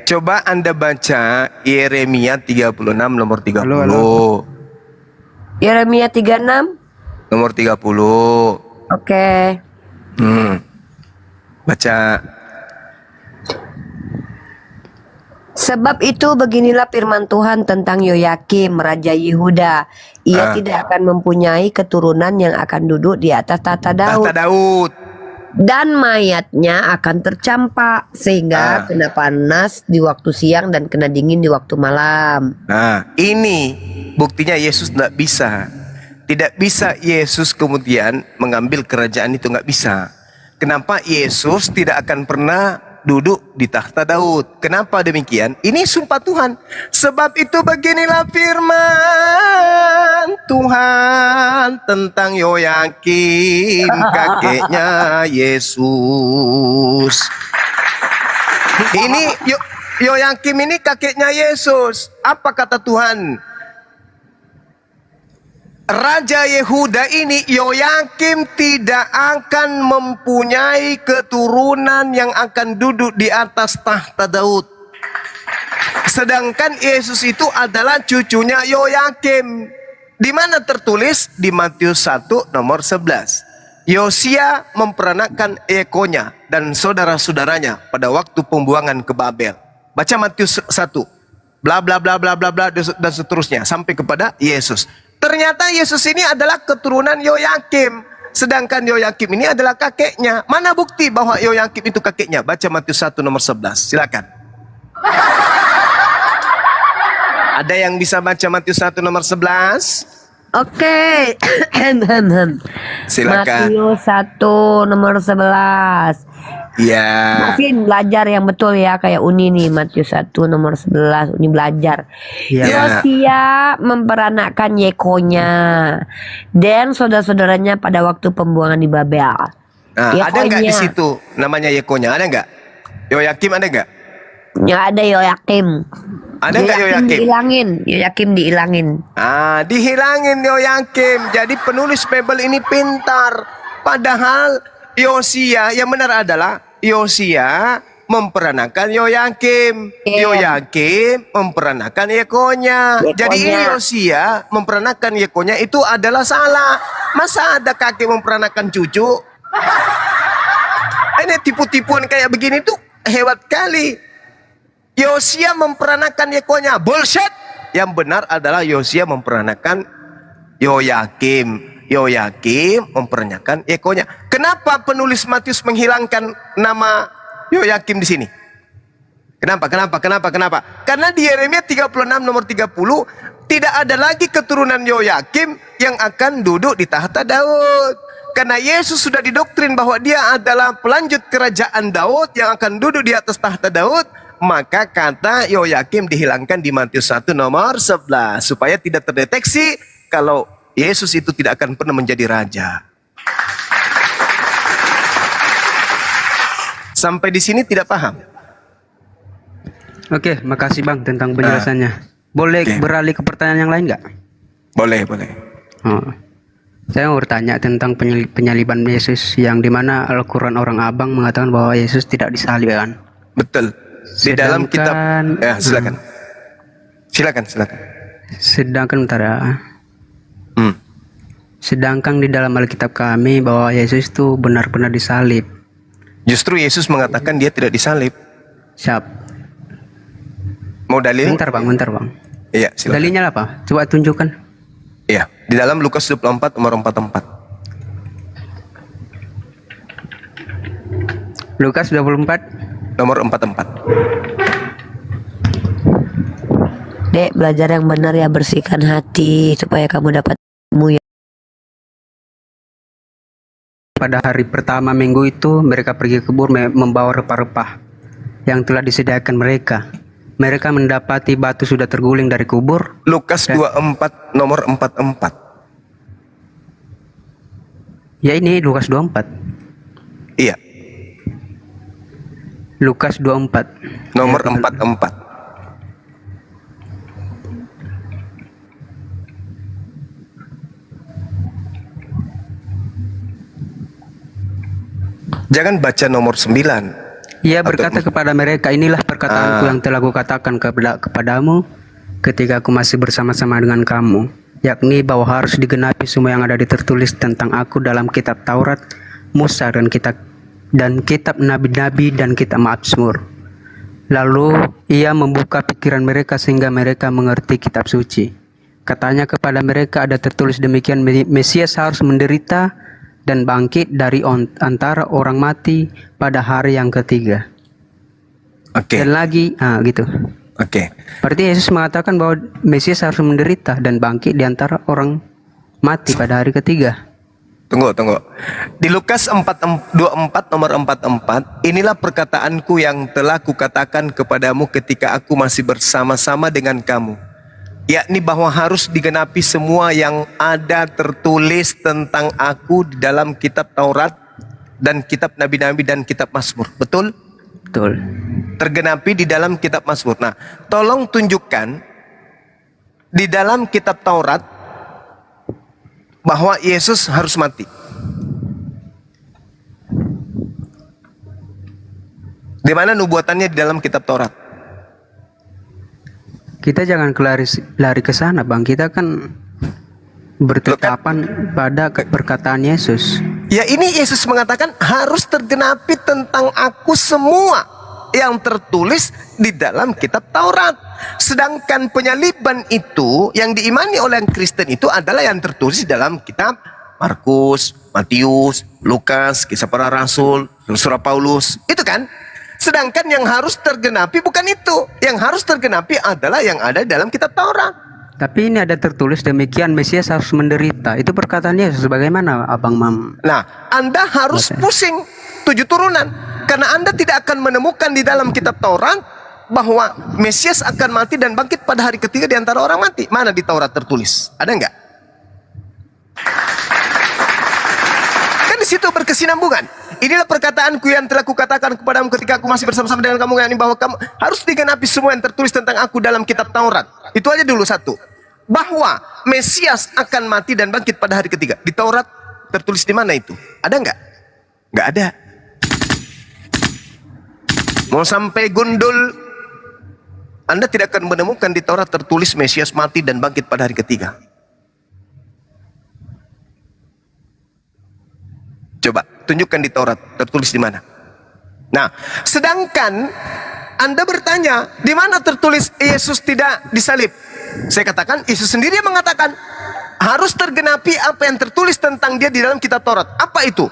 Coba Anda baca Yeremia 36 nomor 30. Halo. Yeremia 36 Nomor 30. Oke. Baca. Sebab itu beginilah firman Tuhan tentang Yoyakim, Raja Yehuda. Ia tidak akan mempunyai keturunan yang akan duduk di atas tahta Daud. Dan mayatnya akan tercampak sehingga kena panas di waktu siang dan kena dingin di waktu malam. Nah, ini buktinya Yesus tidak bisa. Tidak bisa Yesus kemudian mengambil kerajaan itu, nggak bisa. Kenapa Yesus tidak akan pernah duduk di tahta Daud? Kenapa demikian? Ini sumpah Tuhan. Sebab itu beginilah firman Tuhan tentang Yoyakim, kakeknya Yesus. Ini Yoyakim ini kakeknya Yesus. Apa kata Tuhan? Raja Yehuda ini, Yoyakim, tidak akan mempunyai keturunan yang akan duduk di atas tahta Daud. Sedangkan Yesus itu adalah cucunya Yoyakim. Di mana tertulis? Di Matius 1 nomor 11. Yosia memperanakan Yekonya dan saudara-saudaranya pada waktu pembuangan ke Babel. Baca Matius 1. Bla bla bla bla bla bla dan seterusnya sampai kepada Yesus. Ternyata Yesus ini adalah keturunan Yoyakim. Sedangkan Yoyakim ini adalah kakeknya. Mana bukti bahwa Yoyakim itu kakeknya? Baca Matius 1 nomor 11. Silakan. Ada yang bisa baca Matius 1 nomor 11? Oke. Silakan. Matius 1 nomor 11. Ya. Mungkin belajar yang betul ya, kayak Uni nih, Matius 1 nomor 11. Uni belajar. Yosia memperanakkan Yekonya dan saudara-saudaranya pada waktu pembuangan di Babel. Nah, ada nggak di situ namanya Yekonya? Ada nggak? Yoyakim ada nggak? Nggak ada Yoyakim. Ada nggak Yoyakim? Yoyakim diilangin. Dihilangin Yoyakim. Jadi penulis Bible ini pintar. Padahal Yosia, yang benar adalah Yosia memperanakan Yoyakim. Yoyakim memperanakan Yekonya. Jadi ini Yosia memperanakan Yekonya itu adalah salah. Masa ada kakek memperanakan cucu? Ini tipu-tipuan kayak begini tuh hebat kali. Yosia memperanakan Yekonya, bullshit. Yang benar adalah Yosia memperanakan Yoyakim. Yoyakim memperanakan Yekonya. Kenapa penulis Matius menghilangkan nama Yoyakim di sini? Kenapa? Karena di Yeremia 36 nomor 30 tidak ada lagi keturunan Yoyakim yang akan duduk di tahta Daud. Karena Yesus sudah didoktrin bahwa dia adalah pelanjut kerajaan Daud yang akan duduk di atas tahta Daud, maka kata Yoyakim dihilangkan di Matius 1 nomor 11 supaya tidak terdeteksi kalau Yesus itu tidak akan pernah menjadi raja. Sampai di sini tidak paham? Oke, makasih Bang tentang penjelasannya. Boleh beralih ke pertanyaan yang lain nggak? Boleh. Oh. Saya mau bertanya tentang penyaliban Yesus yang dimana Al-Quran orang Abang mengatakan bahwa Yesus tidak disalib kan? Betul. Di dalam kitab, ya silakan. Silakan. Sedangkan bentar ya. Sedangkan di dalam Alkitab kami bahwa Yesus itu benar-benar disalib. Justru Yesus mengatakan dia tidak disalib. Siap. Mau dalil? Bentar bang. Iya, silakan. Dalilnya apa? Coba tunjukkan. Iya, di dalam Lukas 24 nomor 44. Lukas 24 nomor 44. Dek, belajar yang benar ya, bersihkan hati supaya kamu dapat ilmu ya. Pada hari pertama minggu itu mereka pergi ke kubur membawa rempah-rempah yang telah disediakan mereka. Mereka mendapati batu sudah terguling dari kubur. Lukas 24 nomor 44. Ya ini Lukas 24. Iya. Lukas 24 nomor 44. Jangan baca nomor 9. Ia berkata kepada mereka, inilah perkataanku yang telah kukatakan kepadamu ketika aku masih bersama-sama dengan kamu, yakni bahwa harus digenapi semua yang ada tertulis tentang aku dalam kitab Taurat, Musa dan kitab nabi-nabi dan kitab Mazmur. Lalu ia membuka pikiran mereka sehingga mereka mengerti kitab suci. Katanya kepada mereka, ada tertulis demikian, Mesias harus menderita dan bangkit dari antara orang mati pada hari yang ketiga. Dan lagi, gitu. Berarti Yesus mengatakan bahwa Mesias harus menderita dan bangkit di antara orang mati pada hari ketiga. Tunggu. Di Lukas 24 nomor 44, inilah perkataanku yang telah kukatakan kepadamu ketika aku masih bersama-sama dengan kamu, yakni bahwa harus digenapi semua yang ada tertulis tentang aku di dalam kitab Taurat dan kitab nabi-nabi dan kitab Mazmur. Betul? Betul. Tergenapi di dalam kitab Mazmur. Nah, tolong tunjukkan di dalam kitab Taurat bahwa Yesus harus mati. Di mana nubuatannya di dalam kitab Taurat? Kita jangan lari ke sana, Bang. Kita kan bertetapan pada perkataan Yesus. Ya, ini Yesus mengatakan harus tergenapi tentang aku semua yang tertulis di dalam kitab Taurat. Sedangkan penyaliban itu yang diimani oleh Kristen itu adalah yang tertulis di dalam kitab Markus, Matius, Lukas, Kisah Para Rasul, Surat Paulus. Itu kan? Sedangkan yang harus tergenapi bukan itu. Yang harus tergenapi adalah yang ada dalam kitab Taurat. Tapi ini ada tertulis demikian, Mesias harus menderita. Itu perkataan Yesus. Bagaimana Abang Mam? Nah, Anda harus pusing 7 turunan. Karena Anda tidak akan menemukan di dalam kitab Taurat bahwa Mesias akan mati dan bangkit pada hari ketiga di antara orang mati. Mana di Taurat tertulis? Ada enggak? Kan di situ berkesinambungan. Inilah perkataanku yang telah kukatakan kepadamu ketika aku masih bersama-sama dengan kamu, yakni bahwa kamu harus digenapi semua yang tertulis tentang aku dalam kitab Taurat. Itu aja dulu satu. Bahwa Mesias akan mati dan bangkit pada hari ketiga. Di Taurat tertulis di mana itu? Ada enggak? Enggak ada. mau sampai gundul, Anda tidak akan menemukan di Taurat tertulis Mesias mati dan bangkit pada hari ketiga. Coba tunjukkan di Taurat tertulis di mana. Nah, sedangkan Anda bertanya, di mana tertulis Yesus tidak disalib? Saya katakan, Yesus sendiri yang mengatakan harus tergenapi apa yang tertulis tentang dia di dalam kitab Taurat. Apa itu?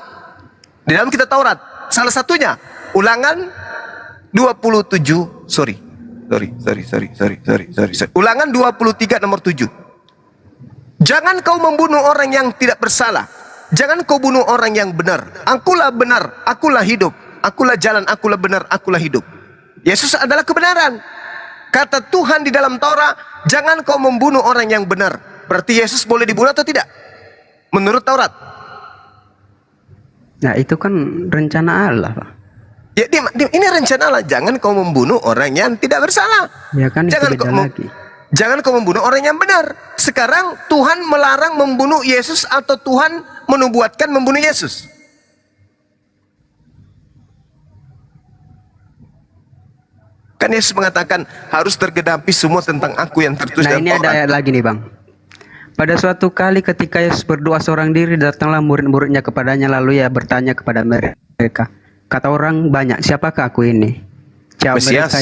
Di dalam kitab Taurat, salah satunya Ulangan 27, Ulangan 23 nomor 7. Jangan kau membunuh orang yang tidak bersalah. Jangan kau bunuh orang yang benar. Akulah benar, akulah hidup. Akulah jalan, akulah benar, akulah hidup. Yesus adalah kebenaran. Kata Tuhan di dalam Taurat, jangan kau membunuh orang yang benar. Berarti Yesus boleh dibunuh atau tidak? Menurut Taurat. Nah, itu kan rencana Allah, Pak. Ya, ini rencana Allah. Jangan kau membunuh orang yang tidak bersalah. Ya kan, jangan kau membunuh orang yang benar. Sekarang Tuhan melarang membunuh Yesus atau Tuhan menubuatkan membunuh Yesus? Kan Yesus mengatakan harus tergenapi semua tentang aku yang tertulis Nah, dalam ini ada Taurat. ayat lagi nih, Bang. Pada suatu kali ketika Yesus berdoa seorang diri, datanglah murid-muridnya kepadanya, lalu ia bertanya kepada mereka. Kata orang banyak, siapakah aku ini? Jawab mereka,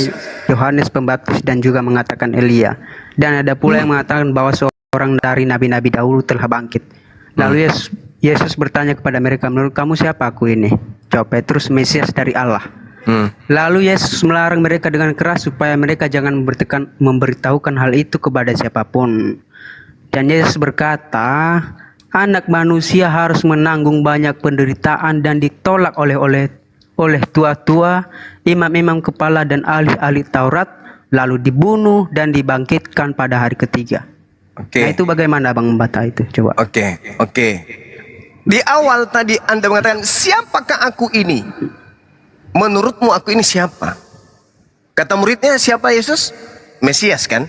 Yohanes Pembaptis, dan juga mengatakan Elia. Dan ada pula yang mengatakan bahwa seorang dari nabi-nabi dahulu telah bangkit. Lalu Yesus bertanya kepada mereka, menurut kamu siapa aku ini? Jawab Petrus, Mesias dari Allah. Lalu Yesus melarang mereka dengan keras supaya mereka jangan memberitahukan hal itu kepada siapapun. Dan Yesus berkata, anak manusia harus menanggung banyak penderitaan dan ditolak oleh tua-tua, imam-imam kepala dan ahli-ahli Taurat, lalu dibunuh dan dibangkitkan pada hari ketiga. Nah, itu bagaimana Bang membantah itu? Coba. Oke. Di awal tadi Anda mengatakan, siapakah aku ini? Menurutmu aku ini siapa? Kata muridnya, siapa Yesus? Mesias kan?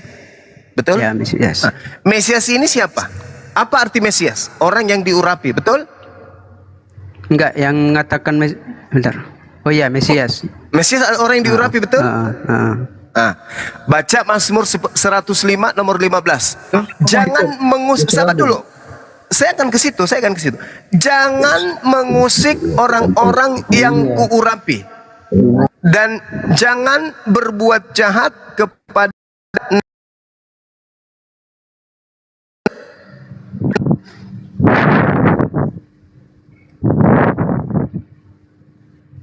Betul? Ya, Mesias. Nah, Mesias ini siapa? Apa arti Mesias? Orang yang diurapi, betul? Enggak, yang mengatakan bentar. Oh iya, Mesias. Mesias adalah orang yang diurapi, betul? Nah, baca Mazmur 105 nomor 15. Jangan mengusik, sabar dulu. Saya akan ke situ. Jangan mengusik orang-orang yang kuurapi. Dan jangan berbuat jahat kepada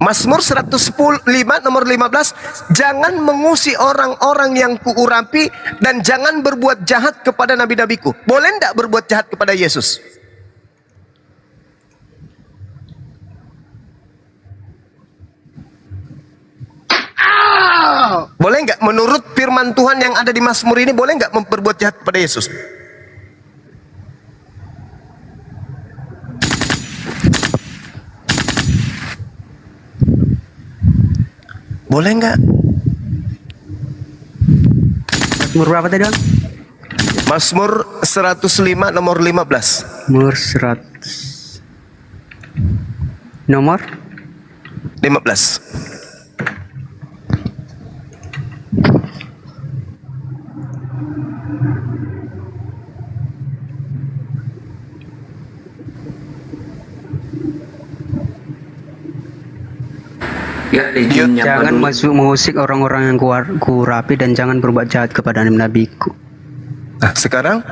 Mazmur 105 nomor 15, jangan mengusik orang-orang yang kuurapi dan jangan berbuat jahat kepada nabi-nabiku. Boleh enggak berbuat jahat kepada Yesus? Boleh enggak menurut firman Tuhan yang ada di Mazmur ini, boleh enggak berbuat jahat kepada Yesus? Boleh enggak? Mazmur berapa tadi, Bang? Mazmur 105 nomor 15. Mazmur 100 nomor 15. Jangan mengusik orang-orang yang kuurapi dan jangan berbuat jahat kepada nabi-nabiku. Nah, sekarang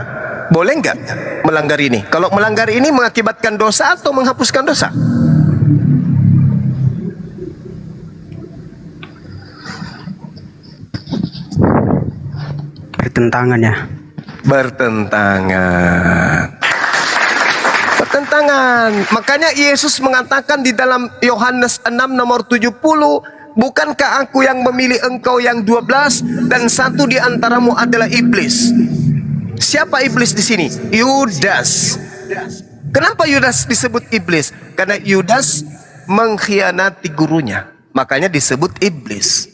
boleh nggak melanggar ini? Kalau melanggar ini mengakibatkan dosa atau menghapuskan dosa? Bertentangan ya. Bertentangan. Makanya Yesus mengatakan di dalam Yohanes 6 nomor 70, bukankah aku yang memilih engkau yang 12 dan satu di antaramu adalah iblis? Siapa iblis di sini? Yudas. Kenapa Yudas disebut iblis? Karena Yudas mengkhianati gurunya, makanya disebut iblis.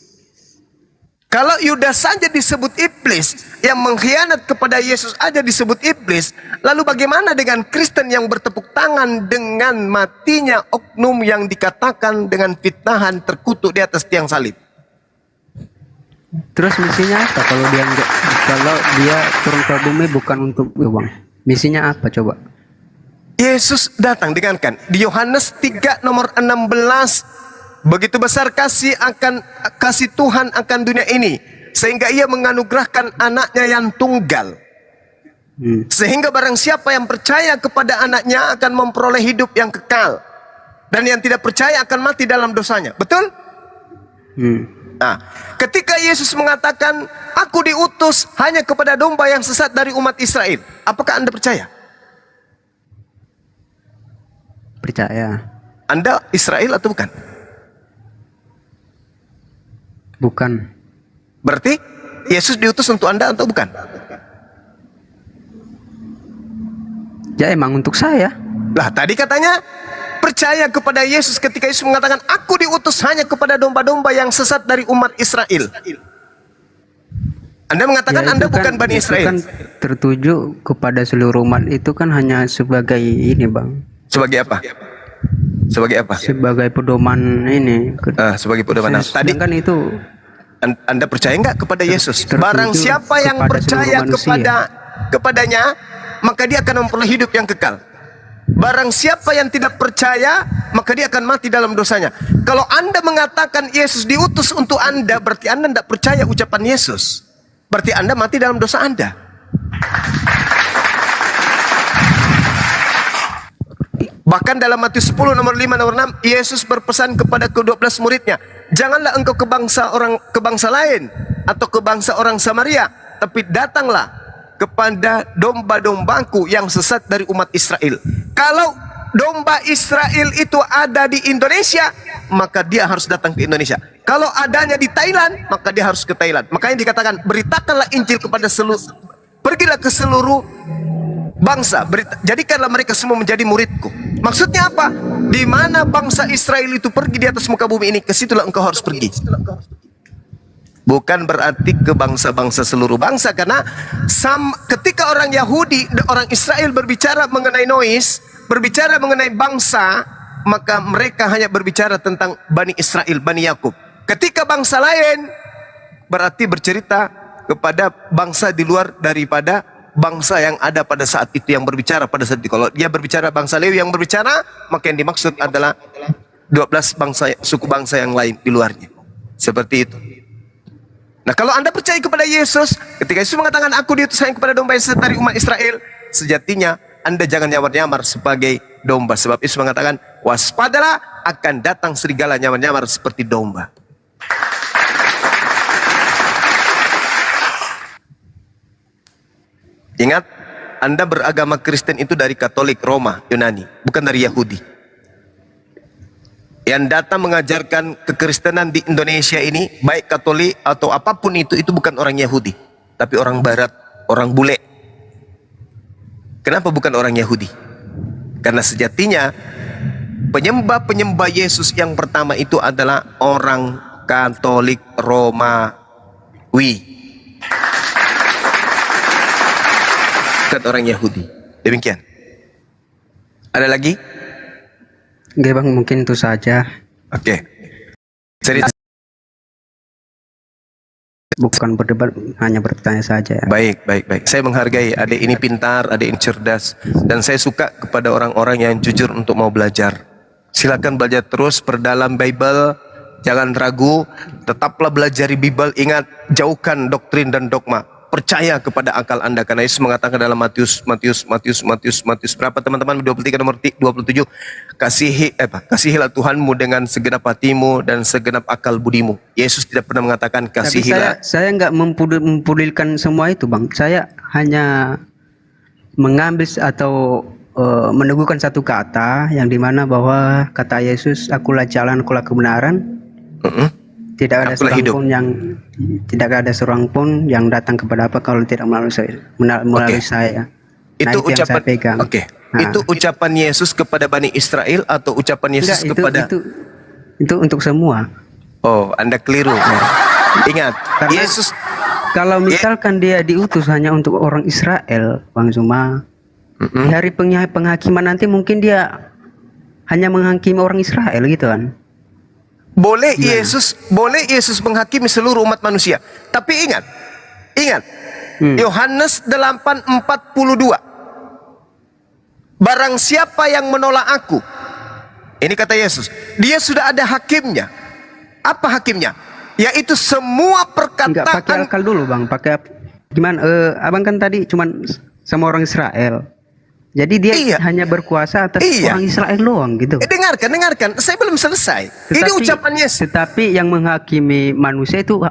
Kalau Yudas saja disebut iblis, yang mengkhianat kepada Yesus aja disebut iblis, lalu bagaimana dengan Kristen yang bertepuk tangan dengan matinya oknum yang dikatakan dengan fitnahan terkutuk di atas tiang salib? Terus misinya apa kalau dia enggak, kalau dia turun ke bumi bukan untuk uang? Misinya apa coba? Yesus datang dengarkan di Yohanes 3 nomor 16, begitu besar kasih Tuhan akan dunia ini sehingga ia menganugerahkan anaknya yang tunggal. Sehingga barang siapa yang percaya kepada anaknya akan memperoleh hidup yang kekal, dan yang tidak percaya akan mati dalam dosanya. Betul? Nah, ketika Yesus mengatakan, aku diutus hanya kepada domba yang sesat dari umat Israel, apakah Anda percaya? Percaya. Anda Israel atau bukan? Bukan. Berarti Yesus diutus untuk Anda atau bukan? Ya emang untuk saya. Lah tadi katanya percaya kepada Yesus ketika Yesus mengatakan, aku diutus hanya kepada domba-domba yang sesat dari umat Israel. Anda mengatakan Ya, Anda itu bukan Bani itu Israel. kan tertuju kepada seluruh umat, itu kan hanya sebagai ini bang. Sebagai apa? Sebagai apa? Sebagai pedoman ini. Sebagai pedoman. Nah, tadi kan itu. Anda percaya nggak kepada Yesus? Barang siapa yang kepada percaya seluruh manusia. kepadanya, maka dia akan memperoleh hidup yang kekal. Barang siapa yang tidak percaya, maka dia akan mati dalam dosanya. Kalau Anda mengatakan Yesus diutus untuk Anda, berarti Anda tidak percaya ucapan Yesus. Berarti Anda mati dalam dosa Anda. Bahkan dalam Matius 10 nomor 5 nomor 6, Yesus berpesan kepada ke-12 muridnya, janganlah engkau ke bangsa lain atau ke bangsa orang Samaria, tapi datanglah kepada domba-dombaku yang sesat dari umat Israel. Kalau domba Israel itu ada di Indonesia, maka dia harus datang ke Indonesia. Kalau adanya di Thailand, maka dia harus ke Thailand. Makanya dikatakan, beritakanlah Injil kepada seluruh, pergilah ke seluruh bangsa, jadikanlah mereka semua menjadi muridku. Maksudnya apa? Di mana bangsa Israel itu pergi di atas muka bumi ini, ke situlah engkau harus pergi. Bukan berarti ke bangsa-bangsa seluruh bangsa, karena ketika orang Yahudi, orang Israel berbicara mengenai nois, berbicara mengenai bangsa, maka mereka hanya berbicara tentang Bani Israel, Bani Yakub. Ketika bangsa lain, berarti bercerita kepada bangsa di luar daripada bangsa yang ada pada saat itu, yang berbicara pada saat itu. Kalau dia berbicara bangsa Lewi yang berbicara, maka yang dimaksud adalah 12 bangsa, suku bangsa yang lain di luarnya. Seperti itu. Nah, kalau Anda percaya kepada Yesus, ketika Yesus mengatakan aku diutus hanya kepada domba yang sesat dari umat Israel, sejatinya Anda jangan nyamar-nyamar sebagai domba. Sebab Yesus mengatakan, waspadalah, akan datang serigala nyamar-nyamar seperti domba. Ingat, Anda beragama Kristen itu dari Katolik Roma, Yunani, bukan dari Yahudi. Yang datang mengajarkan kekristenan di Indonesia ini, baik Katolik atau apapun itu bukan orang Yahudi, tapi orang Barat, orang bule. Kenapa bukan orang Yahudi? Karena sejatinya penyembah-penyembah Yesus yang pertama itu adalah orang Katolik Romawi, bukan orang Yahudi. Demikian. Ada lagi? Oke bang, mungkin itu saja. Oke. Cerita. Bukan berdebat, hanya bertanya saja. Baik. Saya menghargai adik ini pintar, adik ini cerdas, dan saya suka kepada orang-orang yang jujur untuk mau belajar. Silakan belajar terus, perdalam Bible, jangan ragu, tetaplah belajar Bible. Ingat, jauhkan doktrin dan dogma. Percaya kepada akal Anda, karena Yesus mengatakan dalam Matius berapa teman-teman? 23 nomor 27, kasihilah Tuhanmu dengan segenap hatimu dan segenap akal budimu. Yesus tidak pernah mengatakan kasihilah. Tapi saya nggak mempudilkan semua itu bang. Saya hanya mengambil atau meneguhkan satu kata yang dimana bahwa kata Yesus, akulah jalan, akulah kebenaran. Tidak ada seorang pun yang datang kepada apa kalau tidak melalui saya. Itu yang saya pegang. Itu ucapan Yesus kepada Bani Israel atau ucapan Yesus kepada itu untuk semua. Oh, Anda keliru. Ingat, karena Yesus kalau misalkan dia diutus hanya untuk orang Israel, Bang Zuma, di hari penghakiman nanti mungkin dia hanya menghakimi orang Israel gitu kan. Boleh Yesus menghakimi seluruh umat manusia. Tapi ingat. Yohanes 8:42. Barang siapa yang menolak aku, ini kata Yesus, dia sudah ada hakimnya. Apa hakimnya? Yaitu semua perkataan. Enggak pakai akal dulu bang, pakai gimana? Abang kan tadi cuman sama orang Israel. Jadi dia hanya berkuasa atas orang Israel doang gitu. Dengarkan. Saya belum selesai. Ini ucapan Yesus. Tetapi yang menghakimi manusia itu,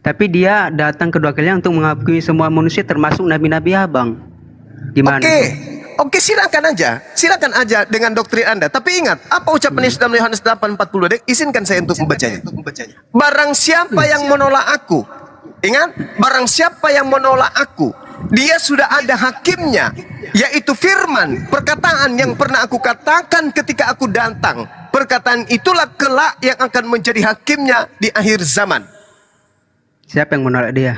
tapi dia datang kedua kalinya untuk menghakimi semua manusia termasuk nabi-nabi abang. Gimana? Oke, silakan aja dengan doktrin Anda. Tapi ingat, apa ucapan Yesus dalam Yohanes 8:42? Izinkan saya untuk membacanya. Barang siapa yang menolak aku, ingat, barang siapa yang menolak aku, dia sudah ada hakimnya, yaitu firman, perkataan yang pernah aku katakan ketika aku datang. Perkataan itulah kelak yang akan menjadi hakimnya di akhir zaman. Siapa yang menolak dia?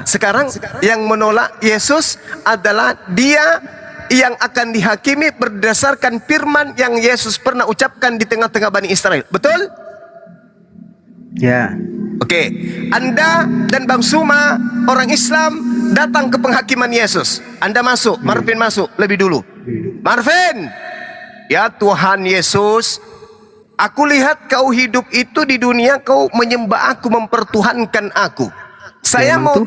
Sekarang yang menolak Yesus adalah dia yang akan dihakimi berdasarkan firman yang Yesus pernah ucapkan di tengah-tengah Bani Israel. Betul? Ya. Oke, Anda dan Bang Suma, orang Islam, datang ke penghakiman Yesus. Anda masuk, Marvin masuk lebih dulu. Marvin, ya Tuhan Yesus, aku lihat kau hidup itu di dunia, kau menyembah aku, mempertuhankan aku. Saya mau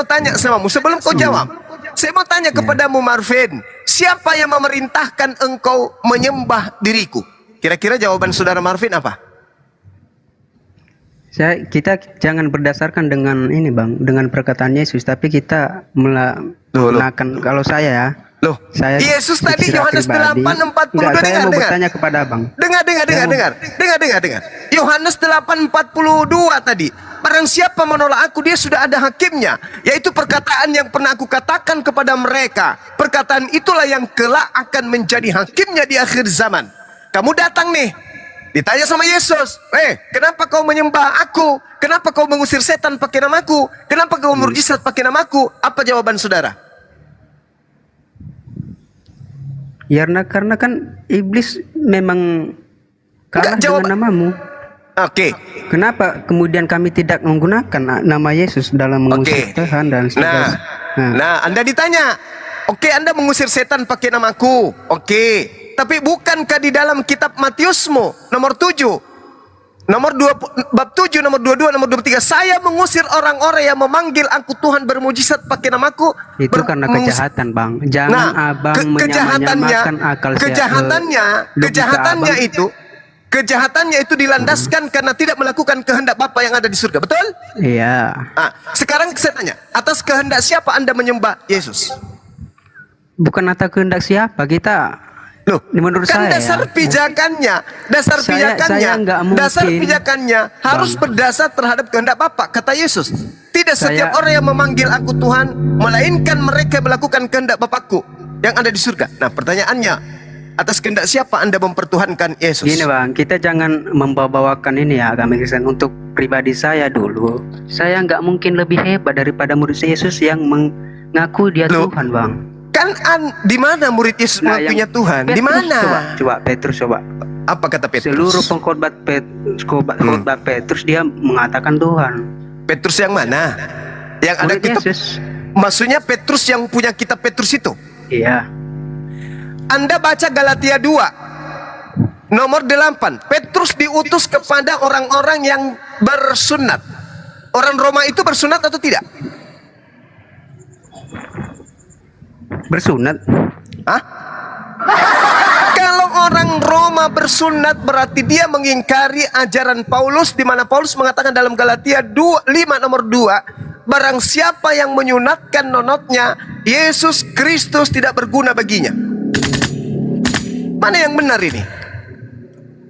tanya samamu sebelum kau jawab. Saya mau tanya kepadamu Marvin, siapa yang memerintahkan engkau menyembah diriku? Kira-kira jawaban saudara Marvin apa? Kita jangan berdasarkan dengan ini bang, dengan perkataan Yesus, tapi kita melakukan. Kalau saya ya, saya Yesus tadi Yohanes 8:40. Saya mau bertanya kepada abang. Dengar. Yohanes 8:42 tadi. Barang siapa menolak aku, dia sudah ada hakimnya, yaitu perkataan yang pernah aku katakan kepada mereka. Perkataan itulah yang kelak akan menjadi hakimnya di akhir zaman. Kamu datang nih, ditanya sama Yesus, kenapa kau menyembah aku? Kenapa kau mengusir setan pakai namaku? Kenapa kau mukjizat pakai namaku? Apa jawaban saudara? Ya, karena kan iblis memang kalah dengan namamu. Oke. Kenapa kemudian kami tidak menggunakan nama Yesus dalam mengusir Tuhan dan sebagainya? Nah, Anda ditanya, Anda mengusir setan pakai namaku. Tapi bukankah di dalam kitab Matiusmu nomor 7, bab 7, nomor 22, nomor 23, saya mengusir orang-orang yang memanggil aku Tuhan, bermujizat pakai namaku. Itu karena kejahatan bang. Jangan abang menyamakan akal Kejahatannya itu dilandaskan karena tidak melakukan kehendak Bapa yang ada di surga. Betul? Iya. Sekarang saya tanya, atas kehendak siapa Anda menyembah Yesus? Bukan atas kehendak siapa, kita. Menurut kan saya dasar pijakannya harus berdasar terhadap kehendak Bapa, kata Yesus. Tidak setiap orang yang memanggil aku Tuhan, melainkan mereka melakukan kehendak Bapakku yang ada di surga. Nah, pertanyaannya, atas kehendak siapa Anda mempertuhankan Yesus? Gini bang, kita jangan membawa-bawakan ini ya agama Kristen. Untuk pribadi saya dulu, saya nggak mungkin lebih hebat daripada murid Yesus yang mengaku dia Tuhan bang. Kan di mana murid Yesus mengakunya Tuhan? Di mana? Coba Petrus coba. Apa kata Petrus? Seluruh pengkhotbah Petrus dia mengatakan Tuhan. Petrus yang mana? Yang ada kitab. Maksudnya Petrus yang punya kitab Petrus itu? Iya. Anda baca Galatia 2 nomor 8. Petrus diutus kepada orang-orang yang bersunat. Orang Roma itu bersunat atau tidak? Bersunat? Kalau orang Roma bersunat berarti dia mengingkari ajaran Paulus, di mana Paulus mengatakan dalam Galatia 5 nomor 2, barang siapa yang menyunatkan nonotnya, Yesus Kristus tidak berguna baginya. Mana yang benar ini?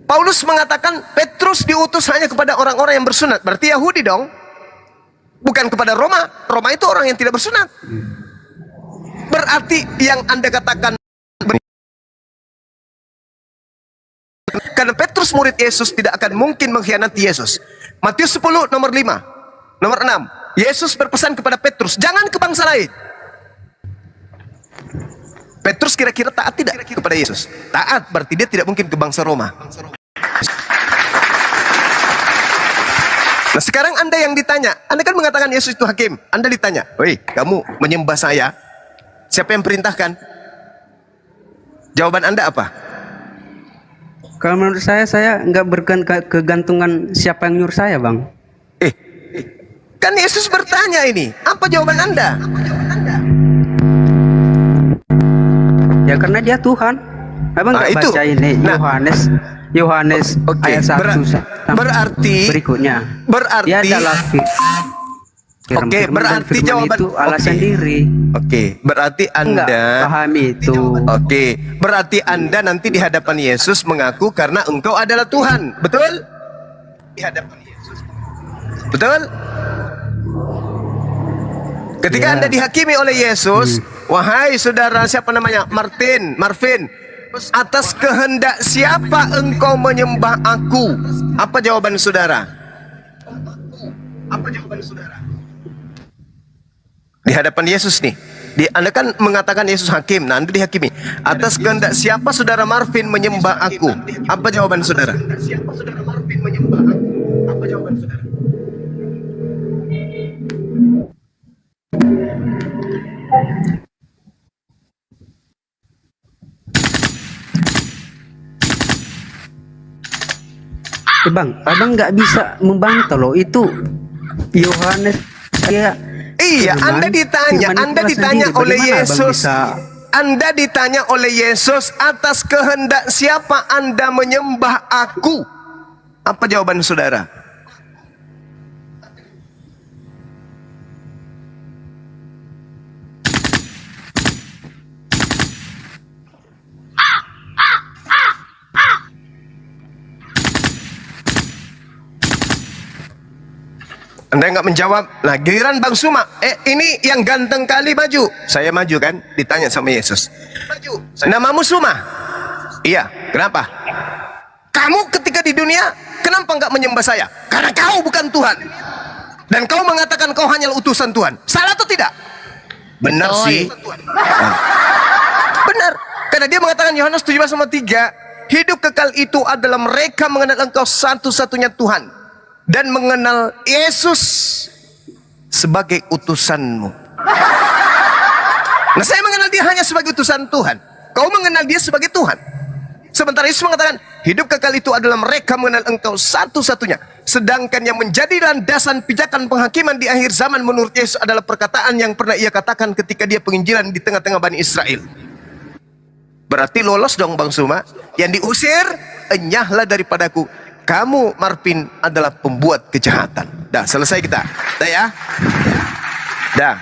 Paulus mengatakan Petrus diutus hanya kepada orang-orang yang bersunat, berarti Yahudi dong, bukan kepada Roma. Roma itu orang yang tidak bersunat. Berarti yang Anda katakan, karena Petrus murid Yesus tidak akan mungkin mengkhianati Yesus. Matius 10 nomor 5, nomor 6, Yesus berpesan kepada Petrus, jangan ke bangsa lain. Petrus kira-kira taat tidak kepada Yesus? Taat, berarti dia tidak mungkin ke bangsa Roma. Nah sekarang Anda yang ditanya, Anda kan mengatakan Yesus itu hakim. Anda ditanya, woi kamu menyembah saya, siapa yang perintahkan? Jawaban Anda apa? Kalau menurut saya nggak berkegantungan siapa yang nyuruh saya, Bang. Kan Yesus bertanya ini, apa jawaban Anda? Ya karena dia Tuhan. Abang nggak itu. baca ini Yohanes ayat 1 berarti berikutnya. Berarti dia adalah Oke, berarti jawaban itu Allah sendiri. Oke, berarti Anda pahami itu. Oke, berarti Anda nanti di hadapan Yesus mengaku karena engkau adalah Tuhan, betul? Di hadapan Yesus. Betul? Ketika Anda dihakimi oleh Yesus, wahai saudara siapa namanya? Marvin, atas kehendak siapa engkau menyembah aku? Apa jawaban saudara? Apa jawaban saudara? Di hadapan Yesus nih, Anda kan mengatakan Yesus hakim, nah Anda dihakimi. Atas kehendak siapa saudara Marvin menyembah aku? Apa jawaban saudara? Siapa saudara Marvin menyembah aku? Apa jawaban saudara? Bang, abang nggak bisa membantah loh itu Yohanes. Iya, Anda ditanya oleh Yesus. Anda ditanya oleh Yesus atas kehendak siapa Anda menyembah aku? Apa jawaban saudara? Anda nggak menjawab. Nah giliran Bang Suma, ini yang ganteng kali maju. Saya maju kan, ditanya sama Yesus. Namamu Suma? Iya, kenapa? Kamu ketika di dunia, kenapa nggak menyembah saya? Karena kau bukan Tuhan. Dan kau mengatakan kau hanyalah utusan Tuhan. Salah atau tidak? Benar sih. Nah, benar. Karena dia mengatakan Yohanes 17:3, hidup kekal itu adalah mereka mengenal engkau satu-satunya Tuhan dan mengenal Yesus sebagai utusanmu. Nah saya mengenal dia hanya sebagai utusan Tuhan. Kau mengenal dia sebagai Tuhan. Sementara Yesus mengatakan hidup kekal itu adalah mereka mengenal engkau satu-satunya. Sedangkan yang menjadi landasan pijakan penghakiman di akhir zaman menurut Yesus adalah perkataan yang pernah ia katakan ketika dia penginjilan di tengah-tengah Bani Israel. Berarti lolos dong Bang Suma. Yang diusir, enyahlah daripadaku. Kamu Marvin adalah pembuat kejahatan. Dah selesai kita. Dah ya. Dah.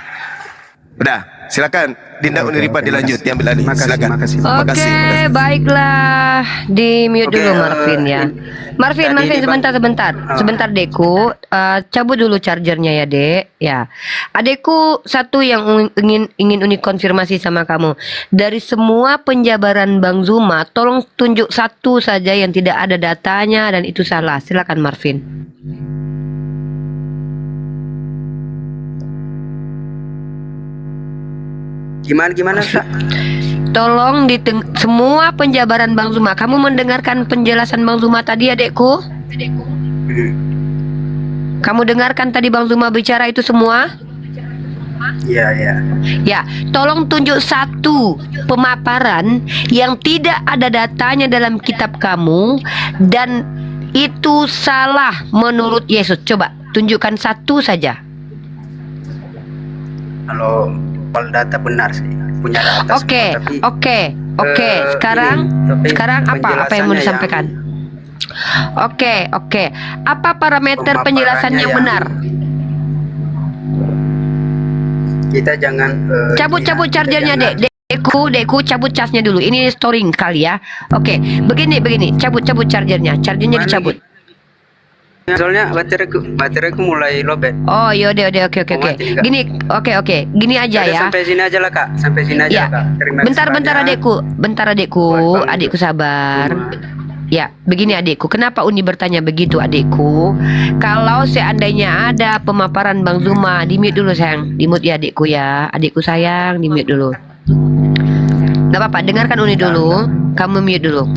Udah. Silakan Dinda Uniripa dilanjut diambil alih. Silakan. Oke, baiklah. Di mute dulu Marvin ya. Marvin sebentar Deku. Cabut dulu chargernya ya Dek. Ya. Adekku satu yang ingin Uni konfirmasi sama kamu. Dari semua penjabaran Bang Zuma, tolong tunjuk satu saja yang tidak ada datanya dan itu salah. Silakan Marvin. Gimana Kak? Tolong semua penjabaran Bang Zuma. Kamu mendengarkan penjelasan Bang Zuma tadi adekku? Kamu dengarkan tadi Bang Zuma bicara itu semua? Iya. Ya, tolong tunjuk satu pemaparan yang tidak ada datanya dalam kitab kamu dan itu salah menurut Yesus. Coba tunjukkan satu saja. Kalau data benar sih, punya data. Oke. Sekarang apa yang mau disampaikan? Oke. Apa parameter penjelasan yang benar? Kita jangan cabut chargernya Deku cabut casnya dulu. Ini story kali ya. Oke, begini. Cabut chargernya dicabut. Soalnya bateraiku mulai lobet. Oh, yaudah, oke. Gini aja ya. Sampai sini aja lah Kak. Ya. Bentar adekku sabar. Ya, begini adekku. Kenapa Uni bertanya begitu adekku? Kalau seandainya ada pemaparan Bang Zuma, di mute dulu sayang. Di mute ya adekku ya. Adekku sayang, di mute dulu. Gak apa-apa, dengarkan Uni dulu. Kamu mute dulu.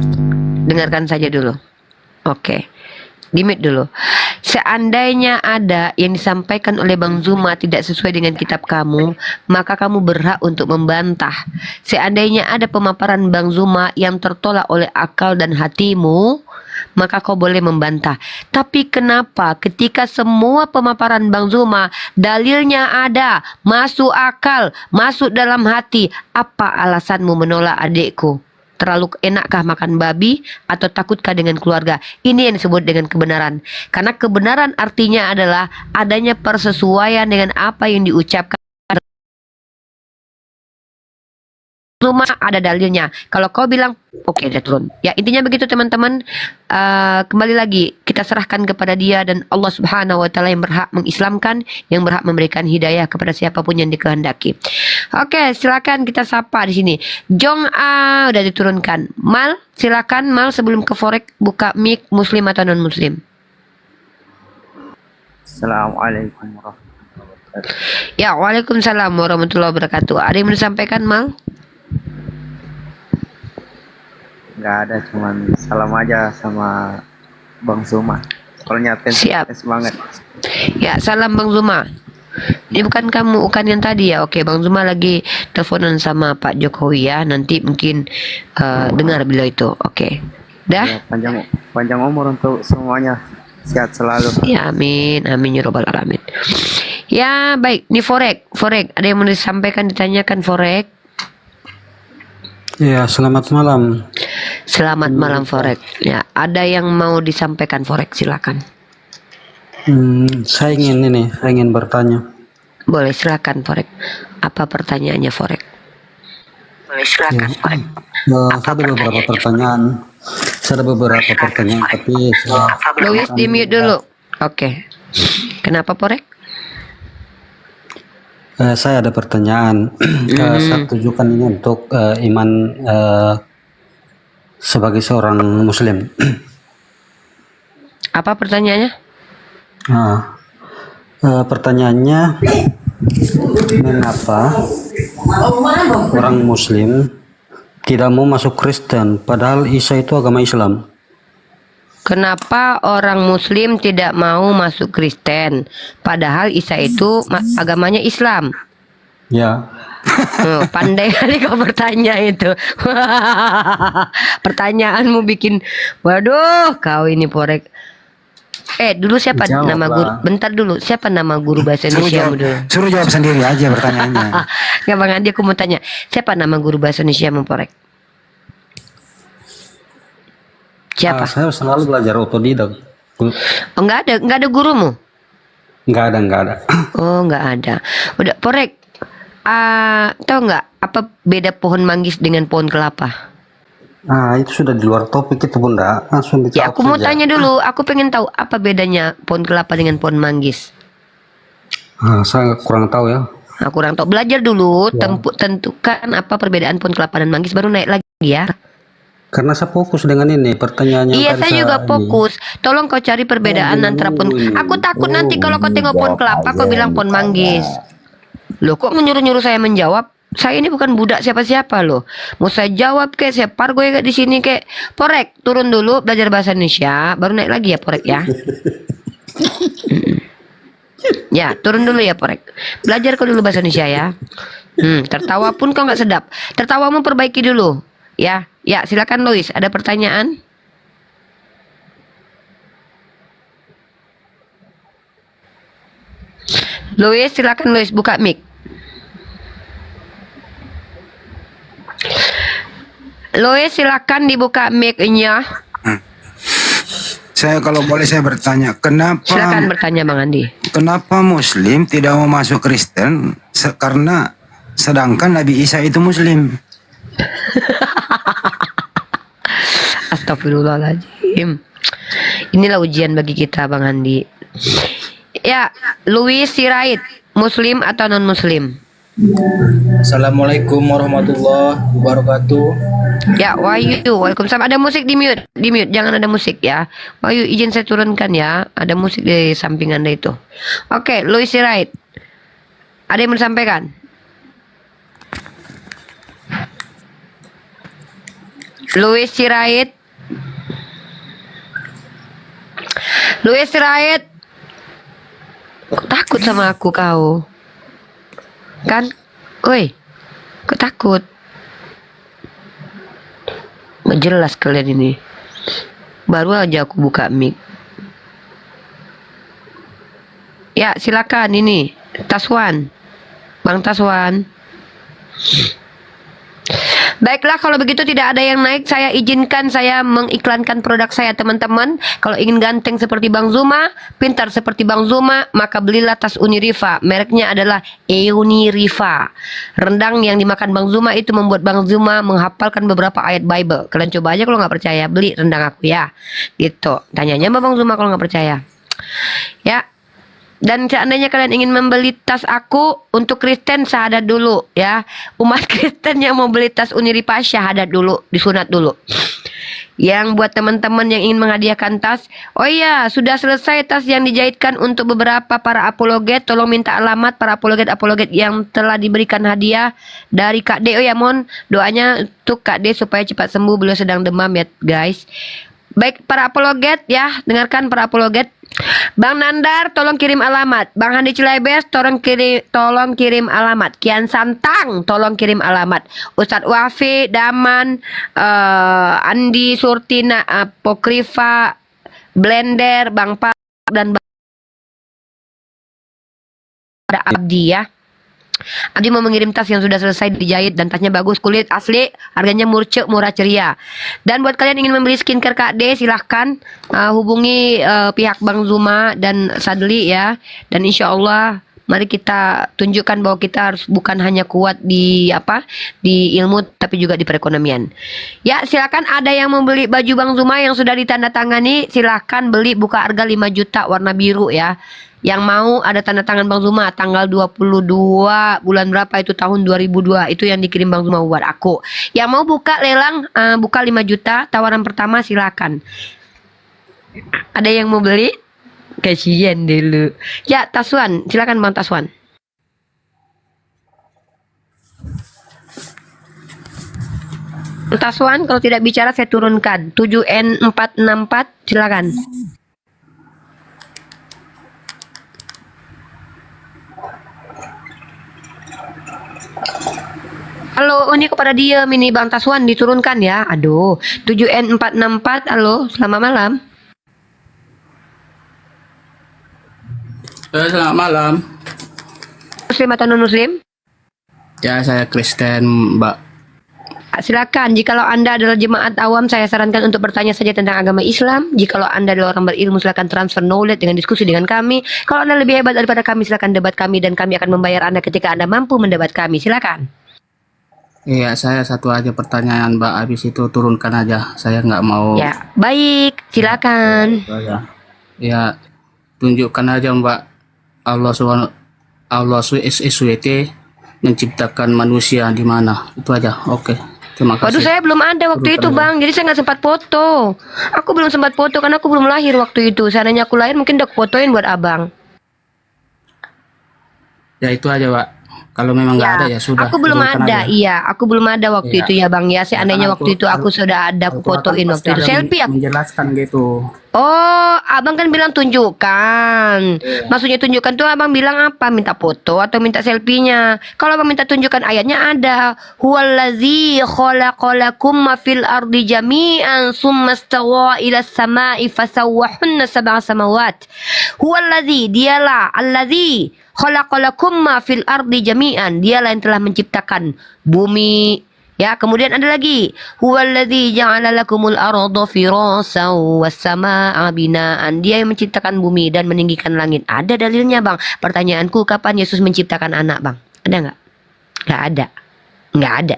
Dengarkan saja dulu. Oke. Di-mute dulu. Seandainya ada yang disampaikan oleh Bang Zuma tidak sesuai dengan kitab kamu, maka kamu berhak untuk membantah. Seandainya ada pemaparan Bang Zuma yang tertolak oleh akal dan hatimu, maka kau boleh membantah. Tapi kenapa ketika semua pemaparan Bang Zuma dalilnya ada, masuk akal, masuk dalam hati, apa alasanmu menolak adikku? Terlalu enakkah makan babi atau takutkah dengan keluarga? Ini yang disebut dengan kebenaran. Karena kebenaran artinya adalah adanya persesuaian dengan apa yang diucapkan. Zuma ada dalilnya. Kalau kau bilang oke, dia turun. Ya, intinya begitu teman-teman. Kembali lagi kita serahkan kepada dia dan Allah Subhanahu wa taala yang berhak mengislamkan, yang berhak memberikan hidayah kepada siapapun yang dikehendaki. Oke, silakan kita sapa di sini. Jong A udah diturunkan. Mal, silakan Mal sebelum ke Forek buka mic muslim atau non muslim. Assalamualaikum warahmatullahi wabarakatuh. Ya, waalaikumsalam warahmatullahi wabarakatuh. Ada yang mau disampaikan Mal? Nggak ada, cuman salam aja sama Bang Zuma. Soalnya Siap. banget. Ya, salam Bang Zuma. Ini bukan kamu, bukan yang tadi ya. Oke, Bang Zuma lagi teleponan sama Pak Jokowi ya. Nanti mungkin dengar beliau itu. Oke. Dah? Ya, panjang umur untuk semuanya. Sehat selalu. Ya, amin. Amin ya robbal alamin. Ya, baik. Ini Forek. Ada yang mau disampaikan, ditanyakan Forek? Ya, selamat malam. Selamat malam Forek. Ya, ada yang mau disampaikan Forek, silakan. Saya ingin bertanya. Boleh, silakan Forek. Apa pertanyaannya Forek? Boleh, silakan Forek. Saya ada beberapa pertanyaan, tapi Louis di mute dulu. Oke. Kenapa Forek? saya ada pertanyaan. Saya tujukan ini untuk iman sebagai seorang Muslim. Apa pertanyaannya? Pertanyaannya, mengapa orang Muslim tidak mau masuk Kristen, padahal Isa itu agama Islam? Kenapa orang Muslim tidak mau masuk Kristen, padahal Isa itu agamanya Islam? Ya. Pandai kali kau bertanya itu. Pertanyaanmu bikin, waduh, kau ini Forek. Dulu siapa Jawab nama lah. guru? Bentar dulu, siapa nama guru bahasa Indonesia dulu? Suruh jawab sendiri aja pertanyaannya. Nggak Bang Andi, aku mau tanya, siapa nama guru bahasa Indonesia Forek? Siapa? Saya selalu belajar otodidak. Oh, nggak ada gurumu? Nggak ada. Oh, nggak ada. Udah, Forek, tahu nggak apa beda pohon manggis dengan pohon kelapa? Itu sudah di luar topik itu Bunda. Langsung dijawab Ya, aku mau saja. tanya dulu. Aku pengen tahu apa bedanya pohon kelapa dengan pohon manggis. Saya kurang tahu ya. Kurang tahu. Belajar dulu, tentukan apa perbedaan pohon kelapa dan manggis, baru naik lagi ya. Karena saya fokus dengan ini pertanyaannya. Iya, saya juga fokus. Tolong kau cari perbedaan antara pohon. Aku takut nanti kalau kau tengok pohon kelapa, kau bilang pohon manggis. Loh, kok menyuruh-nyuruh saya menjawab? Saya ini bukan budak siapa-siapa loh. Mau saya jawab kayak saya pargoy kayak di sini kayak. Forek, turun dulu belajar bahasa Indonesia, baru naik lagi ya Forek ya. Ya, turun dulu ya Forek. Belajar kau dulu bahasa Indonesia ya. Tertawa pun kau nggak sedap. Tertawamu perbaiki dulu. Ya, silakan Louis. Ada pertanyaan? Louis, silakan Louis buka mic. Louis, silakan dibuka mic-nya. Saya kalau boleh saya bertanya, kenapa Silakan bertanya Bang Andi. kenapa Muslim tidak mau masuk Kristen? Karena sedangkan Nabi Isa itu Muslim. Astagfirullahaladzim. Inilah ujian bagi kita Bang Andi. Ya, Louis Sirait, Muslim atau non Muslim? Assalamualaikum warahmatullahi wabarakatuh. Ya, Wahyu, waalaikumsalam. Ada musik di mute, jangan ada musik ya. Wahyu, izin saya turunkan ya. Ada musik di samping Anda itu. Oke, Louis Sirait. Ada yang mau disampaikan? Louis Sirait. Louis Sirait, takut sama aku kau. Kan? Oi, kau takut? Nggak jelas kalian ini. Baru aja aku buka mic. Ya, silakan ini. Taswan. Bang Taswan. Baiklah, kalau begitu tidak ada yang naik, saya izinkan saya mengiklankan produk saya, teman-teman. Kalau ingin ganteng seperti Bang Zuma, pintar seperti Bang Zuma, maka belilah tas Uniriva. Mereknya adalah Uniriva. Rendang yang dimakan Bang Zuma itu membuat Bang Zuma menghafalkan beberapa ayat Bible. Kalian coba aja kalau nggak percaya, beli rendang aku ya. Gitu. Tanyanya sama Bang Zuma kalau nggak percaya. Ya. Dan seandainya kalian ingin membeli tas aku, untuk Kristen syahadat dulu ya. Umat Kristen yang mau beli tas Uniriva syahadat dulu, disunat dulu. Yang buat teman-teman yang ingin menghadiahkan tas, oh iya, sudah selesai tas yang dijahitkan untuk beberapa para apologet. Tolong minta alamat para apologet yang telah diberikan hadiah dari Kak D. Oh ya, mohon doanya untuk Kak D supaya cepat sembuh, beliau sedang demam ya guys. Baik para apologet ya, dengarkan para apologet. Bang Nandar tolong kirim alamat. Bang Handi Cilebes tolong kirim alamat. Kian Santang tolong kirim alamat. Ustadz Wafi, Daman, Andi Surtina, Pokriva, Blender, Bang Pa dan Bang Abdi ya. Abdi mau mengirim tas yang sudah selesai dijahit dan tasnya bagus, kulit asli, harganya murah ceria. Dan buat kalian ingin membeli skincare Kak D, silahkan hubungi pihak Bang Zuma dan Sadli ya. Dan insya Allah mari kita tunjukkan bahwa kita harus bukan hanya kuat di ilmu tapi juga di perekonomian. Ya, silakan ada yang membeli baju Bang Zuma yang sudah ditandatangani, silahkan beli, buka harga 5 juta warna biru ya. Yang mau ada tanda tangan Bang Zuma tanggal 22 bulan berapa itu tahun 2002 itu yang dikirim Bang Zuma buat aku. Yang mau buka lelang buka 5 juta tawaran pertama silakan. Ada yang mau beli? Kasihan dulu. Ya, Taswan, silakan Bang Taswan. Taswan kalau tidak bicara saya turunkan 7N464 silakan. Halo, ini kepada dia ini Bang Taswan diturunkan ya. Aduh, 7N464. Halo, selamat malam. Selamat malam. Muslim atau non muslim? Ya, saya Kristen, Mbak. Silakan, jikalau Anda adalah jemaat awam, saya sarankan untuk bertanya saja tentang agama Islam. Jikalau Anda adalah orang berilmu, silakan transfer knowledge dengan diskusi dengan kami. Kalau Anda lebih hebat daripada kami, silakan debat kami dan kami akan membayar Anda ketika Anda mampu mendebat kami. Silakan. Iya, saya satu aja pertanyaan, Mbak. Habis itu turunkan aja. Saya nggak mau. Ya, baik. Silakan. Ya, tunjukkan aja, Mbak. Allah SWT menciptakan manusia di mana? Itu aja. Oke. Terima kasih. Waduh, saya belum ada waktu itu Bang, jadi saya nggak sempat foto. Aku belum sempat foto karena aku belum lahir waktu itu. Seandainya aku lahir mungkin udah fotoin buat abang. Ya itu aja Pak. Kalau memang nggak ada ya sudah. Aku belum ada, aja. iya. Aku belum ada waktu itu ya Bang ya. Seandainya waktu itu aku sudah ada, aku fotoin waktu itu. Selfie aku. Menjelaskan gitu. Oh, abang kan bilang tunjukkan. Maksudnya tunjukkan tuh abang bilang apa? Minta foto atau minta selfie-nya? Kalau abang minta tunjukkan ayatnya ada. Huwallazi khalaqalakum ma fil ardi jami'an summa stawa ila samai fasawwahunna sab'a samawat. Huwallazi, dialah allazi khalaqalakum ma fil ardi jami'an. Dialah yang telah menciptakan bumi. Ya, kemudian ada lagi. Huwallazi ja'ala lakumul arda firasan was samaa'a binaan. Dia yang menciptakan bumi dan meninggikan langit. Ada dalilnya, Bang. Pertanyaanku, kapan Yesus menciptakan anak, Bang? Ada nggak? Nggak ada. Nggak ada.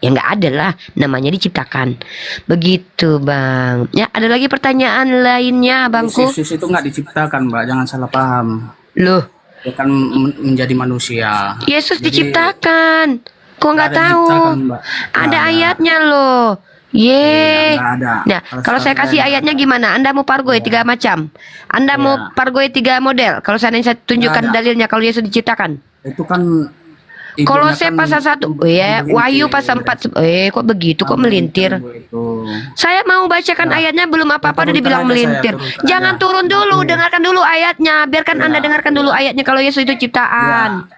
Ya nggak ada lah, namanya diciptakan. Begitu, Bang. Ya, ada lagi pertanyaan lainnya, Bangku? Yesus itu nggak diciptakan, Mbak. Jangan salah paham. Loh? Dia kan menjadi manusia. Yesus diciptakan. Kok nggak tahu? Ada ayatnya loh. Ada. Nah, kalau saya kasih ayatnya gimana? Anda mau pargoy 3 macam. Anda mau pargoy 3 model. Kalau saya tunjukkan dalilnya kalau Yesus diciptakan. Itu kan Kolose pasal 1, ya, Wahyu pasal 4, kok begitu, kok melintir? Saya mau bacakan ayatnya, belum apa-apa udah dibilang melintir. Jangan turun dulu, dengarkan dulu ayatnya, biarkan Anda dengarkan dulu ayatnya kalau Yesus itu ciptaan.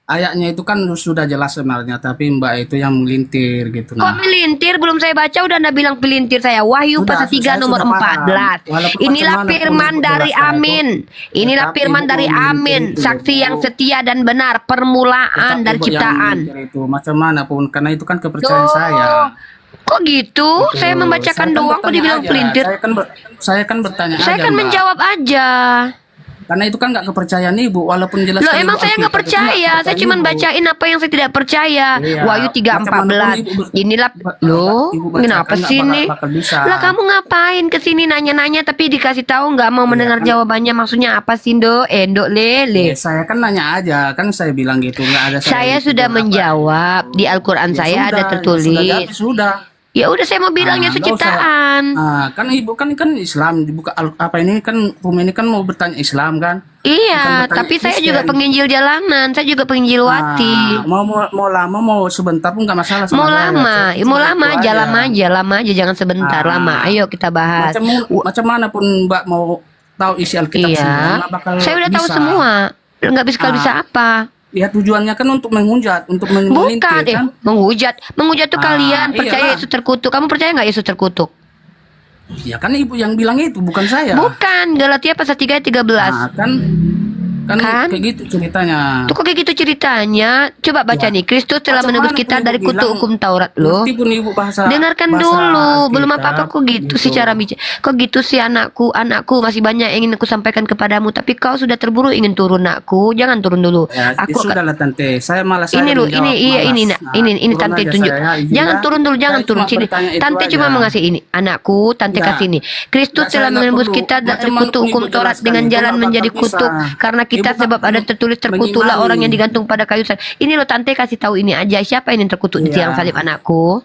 Ayatnya itu kan sudah jelas sebenarnya, tapi Mbak itu yang melintir gitu. Kok melintir? Belum saya baca udah Anda bilang pelintir saya. Wahyu pasal 3 nomor 14. Inilah firman dari Amin. Inilah firman dari Amin, saksi yang setia dan benar, permulaan dari ciptaan. Itu macam mana pun, karena itu kan kepercayaan saya. Kok gitu? Saya membacakan doang kok dibilang pelintir. Saya kan bertanya Saya aja, kan Mbak. menjawab aja. Karena itu kan nggak kepercayaan Ibu, walaupun jelas. Loh, emang saya nggak percaya. Saya cuma bacain apa yang saya tidak percaya. Iya. Wahyu 3:14. Inilah loh, kenapa sih ini? Lah kamu ngapain kesini nanya-nanya tapi dikasih tahu nggak mau mendengar jawabannya? Maksudnya apa sih, Ndo? Endok lele. Saya kan nanya aja, kan saya bilang gitu, nggak ada. Saya sudah menjawab di Al-Quran saya ada tertulis. Sudah. Ya udah saya mau bilang Yesus ciptaan. Kan Ibu kan Islam, dibuka apa ini kan Bumi ini kan mau bertanya Islam kan? Iya, tapi saya juga penginjil jalanan, saya juga penginjil wati. Mau lama mau sebentar pun nggak masalah. Mau lama, lama aja, jangan sebentar, lama. Ayo kita bahas. Macam mana pun Mbak mau tahu isi Alkitab semua, nggak bakal saya udah tahu bisa. semua, nggak bisa apa? Ya tujuannya kan untuk menghujat, untuk melintir kan? menghujat tuh kalian percaya iyalah. Yesus terkutuk. Kamu percaya nggak Yesus terkutuk? Ya kan Ibu yang bilang itu, bukan saya. Bukan, Galatia pasal 3:13. Kan kayak gitu ceritanya. Tuh kok kayak gitu ceritanya? Coba baca nih, Kristus telah menebus kita dari kutuk hukum Taurat loh. Dengarkan dulu, belum apa-apa kok gitu sih cara bicara. Kok gitu sih anakku masih banyak yang ingin aku sampaikan kepadamu, tapi kau sudah terburu ingin turun nakku. Jangan turun dulu. Aku Sudahlah Tante, saya malas. ini Tante tunjuk. Jangan turun dulu, jangan turun sini. Tante cuma mau ngasih ini. Anakku, Tante kasih ini. Kristus telah menebus kita dari kutuk hukum Taurat dengan jalan menjadi kutuk karena kita sebab ada tertulis terkutuklah orang yang digantung pada kayu salib. Ini loh Tante kasih tahu ini aja, siapa ini yang terkutuk di tiang salib anakku?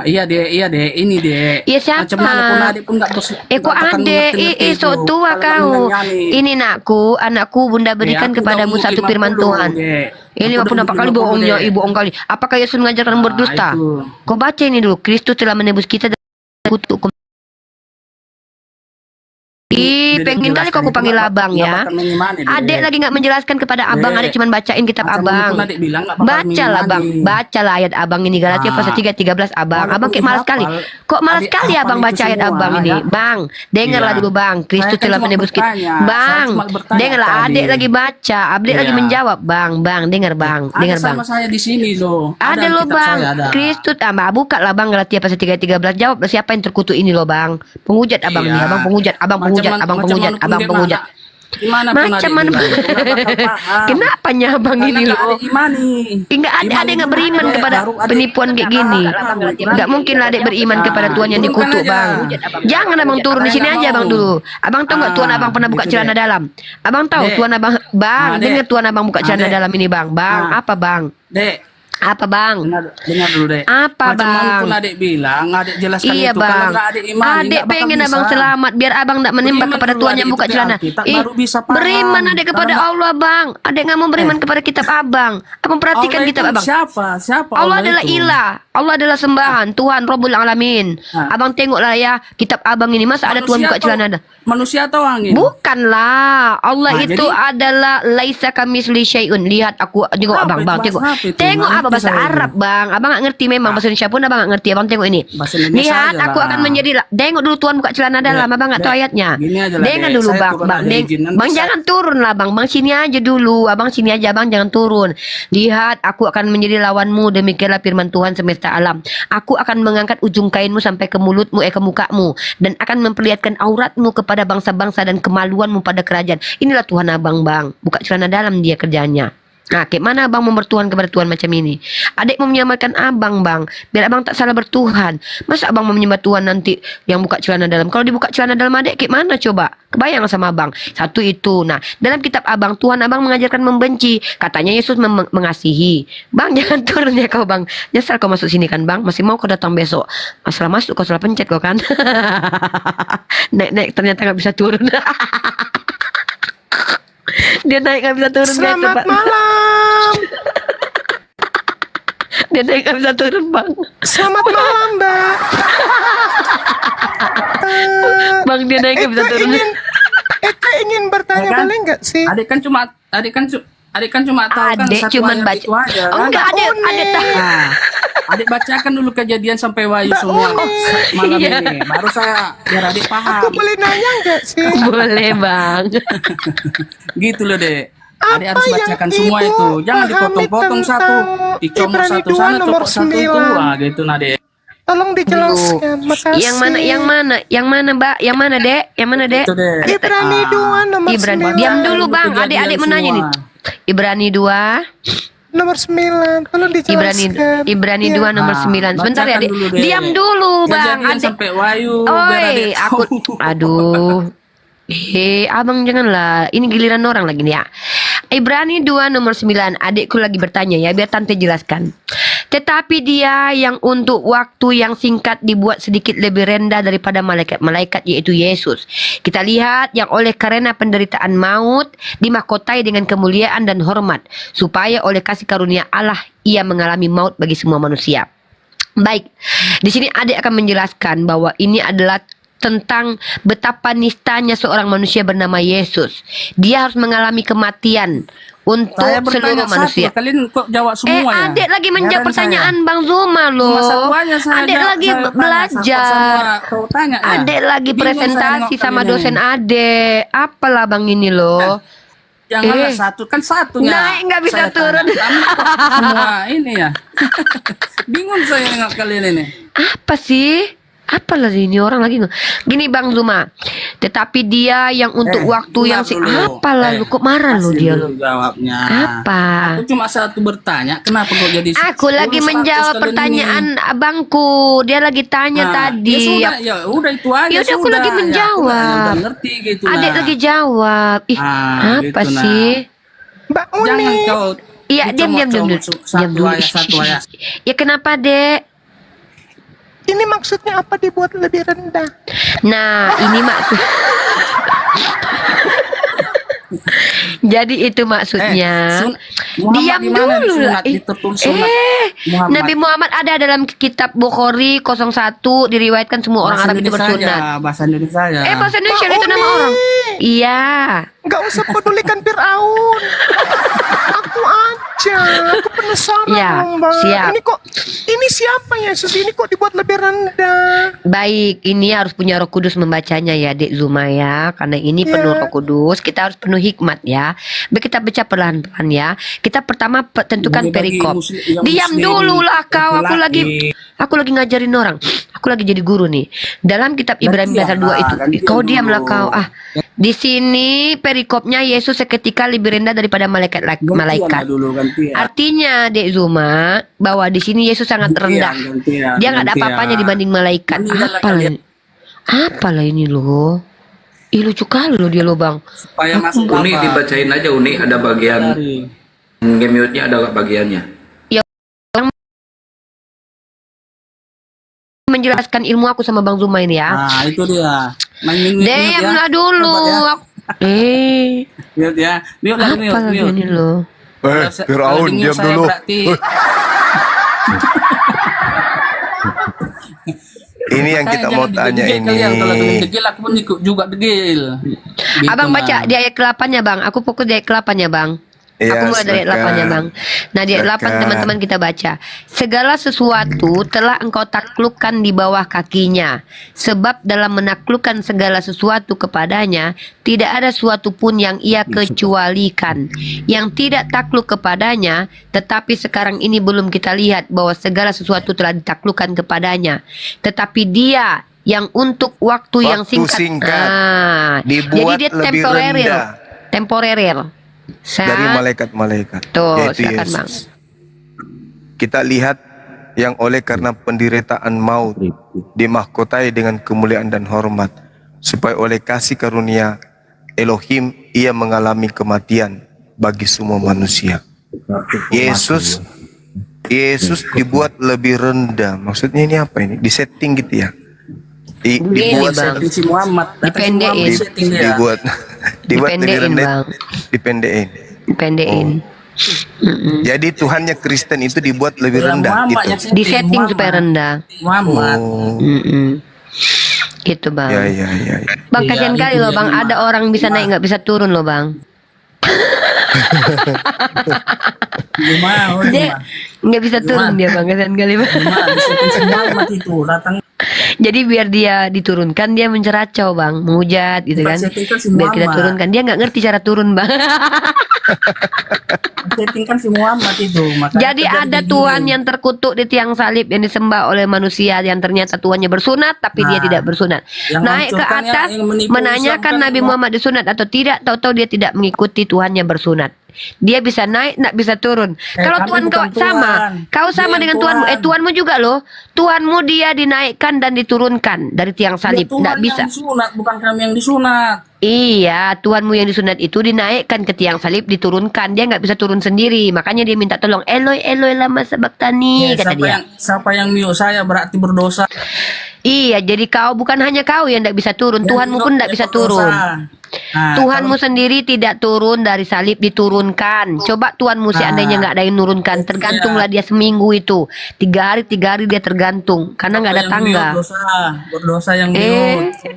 Iya deh, ini deh. Iya siapa? Macam mana pun adik pun nggak kok adek, sok tua kau. Ini anakku bunda berikan kepadamu satu firman Tuhan. Ini 54 kali bohongnya ibu kali. Apakah Yesus mengajarkan berdusta? Kau baca ini dulu. Kristus telah menebus kita dari kutuk. Pengen kali kok aku panggil abang ya. Adek lagi nggak menjelaskan kepada abang, adek cuma bacain kitab abang. Bacalah bang, bacalah ayat abang ini Galatia pasal 3:13 abang. Abang kayak malas kali. Kok malas kali abang baca ayat abang ini? Bang, dengarlah dulu bang. Kristus telah menebus kita. Bang, dengarlah adek lagi baca, adek lagi menjawab bang. Dengar bang. Sama saya di sini loh. Ada loh bang. Kristus buka lah bang Galatia pasal 3:13. Jawab siapa yang terkutuk ini loh bang. Penghujat abang nih, abang penghujat, abang penghujat. Macam mana? Kenapa abang ini loh? Enggak ada yang beriman kepada penipuan kayak gini. Enggak mungkin lah adek beriman kepada Tuhan yang dikutuk bang. Jangan abang turun di sini aja abang dulu. Abang tahu nggak Tuhan abang pernah buka celana dalam? Abang tahu Tuhan abang dengar Tuhan abang buka celana dalam ini bang. Apa bang? Apa bang? Dengar dulu deh. Apa bang? Macam adek bilang, adek jelaskan iya, itu. Bang. Kalau nggak adek imani, adek pengen abang selamat, biar abang tidak menembak kepada Tuhan yang buka celana. Beriman adek kepada Allah bang. Adek nggak mau beriman kepada kitab abang. Abang perhatikan kitab abang. Siapa Allah adalah ilah. Allah adalah sembahan. Tuhan Rabbul Alamin. Abang tengoklah ya kitab abang ini. Masa ada Tuhan buka celana? Manusia atau angin? Bukanlah. Allah itu adalah laisa kamisli syai'un. Lihat aku tengok abang. Tengok apa bahasa Arab bang. Abang nggak ngerti memang bahasa Indonesia pun abang nggak ngerti. Abang tengok ini. Lihat aku akan menjadi. Tengok dulu Tuhan buka celana dalam. Abang nggak tahu ayatnya. Dengar dulu bang. Bang jangan turun lah bang. Bang sini aja dulu. Abang sini aja bang jangan turun. Lihat aku akan menjadi lawanmu. Demikianlah firman Tuhan semesta alam. Aku akan mengangkat ujung kainmu sampai ke mulutmu ke mukamu dan akan memperlihatkan auratmu kepada bangsa-bangsa dan kemaluanmu pada kerajaan. Inilah Tuhan abang bang. Buka celana dalam dia kerjanya. Nah, kayak mana abang mau bertuhan kepada Tuhan macam ini? Adek mau menyamakan abang bang, biar abang tak salah bertuhan. Masa abang mau menyembah Tuhan nanti yang buka celana dalam? Kalau dibuka celana dalam adek, kayak mana coba? Kebayang sama abang. Satu itu. Nah, dalam kitab abang, Tuhan abang mengajarkan membenci. Katanya Yesus mengasihi. Bang, jangan turun ya kau bang. Nyesal kau masuk sini kan bang? Masih mau kau datang besok? Masalah masuk kau salah pencet kau kan? Naik ternyata nggak bisa turun. Dia naik nggak bisa turun. Selamat malam. Dia naik nggak bisa turun bang. Selamat malam, Mbak. Bang dia naik nggak bisa turun. Eka ingin bertanya, Ya kan? boleh nggak sih? Adik kan cuma tahu kan Adik satu cuman ayat baca. itu aja. Oh Kan? enggak, adik tahu. Nah, adik bacakan dulu kejadian sampai Wahyu semua malam Iya. ini. Baru saya biar adik paham. Aku boleh nanya nggak sih? Boleh bang. Gitu loh, Dek. Adik harus bacakan semua itu. Jangan dipotong-potong satu. Dicomot Ibrani satu 2 sana, nomor copot satu itu. 9. Wah, gitu nah, Dek. Tolong dijelaskan. Makasih. Yang mana, Mbak? Yang mana, Dek? Yang mana, Dek? Itu, Dek. Ibrani 2 nomor Ibrani. 9. Diam dulu, Bang. Kejadian Adik-adik menanya nih. semua. Ibrani 2 Nomor 9. Tolong dijelaskan. Ibrani 2 nomor 9. Sebentar ya, bacakan Dek. dulu, Dek. Diam dulu, Bang. Kejadian Adik. sampai Wahyu. biar Oi, adik aku tahu. aduh. Abang janganlah. Ini giliran orang lagi nih ya. Ibrani 2 nomor 9. Adikku lagi bertanya ya, biar tante jelaskan. Tetapi dia yang untuk waktu yang singkat dibuat sedikit lebih rendah daripada malaikat-malaikat, yaitu Yesus. Kita lihat yang oleh karena penderitaan maut dimahkotai dengan kemuliaan dan hormat, supaya oleh kasih karunia Allah ia mengalami maut bagi semua manusia. Baik, di sini adik akan menjelaskan bahwa ini adalah tentang betapa nistanya seorang manusia bernama Yesus. Dia harus mengalami kematian untuk Saya bertanya seluruh manusia. satu, kalian kok jawab semua ya? Adik lagi menjawab Heran pertanyaan Bang Zuma loh. Cuma satu aja saya Adik jawab, lagi saya tanya, belajar. sama kau tanya ya. Adik lagi Bingung saya presentasi nengok sama kalian dosen ini. adik. Apalah Bang ini loh. Janganlah satu, kan satunya. Naik nggak bisa saya tanya. turun. Kamu kok semua ini ya. Bingung saya nengok kalian ini. Apa sih? Apalah ini orang lagi gini Bang Zuma. Tetapi dia yang untuk waktu yang apalah lu kok marah lu dia lu. Jawabnya. Apa? Aku cuma satu bertanya, kenapa kok jadi Aku lagi 10 menjawab kalian pertanyaan ini? abangku. Dia lagi tanya Nah, tadi. ya udah itu aja. Ya udah aku sudah. lagi Ya, aku menjawab. udah ngerti gitu Adik nah. lagi jawab. Ih, Ah, apa gitu, nah. sih? Jangan kau Iya, diam. satu ayat satu ayat. Ya kenapa, Dek? Ini maksudnya apa dibuat lebih rendah? Nah, ini maksud. Jadi itu maksudnya. Muhammad Diam di mana dulu lah. disunat, ditertulis sunat? Muhammad. Nabi Muhammad ada dalam kitab Bukhari 01, diriwayatkan semua orang Bahasa Arab itu Indonesia bersunat. aja, bahasa Indonesia ya. Bahasa Indonesia itu nama orang. Iya. Gak usah pedulikan Fir'aun. Aku aja. Aku penasaran Ya, Mbak. siap. Ini siapa Yesus? Ini kok dibuat lebih rendah? Baik, ini harus punya Roh Kudus membacanya ya, Dek Zuma ya. Karena ini penuh Roh Kudus, kita harus penuh hikmat ya. Baik, kita baca perlahan-lahan ya. Kita pertama tentukan Bagi perikop. yang Diam muslim, dulu lah kau. laki-laki. Aku lagi ngajarin orang. Aku lagi jadi guru nih. Dalam kitab Ibrani pasal 2 itu. Kau diamlah kau. Di sini perikopnya Yesus seketika lebih rendah daripada malaikat. Artinya, Dek Zuma, bahwa di sini Yesus sangat rendah. Dia nggak ada apa-apanya dibanding malaikat. Apalah ini loh. Ih, lucu kali loh dia loh, Bang. Supaya masuk Uni dibacain aja Uni, ada bagian nge-mute-nya, ada bagiannya. Ya, menjelaskan ilmu aku sama Bang Zuma ini ya. Nah, itu dia. Diamlah dulu. Mute ya. Mute lah, Apalah mute. ini loh. Fir'aun, diam dulu. Ini yang kita mau tanya ini. Kalau kalian degil, aku pun ikut juga degil. Gitu, Abang nah. baca di ayat ke-8-nya, Bang. Aku fokus di ayat ke-8-nya, Bang. Aku mulai dari ayat 8-nya, Bang. Nah, di ayat 8 teman-teman kita baca. Segala sesuatu telah engkau taklukkan di bawah kakinya. Sebab dalam menaklukkan segala sesuatu kepadanya, tidak ada sesuatu pun yang ia kecualikan. Yang tidak takluk kepadanya, tetapi sekarang ini belum kita lihat bahwa segala sesuatu telah ditaklukkan kepadanya. Tetapi dia yang untuk waktu yang singkat, dibuat jadi dia lebih rendah temporer. dari malaikat-malaikat. Tuh, Yaitu silakan, Yesus. Bang. Kita lihat yang oleh karena penderitaan maut dimahkotai dengan kemuliaan dan hormat, supaya oleh kasih karunia Elohim ia mengalami kematian bagi semua manusia. Yesus dibuat lebih rendah. Maksudnya ini apa ini? Disetting gitu ya? Dibuat si Muhammad dipendekin. dibuat lebih rendah, dipendekin. Dipendekin. Jadi Tuhannya Kristen itu dibuat lebih rendah gitu. Di setting supaya rendah. Muhammad. Gitu bang. Ya. Bang kasihan kali loh bang, ada orang bisa naik nggak bisa turun loh bang. Dia nggak bisa turun dia bang, kasihan kali bang. Muhammad itu datang. Jadi biar dia diturunkan dia menceracau bang, menghujat gitu kan. Biar kita turunkan, dia nggak ngerti cara turun bang. Settingkan si Muhammad itu. Jadi ada Tuhan yang terkutuk di tiang salib yang disembah oleh manusia yang ternyata Tuhannya bersunat tapi dia tidak bersunat. Naik ke atas menanyakan Nabi Muhammad disunat atau tidak, tahu-tahu dia tidak mengikuti Tuhannya bersunat. Dia bisa naik, nak bisa turun. Kalau Tuhan kau sama, kau sama dengan Tuhanmu. Tuhanmu juga loh. Tuhanmu dia dinaikkan dan diturunkan dari tiang salib. Tidak bisa. Disunat, bukan kami yang disunat. Iya, Tuhanmu yang disunat itu dinaikkan ke tiang salib, diturunkan. Dia nggak bisa turun sendiri. Makanya dia minta tolong. Eloi, Eloi lama sabaktani, kata dia. Siapa yang miyuk saya berarti berdosa. Iya, jadi kau bukan hanya kau yang tidak bisa turun. Tuhanmu pun tidak bisa turun. Tuhanmu sendiri tidak turun dari salib, diturunkan. Coba Tuhanmu seandainya nggak ada yang nurunkan, tergantunglah dia seminggu itu 3 hari dia tergantung karena nggak ada tangga. Berdosa yang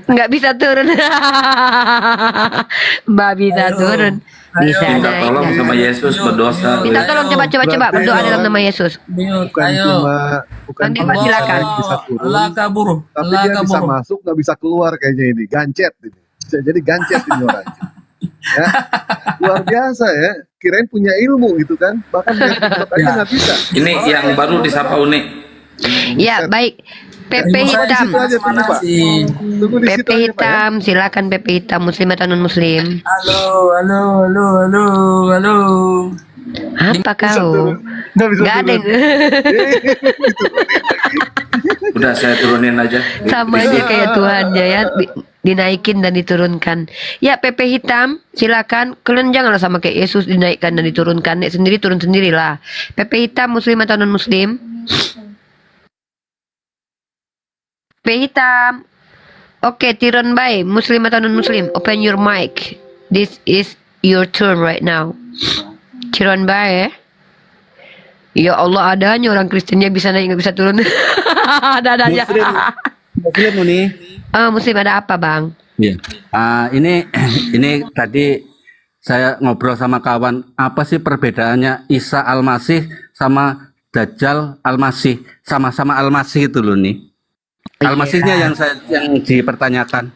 Nggak bisa turun. Mbak bisa turun, bisa Minta naik. tolong sama Yesus berdosa. Minta tolong coba berdoa dalam nama Yesus. Bukan Nanti Pak silakan. bisa turun, Allah kabur. tapi dia bisa masuk nggak bisa keluar kayaknya ini gancet ini. Bisa jadi gancet ini orangnya. Ya, luar biasa ya. Kirain punya ilmu gitu kan, bahkan aja nggak bisa. Ini yang baru disapa Uni. Ya baik. PP hitam. PP hitam, silakan PP hitam, muslim atau non muslim. Halo. Apa kau? Gak ada yang Udah saya turunin aja. sama aja kayak Tuhannya ya, dinaikin dan diturunkan. Ya PP hitam, silakan. Kalian janganlah sama kayak Yesus dinaikkan dan diturunkan. Nek sendiri turun sendirilah. PP hitam, muslim atau non muslim? PP hitam. Oke, Tiron Bay, muslim atau non muslim? Open your mic. This is your turn right now. Tiron Bay. Ya Allah, adanya orang Kristennya bisa naik nggak bisa turun. Ada aja. Muslim nih. Muslim ada apa bang? Iya. Ini tadi saya ngobrol sama kawan. Apa sih perbedaannya Isa Al-Masih sama Dajjal Al-Masih? Sama-sama Al-Masih itu loh nih. Al-Masihnya yang dipertanyakan.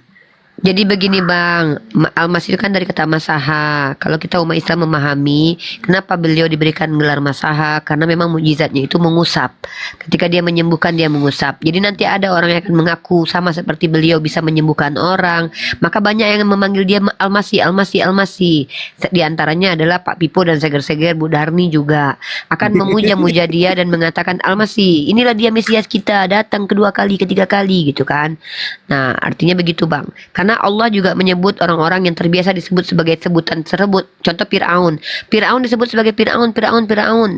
Jadi begini bang, Al-Masih itu kan dari kata masaha. Kalau kita umat Islam memahami kenapa beliau diberikan gelar masaha, karena memang mujizatnya itu mengusap. Ketika dia menyembuhkan, dia mengusap. Jadi nanti ada orang yang akan mengaku sama seperti beliau bisa menyembuhkan orang. Maka banyak yang memanggil dia Al-Masih, Al-Masih, Al-Masih. Di antaranya adalah Pak Pipo dan Seger-Seger, Bu Darni juga akan memuja-muja dia dan mengatakan Al-Masih, inilah dia Mesias kita, datang kedua kali, ketiga kali gitu kan. Nah artinya begitu bang. Karena Allah juga menyebut orang-orang yang terbiasa disebut sebagai sebutan tersebut. Contoh Fir'aun. Fir'aun disebut sebagai Fir'aun.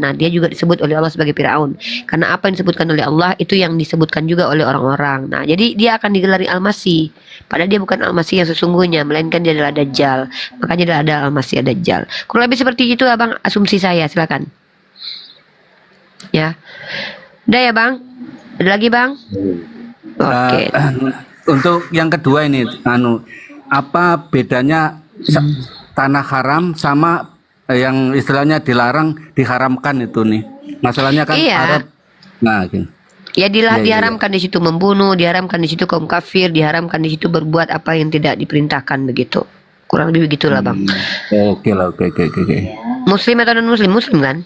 Nah dia juga disebut oleh Allah sebagai Fir'aun. Karena apa yang disebutkan oleh Allah itu yang disebutkan juga oleh orang-orang. Nah jadi dia akan digelari Al-Masih. Padahal dia bukan Al-Masih yang sesungguhnya, melainkan dia adalah Dajjal. Makanya dia ada Al-Masih, ada Dajjal. Kurang lebih seperti itu abang, asumsi saya. Silakan. Ya. Udah ya bang? Ada lagi bang? Oke. Untuk yang kedua ini, apa bedanya tanah haram sama yang istilahnya dilarang diharamkan itu nih? Masalahnya kan Arab. Nah, gitu. Ya diharamkan di situ membunuh, diharamkan di situ kaum kafir, diharamkan di situ berbuat apa yang tidak diperintahkan begitu. Kurang lebih begitulah bang. Oke. Muslim atau non muslim? Muslim kan?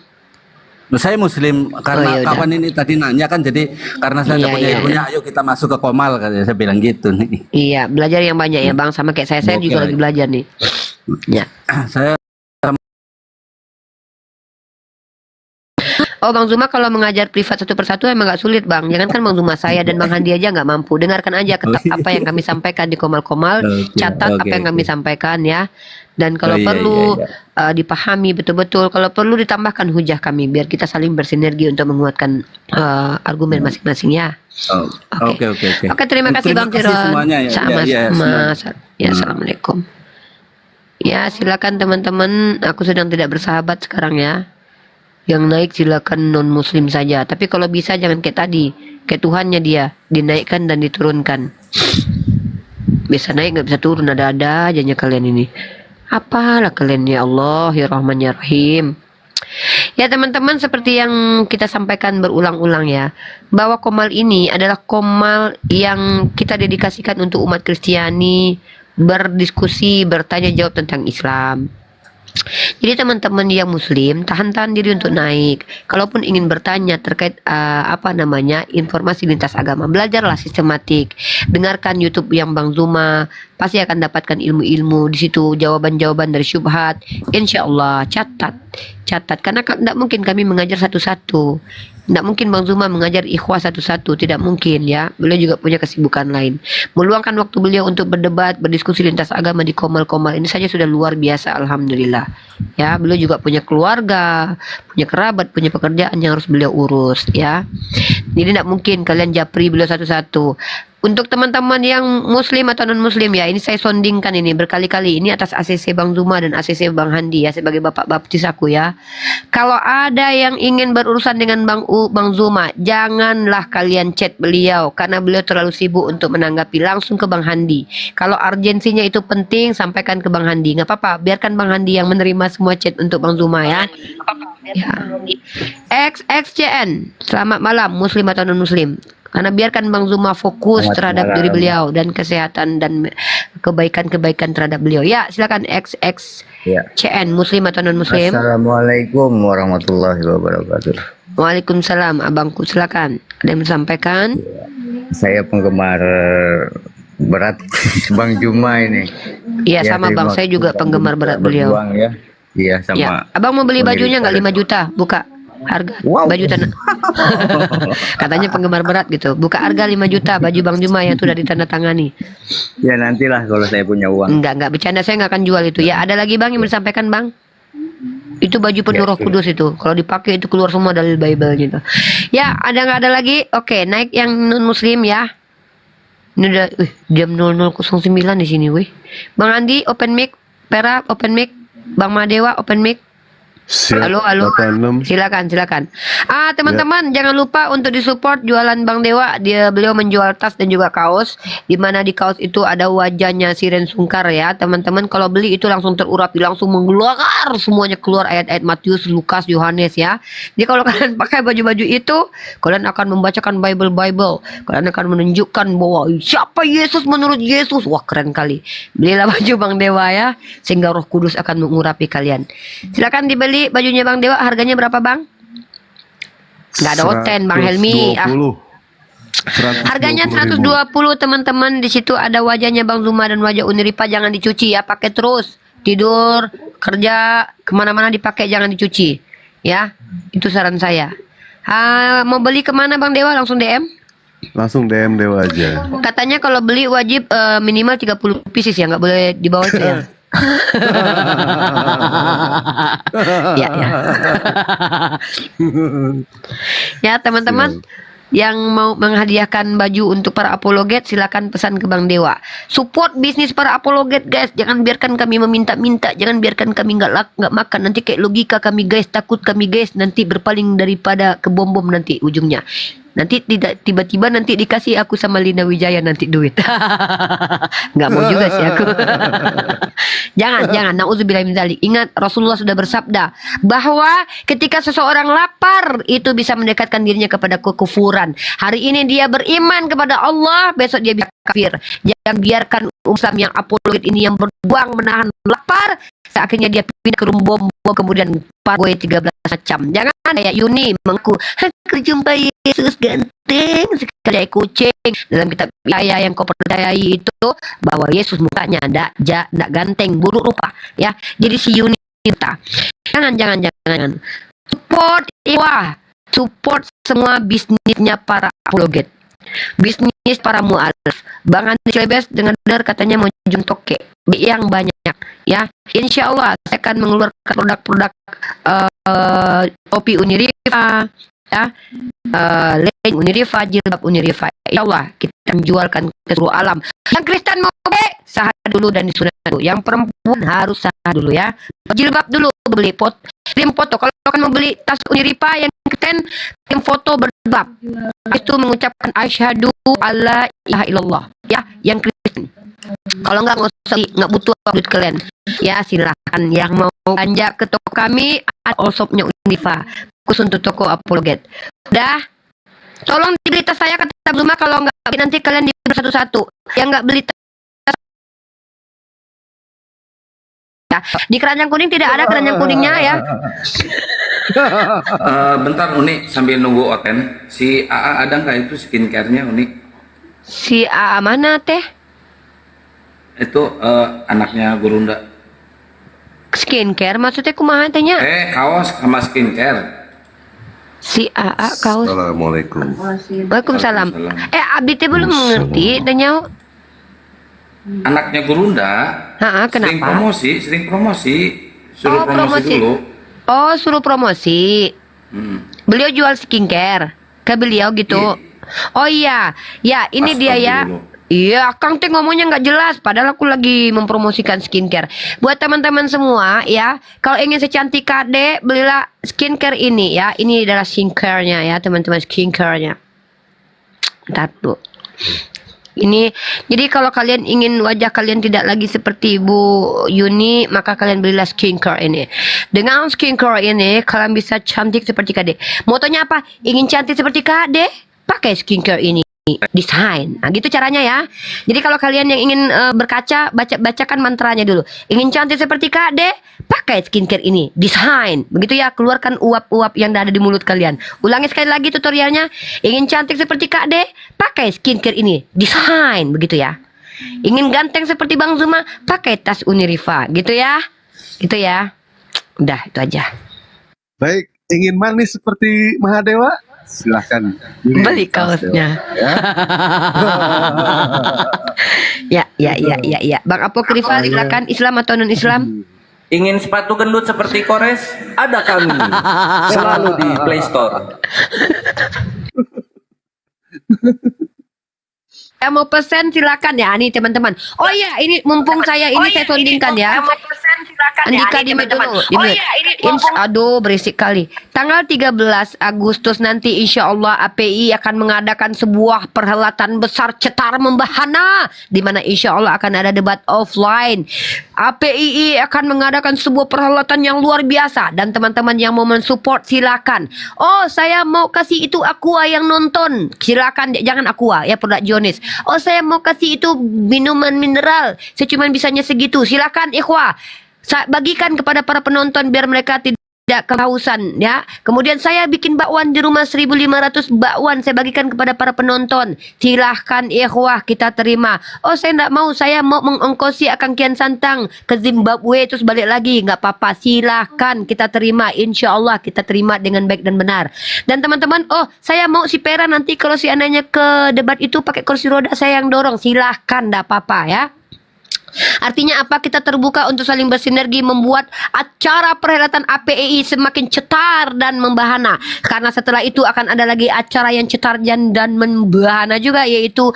Saya Muslim karena kawan ini tadi nanya kan, jadi karena saya tidak punya ilmunya, ayo kita masuk ke Komal, saya bilang gitu nih. Iya, belajar yang banyak ya bang, sama kayak saya juga lagi belajar nih. Ya. Saya Oh Bang Zuma kalau mengajar privat satu persatu emang gak sulit bang. Jangan kan Bang Zuma, saya dan Bang Handi aja nggak mampu. Dengarkan aja apa yang kami sampaikan di Komal-Komal, catat apa yang kami sampaikan ya. Dan kalau perlu dipahami betul-betul, kalau perlu ditambahkan hujah kami biar kita saling bersinergi untuk menguatkan argumen masing-masing ya. Oke, terima kasih Bang Tiron. Semuanya ya. Sama-sama. Ya, assalamualaikum. Ya, silakan teman-teman. Aku sedang tidak bersahabat sekarang ya. Yang naik silakan non-muslim saja. Tapi kalau bisa jangan kayak tadi. Kayak Tuhannya dia. Dinaikkan dan diturunkan. Bisa naik nggak bisa turun. Ada-ada ajanya kalian ini. Apalah kalian ya Allah. Ya Rahman ya Rahim. Ya teman-teman, seperti yang kita sampaikan berulang-ulang ya, bahwa Qomal ini adalah Qomal yang kita dedikasikan untuk umat Kristiani, berdiskusi, bertanya jawab tentang Islam. Jadi teman-teman yang muslim tahan-tahan diri untuk naik. Kalaupun ingin bertanya terkait informasi lintas agama, belajarlah sistematik. Dengarkan YouTube yang Bang Zuma, pasti akan dapatkan ilmu-ilmu di situ, jawaban-jawaban dari syubhat. Insya Allah catat karena tidak mungkin kami mengajar satu-satu. Tidak mungkin Bang Zuma mengajar ikhwah satu-satu, tidak mungkin ya. Beliau juga punya kesibukan lain. Meluangkan waktu beliau untuk berdebat, berdiskusi lintas agama di Qomal-Qomal ini saja sudah luar biasa, alhamdulillah. Ya, beliau juga punya keluarga, punya kerabat, punya pekerjaan yang harus beliau urus ya. Jadi tidak mungkin kalian japri beliau satu-satu. Untuk teman-teman yang muslim atau non muslim ya, ini saya sondingkan ini berkali-kali, ini atas ACC Bang Zuma dan ACC Bang Handi ya, sebagai bapak baptis aku ya. Kalau ada yang ingin berurusan dengan Bang Zuma, janganlah kalian chat beliau karena beliau terlalu sibuk untuk menanggapi, langsung ke Bang Handi. Kalau urgensinya itu penting, sampaikan ke Bang Handi. Nggak apa-apa, biarkan Bang Handi yang menerima semua chat untuk Bang Zuma ya. Ya. XXCN, selamat malam muslim atau non muslim. Karena biarkan Bang Zuma fokus terhadap diri beliau dan kesehatan dan kebaikan-kebaikan terhadap beliau. Ya, silakan XXCN, muslim atau non muslim. Assalamualaikum warahmatullahi wabarakatuh. Waalaikumsalam, abangku silakan. Ada yang menyampaikan? Saya penggemar berat Bang Zuma ini. Iya ya, sama Bang, saya juga penggemar berat beliau. Ya. Iya sama. Ya. Abang mau beli bajunya nggak 5 juta? Buka harga baju tanah. Katanya penggemar berat gitu. Buka harga 5 juta baju Bang Zuma yang sudah ditandatangani. Ya nantilah kalau saya punya uang. Enggak bercanda, saya nggak akan jual itu. Ya, ada lagi Bang yang disampaikan Bang? Itu baju penuh Roh Kudus itu. Kalau dipakai itu keluar semua dalil Bible gitu. Ya, ada nggak ada lagi? Oke, naik yang non muslim ya. Ini udah jam 00.09 di sini wih. Bang Andi open mic, Pera open mic, Bang Madewa open mic. Siap, Halo, 86. silakan. Teman-teman jangan lupa untuk disupport jualan Bang Dewa. Beliau menjual tas dan juga kaos. Di mana di kaos itu ada wajahnya Siren Sungkar ya, teman-teman. Kalau beli itu langsung terurapi, langsung mengeluar semuanya, keluar ayat-ayat Matius, Lukas, Yohanes ya. Jadi kalau kalian pakai baju-baju itu, kalian akan membacakan Bible. Kalian akan menunjukkan bahwa siapa Yesus menurut Yesus. Wah, keren kali. Belilah baju Bang Dewa ya, sehingga Roh Kudus akan mengurapi kalian. Silakan dibeli bajunya Bang Dewa. Harganya berapa Bang? Nggak ada oten Bang Helmi. Harganya 120 teman-teman. Di situ ada wajahnya Bang Zuma dan wajah Uniripa. Jangan dicuci ya, pakai terus. Tidur, kerja, kemana-mana dipakai, jangan dicuci ya. Itu saran saya. Mau beli kemana Bang Dewa? Langsung DM? Langsung DM Dewa aja. Katanya kalau beli wajib minimal 30 pieces ya, nggak boleh di bawah itu ya. Ya. Ya teman-teman yang mau menghadiahkan baju untuk para apologet, silakan pesan ke Bang Dewa. Support bisnis para apologet guys, jangan biarkan kami meminta-minta, jangan biarkan kami nggak makan. Nanti kayak logika kami guys, takut kami guys nanti berpaling daripada ke bom-bom nanti ujungnya. Nanti tidak tiba-tiba nanti dikasih aku sama Lina Wijaya nanti duit. Nggak mau juga sih aku. Jangan. Nauzubillah min dzalik. Ingat Rasulullah sudah bersabda bahwa ketika seseorang lapar itu bisa mendekatkan dirinya kepada kekufuran. Hari ini dia beriman kepada Allah, besok dia bisa kafir. Jangan biarkan Islam yang apologet ini yang berjuang menahan lapar, akhirnya dia pindah ke bom kemudian pargoy 13 macam. Jangan kayak Yuni mengaku aku jumpa Yesus ganteng sekali kucing. Dalam kitab Yahya yang kau percayai itu bahwa Yesus mukanya ndak ganteng, buruk rupa ya. Jadi si Yuni kita jangan support semua bisnisnya para apologet, bisnis para mu'alaf. Bang Andi Celebes dengan benar katanya mau jun toke yang banyak ya. Insya Allah saya akan mengeluarkan produk-produk topi Uniripa, ya. Lain Unirifa, jilbab Unirifa. Insya Allah kita menjualkan ke seluruh alam. Yang Kristen mau sah dulu dan disunat dulu. Yang perempuan harus sah dulu ya. Jilbab dulu beli kirim foto. Kalau kan mau beli tas Unirifa yang Kristen, kirim foto berjilbab. Itu mengucapkan asyhadu alla ilaha illallah ya, yang Kristen. Kalau nggak usah, nggak butuh duit kalian. Ya silahkan yang mau belanja ke toko kami, ada all shopnya Unirifa khusus untuk toko apologet. Udah, tolong dibeli tas saya kata Zuma, kalau nggak nanti kalian dibeli satu-satu. Yang nggak beli tas ya, di keranjang kuning tidak ada keranjang kuningnya ya. Bentar Uni, sambil nunggu Oten, si AA ada nggak itu skincare-nya Uni? Si AA mana teh? Itu anaknya Gurunda. Skincare maksudnya kumaha tehnya? Kaos sama skincare. Si AA kaos. Assalamualaikum. Waalaikumsalam. Abi teh belum mengerti tanya. Anaknya Gurunda. Kenapa? Sering promosi. Suruh promosi dulu. Oh, suruh promosi. Beliau jual skincare ke beliau gitu. Oh iya, ya ini dia ya. Iya, Kang teh ngomongnya nggak jelas, padahal aku lagi mempromosikan skincare. Buat teman-teman semua ya, kalau ingin secantik Kade, belilah skincare ini ya. Ini adalah skincare-nya ya, teman-teman, skincare-nya. Bentar tuh. Ini, jadi kalau kalian ingin wajah kalian tidak lagi seperti Bu Yuni, maka kalian belilah skincare ini. Dengan skincare ini, kalian bisa cantik seperti Kade. Motonya apa? Ingin cantik seperti Kade? Pakai skincare ini. Desain, nah gitu caranya ya. Jadi kalau kalian yang ingin berkaca, bacakan mantranya dulu. Ingin cantik seperti Kade, pakai skincare ini. Desain, begitu ya. Keluarkan uap-uap yang ada di mulut kalian. Ulangi sekali lagi tutorialnya. Ingin cantik seperti Kade, pakai skincare ini. Desain, begitu ya. Ingin ganteng seperti Bang Zuma, pakai tas Unirifa, gitu ya. Gitu ya. Udah, itu aja. Baik, ingin manis seperti Mahadewa? Silahkan beli kaosnya. Ya. Bang Apokrifa, silakan. Islam atau non Islam? Ingin sepatu gendut seperti Kores? Ada kami. Selalu di Play Store. Yang mau pesen silakan ya, nih teman-teman. Oh iya, ini mumpung saya ini saya tundingkan ya. Andika di dulu. Aduh, berisik kali. Tanggal 13 Agustus nanti insya Allah API akan mengadakan sebuah perhelatan besar cetar membahana, di mana insya Allah akan ada debat offline. API akan mengadakan sebuah perhelatan yang luar biasa, dan teman-teman yang mau mensupport silakan. Oh, saya mau kasih itu Aqua yang nonton, silakan, jangan Aqua ya, produk Jonis. Oh, saya mau kasih itu minuman mineral, saya cuma bisanya segitu, silakan ikhwah. Bagikan kepada para penonton biar mereka tidak kehausan ya. Kemudian saya bikin bakwan di rumah 1.500 bakwan saya bagikan kepada para penonton. Silahkan ikhwah, kita terima. Oh, saya tidak mau, saya mau mengongkosi Akang Kian Santang ke Zimbabwe terus balik lagi, nggak apa-apa, silahkan, kita terima. Insya Allah kita terima dengan baik dan benar. Dan teman-teman, oh saya mau si Pera nanti kalau si anaknya ke debat itu pakai kursi roda saya yang dorong, silahkan, nggak apa-apa ya. Artinya apa? Kita terbuka untuk saling bersinergi membuat acara perhelatan APEI semakin cetar dan membahana. Karena setelah itu akan ada lagi acara yang cetar dan membahana juga, yaitu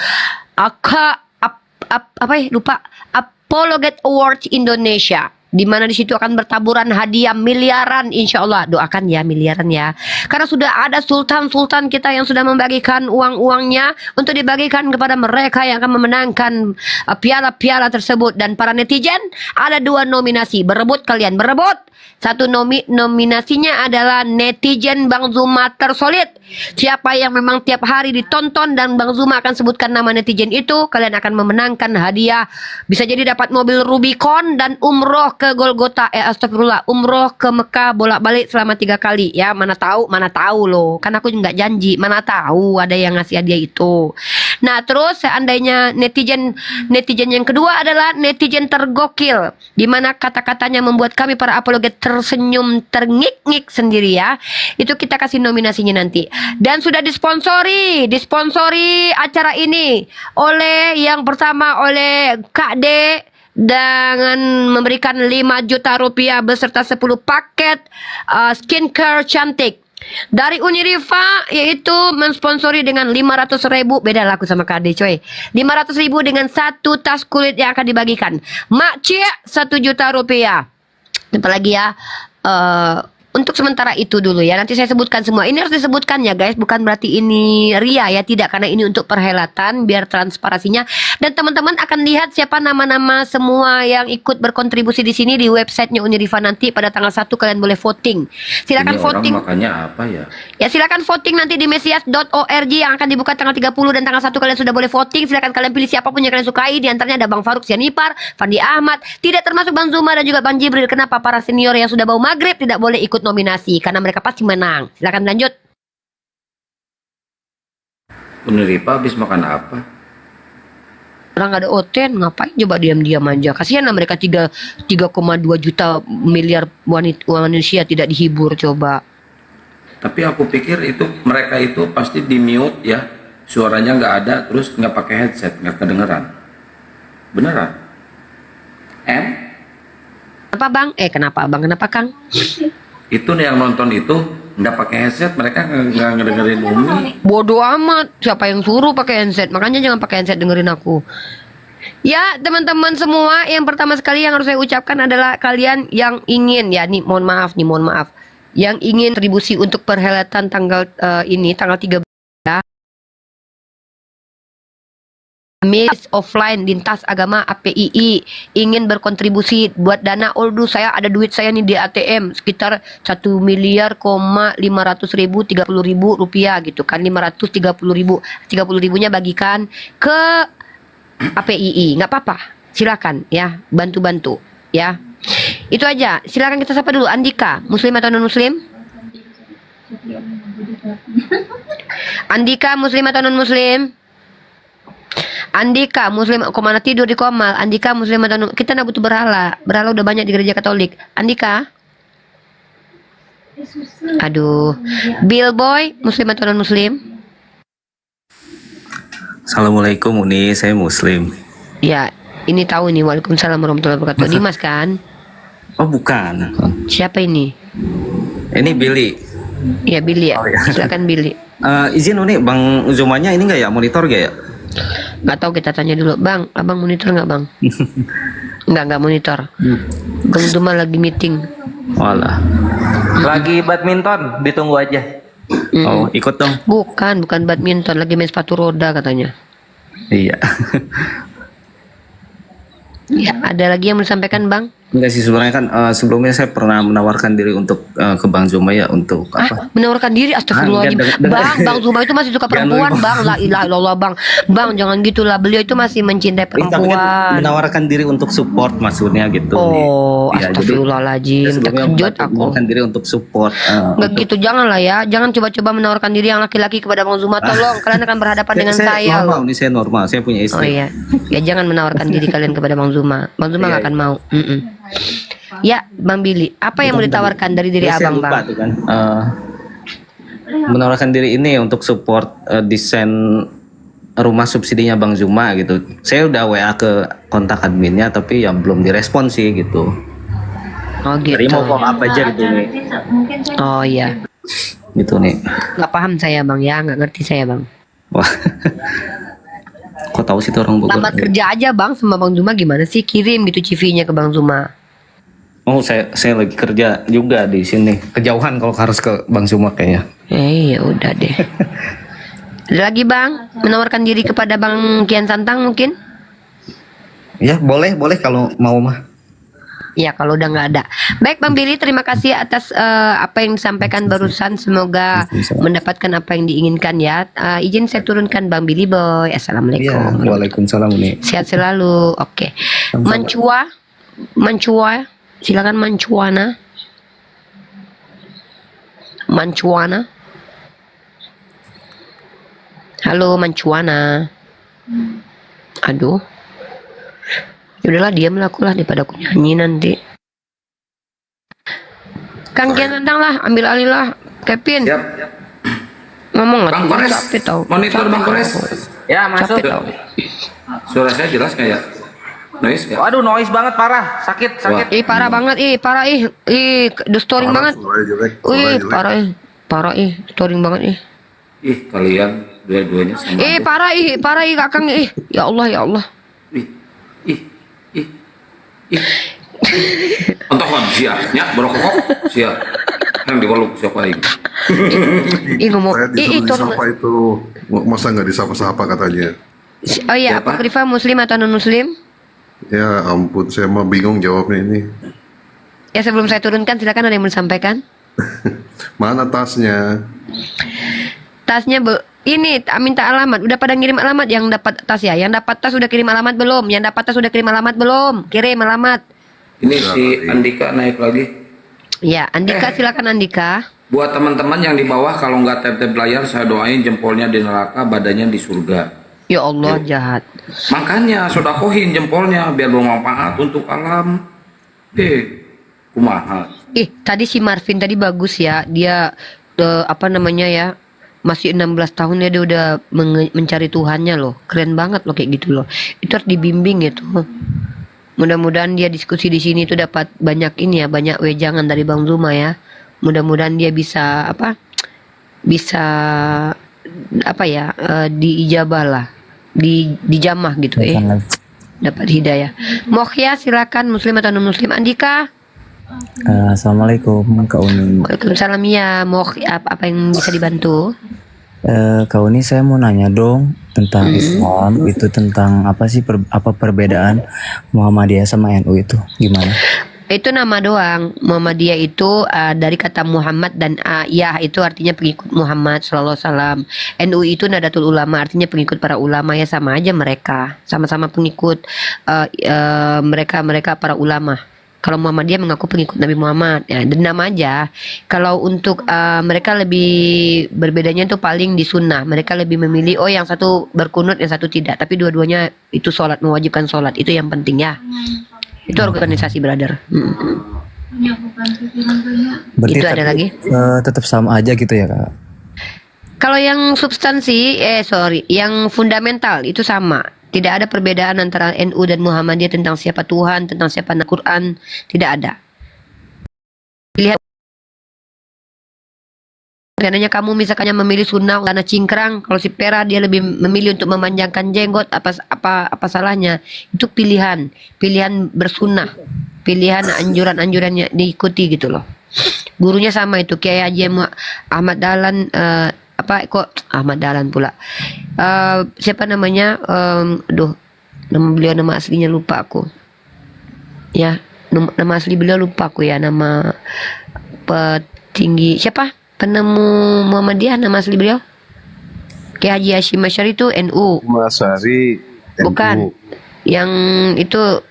Apologet Awards Indonesia, di mana di situ akan bertaburan hadiah miliaran, insya Allah. Doakan ya, miliaran ya. Karena sudah ada sultan-sultan kita yang sudah membagikan uang-uangnya untuk dibagikan kepada mereka yang akan memenangkan piala-piala tersebut. Dan para netizen, ada 2 nominasi. Berebut kalian, berebut. Satu nominasinya adalah netizen Bang Zuma tersolid. Siapa yang memang tiap hari ditonton dan Bang Zuma akan sebutkan nama netizen itu, kalian akan memenangkan hadiah. Bisa jadi dapat mobil Rubicon dan umroh ke Golgota, astagfirullah, umroh ke Mekah bolak-balik selama 3 kali ya. Mana tahu loh, kan aku nggak janji, mana tahu ada yang ngasih hadiah itu. Nah terus seandainya netizen yang kedua adalah netizen tergokil, dimana kata-katanya membuat kami para apologet tersenyum terngik-ngik sendiri ya. Itu kita kasih nominasinya nanti. Dan sudah disponsori acara ini oleh yang pertama oleh Kak D, dengan memberikan 5 juta rupiah beserta 10 paket skincare cantik. Dari Uniriva yaitu mensponsori dengan 500.000, beda laku sama KD coy. 500.000 dengan 1 tas kulit yang akan dibagikan. Mak Cik 1 juta rupiah. Apalagi ya, untuk sementara itu dulu ya. Nanti saya sebutkan semua. Ini harus disebutkan ya guys. Bukan berarti ini ria ya. Tidak. Karena ini untuk perhelatan. Biar transparasinya. Dan teman-teman akan lihat siapa nama-nama semua yang ikut berkontribusi di sini. Di websitenya Uniriva nanti. Pada tanggal 1 kalian boleh voting. Silakan Ini voting. orang makanya apa ya? Ya silakan voting nanti di mesias.org yang akan dibuka tanggal 30 dan tanggal 1 kalian sudah boleh voting. Silakan kalian pilih siapapun yang kalian sukai. Di antaranya ada Bang Faruk Sianipar, Fandi Ahmad, tidak termasuk Bang Zuma dan juga Bang Jibril. Kenapa para senior yang sudah bau maghrib tidak boleh ikut nominasi? Karena mereka pasti menang. Silakan lanjut. Uniriva habis makan apa? Orang nggak ada oten, ngapain coba diam-diam aja? Kasihan lah mereka 3,2 juta miliar manusia tidak dihibur coba. Tapi aku pikir itu mereka itu pasti di mute ya, suaranya nggak ada, terus nggak pakai headset, nggak kedengeran. Beneran? Kenapa bang? Kenapa bang? Kenapa Kang? Itu nih yang nonton itu nggak pakai headset, mereka nggak ngedengerin Umi. Bodoh amat, siapa yang suruh pakai headset? Makanya jangan pakai headset, dengerin aku. Ya teman-teman semua, yang pertama sekali yang harus saya ucapkan adalah kalian yang ingin ya, nih mohon maaf, yang ingin kontribusi untuk perhelatan tanggal ini tanggal 13 Miss Offline Lintas Agama APII ingin berkontribusi buat dana. Aduh saya ada duit saya nih di ATM sekitar 1.500.000 30.000 rupiah gitu kan, 530.000 30.000-nya bagikan ke APII, nggak apa-apa, silakan ya, bantu-bantu ya. Itu aja. Silakan kita sapa dulu Andika, muslim atau non muslim? Andika muslim atau non muslim? Andika muslim, kemana tidur di Komal? Andika muslim atau non? Kita nggak butuh berhala. Berhala udah banyak di gereja Katolik. Andika? Aduh. Bill Boy muslim atau non muslim? Assalamualaikum Uni, saya muslim. Ya, ini tahu nih. Waalaikumsalam warahmatullahi wabarakatuh. Dimas kan? Oh bukan. Siapa ini? Ini Billy. Ya Billy ya. Oh, ya. Silakan Billy. Izin Uni, Bang Zumanya ini nggak ya, monitor nggak ya? Nggak tahu, kita tanya dulu. Bang, abang monitor nggak bang? Nggak monitor. Bang Zuma lagi meeting. Walah. Lagi badminton, ditunggu aja. Oh, ikut dong. Bukan badminton, lagi main sepatu roda katanya. Iya. Ya, ada lagi yang mau disampaikan bang? Enggak sih, sebenarnya kan sebelumnya saya pernah menawarkan diri untuk ke Bang Zuma ya, untuk apa? Menawarkan diri? Astagfirullahaladzim. Bang Zuma itu masih suka perempuan bang. La ilaha illallah bang. Bang jangan gitulah, beliau itu masih mencintai perempuan. Kan menawarkan diri untuk support maksudnya gitu. Oh, ya, astagfirullahaladzim. Terkejut aku. Menawarkan diri untuk support. Nggak gitu, janganlah ya. Jangan coba-coba menawarkan diri yang laki-laki kepada Bang Zuma. Tolong, kalian akan berhadapan dengan saya. Normal, ini saya normal. Saya punya istri. Oh iya. Ya jangan menawarkan diri kalian kepada Bang Zuma. Bang Zuma nggak akan mau. Ya, Bang Billy, apa yang mau ditawarkan dari diri abang, Bang? Tuh kan, menawarkan diri ini untuk support desain rumah subsidinya Bang Zuma gitu. Saya udah WA ke kontak adminnya, tapi yang belum direspon sih gitu. Oh gitu. Jadi mau follow up aja gitu nih. Oh iya. Gitu nih. Nggak paham saya Bang ya, nggak ngerti saya Bang. Wah. Kok tahu sih tuh orang Bogor? Lambat kerja aja Bang sama Bang Zuma, gimana sih? Kirim gitu CV-nya ke Bang Zuma. Oh, saya lagi kerja juga di sini. Kejauhan kalau harus ke Bang Zuma kayaknya. Ya udah deh. Ada lagi Bang, menawarkan diri kepada Bang Kian Santang mungkin? Ya boleh kalau mau mah. Ya kalau udah nggak ada. Baik Bang Billy, terima kasih atas apa yang disampaikan barusan. Semoga mendapatkan apa yang diinginkan ya. Izin saya turunkan Bang Billy Boy. Assalamualaikum. Ya, waalaikumsalam nih. Sehat selalu. Oke. Mancuana, silakan Mancuana. Halo Mancuana. Aduh. Yaudahlah, diamlah aku lah daripada aku nyanyi nanti. Kang Kian Santang lah, ambil alih lah. Kevin. Siap. Ngomong Bang Kores. capek tau. Monitor Bang Kores. Ya, masuk. Capek tau. Suara saya jelas nggak ya? Noise nggak? Waduh, noise banget, parah. Sakit. Parah banget, parah, the storing banget. Parah. Parah touring banget Ih, kalian dua-duanya sama aja. parah kakang Ya Allah, ya Allah. Ontokan sia, nya berokok sia. Yang dikolok siapa ini? Ngomong. Saya disuruh disapa itu, masa nggak disapa-sapa katanya. Oh iya, apokrifa muslim atau non muslim? Ya ampun, saya mah bingung jawabnya ini. Ya sebelum saya turunkan silakan ada yang mau disampaikan. Mana tasnya? Tasnya ini minta alamat. Udah pada ngirim alamat yang dapat tas ya? Yang dapat tas udah kirim alamat belum? Yang dapat tas udah kirim alamat belum? Kirim alamat. Ini si Andika naik lagi. Ya, Andika silakan Andika. Buat teman-teman yang di bawah kalau nggak tap-tap layar, saya doain jempolnya di neraka, badannya di surga. Ya Allah, jahat. Makanya sodakohin jempolnya biar bermanfaat untuk alam. Kumaha. Tadi si Marvin tadi bagus ya. Dia apa namanya ya? Masih 16 tahun ya dia udah mencari Tuhannya loh. Keren banget loh kayak gitu loh. Itu harus dibimbing gitu. Mudah-mudahan dia diskusi di sini tuh dapat banyak ini ya, banyak wejangan dari Bang Zuma ya. Mudah-mudahan dia bisa diijabah lah, dijamah gitu dapat hidayah. Mokhya silakan muslim atau non muslim. Andika. Assalamualaikum Kak Uni. Waalaikumsalam ya. Apa yang bisa dibantu? Kak Uni, saya mau nanya dong tentang Islam itu, tentang apa sih apa perbedaan Muhammadiyah sama NU itu gimana? Itu nama doang. Muhammadiyah itu dari kata Muhammad dan Yah itu artinya pengikut Muhammad sallallahu alaihi wasallam. NU itu Nadatul Ulama artinya pengikut para ulama, ya sama aja mereka. Sama-sama pengikut mereka para ulama. Kalau Muhammadiyah mengaku pengikut Nabi Muhammad, ya, dan nama aja. Kalau untuk mereka lebih berbedanya itu paling di sunnah. Mereka lebih memilih, yang satu berkunut, yang satu tidak. Tapi dua-duanya itu sholat, mewajibkan sholat. Itu yang penting ya. Itu organisasi brother. Berarti itu ada lagi? Tetap sama aja gitu ya Kak? Kalau yang substansi, yang fundamental itu sama. Tidak ada perbedaan antara NU dan Muhammadiyah tentang siapa Tuhan, tentang siapa Al-Quran. Tidak ada. Lihat. Karena kamu misalkannya memilih sunnah karena cingkrang, kalau si Pera dia lebih memilih untuk memanjangkan jenggot, apa salahnya? Itu pilihan bersunnah, pilihan anjurannya diikuti gitu loh. Gurunya sama itu, Kiai Haji Ahmad Dahlan. Ahmad Dahlan pula. Siapa namanya? Nama beliau, nama aslinya lupa aku. Ya, nama asli beliau lupa aku ya. Nama petinggi siapa? Penemu Muhammadiyah, nama asli beliau? Kiai Haji Hashim Asy'ari itu NU. Asy'ari bukan. Yang itu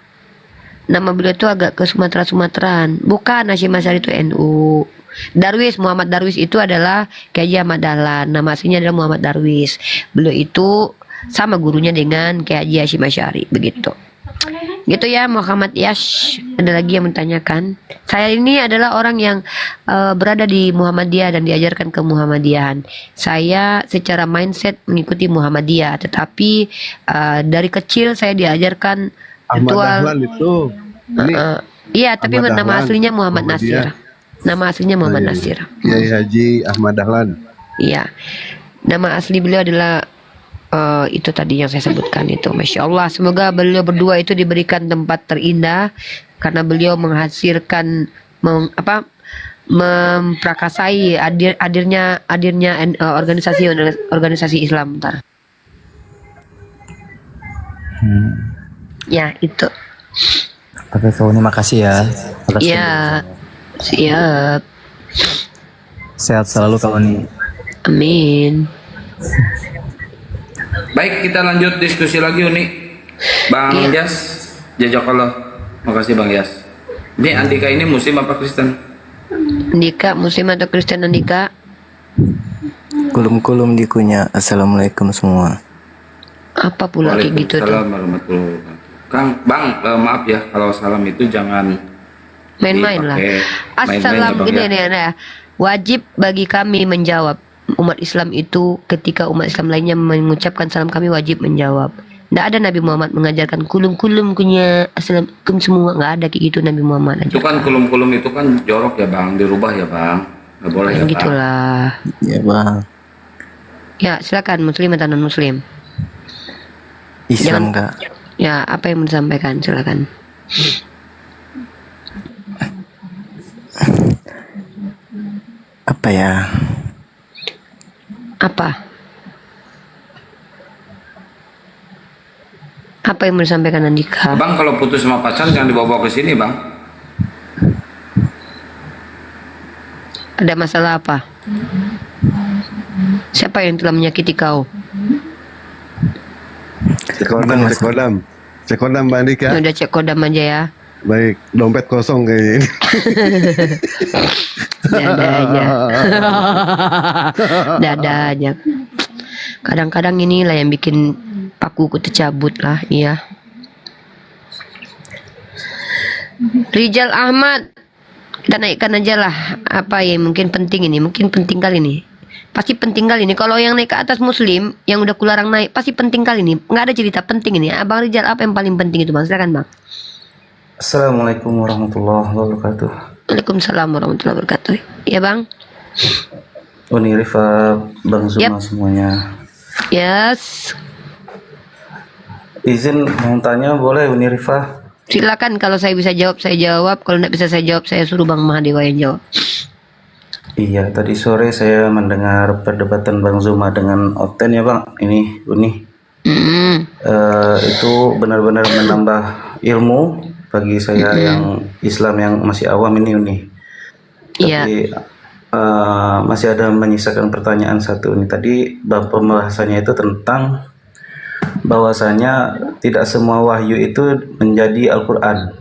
nama beliau itu agak ke Sumateraan. Bukan, Hashim Asy'ari itu NU. Muhammad Darwis itu adalah Kiai Ahmad Dahlan. Nama aslinya adalah Muhammad Darwis. Beliau itu sama gurunya dengan Kiai Haji Hashim Asy'ari, begitu. Gitu ya Muhammad Yash. Ada lagi yang menanyakan? Saya ini adalah orang yang berada di Muhammadiyah dan diajarkan ke Muhammadiyahan. Saya secara mindset mengikuti Muhammadiyah, tetapi dari kecil saya diajarkan ritual. Dahlan itu. Iya, tapi Ahmad nama Dahlan, aslinya Muhammad Nasir. Nama aslinya Muhammad Nasir. Kiai Haji Ahmad Dahlan. Iya. Nama asli beliau adalah itu tadi yang saya sebutkan itu. Masya Allah. Semoga beliau berdua itu diberikan tempat terindah karena beliau menghasilkan memprakasai hadirnya organisasi Islam. Bentar. Ya itu. Oke Kak Uni, makasih ya. Iya. Siap. Sehat selalu Kak Uni. Amin. Baik, kita lanjut diskusi lagi Uni. Bang Yas, jazakallah. Makasih Bang Yas. Ini Andika ini muslim apa Kristen? Andika muslim atau Kristen Andika? Kulum dikunya. Assalamualaikum semua. Apa pula kayak gitu tuh? Waalaikumsalam warahmatullahi wabarakatuh. Kang, Bang, maaf ya kalau salam itu jangan main-main lah. Assalam gini nih, wajib bagi kami menjawab. Umat Islam itu ketika umat Islam lainnya mengucapkan salam, kami wajib menjawab. Tidak ada Nabi Muhammad mengajarkan kulum kunya assalamualaikum semua, nggak ada kayak gitu Nabi Muhammad aja. Itu kan kulum itu kan jorok ya Bang, dirubah ya Bang. Nggak boleh ya, Pak. Gitulah. Ya bang, Ya silakan muslim atau non muslim. Islam enggak. Ya apa yang mau disampaikan silakan. Apa ya? Apa? Apa yang mau disampaikan Andika? Bang, kalau putus sama pacar jangan dibawa ke sini, Bang. Ada masalah apa? Siapa yang telah menyakiti kau? Cek kodam Mbak Andika. Udah cek kodam aja ya. Baik, dompet kosong kayaknya ini. Dada aja. Dada aja. Kadang-kadang inilah yang bikin pakuku tercabut lah, iya. Rijal Ahmad, kita naikkan aja lah. Apa ya mungkin penting ini, mungkin penting kali ini. Pasti penting kali ini. Kalau yang naik ke atas muslim, yang udah kularang naik, pasti penting kali ini. Nggak ada cerita penting ini. Abang Rijal, apa yang paling penting itu bang? Silakan bang. Assalamualaikum warahmatullahi wabarakatuh. Waalaikumsalam warahmatullahi wabarakatuh. Ya bang. Uni Rifa, Bang Zuma semuanya. Yes. Izin mau tanya boleh Uni Rifa? Silakan, kalau saya bisa jawab saya jawab, kalau tidak bisa saya jawab saya suruh Bang Mahadewa yang jawab. Iya, tadi sore saya mendengar perdebatan Bang Zuma dengan Oten ya Bang. Ini Uni. Itu benar-benar menambah ilmu bagi saya yang Islam yang masih awam ini Uni. Tapi masih ada menyisakan pertanyaan satu nih. Tadi pembahasannya itu tentang bahwasanya tidak semua wahyu itu menjadi Al-Quran.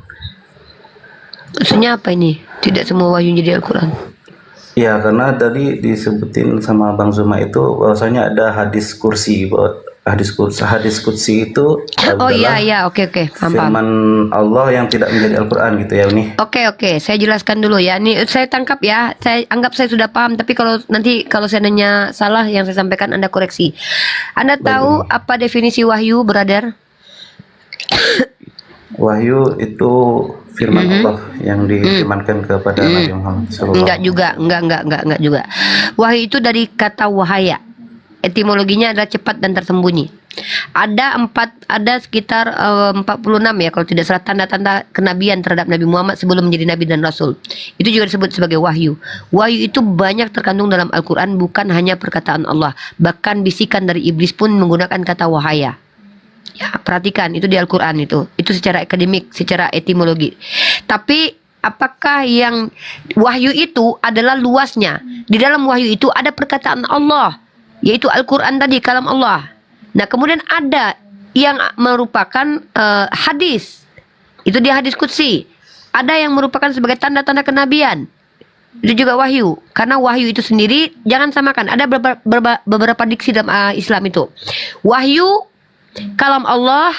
Maksudnya apa ini? Tidak semua wahyu jadi Al-Quran? Ya, karena tadi disebutin sama Bang Zuma itu bahwasanya ada hadis kursi. Hadis kursi itu Oh adalah iya, oke, paham. firman Allah yang tidak menjadi Al-Quran gitu ya Uni. Oke, saya jelaskan dulu ya. Ini saya tangkap ya. Saya anggap saya sudah paham. Tapi kalau nanti saya nanya salah yang saya sampaikan Anda koreksi. Anda tahu apa definisi wahyu, brother? Wahyu itu firman Allah yang difirmankan kepada Nabi Muhammad SAW. Enggak juga. Wahyu itu dari kata wahaya. Etimologinya adalah cepat dan tersembunyi. Ada sekitar 46 ya kalau tidak salah tanda-tanda kenabian terhadap Nabi Muhammad sebelum menjadi nabi dan rasul. Itu juga disebut sebagai wahyu. Wahyu itu banyak terkandung dalam Al-Quran, bukan hanya perkataan Allah. Bahkan bisikan dari iblis pun menggunakan kata wahaya. Ya, perhatikan itu di Al-Quran itu secara akademik, secara etimologi. Tapi apakah yang wahyu itu adalah luasnya? Di dalam wahyu itu ada perkataan Allah, yaitu Al-Quran tadi, kalam Allah. Nah kemudian ada yang merupakan hadis, itu dia hadis qudsi. Ada yang merupakan sebagai tanda-tanda kenabian, itu juga wahyu. Karena wahyu itu sendiri jangan samakan. Ada beberapa diksi dalam Islam itu. Wahyu, kalam Allah,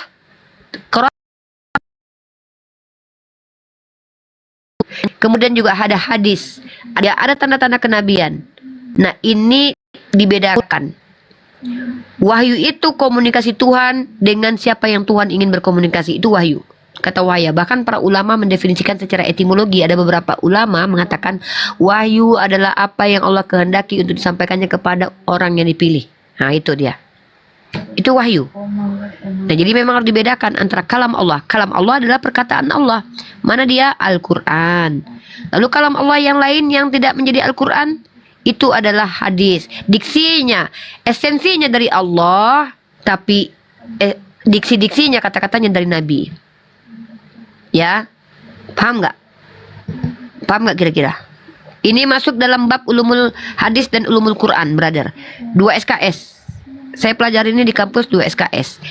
kemudian juga ada hadis. Ada tanda-tanda kenabian. Nah ini dibedakan. Wahyu itu komunikasi Tuhan dengan siapa yang Tuhan ingin berkomunikasi, itu wahyu. Kata wahaya. Bahkan para ulama mendefinisikan secara etimologi. Ada beberapa ulama mengatakan wahyu adalah apa yang Allah kehendaki untuk disampaikannya kepada orang yang dipilih. Nah itu dia. Itu wahyu. Nah jadi memang harus dibedakan antara kalam Allah. Kalam Allah adalah perkataan Allah. Mana dia? Al-Quran. Lalu kalam Allah yang lain yang tidak menjadi Al-Quran, itu adalah hadis. Diksinya, esensinya dari Allah, tapi diksi-diksinya, kata-katanya dari Nabi. Ya, paham nggak? Paham nggak kira-kira? Ini masuk dalam bab ulumul hadis dan ulumul Quran, brother. 2 SKS. Saya pelajari ini di kampus 2 SKS.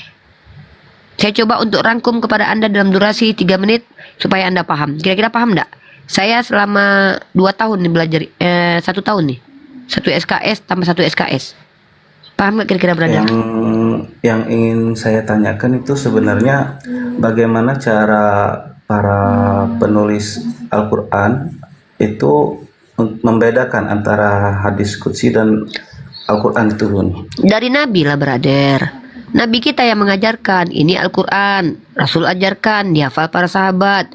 Saya coba untuk rangkum kepada Anda dalam durasi 3 menit supaya Anda paham. Kira-kira paham nggak? Saya selama 2 tahun nih belajar, 1 tahun nih. 1 SKS tambah 1 SKS. Paham nggak kira-kira brother? Yang ingin saya tanyakan itu sebenarnya bagaimana cara para penulis Al-Quran itu membedakan antara hadis qudsi dan Al-Quran itu. Dari Nabi lah brother. Nabi kita yang mengajarkan, ini Al-Quran, Rasul ajarkan, dihafal para sahabat.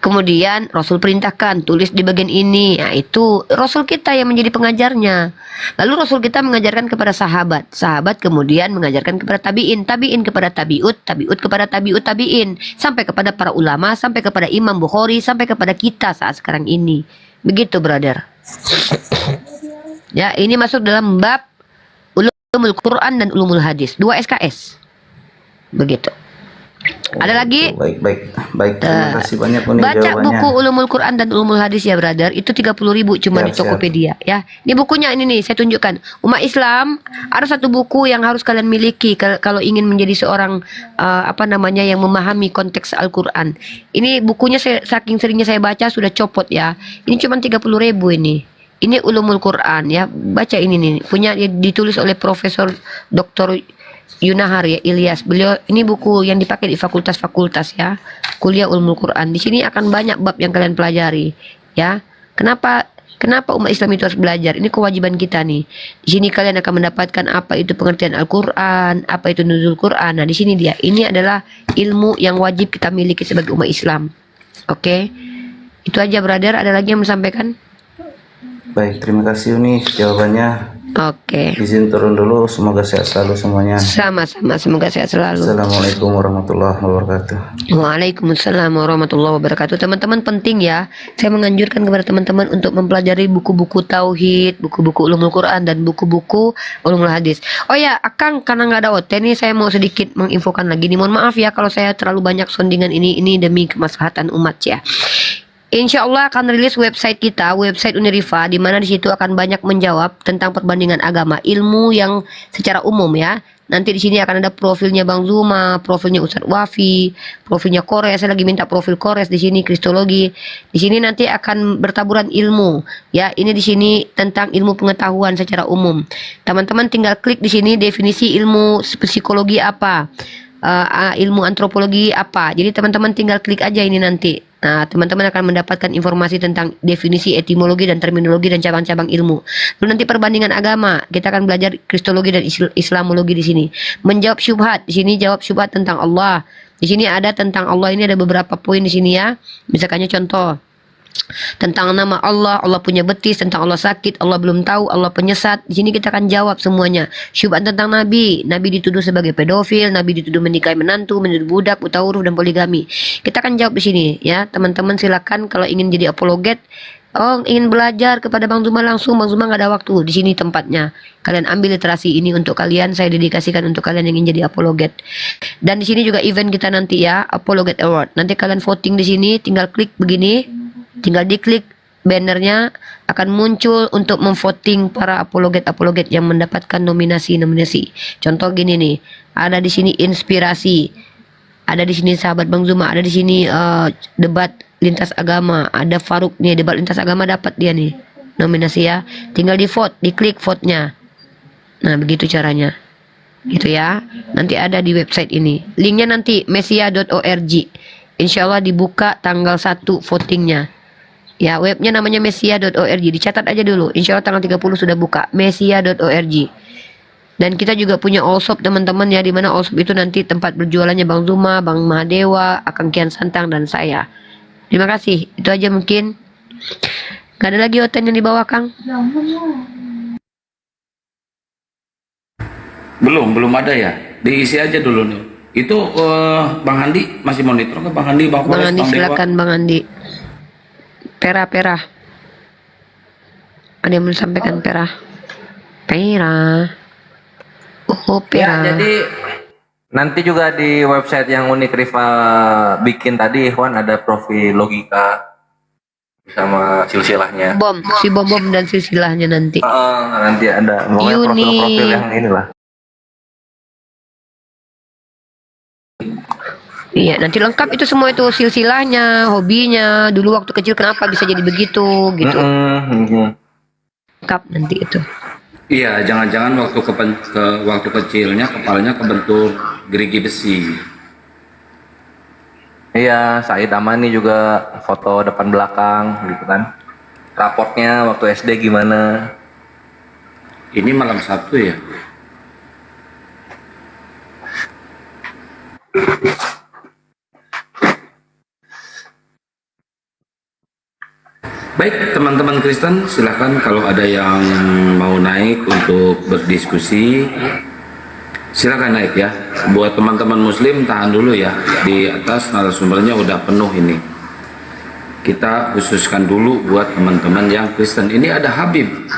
Kemudian Rasul perintahkan tulis di bagian ini. Nah, itu Rasul kita yang menjadi pengajarnya. Lalu Rasul kita mengajarkan kepada sahabat. Sahabat kemudian mengajarkan kepada tabi'in. Tabi'in kepada tabi'ut. Tabi'ut kepada tabi'ut tabi'in. Sampai kepada para ulama. Sampai kepada Imam Bukhari. Sampai kepada kita saat sekarang ini. Begitu, brother. Ya, ini masuk dalam bab ulumul Quran dan ulumul hadis. 2 SKS. Begitu. Ada lagi? Baik. Terima kasih banyak Uni Baca jawabannya. buku Ulumul Quran dan Ulumul Hadis ya, brother. Itu 30.000 cuma di Tokopedia ya. Ini bukunya ini nih, saya tunjukkan. Umat Islam ada satu buku yang harus kalian miliki kalau ingin menjadi seorang yang memahami konteks Al-Qur'an. Ini bukunya saking seringnya saya baca sudah copot ya. Ini cuma 30.000 ini. Ini Ulumul Quran ya. Baca ini nih. Punya ditulis oleh Profesor Dr. Yunahar ya, Ilyas. Beliau ini buku yang dipakai di fakultas-fakultas ya. Kuliah Ulumul Quran. Di sini akan banyak bab yang kalian pelajari ya. Kenapa umat Islam itu harus belajar? Ini kewajiban kita nih. Di sini kalian akan mendapatkan apa itu pengertian Al-Qur'an, apa itu nuzul Quran. Nah, di sini dia. Ini adalah ilmu yang wajib kita miliki sebagai umat Islam. Oke. Itu aja, brother. Ada lagi yang mau sampaikan? Baik, terima kasih Uni jawabannya. Oke. Izin turun dulu, semoga sehat selalu semuanya. Sama-sama, semoga sehat selalu. Assalamualaikum warahmatullahi wabarakatuh. Waalaikumsalam warahmatullahi wabarakatuh. Teman-teman, penting ya, saya menganjurkan kepada teman-teman untuk mempelajari buku-buku tauhid, buku-buku ulumul Quran dan buku-buku ulumul hadis. Oh ya, Akang, karena nggak ada OT nih, saya mau sedikit menginfokan lagi nih. Mohon maaf ya kalau saya terlalu banyak soundingan ini demi kemaslahatan umat ya. Insya Allah akan rilis website kita, website Unirifa, di mana di situ akan banyak menjawab tentang perbandingan agama, ilmu yang secara umum ya. Nanti di sini akan ada profilnya Bang Zuma, profilnya Ustadz Wafi, profilnya Kores. Saya lagi minta profil Kores di sini, kristologi. Di sini nanti akan bertaburan ilmu ya. Ini di sini tentang ilmu pengetahuan secara umum. Teman-teman tinggal klik di sini definisi ilmu psikologi apa. Ilmu antropologi apa. Jadi teman-teman tinggal klik aja ini nanti. Nah, teman-teman akan mendapatkan informasi tentang definisi, etimologi, dan terminologi dan cabang-cabang ilmu. Lalu nanti perbandingan agama, kita akan belajar kristologi dan islamologi di sini. Menjawab syubhat, di sini jawab syubhat tentang Allah. Di sini ada tentang Allah, ini ada beberapa poin di sini ya. Misalkan contoh tentang nama Allah, Allah punya betis, tentang Allah sakit, Allah belum tahu, Allah penyesat. Di sini kita akan jawab semuanya. Syubhat tentang Nabi, Nabi dituduh sebagai pedofil, Nabi dituduh menikahi menantu, menuduh budak, buta huruf dan poligami. Kita akan jawab di sini ya. Teman-teman silakan kalau ingin jadi apologet, ingin belajar kepada Bang Zuma langsung, Bang Zuma nggak ada waktu. Di sini tempatnya. Kalian ambil literasi ini untuk kalian, saya dedikasikan untuk kalian yang ingin jadi apologet. Dan di sini juga event kita nanti ya, Apologet Award. Nanti kalian voting di sini, tinggal klik begini. Tinggal diklik bannernya akan muncul untuk memvoting para apologet yang mendapatkan nominasi. Contoh gini nih, ada di sini inspirasi, ada di sini sahabat Bang Zuma, ada di sini debat lintas agama, ada Faruk nih debat lintas agama dapat dia nih nominasi ya. Tinggal di vote, diklik vote-nya. Nah begitu caranya, gitu ya. Nanti ada di website ini. Linknya nanti mesia.org. Insya Allah dibuka tanggal 1 votingnya. Ya, webnya namanya mesia.org. Dicatat aja dulu. Insya Allah tanggal 30 sudah buka. mesia.org. Dan kita juga punya Allshop teman-teman ya. Dimana Allshop itu nanti tempat berjualannya Bang Zuma, Bang Mahadewa, Akang Kian Santang, dan saya. Terima kasih. Itu aja mungkin. Gak ada lagi hotel yang dibawa Kang? Belum ada ya. Diisi aja dulu nih. Itu Bang Handi masih monitor ke Bang Handi, Bang Kores, Bang Andi Bang Dewa? silakan Bang Andi. Pera. Ada yang mau sampaikan Pera? Oh, Pera. Ya, jadi nanti juga di website yang Unik Riva bikin tadi, Ikhwan, ada profil logika sama silsilahnya. Bom dan silsilahnya nanti. Nanti ada profil-profil yang inilah. Iya, nanti lengkap itu semua itu silsilahnya, hobinya, dulu waktu kecil kenapa bisa jadi begitu, gitu. Lengkap nanti itu. Iya, jangan-jangan waktu kecilnya kepalanya kebentur gerigi besi. Iya, Said Amani juga foto depan belakang gitu kan. Raportnya waktu SD gimana? Ini malam Sabtu ya? Baik, teman-teman Kristen, silahkan kalau ada yang mau naik untuk berdiskusi, silakan naik ya. Buat teman-teman Muslim, tahan dulu ya. Di atas narasumbernya udah penuh ini. Kita khususkan dulu buat teman-teman yang Kristen. Ini ada Habib.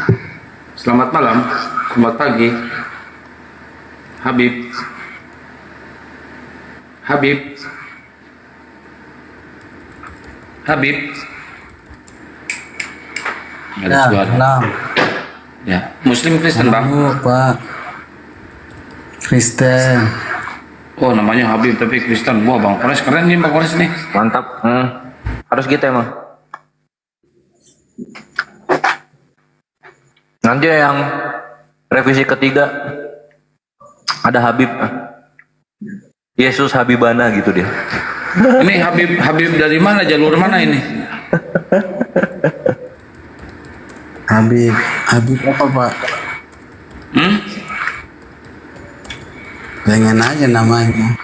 Selamat malam, selamat pagi. Habib. Habib. Habib. Nggak ada suara. Ya, Muslim Kristen bang. Pak. Kristen. Oh namanya Habib tapi Kristen. Wah bang Kores keren nih bang Kores nih. Mantap. Harus gitu emang. Nanti yang revisi ketiga ada Habib. Yesus Habibana gitu dia. Ini Habib dari mana? Jalur mana ini? Habib apa Pak? Pengen aja namanya.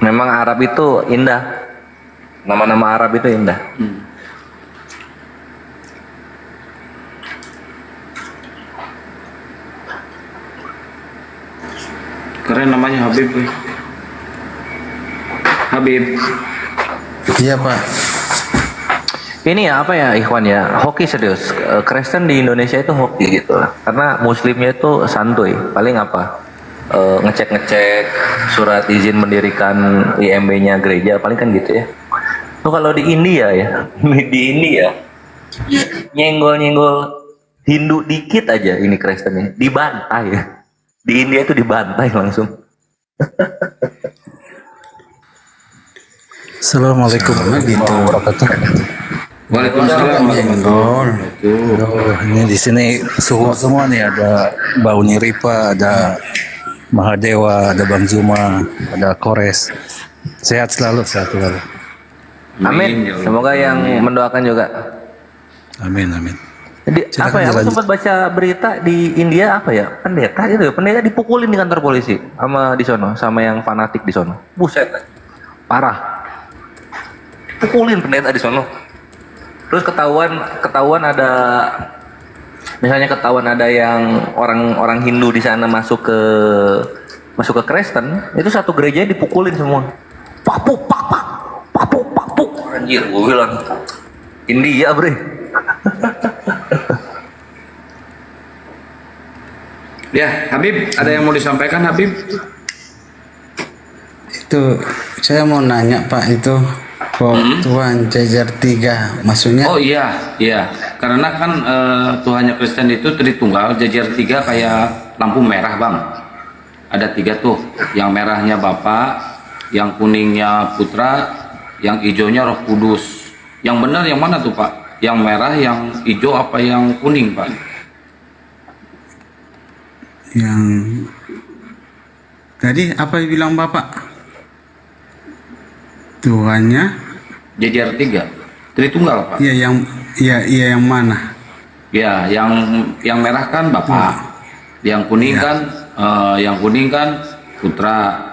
Memang Arab itu indah. Nama-nama Arab itu indah. Keren namanya Habib. Habib. Iya Pak. Ini ya apa ya Ikhwan ya, hoki serius. Kristen di Indonesia itu hoki gitu. Karena Muslimnya itu santuy. Paling apa? Ngecek-ngecek surat izin mendirikan IMB-nya gereja, paling kan gitu ya. Tuh kalau di India ya, di India nyenggol-nyenggol Hindu dikit aja ini Kristennya dibantai ya. Di India itu dibantai langsung. Assalamualaikum warahmatullahi wabarakatuh. Waalaikumsalam. Ini di sini suhu semua nih, ada Bau Niripa, ada Mahadewa, ada Bang Zuma, ada Kores. Sehat selalu. Amin. Semoga yang mendoakan juga. Amin. Jadi apa ya? Aku sempat baca berita di India apa ya? Pendeta dipukulin di kantor polisi sama di sono, sama yang fanatik di sono. Buset, parah. Pukulin pendeta di sono. Terus ketahuan ada, misalnya ketahuan ada yang orang Hindu di sana masuk ke Kristen, itu satu gereja dipukulin semua. Pak. Anjir, gue bilang India bre. Ya, Habib, ada yang mau disampaikan Habib? Itu saya mau nanya Pak, itu Tuhan jajar 3 maksudnya? Oh iya, karena kan Tuhannya Kristen itu Tritunggal, jajar 3 kayak lampu merah bang. Ada 3 tuh, yang merahnya Bapa, yang kuningnya Putra, yang hijaunya Roh Kudus. Yang benar yang mana tuh Pak? Yang merah, yang hijau apa yang kuning Pak? Yang tadi apa yang bilang Bapak? Tuhannya jajar 3 Tritunggal Pak. Iya yang mana? Ya, yang merah kan Bapak, yang kuning kan Putra,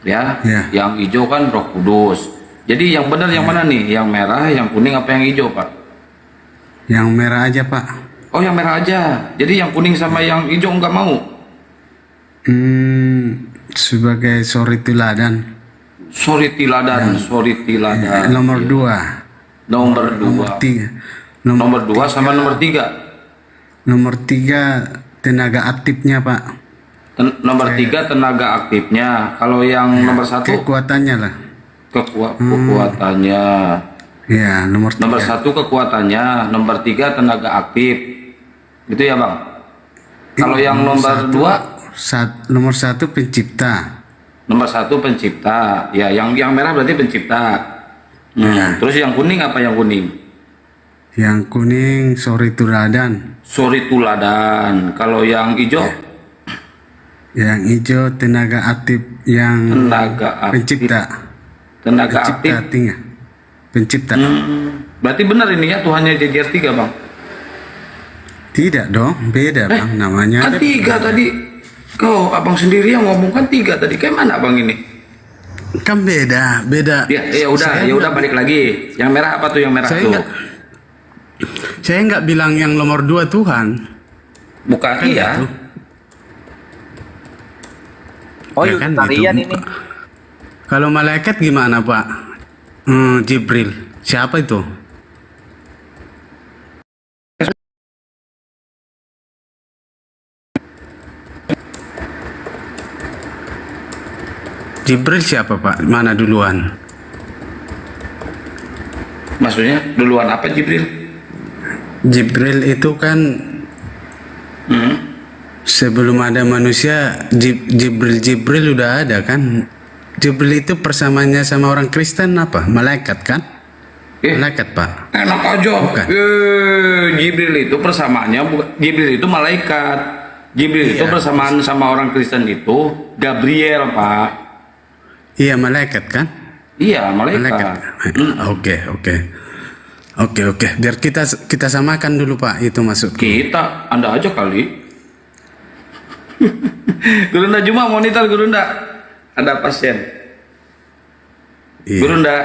ya, yang hijau kan Roh Kudus. Jadi yang benar yang mana nih? Yang merah, yang kuning apa yang hijau Pak? Yang merah aja Pak. Oh yang merah aja. Jadi yang kuning sama yang hijau nggak mau? Sebagai suri teladan. Suri teladan. Nomor 2. Nomor 2 sama nomor 3. Nomor 3 tenaga aktifnya Pak. Nomor 3 tenaga aktifnya. Kalau yang nomor 1 kekuatannya lah. Kekuatannya. Ya, nomor 1 kekuatannya, nomor 3 tenaga aktif. Gitu ya Bang. Kalau yang nomor 2 nomor 1 pencipta. Nomor 1 pencipta. Ya, yang merah berarti pencipta. Terus yang kuning apa yang kuning? Yang kuning suri teladan. Kalau yang hijau? Yang hijau tenaga aktif yang pencipta. Pencipta. Berarti benar ini ya Tuhannya jajar 3 Bang? Tidak dong, beda Bang namanya. Kan 3 tadi. Kau abang sendiri yang ngomong kan 3 tadi. Kayak mana Bang ini? Kan beda. Ya udah balik lagi. Yang merah apa tuh yang merah tuh? Saya nggak bilang yang nomor 2 Tuhan. Bukan, Kan iya. gitu. Oh, Ya kan Unitarian gitu. ini. Kalau malaikat gimana Pak? Jibril. Siapa itu? Jibril siapa Pak? Mana duluan? Maksudnya duluan apa Jibril? Jibril itu kan sebelum ada manusia, Jibril udah ada kan? Jibril itu persamaannya sama orang Kristen apa? Malaikat kan? Malaikat Pak. Enak aja. Bukan. Jibril itu persamaannya, Jibril itu malaikat. Jibril itu persamaan sama orang Kristen itu Gabriel, Pak. Iya malaikat kan? Iya malaikat. Oke. Biar kita samakan dulu Pak, itu masuk. Kita, Anda aja kali. Gurunda Juma monitor Gurunda. Ada pasien. Iya. Gurunda.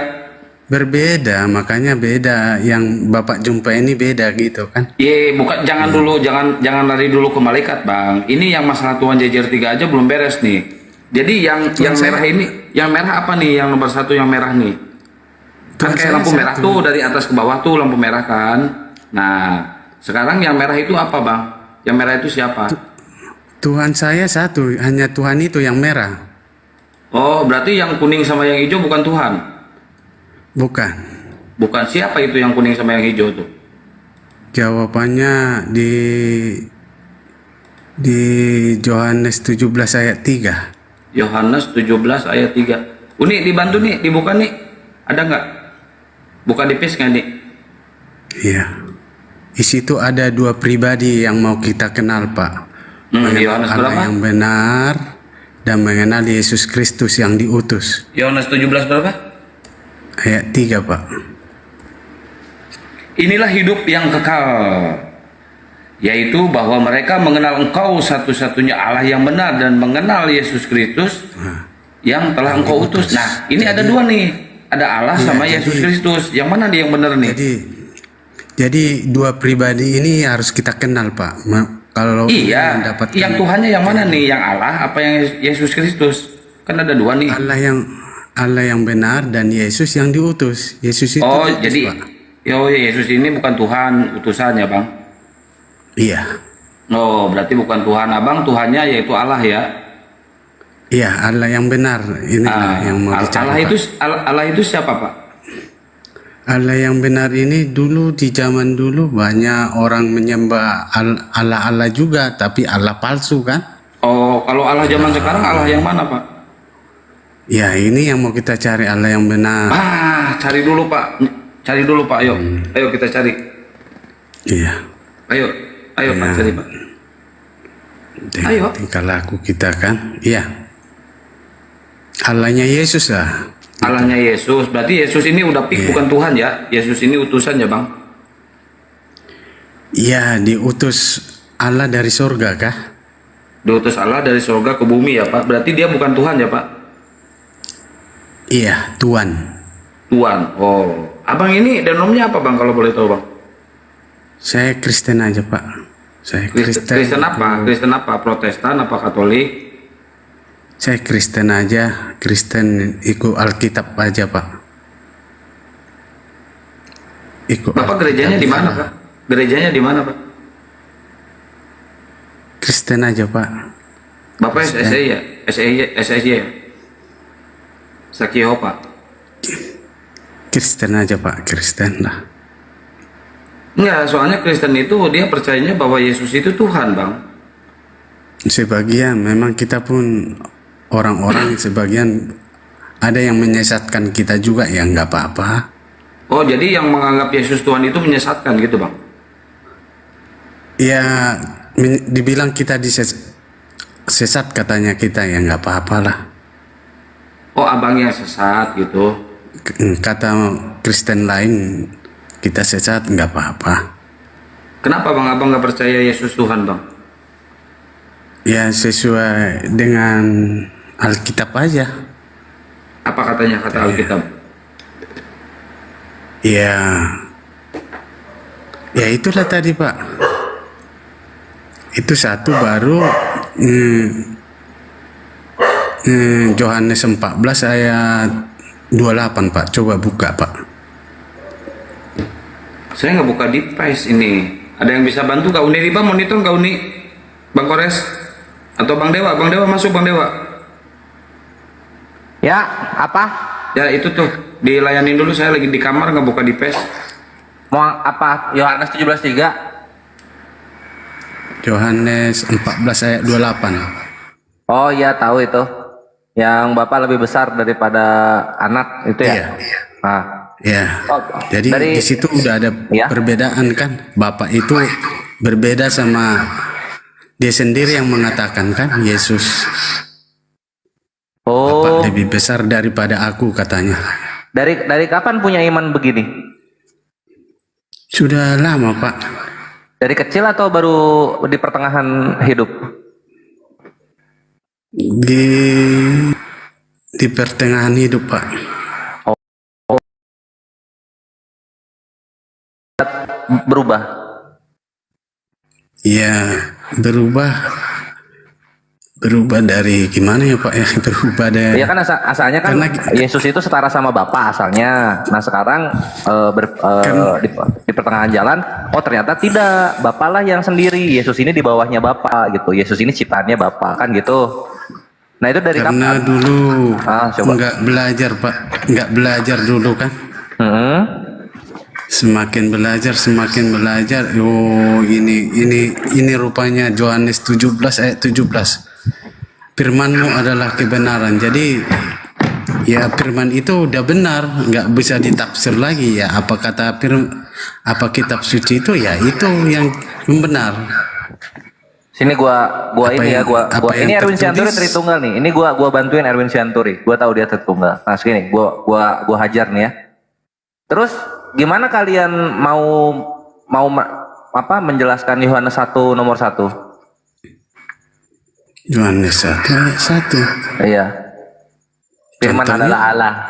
Berbeda, makanya beda. Yang Bapak jumpa ini beda gitu kan? Iya, bukan jangan dulu, jangan lari dulu ke malaikat, Bang. Ini yang masalah Tuhan Jejer 3 aja belum beres nih. Jadi yang merah ini, yang merah apa nih? Yang nomor 1 yang merah nih. Kan kayak lampu merah tuh dari atas ke bawah tuh lampu merah kan. Nah, sekarang yang merah itu apa, Bang? Yang merah itu siapa? Tuhan saya satu, hanya Tuhan itu yang merah. Oh, berarti yang kuning sama yang hijau bukan Tuhan? Bukan. Bukan, siapa itu yang kuning sama yang hijau tuh? Jawabannya di Yohanes 17 ayat 3. Yohanes 17 ayat 3. Uni dibantu nih, dibuka nih. Ada nggak? Buka di paste nggak nih? Iya. Di situ ada 2 pribadi yang mau kita kenal Pak. Mengenal Yohanes Allah berapa? yang benar dan mengenal Yesus Kristus yang diutus. Yohanes 17 berapa? Ayat 3 Pak. Inilah hidup yang kekal, yaitu bahwa mereka mengenal Engkau satu-satunya Allah yang benar dan mengenal Yesus Kristus yang telah Engkau utus. Nah, ini ada 2 nih. Ada Allah sama Yesus Kristus. Yang mana nih yang benar nih? Jadi 2 pribadi ini harus kita kenal Pak. Kalau Iya, mendapatkan yang Tuhannya yang mana nih? Yang Allah apa yang Yesus Kristus? Kan ada 2 nih. Allah yang benar dan Yesus yang diutus. Yesus itu Oh, diutus, jadi Pak. Yesus ini bukan Tuhan utusannya, Bang. Iya. Oh, berarti bukan Tuhan Abang, Tuhannya yaitu Allah ya. Iya, Allah yang benar. Ini yang mau dicari, Pak. Allah itu siapa, Pak? Allah yang benar ini dulu di zaman dulu banyak orang menyembah Allah juga, tapi Allah palsu kan? Oh, kalau Allah zaman sekarang Allah yang mana, Pak? Ya, ini yang mau kita cari, Allah yang benar. Cari dulu, Pak. Cari dulu, Pak. Ayo. Ayo kita cari. Iya. Ayo Pak, cari, Pak. Ayo. Tingkah laku kita kan? Iya. Allahnya Yesus lah. Allahnya Yesus. Berarti Yesus ini udah bukan Tuhan ya? Yesus ini utusan ya, Bang? Iya, diutus Allah dari surga kah? Diutus Allah dari surga ke bumi ya, Pak? Berarti dia bukan Tuhan ya, Pak? Iya, Tuhan. Tuhan. Oh. Abang ini denomnya apa, Bang, kalau boleh tahu, Bang? Saya Kristen aja, Pak. Saya Kristen apa? Kristen apa? Protestan apa Katolik? Saya Kristen aja, Kristen ikut Alkitab aja Pak. Bapak gerejanya di mana, Pak? Gerejanya di mana, Pak? Kristen aja Pak. Bapak SSI ya? SSI ya? Sakio, Pak? Kristen aja Pak, Kristen lah. Enggak, soalnya Kristen itu dia percayanya bahwa Yesus itu Tuhan, Bang. Sebagian, memang kita pun orang-orang sebagian ada yang menyesatkan kita juga, ya nggak apa-apa. Oh, jadi yang menganggap Yesus Tuhan itu menyesatkan gitu, Bang? Ya, dibilang kita sesat katanya kita, ya nggak apa-apa lah. Oh, abangnya sesat gitu. Kata Kristen lain kita sesat, nggak apa-apa. Kenapa, Bang, abang nggak percaya Yesus Tuhan, Bang? Ya sesuai dengan Alkitab aja. Apa katanya kata Alkitab? Ya Ya itulah tadi Pak. Itu satu baru Yohanes 14 ayat 28 Pak. Coba buka Pak. Saya nggak buka device ini. Ada yang bisa bantu Kak Uni Riba monitor Kak Uni? Bang Kores? Atau Bang Dewa? Bang Dewa masuk Bang Dewa. Ya, apa? Ya itu tuh, dilayanin dulu, saya lagi di kamar nggak buka device. Mau apa? Yohanes 17:3. Yohanes 14 ayat 28. Oh iya, tahu itu. Yang Bapak lebih besar daripada anak itu ya? Iya. Nah. Ya. Oh, Jadi di situ udah ada perbedaan kan. Bapak itu berbeda sama dia sendiri yang mengatakan kan, Yesus. Oh. Bapak lebih besar daripada aku katanya. Dari kapan punya iman begini? Sudah lama Pak. Dari kecil atau baru di pertengahan hidup? Di pertengahan hidup Pak. Berubah? Ya berubah dari gimana ya Pak ya, berubah dari Iya kan asalnya kan Yesus itu setara sama Bapa asalnya. Nah sekarang di pertengahan jalan, oh ternyata tidak, Bapa lah yang sendiri. Yesus ini di bawahnya Bapa gitu. Yesus ini ciptaannya Bapa kan gitu. Nah itu dari karena kapan? dulu Coba. nggak belajar Pak, nggak belajar dulu kan. Semakin belajar, oh ini rupanya Yohanes 17 ayat 17. Firman-Mu adalah kebenaran. Jadi ya firman itu udah benar, nggak bisa ditafsir lagi ya. Apa kata apa kitab suci itu ya itu yang benar. Sini gua ini Erwin Sianturi Tritunggal nih. Ini gua bantuin Erwin Sianturi. Gua tahu dia Tritunggal. Nah, segini gua hajar nih ya. Terus gimana kalian mau menjelaskan Yohanes 1 nomor 1? Yohanes 1 ayat 1. Iya. Firman Contohnya, adalah Allah.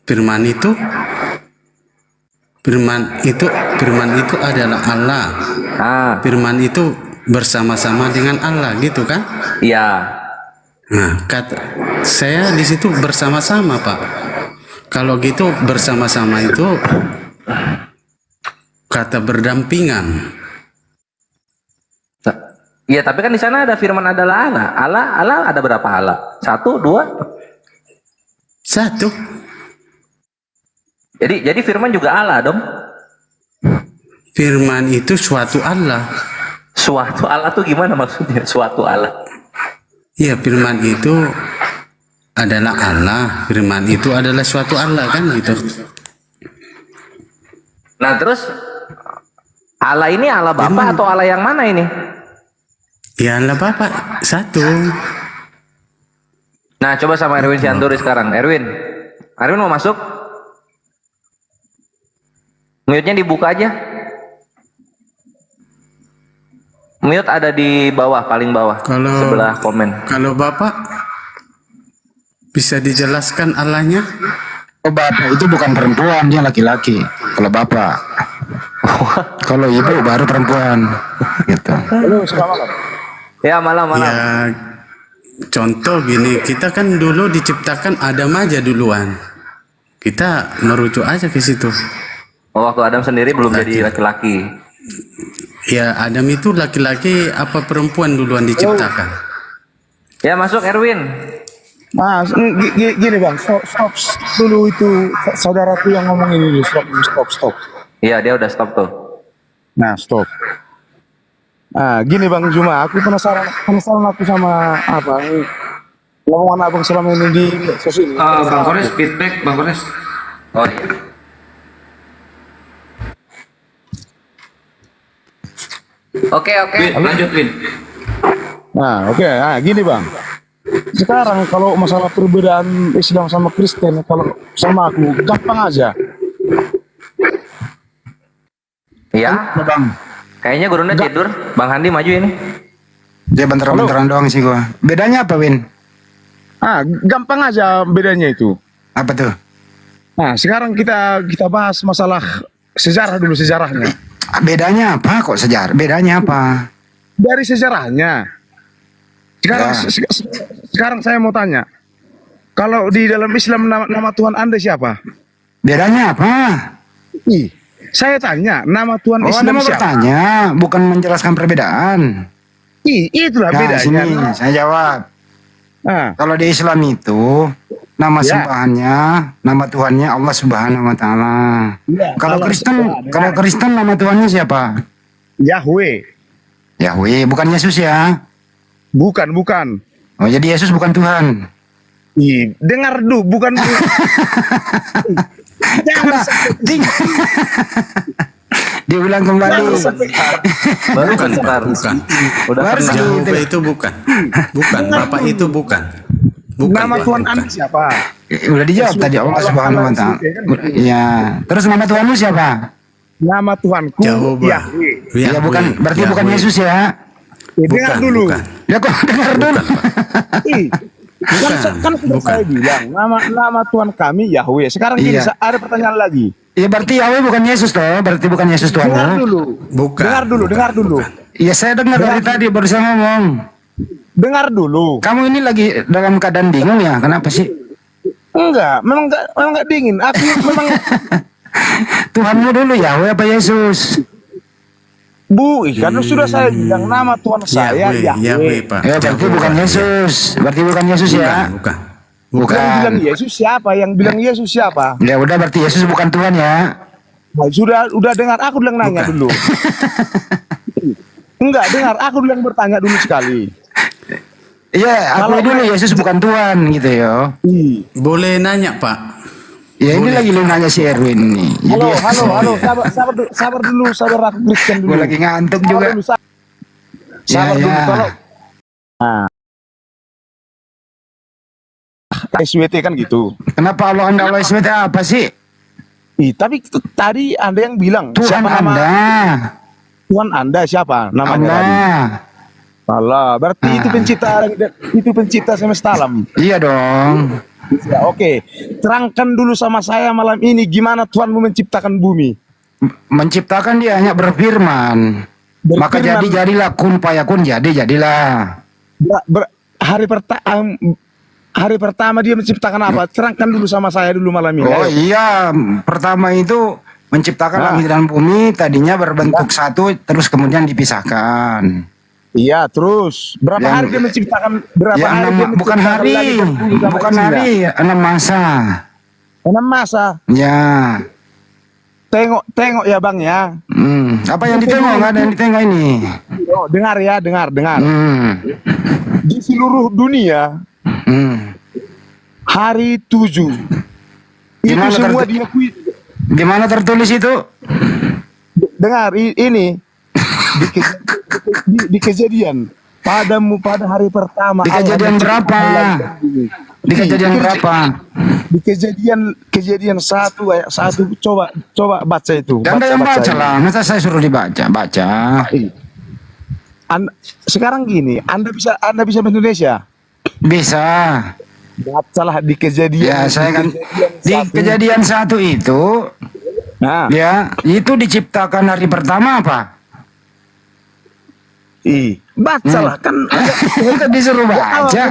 Firman itu adalah Allah. Firman itu bersama-sama dengan Allah gitu kan? Iya. Nah, saya di situ bersama-sama Pak. Kalau gitu bersama-sama itu kata berdampingan. Iya, tapi kan di sana ada firman adalah Allah. Allah ada berapa Allah? 1, 2? 1. Jadi firman juga Allah dong. Firman itu suatu Allah. Suatu Allah tuh gimana maksudnya? Suatu Allah. Iya, firman itu adalah Allah. Firman itu adalah suatu Allah kan gitu. Nah, terus Allah ini Allah Bapa atau Allah yang mana ini? Ya Allah Bapa, 1. Nah, coba sama Erwin Sianturi sekarang. Erwin mau masuk? Mute-nya dibuka aja. Mute ada di bawah, paling bawah, sebelah komen. Kalau Bapak bisa dijelaskan Allahnya? Oh, Bapak itu bukan perempuan, dia laki-laki. Kalau Bapak. Kalau Ibu baru perempuan. Gitu. Ya, malam. Ya, contoh gini, kita kan dulu diciptakan Adam aja duluan. Kita merujuk aja ke situ. Oh, waktu Adam sendiri belum jadi laki-laki. Ya, Adam itu laki-laki apa perempuan duluan diciptakan? Ya, masuk Erwin. Mas, gini Bang, stop dulu itu saudaraku yang ngomong ini, stop. Iya, dia udah stop tuh. Nah, stop. Nah, gini Bang Juma, aku penasaran aku sama apa omongan abang selama ini di sosial. Bang Kores, feedback Bang Kores. Oh iya. Oke. Win, lanjut Win. Nah, oke. Nah, gini Bang. Sekarang kalau masalah perbedaan Islam sama Kristen, kalau sama aku gampang aja. Iya, Bang. Kayaknya gurunya tidur. Bang Handi maju ini. Dia bentar-bentaran doang sih gua. Bedanya apa, Win? Gampang aja bedanya itu. Apa tuh? Nah, sekarang kita bahas masalah sejarah dulu, sejarahnya. Bedanya apa kok sejarah? Bedanya apa? Dari sejarahnya. Sekarang saya mau tanya. Kalau di dalam Islam nama Tuhan Anda siapa? Bedanya apa? Saya tanya, nama Tuhan Oh, Islam Anda mau siapa? bertanya, bukan menjelaskan perbedaan. Itulah Nah, bedanya. sini saya jawab. Kalau di Islam itu nama Ya. sembahannya, nama Tuhannya Allah Subhanahu wa taala. Ya, Kalau kalau- Kristen nama Tuhannya siapa? Yahweh. Yahweh, bukan Yesus ya? Bukan. Oh, jadi Yesus bukan Tuhan. Dengar dulu, bukan. Jangan diulang kembali. Bukan, Baru Jehovah itu bukan. Bapak itu bukan. Nama Tuhan Anda siapa? Udah dijawab tadi Allah Subhanahu wa taala. Ya. Terus nama Tuhanmu siapa? Nama Tuhanku Jehovah. Yahweh. Ya, bukan, berarti bukan Yesus ya. Dengar dulu. Ya kok dengar dulu. Kan sudah saya bilang nama Tuhan kami Yahweh. Sekarang gini, Iya. ada pertanyaan lagi. Ya berarti Yahweh bukan Yesus toh, berarti bukan Yesus Tuhan. Dengar dulu. Dengar dulu. Iya, saya dengar dari tadi baru saya ngomong. Dengar dulu. Kamu ini lagi dalam keadaan bingung ya? Kenapa sih? Enggak, memang enggak dingin. Aku memang Tuhanmu dulu Yahweh apa Yesus? karena sudah saya bilang nama Tuhan saya Yahweh. Pak. Ya berarti bukan Yesus. Berarti bukan Yesus ya? Yang bilang Yesus siapa? Yang bilang Yesus siapa? Ya udah berarti Yesus bukan Tuhan ya. Nah, udah dengar aku bilang nanya dulu. Enggak, dengar aku bilang bertanya dulu sekali. Iya, aku dulu Yesus bukan Tuhan gitu ya. Boleh nanya, Pak? Ya ini lagi lu nanya si Erwin nih. Halo, sabar dulu, sabar aku Kristen dulu. Gue lagi ngantuk juga. Sabar dulu, Ya. kalau SWT kan gitu. Kenapa Allah SWT apa sih? Tapi tadi Anda yang bilang Tuhan siapa nama Anda. Tuhan Anda siapa namanya Anda. tadi? Salah, berarti itu pencipta semesta alam. Iya dong. Ya, oke, terangkan dulu sama saya malam ini gimana Tuhanmu menciptakan bumi. Menciptakan dia hanya berfirman. Maka jadilah kun fayakun jadilah. Hari pertama dia menciptakan apa? Terangkan dulu sama saya dulu malam ini. Oh iya, pertama itu menciptakan langit dan bumi tadinya berbentuk satu terus kemudian dipisahkan. Iya, terus berapa hari dia menciptakan bukan hari, 6 masa. 6 masa. Ya. Tengok ya Bang ya. Apa yang ditengok? Nggak ada yang ditengok ini. Oh, dengar. Di seluruh dunia hari 7 itu semua diakui. Di mana tertulis itu? Dengar ini di kejadian pada hari pertama. Di kejadian berapa? Di kejadian berapa? Di kejadian 1 ayat 1. Coba baca itu. Anda yang baca lah. Masa saya suruh baca? Sekarang gini, Anda bisa bahasa Indonesia? Bisa. Bacalah di kejadian. Ya, saya kan di kejadian 1 itu. Nah, ya, itu diciptakan hari pertama apa? Bacalah kan kita disuruh baca.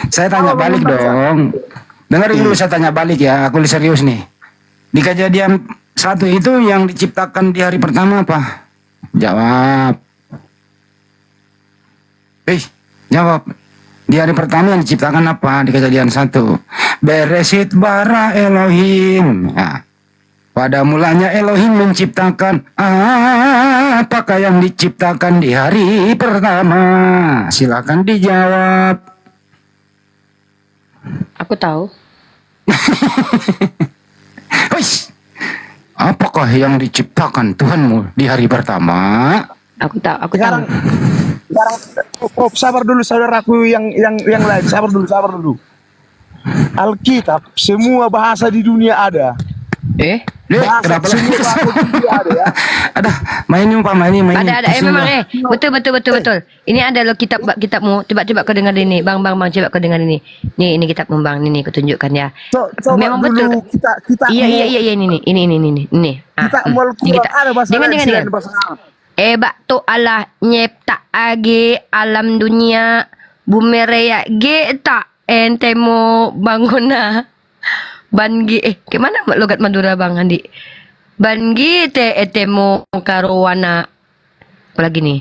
Saya tanya balik dong. Dengarin dulu saya tanya balik ya, aku serius nih. Di kejadian 1 itu yang diciptakan di hari pertama apa? Jawab. Jawab. Di hari pertama yang diciptakan apa? Di kejadian 1. Beresit bara Elohim. Nah, pada mulanya Elohim menciptakan. Apakah yang diciptakan di hari pertama? Silakan dijawab. Aku tahu. Apakah yang diciptakan Tuhanmu di hari pertama? Aku tahu. Sekarang sabar dulu saudaraku yang lain. Sabar dulu. Alkitab semua bahasa di dunia ada. Kenapa ada main nyumpah main. Ada memang betul. Ini ada loh kitabmu. Coba kau dengar ini, bang coba kau dengar ini. Ini kitabmu bang, ini kau tunjukkan ya. Memang betul. Kita Iya ini. Kita mau ada bahasa Dengar. Bak tu Allah nyipta age alam dunia bumi raya ge tak ente mau bangunah. Bangi gimana logat Madura Bang Andi? Bangi etemo karowana apa lagi nih?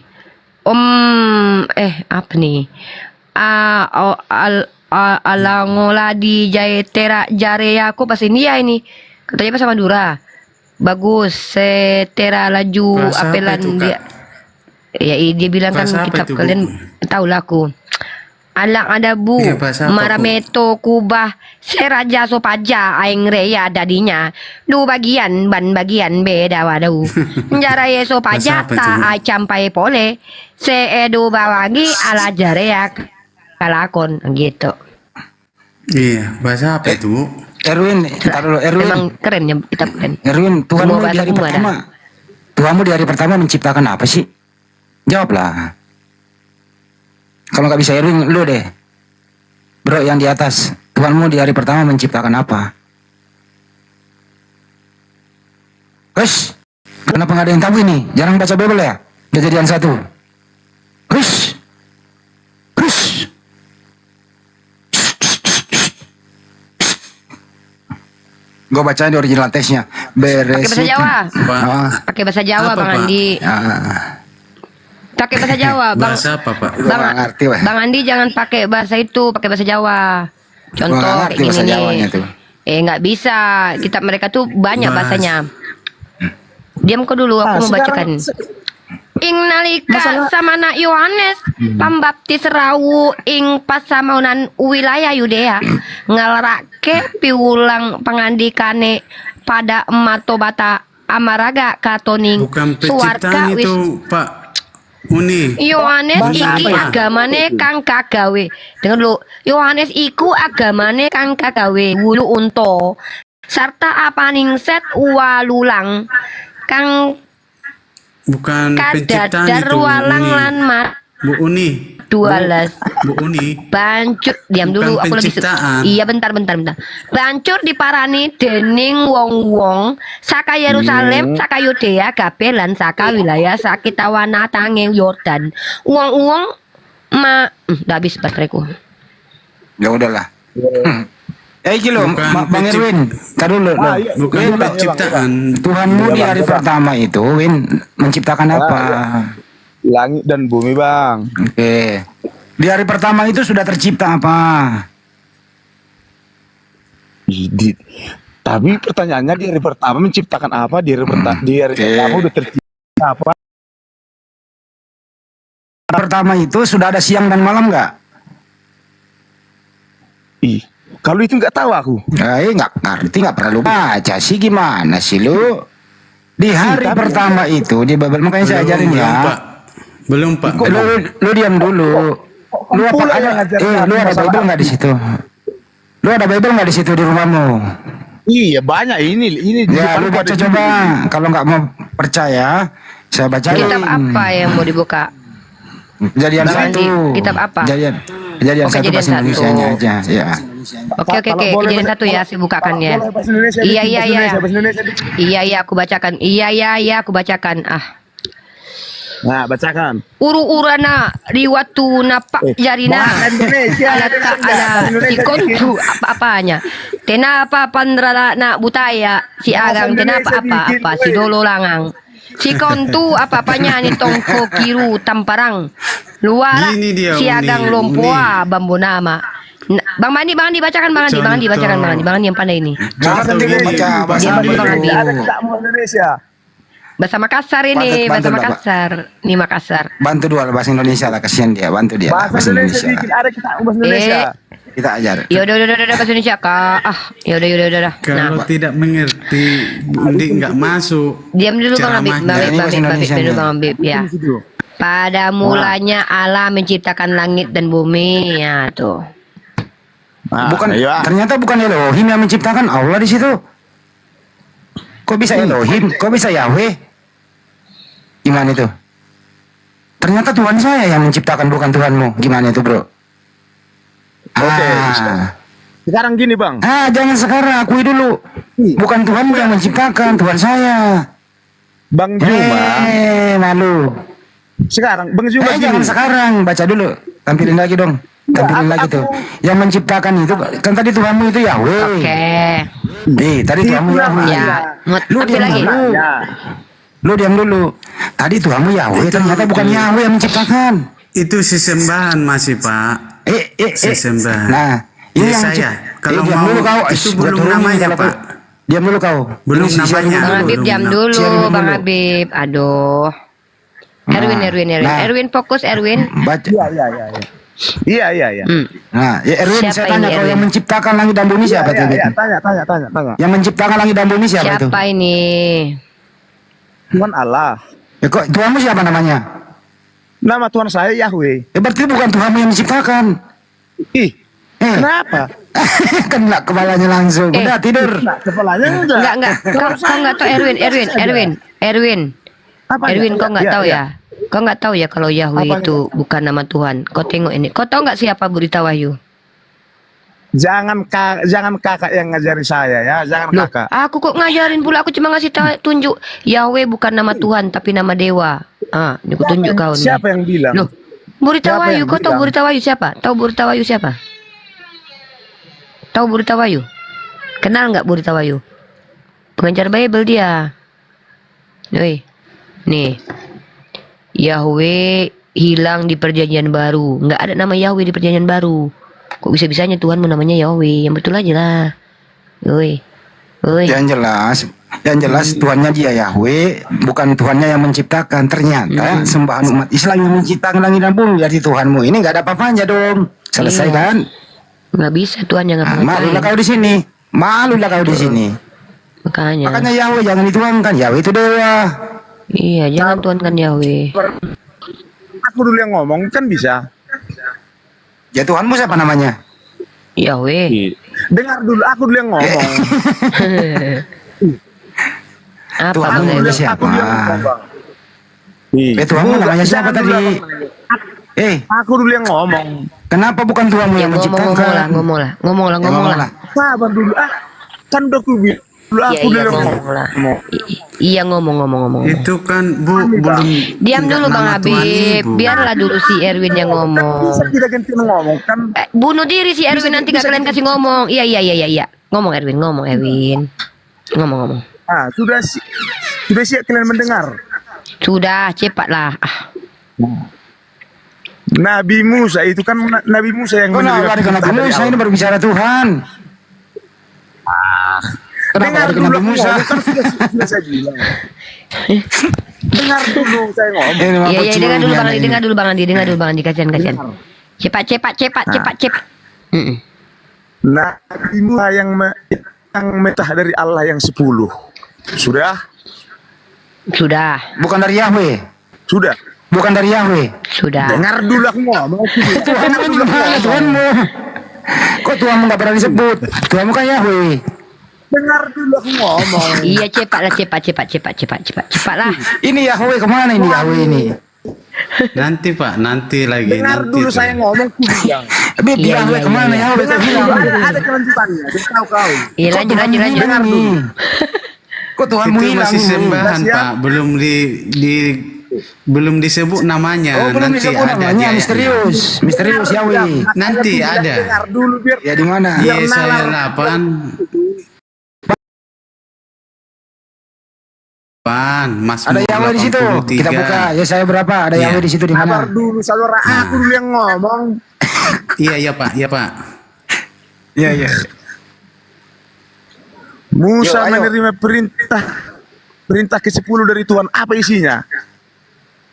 Apa nih? Alangola di Jayetera jare aku pas India ini. Katanya bahasa Madura. Bagus, setera laju Bahasa apelan apa itu, Kak? dia. Ya dia bilang kan Bahasa apa kitab itu, Bu? kalian tahu lah aku. Alang ada bu, Iya, bahasa apa, Bu? marameto kubah, seraja sopaja, aing reya dadinya. Du bagian, ban bagian beda wadau. Jara ye sopaja Bahasa apa itu, ta Bu? acampai pole, se edu bawagi ala jareak kalakon gitu. Iya, bahasa apa itu, Bu? Erwin, taruh dulu, Erwin. Emang keren ya kitab keren. Erwin, Tuhanmu Semua di hari bahasa pertama. Tuhanmu di hari pertama menciptakan apa sih? Jawablah. Kalau nggak bisa Erwin, lu deh. Bro yang di atas. Tuhanmu di hari pertama menciptakan apa? Hush. Kenapa nggak ada yang tahu ini? Jarang baca Bible ya? Kejadian 1. Hush. Hush. Gue bacain di original teksnya. Pakai bahasa Jawa. Ah. Pakai bahasa Jawa Apa, Bang Pak? Andi. Pakai bahasa Jawa, Bang. Bahasa apa, Pak? Bang Andi jangan pakai bahasa itu, pakai bahasa Jawa. Contoh Gua nggak ngerti kayak bahasa gini Jawanya nih. tuh. Nggak bisa. Kitab mereka tuh banyak bahasanya. Diam kau dulu, aku mau bacakan. Ing nalika samana Yohanes Pembaptis rawu ing pasamaunan wilayah Yudea ngalarake piulang pangandikane pada ematobata amaraga katoning Bukan penciptaan itu, Pak. Uni. Yohanes iki agamane kang kagawe. Dengar dulu. Yohanes iku agamane kang kagawe wulu unta sarta apaningset walulang kang Bukan penciptaan kadadar itu, walang Uni. lan mar Bu Uni. 12. Bu Uni. Bancur diam dulu Bukan aku lebih penciptaan. iya bentar. Bancur diparani dening wong-wong saka Yerusalem, saka Yudea, kabeh lan saka wilayah sakitawana tanging Yordan. Wong-wong udah habis bateraiku. Ya udahlah. Iki loh, Bang Erwin. Tar dulu loh. Bukan penciptaan. Tuhanmu di hari pertama itu, Win, menciptakan apa? Langit dan bumi, Bang. Oke. Di hari pertama itu sudah tercipta apa? Tapi pertanyaannya di hari pertama menciptakan apa? Di hari pertama udah tercipta apa? Pertama itu sudah ada siang dan malam nggak? Kalau itu nggak tahu aku. Nggak ngerti, nggak perlu baca sih, gimana sih lu? Di hari pertama itu di Bible, makanya saya ajarin ya. Belum Pak. Lu diam dulu. Lu ada Bible nggak di situ? Lu ada Bible nggak di situ di rumahmu? Iya banyak ini. Ya lu baca coba. Kalau nggak mau percaya, saya bacain. Kitab apa yang mau dibuka? Kejadian Bang Andi, 1. kitab apa? Kejadian Oh, 1 bahasa Kejadian Indonesianya 1. aja, ya. Oke, kejadian 1 ya, saya bukakan ya. Iya, aku bacakan. Iya, aku bacakan. Nah, bacakan. Uru-urana riwatu napak jarina. Ala ikontu apa-apanya. Tenapa pandrala na butaya si agang tenapa apa si dolo langang. Si kontu apa-apanya ni tongko kiru tamparang. Luar si agang lompoa bambu nama. Bang Mandi bacakan Bang Andi yang pandai ini. Dia ada Indonesia. Bahasa Makassar ini, bahasa Makassar. Ini Makassar. Bantu dua bahasa Indonesia lah, kasihan dia, bantu dia. Bahasa Indonesia dikit, ada kita bahasa Indonesia. Kita ajar. Ya udah bahasa Indonesia Kak. Ya udah. Kalau tidak mengerti, nggak masuk. Diam dulu Bang Habib ya. Pada mulanya Allah menciptakan langit dan bumi ya tuh. Ternyata bukan Elohim yang menciptakan, Allah di situ. Kok bisa Elohim? Kok bisa Yahweh? Gimana itu? Ternyata Tuhan saya yang menciptakan, bukan Tuhanmu. Gimana itu, bro? Oke. Sekarang gini, Bang. Jangan sekarang, akui dulu. Bukan Tuhanmu yang menciptakan, Tuhan saya. Bang Juma. Malu. Sekarang, Bang Juma gini. Jangan sekarang, baca dulu. Tampilin lagi dong. Tampilin lagi tuh. Yang menciptakan itu, kan tadi Tuhanmu itu Yahweh. Tadi Tuhanmu Yahweh. Lu diam dulu. Lu diam dulu. Tadi Tuhanmu Yahweh, ternyata bukan Yahweh yang menciptakan. Itu sesembahan masih, Pak. Sesembahan. Nah, ini yang saya kalau diam mau dulu kau. itu belum namanya, Pak. Diam dulu kau. Belum Ini namanya. Bang Habib diam dulu, Bang Habib. Aduh. Erwin fokus Erwin. Baca. Iya. Nah, ya Erwin, saya tanya, kau yang menciptakan langit dan bumi siapa itu? Tanya. Yang menciptakan langit dan bumi siapa itu? Siapa ini? Tuhan Allah. Kok Tuhanmu siapa namanya? Nama Tuhan saya Yahweh. Berarti bukan Tuhanmu yang menciptakan. Kenapa? Kena kepalanya langsung. Udah tidur. Kepalanya Enggak. Kau enggak tahu Erwin, kau enggak tahu ya? Kau enggak tahu ya kalau Yahweh itu bukan nama Tuhan. Kau tengok ini. Kau tahu enggak siapa Burita Wahyu? Jangan kakak yang ngajari saya ya, jangan kakak. Aku kok ngajarin pula, aku cuma ngasih tunjuk Yahweh bukan nama Tuhan tapi nama dewa. Aku tunjuk kau nih. Siapa yang bilang? Loh, Burita Wahyu, kau tahu Burita Wahyu siapa? Tahu Burita Wahyu siapa? Tahu Burita Wahyu? Kenal nggak Burita Wahyu? Pengajar Bible dia. Nih. Yahweh hilang di perjanjian baru. Nggak ada nama Yahweh di perjanjian baru. Kok bisa-bisanya Tuhanmu namanya Yahweh? Yang betul aja lah. Yang jelas Tuhannya dia Yahweh, bukan Tuhannya yang menciptakan. Ternyata sembahan umat Islam yang menciptakan langit dan bumi dari Tuhanmu. Ini nggak ada apa-apanya dong. Selesai kan? Nggak bisa Tuhan yang apa-apa. Malulah kau di sini. Makanya Yahweh jangan dituangkan. Yahweh itu dewa. Iya, jangan tuankan Yahweh. Aku dulu yang ngomong kan bisa. Ya Tuhanmu siapa namanya? Yahweh. Dengar dulu, aku dulu yang ngomong. Tuhanmu siapa? Tuhanmu namanya siapa tadi? Aku dulu yang ngomong. Kenapa bukan Tuhanmu yang menciptakan? Ngomong lah. Sabar dulu. Kan udah aku bilang. Iya ngomong. Itu kan belum. Diam dulu Bang Habib. Biarlah dulu si Erwin yang ngomong. Bisa kita ganti ngomong kan? Bunuh diri si Erwin nanti kalian kasih ngomong. Iya. Ngomong Erwin. Ngomong. Sudah siap kalian mendengar? Sudah, cepatlah. Nabi Musa itu kan Nabi Musa yang Nabi Musa ini berbicara Tuhan. Dengar dulu Musa. Kan sudah saya bilang. Dengar dulu saya ngomong. Iya, dengar dulu Bang Andi, kasihan. Cepat. Nabi Musa yang metah dari Allah yang 10. Sudah. Bukan dari Yahweh. Sudah. Bukan dari Yahweh. Sudah. Dengar dulu aku ngomong. Tuhanmu. Kok Tuhanmu nggak pernah disebut? Tuhanmu kan Yahweh. Dengar dulu aku ngomong. Iya, cepatlah. Cepatlah. Ini Yahweh kemana ini Yahweh ini? Nanti Pak, nanti lagi. Dengar dulu saya ngomong bilang. Yahweh kemana Yahweh? Ada kelanjutannya. Tahu kau. Iya, lanjut. Dengar dulu. Kok Tuhanmu itu hilang? masih sembahan Pak, belum disebut namanya. Belum Nanti disebut ada namanya. Misterius Yahweh. Nanti ada. Dengar dulu biar. Ya di mana? Yesaya 8 Mazmur ada Yahweh di situ. 83. Kita buka Yesaya berapa? Ada Yahweh di situ di mana? Sabar dulu, saudara. Aku dulu yang ngomong. Iya Pak. Iya. Musa menerima perintah ke-10 dari Tuhan. Apa isinya?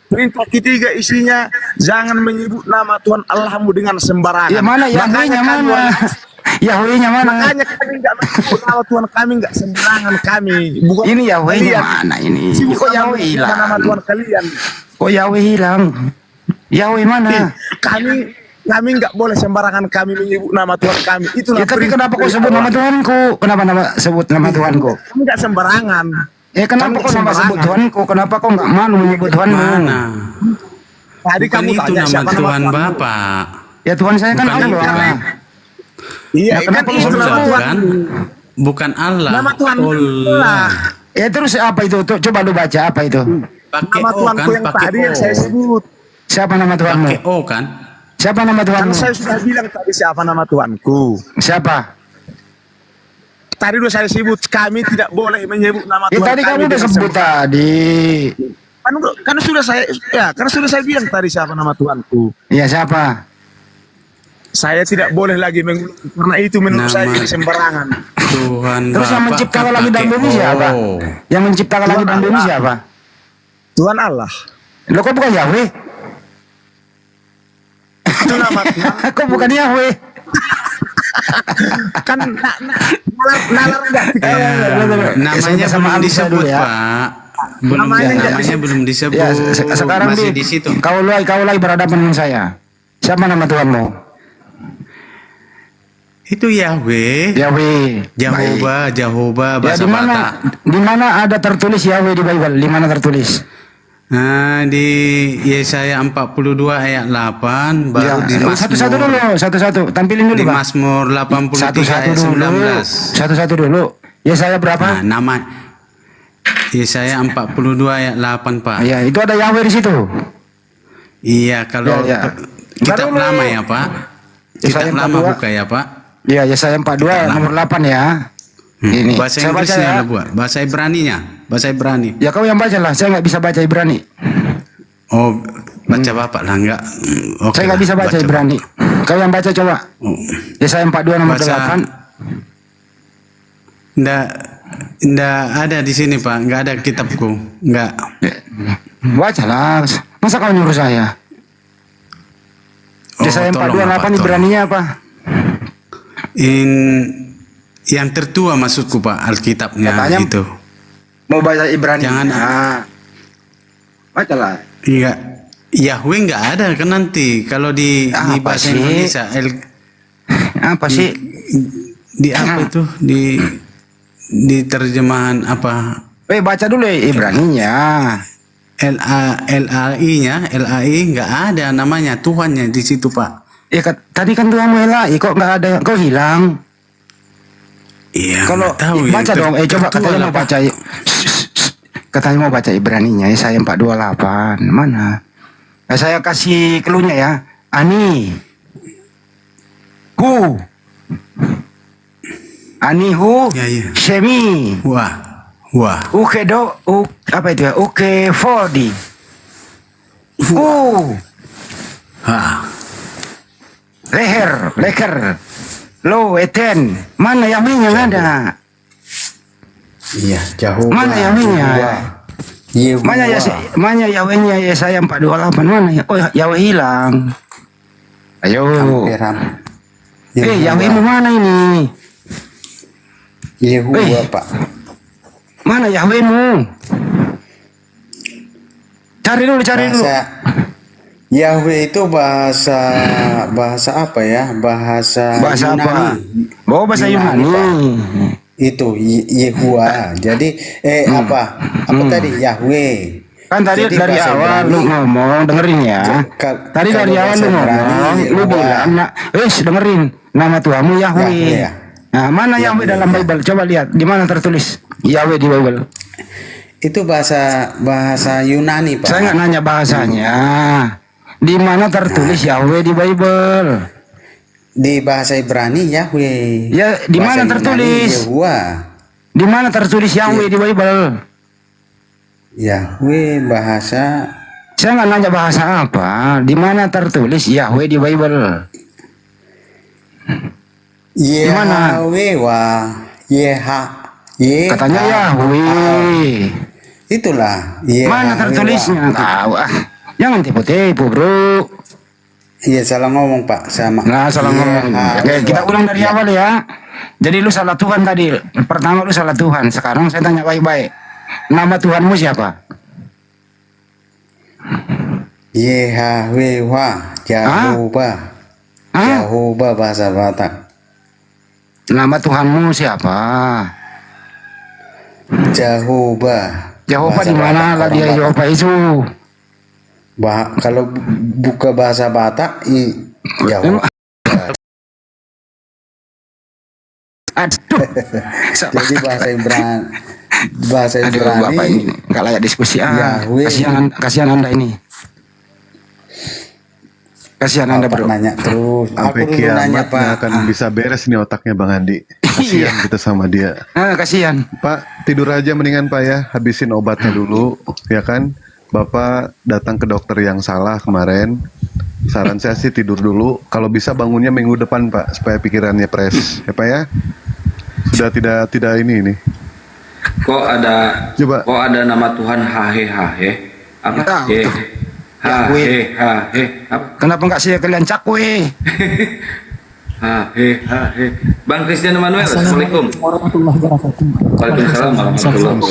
Perintah ketiga isinya jangan menyebut nama Tuhan Allahmu dengan sembarangan. Ya mana Yahwehnya mana? Yahwehnya mana? Makanya kami enggak menyebut nama Tuhan kami, enggak sembarangan kami. Bukan ini Yahwehnya mana ini? Kok Yahweh hilang? Nama Tuhan kalian. Kok Yahweh hilang? Yahweh mana? Kami nggak boleh sembarangan kami menyebut nama Tuhan kami. Itulah Ya, tapi perintah kenapa kau dari sebut Allah. nama Tuhanku? Kenapa sebut nama Tuhanku? Kami nggak sembarangan. Ya, kenapa Kami kau nama sebut sembarangan. Tuhanku? Kenapa kau nggak malu menyebut Tuhanmu? Mana? Tadi Bukan kamu itu tanya nama siapa Tuhan nama Tuhan. Bapak. Ya, Tuhan saya kan Bukan itu, Allah. kan? Iya, Nah, kan kenapa itu kau nama sebut? Tuhan. Kan? Bukan Allah. Nama Tuhan Allah. Ya, terus apa itu? Tuh, coba lu baca apa itu? Pakai Nama O Tuhanku kan? yang Pakai tadi O. yang saya sebut. Siapa nama Tuhanmu? Pakai O kan? Siapa nama Kan Tuhanmu? saya sudah bilang tadi siapa nama Tuhanku. Siapa? Tadi sudah saya sebut, kami tidak boleh menyebut nama Ya, Tuhan tadi kami kamu udah dengan sebut sembarangan. tadi. Kan sudah saya bilang tadi siapa nama Tuhanku. Ya, siapa? Saya tidak boleh lagi karena itu menurut Nama saya jadi sembarangan. Tuhan Terus yang Bapak menciptakan kan langit dan pakai bumi O. siapa? Yang menciptakan langit dan bumi siapa? Tuhan Allah. Lo kok bukan Yahweh? Itu nama Tuhan. Kok bukan Yahweh? Kan nalar enggak? Namanya Sama-sama belum Alisa dulu disebut, ya. Pak. Belum namanya belum disebut. Ya, sekarang Masih di di situ. kau lagi berhadapan dengan saya. Siapa nama Tuhanmu? Itu Yahweh. Yahweh. Jehovah, Jehovah, Ya, bahasa Batak. di mana ada tertulis Yahweh di Bible? Di mana tertulis? Nah, di Yesaya 42 ayat 8 baru Ya, di satu-satu Mazmur. dulu, satu-satu. Tampilin dulu, Di Pak. Mazmur 83 ayat 19. Satu-satu dulu. Ya, saya berapa? Nah, nama Yesaya 42 ayat 8, Pak. Ya, itu ada Yahweh di situ. Iya, kalau Ya. kitab Baru lama ya, Pak. Kitab Yesaya lama 42. buka ya, Pak. Ya, Yesaya 42 nomor 8 ya. Ini. Bahasa Saya baca Inggrisnya ya. ada buat. Bahasa Ibraninya, bahasa Ibrani. Ya, kau yang baca lah. Saya nggak bisa baca Ibrani. Oh, baca Bapak lah enggak. Oke. Saya nggak bisa baca Ibrani. Kau yang baca coba. Yesaya 42 nomor Baca. 8. Nggak ada di sini, Pak. Nggak ada kitabku. Nggak. Bacalah. Masa kau nyuruh saya? Yesaya 42 8 Ibraninya apa? Yang tertua maksudku, Pak, Alkitabnya Katanya itu. Mau baca Ibrani. Jangan. Bacalah. Iya. Yahweh nggak ada kan nanti kalau di Apa bahasa sih? Indonesia. Apa sih? Di apa itu? Di terjemahan apa? Baca dulu Ibraninya. LAI nggak ada namanya Tuhannya di situ, Pak. Ya, tadi kan Tuhan LAI kok nggak ada, kok hilang? Iya. Kalau nggak tahu baca yang dong, tertua coba katanya lah, mau Pak. baca. Katanya mau baca Ibraninya, saya 428. Mana? Nah, saya kasih cluenya ya. Ani. Hu. Anihu. Ya, ya. Shemi. Wah. Apa itu ya? Uke Fodi. Leher. Lo eten. Mana yang minyak ada? Iya, jauh. Mana yang minyak? Mana Yahwehnya Yesaya 428 mana ya? Oh, Yahweh hilang. Ayo. Yahwehmu mana ini? Yehuwa, Pak. Mana Yahwehmu? Cari dulu. Yahweh itu bahasa apa ya? Bahasa apa? Oh, bahasa Yunani. Itu Yehuwa. Jadi apa tadi Yahweh? Kan tadi Jadi dari bahasa awal Ibrani. lu ngomong, dengerin ya. Tadi kalau dari awal bahasa lu Ibrani, ngomong, lu Yehuwa. bilang, dengerin. Nama Tuhanmu Yahweh. Yahweh, ya. Nah, mana Yahweh dalam Bible? Coba lihat, di mana tertulis Yahweh di Bible? Itu bahasa Yunani, Pak. Saya nggak nanya bahasanya. Di mana tertulis Yahweh di Bible? Di bahasa Ibrani Yahweh. Ya, di Bahasa mana Yunani, tertulis? Yehuwa. Di mana tertulis Yahweh di Bible? Yahweh bahasa. Saya nggak nanya bahasa apa. Di mana tertulis Yahweh di Bible? Yahweh Katanya Yahweh. Itulah. Mana tertulisnya? Tahu Jangan tipu-tipu, bro. Iya, salah ngomong, Pak. Nah, salah ngomong. Oke, kita ulang dari awal ya. Jadi lu salah Tuhan tadi. Pertama lu salah Tuhan. Sekarang saya tanya baik-baik. Nama Tuhanmu siapa? Jehovah. Jehovah bahasa Batak. Nama Tuhanmu siapa? Jehovah. Jehovah Bahasa di mana Batak, lah dia orang Jehovah itu? Kalau buka bahasa Batak, Jehovah. Jadi bahasa Aduh, Ibrani Bapak ini nggak layak diskusi. Yahweh. Kasihan Anda ini. Kasihan Anda bro. Nanya terus. Sampai Aku dulu nanya, kiamat nggak Pak. akan bisa beres nih otaknya Bang Andi. Kasihan kita sama dia. Kasihan. Pak, tidur aja mendingan Pak ya. Habisin obatnya dulu, ya kan? Bapak datang ke dokter yang salah kemarin. Saran saya sih tidur dulu. Kalau bisa bangunnya minggu depan Pak, supaya pikirannya fresh, ya Pak ya. Sudah tidak ini. Kok ada nama Tuhan Hahe apa? Hahe apa? Kenapa nggak saya kalian cakwe? Hahe. Bang Christian Emmanuel, Assalamualaikum warahmatullahi wabarakatuh. Waalaikumsalam warahmatullahi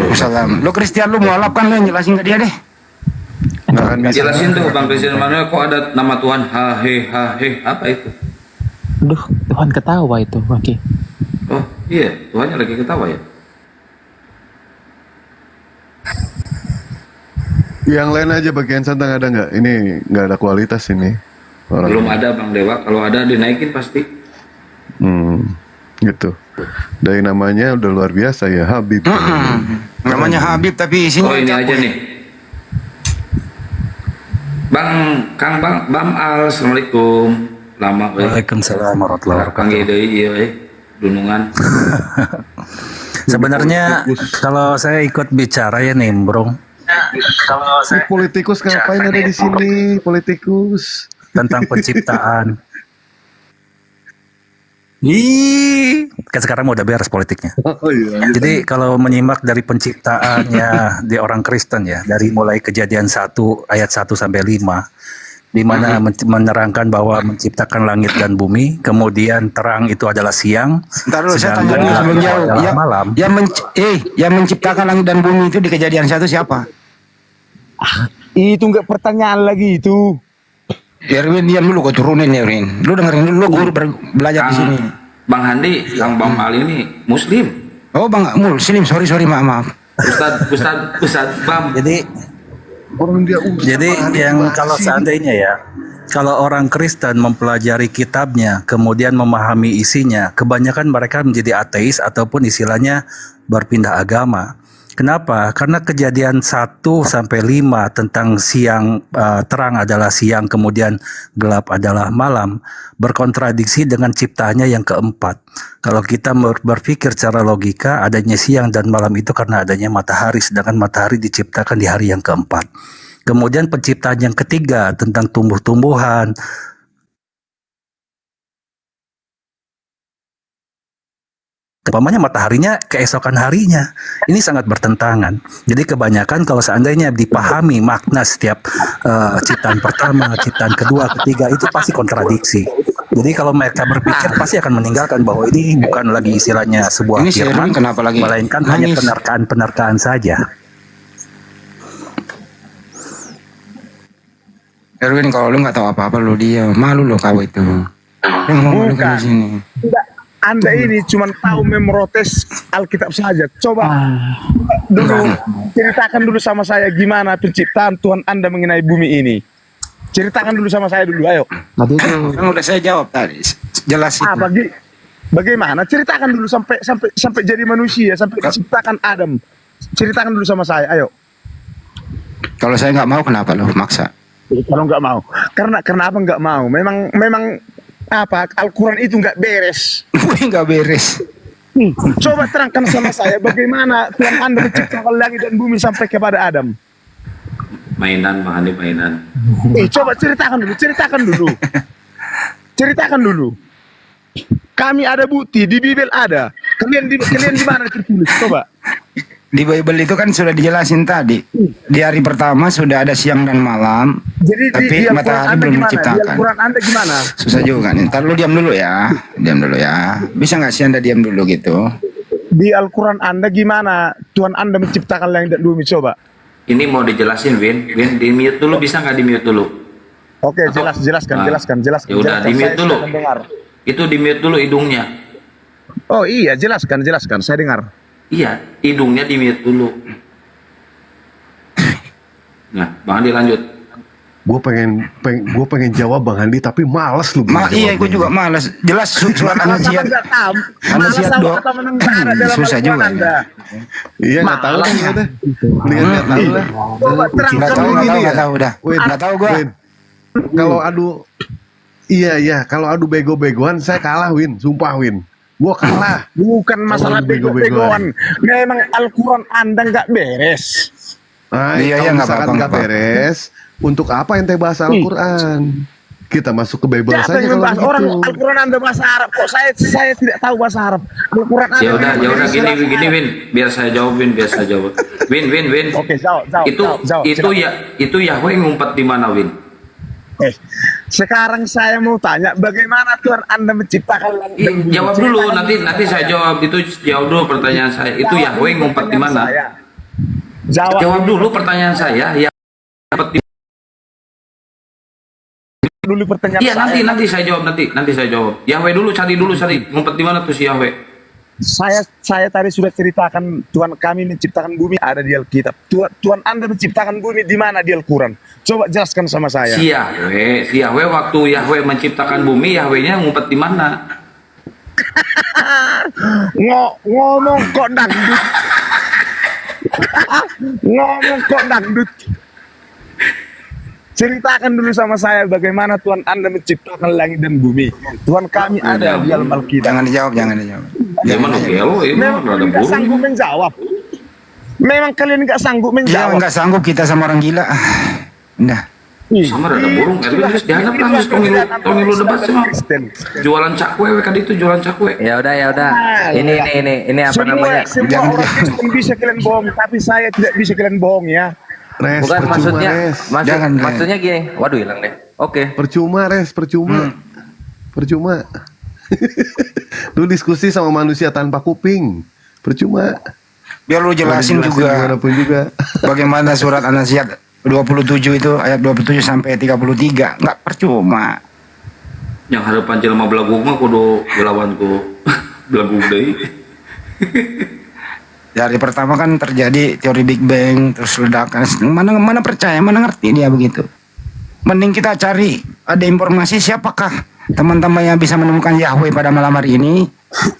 wabarakatuh. Lo Christian lu mualaf kan, lo jelasin ke dia deh. Jelasin tuh Bang Christian Emmanuel, kok ada nama Tuhan Hahe apa itu? Duh, Tuhan ketawa itu, Maki. Oh iya, Tuhannya lagi ketawa ya? Yang lain aja bagian santang ada nggak? Ini nggak ada kualitas ini. Belum ada Bang Dewa, kalau ada dinaikin pasti. Gitu. Dari namanya udah luar biasa ya, Habib. Namanya Habib tapi isinya. Oh ini aja nih. Bang Al, Assalamualaikum. Lama. Waalaikumsalam warahmatullahi wabarakatuh. Panggil deui ieu dunungan. Sebenarnya kalau saya ikut bicara ya nimbrung. Kalau saya politikus ngapain ada di sini? Politikus tentang penciptaan. Kan sekarang mau udah beres politiknya. Jadi kalau menyimak dari penciptaannya di orang Kristen ya, dari mulai Kejadian 1 ayat 1 sampai 5, di mana menerangkan bahwa menciptakan langit dan bumi, kemudian terang itu adalah siang, Ntar dulu saya tanya dulu sebelum jauh. malam. Yang menciptakan langit dan bumi itu di Kejadian 1 siapa? Itu enggak pertanyaan lagi itu. Erwin diam dulu, kau turunin ya Erwin. Lu dengerin dulu, guru belajar di sini. Bang Handi, Bang Ali ini Muslim. Oh Bang Muslim, sorry maaf. Ustad Bam. Jadi yang kalau seandainya ya, kalau orang Kristen mempelajari kitabnya, kemudian memahami isinya, kebanyakan mereka menjadi ateis ataupun istilahnya berpindah agama. Kenapa? Karena Kejadian 1 sampai 5 tentang siang, terang adalah siang, kemudian gelap adalah malam, berkontradiksi dengan ciptaannya yang keempat. Kalau kita berpikir secara logika, adanya siang dan malam itu karena adanya matahari, sedangkan matahari diciptakan di hari yang keempat. Kemudian penciptaan yang ketiga tentang tumbuh-tumbuhan, umpamanya mataharinya keesokan harinya. Ini sangat bertentangan. Jadi kebanyakan kalau seandainya dipahami makna setiap ciptaan pertama, ciptaan kedua, ketiga, itu pasti kontradiksi. Jadi kalau mereka berpikir pasti akan meninggalkan bahwa ini bukan lagi istilahnya sebuah Ini firman, kenapa lagi melainkan hanya penerkaan-penerkaan saja. Erwin, kalau lu nggak tahu apa-apa lu dia malu lo kau itu. Lu ngomong di sini. Anda ini cuma tahu memprotes Alkitab saja. Coba dulu ceritakan dulu sama saya gimana penciptaan Tuhan Anda mengenai bumi ini. Ceritakan dulu sama saya dulu, ayo. Kan udah saya jawab tadi. Jelasin. Bagaimana? Ceritakan dulu sampai jadi manusia, sampai diciptakan Adam. Ceritakan dulu sama saya, ayo. Kalau saya nggak mau, kenapa lo maksa? Kalau nggak mau, karena apa nggak mau? Memang apa Al-Quran itu nggak beres. Nggak beres. Coba terangkan sama saya bagaimana Tuhan Anda menciptakan langit dan bumi sampai kepada Adam. Mainan Bang Andi, mainan. Coba ceritakan dulu. Kami ada bukti, di Bible ada. Kalian di mana tertulis? Coba. Di Bible itu kan sudah dijelasin tadi. Di hari pertama sudah ada siang dan malam. Jadi tapi matahari belum diciptakan. Di Al-Quran Anda gimana? Susah juga nih. Ntar lu diam dulu ya. Bisa nggak sih Anda diam dulu gitu? Di Al-Quran Anda gimana Tuhan Anda menciptakan langit dan bumi? Coba. Ini mau dijelasin, Win, di mute dulu, bisa nggak di mute dulu? Oke, jelaskan. Ya udah, di mute Saya dulu. sudah mendengar. Itu di mute dulu hidungnya. Oh iya, jelaskan. Saya dengar. Iya, hidungnya di mute dulu. Nah, Bang Andi lanjut. Gue pengen jawab Bang Andi tapi males lu. Iya, gue juga males. Jelas surat An-Naziat. An-Naziat susah juga. Iya, nggak tahu kan kita. Mendingan nggak tahu lah. Nggak tahu dah. Nggak tahu gue. Kalau kalau adu bego-begoan saya kalah, Win. Sumpah, Win. Gua kalah. Bukan masalah bego-begoan. Memang Al-Quran Anda nggak beres. Iya, Kalau nggak misalkan nggak beres, untuk apa ente bahas Al-Quran? Kita masuk ke Bible saja kalau membahas gitu. orang Al-Quran Anda bahasa Arab kok saya tidak tahu bahasa Arab. Al-Quran Ya udah gini Win, biar saya jawab Win. Win. Oke, jawab. Itu Yahweh ngumpet di mana, Win? Sekarang saya mau tanya, bagaimana Tuhan Anda menciptakan langit dan bumi? Jawab dulu, nanti saya jawab. Itu jawab dulu pertanyaan saya. Itu Yahweh ngumpet di mana? Jawab dulu pertanyaan saya. Ya, dulu pertanyaan iya, saya. nanti saya jawab nanti saya jawab. Yahweh dulu cari ngumpet di mana tuh si Yahweh? Saya tadi sudah ceritakan Tuhan kami menciptakan bumi ada di Alkitab. Tuhan Anda menciptakan bumi di mana di Al-Quran? Coba jelaskan sama saya. Si Yahweh waktu Yahweh menciptakan bumi, Yahwehnya ngumpet di mana? Ngomong kok dangdut. Ngomong kok dangdut. Ceritakan dulu sama saya bagaimana Tuhan Anda menciptakan langit dan bumi. Tuhan kami ada di dalam Alkitab. Jangan dijawab. Memang kalian nggak sanggup menjawab. Memang kalian nggak sanggup menjawab. Nggak sanggup kita sama orang gila. Nah. Sama rada burung. Erwin terus dianggap nangis pemilu debat semua. Jualan cakwe kan itu jualan cakwe. Ya udah. Ini apa namanya? Semua orang Kristen bisa kalian bohong, tapi saya tidak bisa kalian bohong ya. Bukan maksudnya gini. Waduh, hilang deh. Oke. Percuma. Lu diskusi sama manusia tanpa kuping. Percuma. Biar lu jelasin juga bagaimana surat An-Naziat 27 itu ayat 27 sampai 33. Nggak percuma. Yang harapan jelema belagug mah kudu lawanku belagug deui. Dari pertama kan terjadi teori Big Bang, terus ledakan. Mana percaya, mana ngerti dia begitu. Mending kita cari ada informasi siapakah teman-teman yang bisa menemukan Yahweh pada malam hari ini.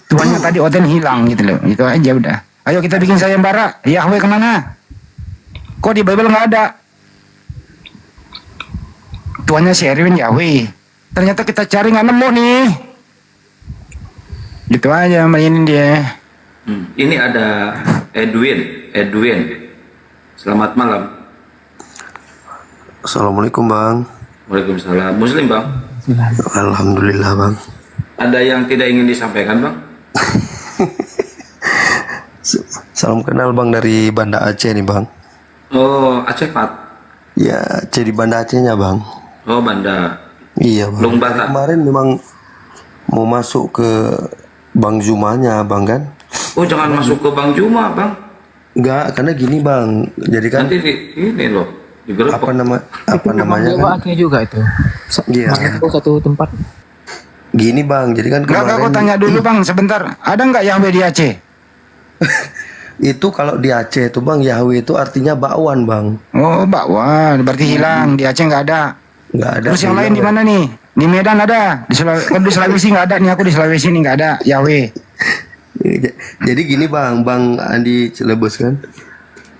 Tuhannya tadi Oten hilang gitu loh. Itu aja udah. Ayo kita bikin sayembara. Yahweh kemana? Kok di Bible nggak ada? Tuhannya si Erwin Yahweh. Ternyata kita cari nggak nemu nih. Gitu aja mainin dia. Ini ada Edwin. Selamat malam. Assalamualaikum Bang. Waalaikumsalam. Muslim Bang? Alhamdulillah Bang. Ada yang tidak ingin disampaikan Bang? Salam kenal Bang dari Banda Aceh nih Bang. Oh, Aceh Pat? Ya, Aceh di Banda Acehnya Bang. Oh, Banda. Iya Bang. Kemarin memang mau masuk ke Bang Zumanya Bang kan? Oh, jangan masuk ke Bang Juma Bang. Enggak, karena gini Bang. Jadi kan nanti ini loh. Apa namanya kan? Aceh juga itu. Iya. Satu tempat. Gini Bang, jadi kan kemarin. Aku tanya dulu Bang, sebentar. Ada nggak Yahweh di Aceh? Itu kalau di Aceh itu Bang, Yahweh itu artinya bakwan Bang. Oh, bakwan, berarti hilang. Di Aceh nggak ada. Nggak ada. Terus yang lain di mana nih? Di Medan ada. Di Sulawesi nggak ada nih. Aku di Sulawesi nih nggak ada Yahweh. Jadi gini Bang Andi Cilebes kan.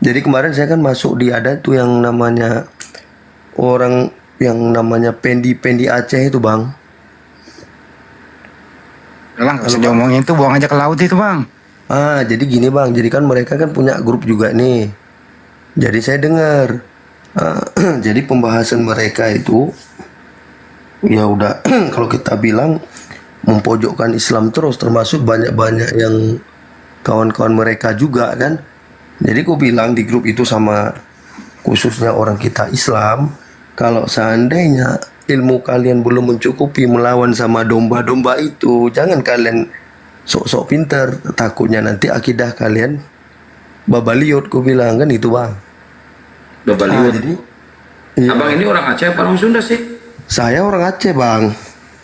Jadi kemarin saya kan masuk di ada tuh yang namanya orang yang namanya Pendi Aceh itu Bang. Udah nggak usah diomongin itu, buang aja ke laut itu Bang. Jadi gini Bang, jadi kan mereka kan punya grup juga nih. Jadi saya dengar, jadi pembahasan mereka itu, ya udah kalau kita bilang mempojokkan Islam terus, termasuk banyak-banyak yang kawan-kawan mereka juga kan. Jadi aku bilang di grup itu sama khususnya orang kita Islam, kalau seandainya ilmu kalian belum mencukupi melawan sama domba-domba itu, jangan kalian sok-sok pinter, takutnya nanti akidah kalian babaliut, ku bilang kan itu Bang. Babaliut. Jadi, Abang ini orang Aceh apa orang Sunda sih? Saya orang Aceh, Bang.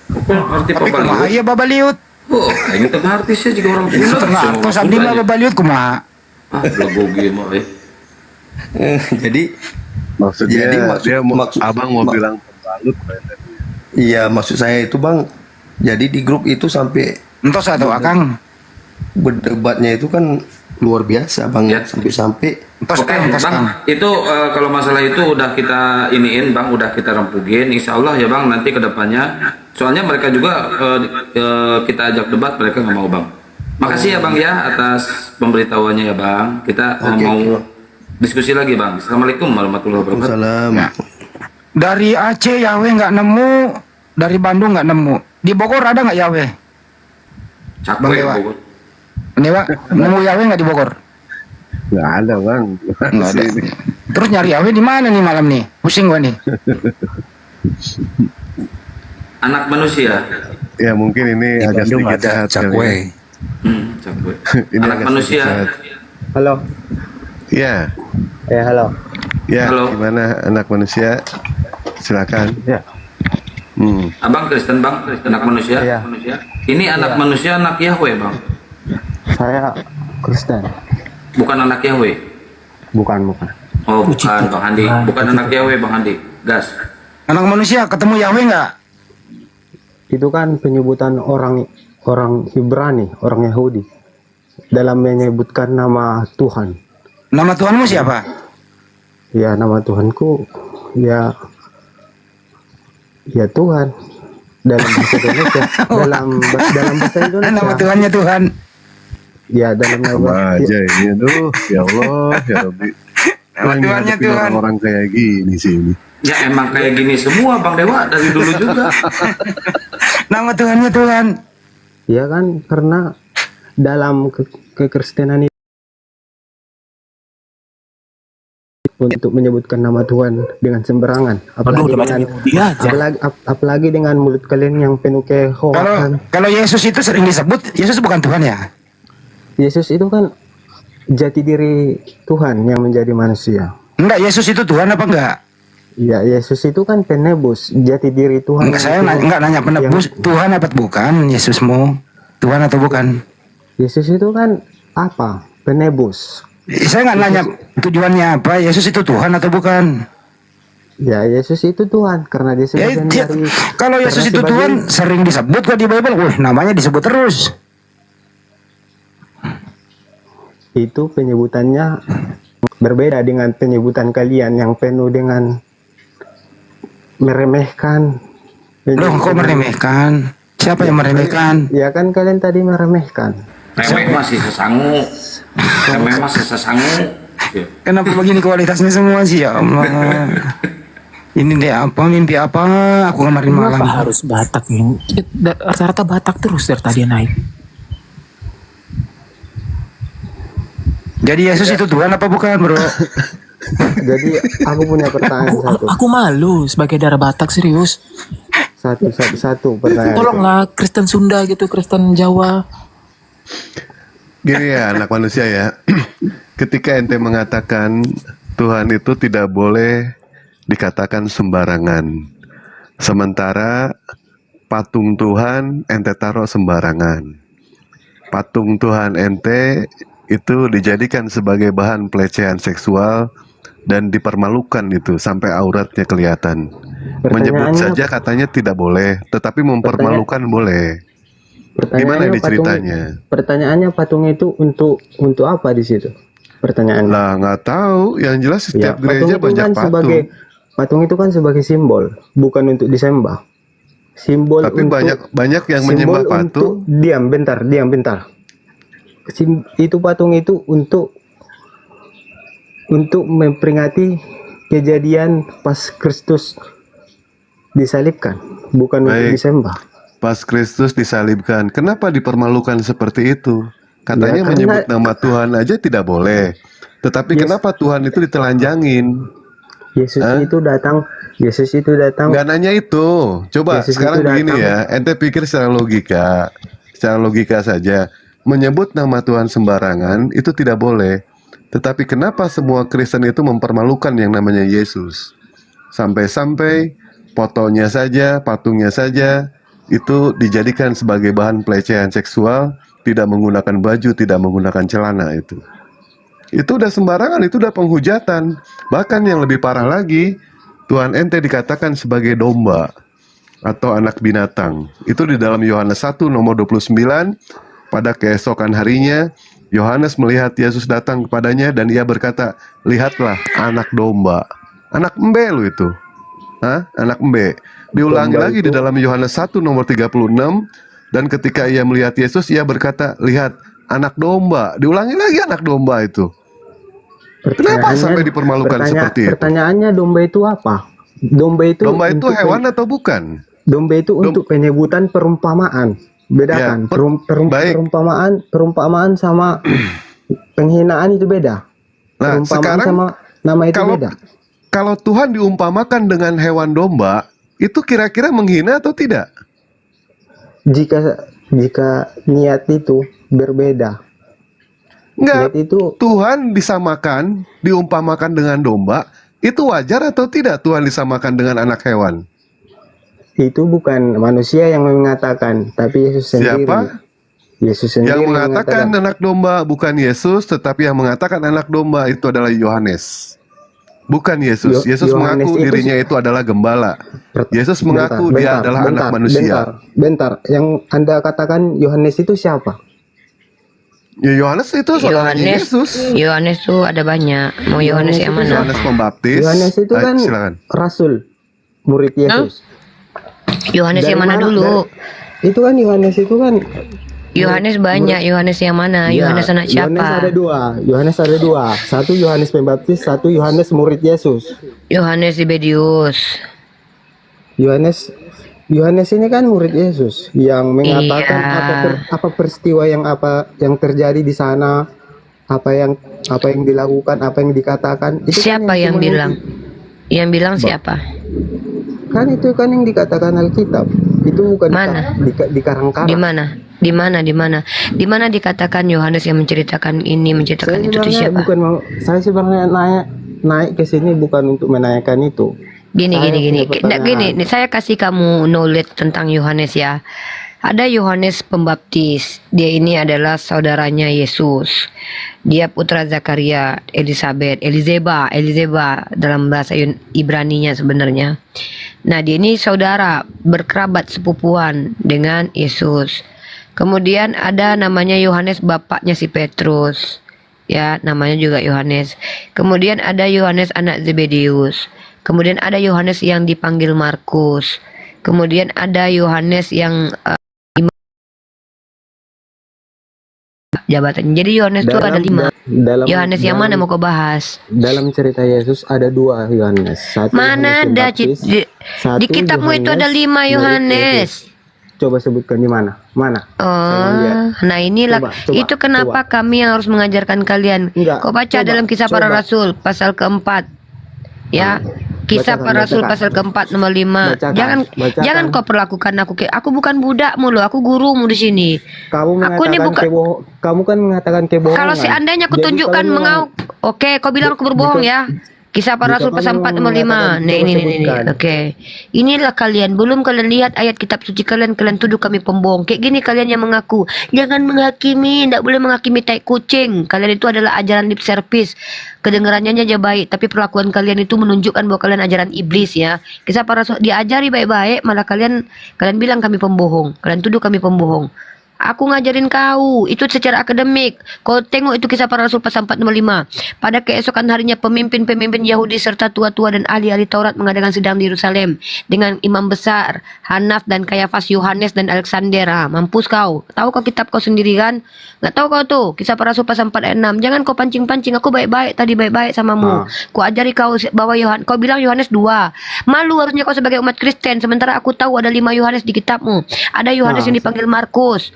Arti Tapi kumaha pabaliut. ieu babaliut? Oh, ini teh artisnya juga orang Sunda. Setengah Semua tos orang abdi Sunda mah aja. babaliut kumaha? Blagogi mah Jadi Maksudnya Jadi dia abang mau mak- bilang pembalut. iya, maksud saya itu, Bang. Jadi di grup itu sampai Entos atau Akang? berdebatnya itu kan luar biasa, Bang. Ya. Sampai Oke, Bang, itu kalau masalah itu udah kita iniin, Bang, udah kita rempugin. Insya Allah ya, Bang, nanti ke depannya. Soalnya mereka juga kita ajak debat, mereka nggak mau, Bang. Makasih ya, Bang, ya, atas pemberitahuannya ya, Bang. Kita mau diskusi lagi, Bang. Assalamualaikum warahmatullahi wabarakatuh. Salam. Dari Aceh Yahweh nggak nemu, dari Bandung nggak nemu. Di Bogor ada nggak Yahweh? Bang Cakwe, Dewa. Bogor. Dewa, nemu Yahweh nggak di Bogor? Nggak ada, Bang. Nggak ada. Terus nyari Yahweh di mana nih malam nih? Pusing gua nih. Anak manusia. Ya mungkin ini Di agak Bandung sedikit ada jahat kali cakwe. ya. Cakwe. Ini Anak agak manusia. sedikit jahat. Halo. Ya, Halo. ya. Halo. Gimana anak manusia? Silakan. Ya. Abang Kristen, Bang, anak manusia. Iya. Ini anak manusia, anak Yahweh, Bang. Saya Kristen. Bukan anak Yahweh. Bukan. Oh, bukan, Bang Handi. Bukan anak Yahweh, Bang Handi. Gas. Anak manusia ketemu Yahweh nggak? Itu kan penyebutan orang Ibrani, orang Yahudi dalam menyebutkan nama Tuhan. Nama Tuhanmu siapa? Ya, nama Tuhanku ya Tuhan dalam bahasa Indonesia. dalam bahasa Indonesia. Nama Tuhannya Tuhan. Ya, dalam Sama aja ini. Aduh, ya Allah, ya Rabbi. Nama Yang Tuhannya dihadapin Tuhan. orang-orang kayak gini sih ini. Ya emang kayak gini semua, Bang Dewa, dari dulu juga. Nama Tuhannya Tuhan. Ya kan, karena dalam kekristenan itu untuk menyebutkan nama Tuhan dengan sembarangan, apalagi dengan mulut kalian yang penuh kehoakan. Kalau Yesus itu sering disebut, Yesus bukan Tuhan ya? Yesus itu kan jati diri Tuhan yang menjadi manusia. Enggak, Yesus itu Tuhan apa enggak? Ya, Yesus itu kan penebus, jati diri Tuhan. Enggak, saya enggak nanya penebus, Tuhan apa bukan Yesusmu? Tuhan atau bukan? Yesus itu kan apa? Penebus. Saya nggak nanya tujuannya apa, Yesus itu Tuhan atau bukan? Ya, Yesus itu Tuhan karena dia sebagian dari. Kalau Yesus itu Tuhan sering disebut kok di Bible, namanya disebut terus. Itu penyebutannya berbeda dengan penyebutan kalian yang penuh dengan meremehkan. Loh, kok meremehkan? Siapa yang meremehkan? Ya kan kalian tadi meremehkan. Remeh masih sesangu. Remeh masih sesangu. Kenapa begini kualitasnya semua sih ya Allah? Ini deh apa, mimpi apa aku kemarin malam? Kenapa harus Batak nih? Rata-rata Batak terus dari tadi naik. Jadi Yesus itu Tuhan apa bukan, bro? Jadi aku punya pertanyaan satu. Aku malu sebagai darah Batak, serius. Satu pertanyaan. Tolonglah Kristen Sunda gitu, Kristen Jawa. Gini ya anak manusia ya. Ketika ente mengatakan Tuhan itu tidak boleh dikatakan sembarangan. Sementara patung Tuhan ente taruh sembarangan. Patung Tuhan ente itu dijadikan sebagai bahan pelecehan seksual dan dipermalukan itu sampai auratnya kelihatan. Menyebut saja katanya tidak boleh, tetapi mempermalukan boleh. Gimana ini ceritanya? Pertanyaannya patung itu untuk apa di situ? Pertanyaannya. Lah nggak tahu. Yang jelas setiap gereja banyak patung. Patung itu kan sebagai simbol, bukan untuk disembah. Simbol. Tapi banyak yang menyembah patung. Diam bentar. Itu patung itu untuk memperingati kejadian pas Kristus disalibkan, bukan untuk disembah. Pas Kristus disalibkan, kenapa dipermalukan seperti itu? Katanya Ya, menyebut nama Tuhan aja tidak boleh. Tetapi kenapa Tuhan itu ditelanjangin? Yesus itu datang. Nggak nanya itu. Coba Yesus sekarang itu begini datang. ya, ente pikir secara logika saja. Menyebut nama Tuhan sembarangan itu tidak boleh. Tetapi kenapa semua Kristen itu mempermalukan yang namanya Yesus? Sampai-sampai fotonya saja, patungnya saja itu dijadikan sebagai bahan pelecehan seksual, tidak menggunakan baju, tidak menggunakan celana itu. Itu udah sembarangan, itu udah penghujatan. Bahkan yang lebih parah lagi, Tuhan ente dikatakan sebagai domba atau anak binatang. Itu di dalam Yohanes 1 nomor 29, pada keesokan harinya Yohanes melihat Yesus datang kepadanya dan ia berkata, "Lihatlah anak domba." Anak embe lu itu. Hah? Anak embe. Diulangi Domba lagi itu di dalam Yohanes 1 nomor 36, dan ketika ia melihat Yesus ia berkata, "Lihat anak domba." Diulangi lagi anak domba itu. Kenapa sampai dipermalukan seperti itu? Pertanyaannya domba itu apa? Domba itu untuk hewan atau bukan? Domba itu untuk penyebutan perumpamaan. Bedakan perumpamaan sama penghinaan itu beda. Nah, Perumpamaan sekarang sama nama itu beda. Kalau Tuhan diumpamakan dengan hewan domba, itu kira-kira menghina atau tidak? Jika niat itu berbeda. Enggak, Tuhan disamakan, diumpamakan dengan domba, itu wajar atau tidak Tuhan disamakan dengan anak hewan? Itu bukan manusia yang mengatakan, tapi Yesus sendiri. Siapa? Yesus sendiri Yang mengatakan anak domba bukan Yesus, tetapi yang mengatakan anak domba itu adalah Yohanes. Bukan Yesus. Yesus Yohanes mengaku itu dirinya itu adalah gembala. Yesus mengaku dia adalah anak manusia. Bentar, yang Anda katakan Yohanes itu siapa? Ya Yohanes itu saudaranya Yesus. Yohanes tuh ada banyak. Mau Yohanes yang mana? Yohanes Pembaptis. Yohanes itu kan silakan. rasul, murid Yesus. Yohanes yang mana dulu? Itu kan Yohanes itu kan Yohanes banyak. Yohanes yang mana? Yohanes anak siapa? Yohanes ada dua. Satu Yohanes Pembaptis, satu Yohanes murid Yesus. Yohanes Zebedius. Yohanes ini kan murid Yesus yang mengatakan apa peristiwa yang terjadi di sana, apa yang dilakukan, apa yang dikatakan. Itu siapa kan yang bilang? Yang bilang siapa? Kan itu kan yang dikatakan Alkitab. Itu bukan mana? Di karang-karang. Di mana dikatakan Yohanes yang menceritakan ini, menceritakan itu siapa? Saya sebenarnya naik ke sini bukan untuk menanyakan itu. Gini. Saya kasih kamu knowledge tentang Yohanes ya. Ada Yohanes Pembaptis. Dia ini adalah saudaranya Yesus. Dia putra Zakaria, Elizeba dalam bahasa Ibraninya sebenarnya. Nah, dia ini saudara, berkerabat sepupuan dengan Yesus. Kemudian ada namanya Yohanes, bapaknya si Petrus. Ya, namanya juga Yohanes. Kemudian ada Yohanes anak Zebedius. Kemudian ada Yohanes yang dipanggil Markus. Kemudian ada Yohanes yang jabatan. Jadi Yohanes itu ada 5. Yohanes yang mana mau kau bahas? Dalam cerita Yesus ada 2 Yohanes. Mana ada di kitabmu itu ada 5 Yohanes. Coba sebutkan di mana? Mana? Nah inilah itu kenapa kami yang harus mengajarkan kalian. Kau baca dalam Kisah Para Rasul pasal keempat. Ya, Kisah Para Rasul pasal keempat nomor 5. Jangan kau perlakukan aku kayak aku bukan budakmu loh, aku gurumu di sini. Aku ini bukan. Kamu kan mengatakan kebohongan. Kalau seandainya aku tunjukkan oke, kau bilang aku berbohong ya. Kisah Para Rasul pasal 4 nomor 5. Nah ini. Oke. Inilah kalian, belum kalian lihat ayat kitab suci kalian tuduh kami pembohong. Kayak gini kalian yang mengaku. Jangan menghakimi, tidak boleh menghakimi tai kucing. Kalian itu adalah ajaran lip service. Kedengarannya aja baik, tapi perlakuan kalian itu menunjukkan bahwa kalian ajaran iblis ya. Kisah Para Rasul diajari baik-baik, malah kalian bilang kami pembohong. Kalian tuduh kami pembohong. Aku ngajarin kau, itu secara akademik. Kau tengok itu Kisah Para Rasul pasal 4 nomor 5. Pada keesokan harinya pemimpin-pemimpin Yahudi serta tua-tua dan ahli-ahli Taurat mengadakan sidang di Yerusalem dengan imam besar Hanaf dan Kayafas, Yohanes dan Alexander. Mampus kau. Tahu kau kitab kau sendiri kan? Nggak tahu kau tuh Kisah Para Rasul pasal 4 ayat 6. Jangan kau pancing-pancing. Aku baik-baik tadi, baik-baik samamu. Ku ajari kau bahwa kau bilang Yohanes 2. Malu harusnya kau sebagai umat Kristen, sementara aku tahu ada 5 Yohanes di kitabmu. Ada Yohanes yang dipanggil Markus.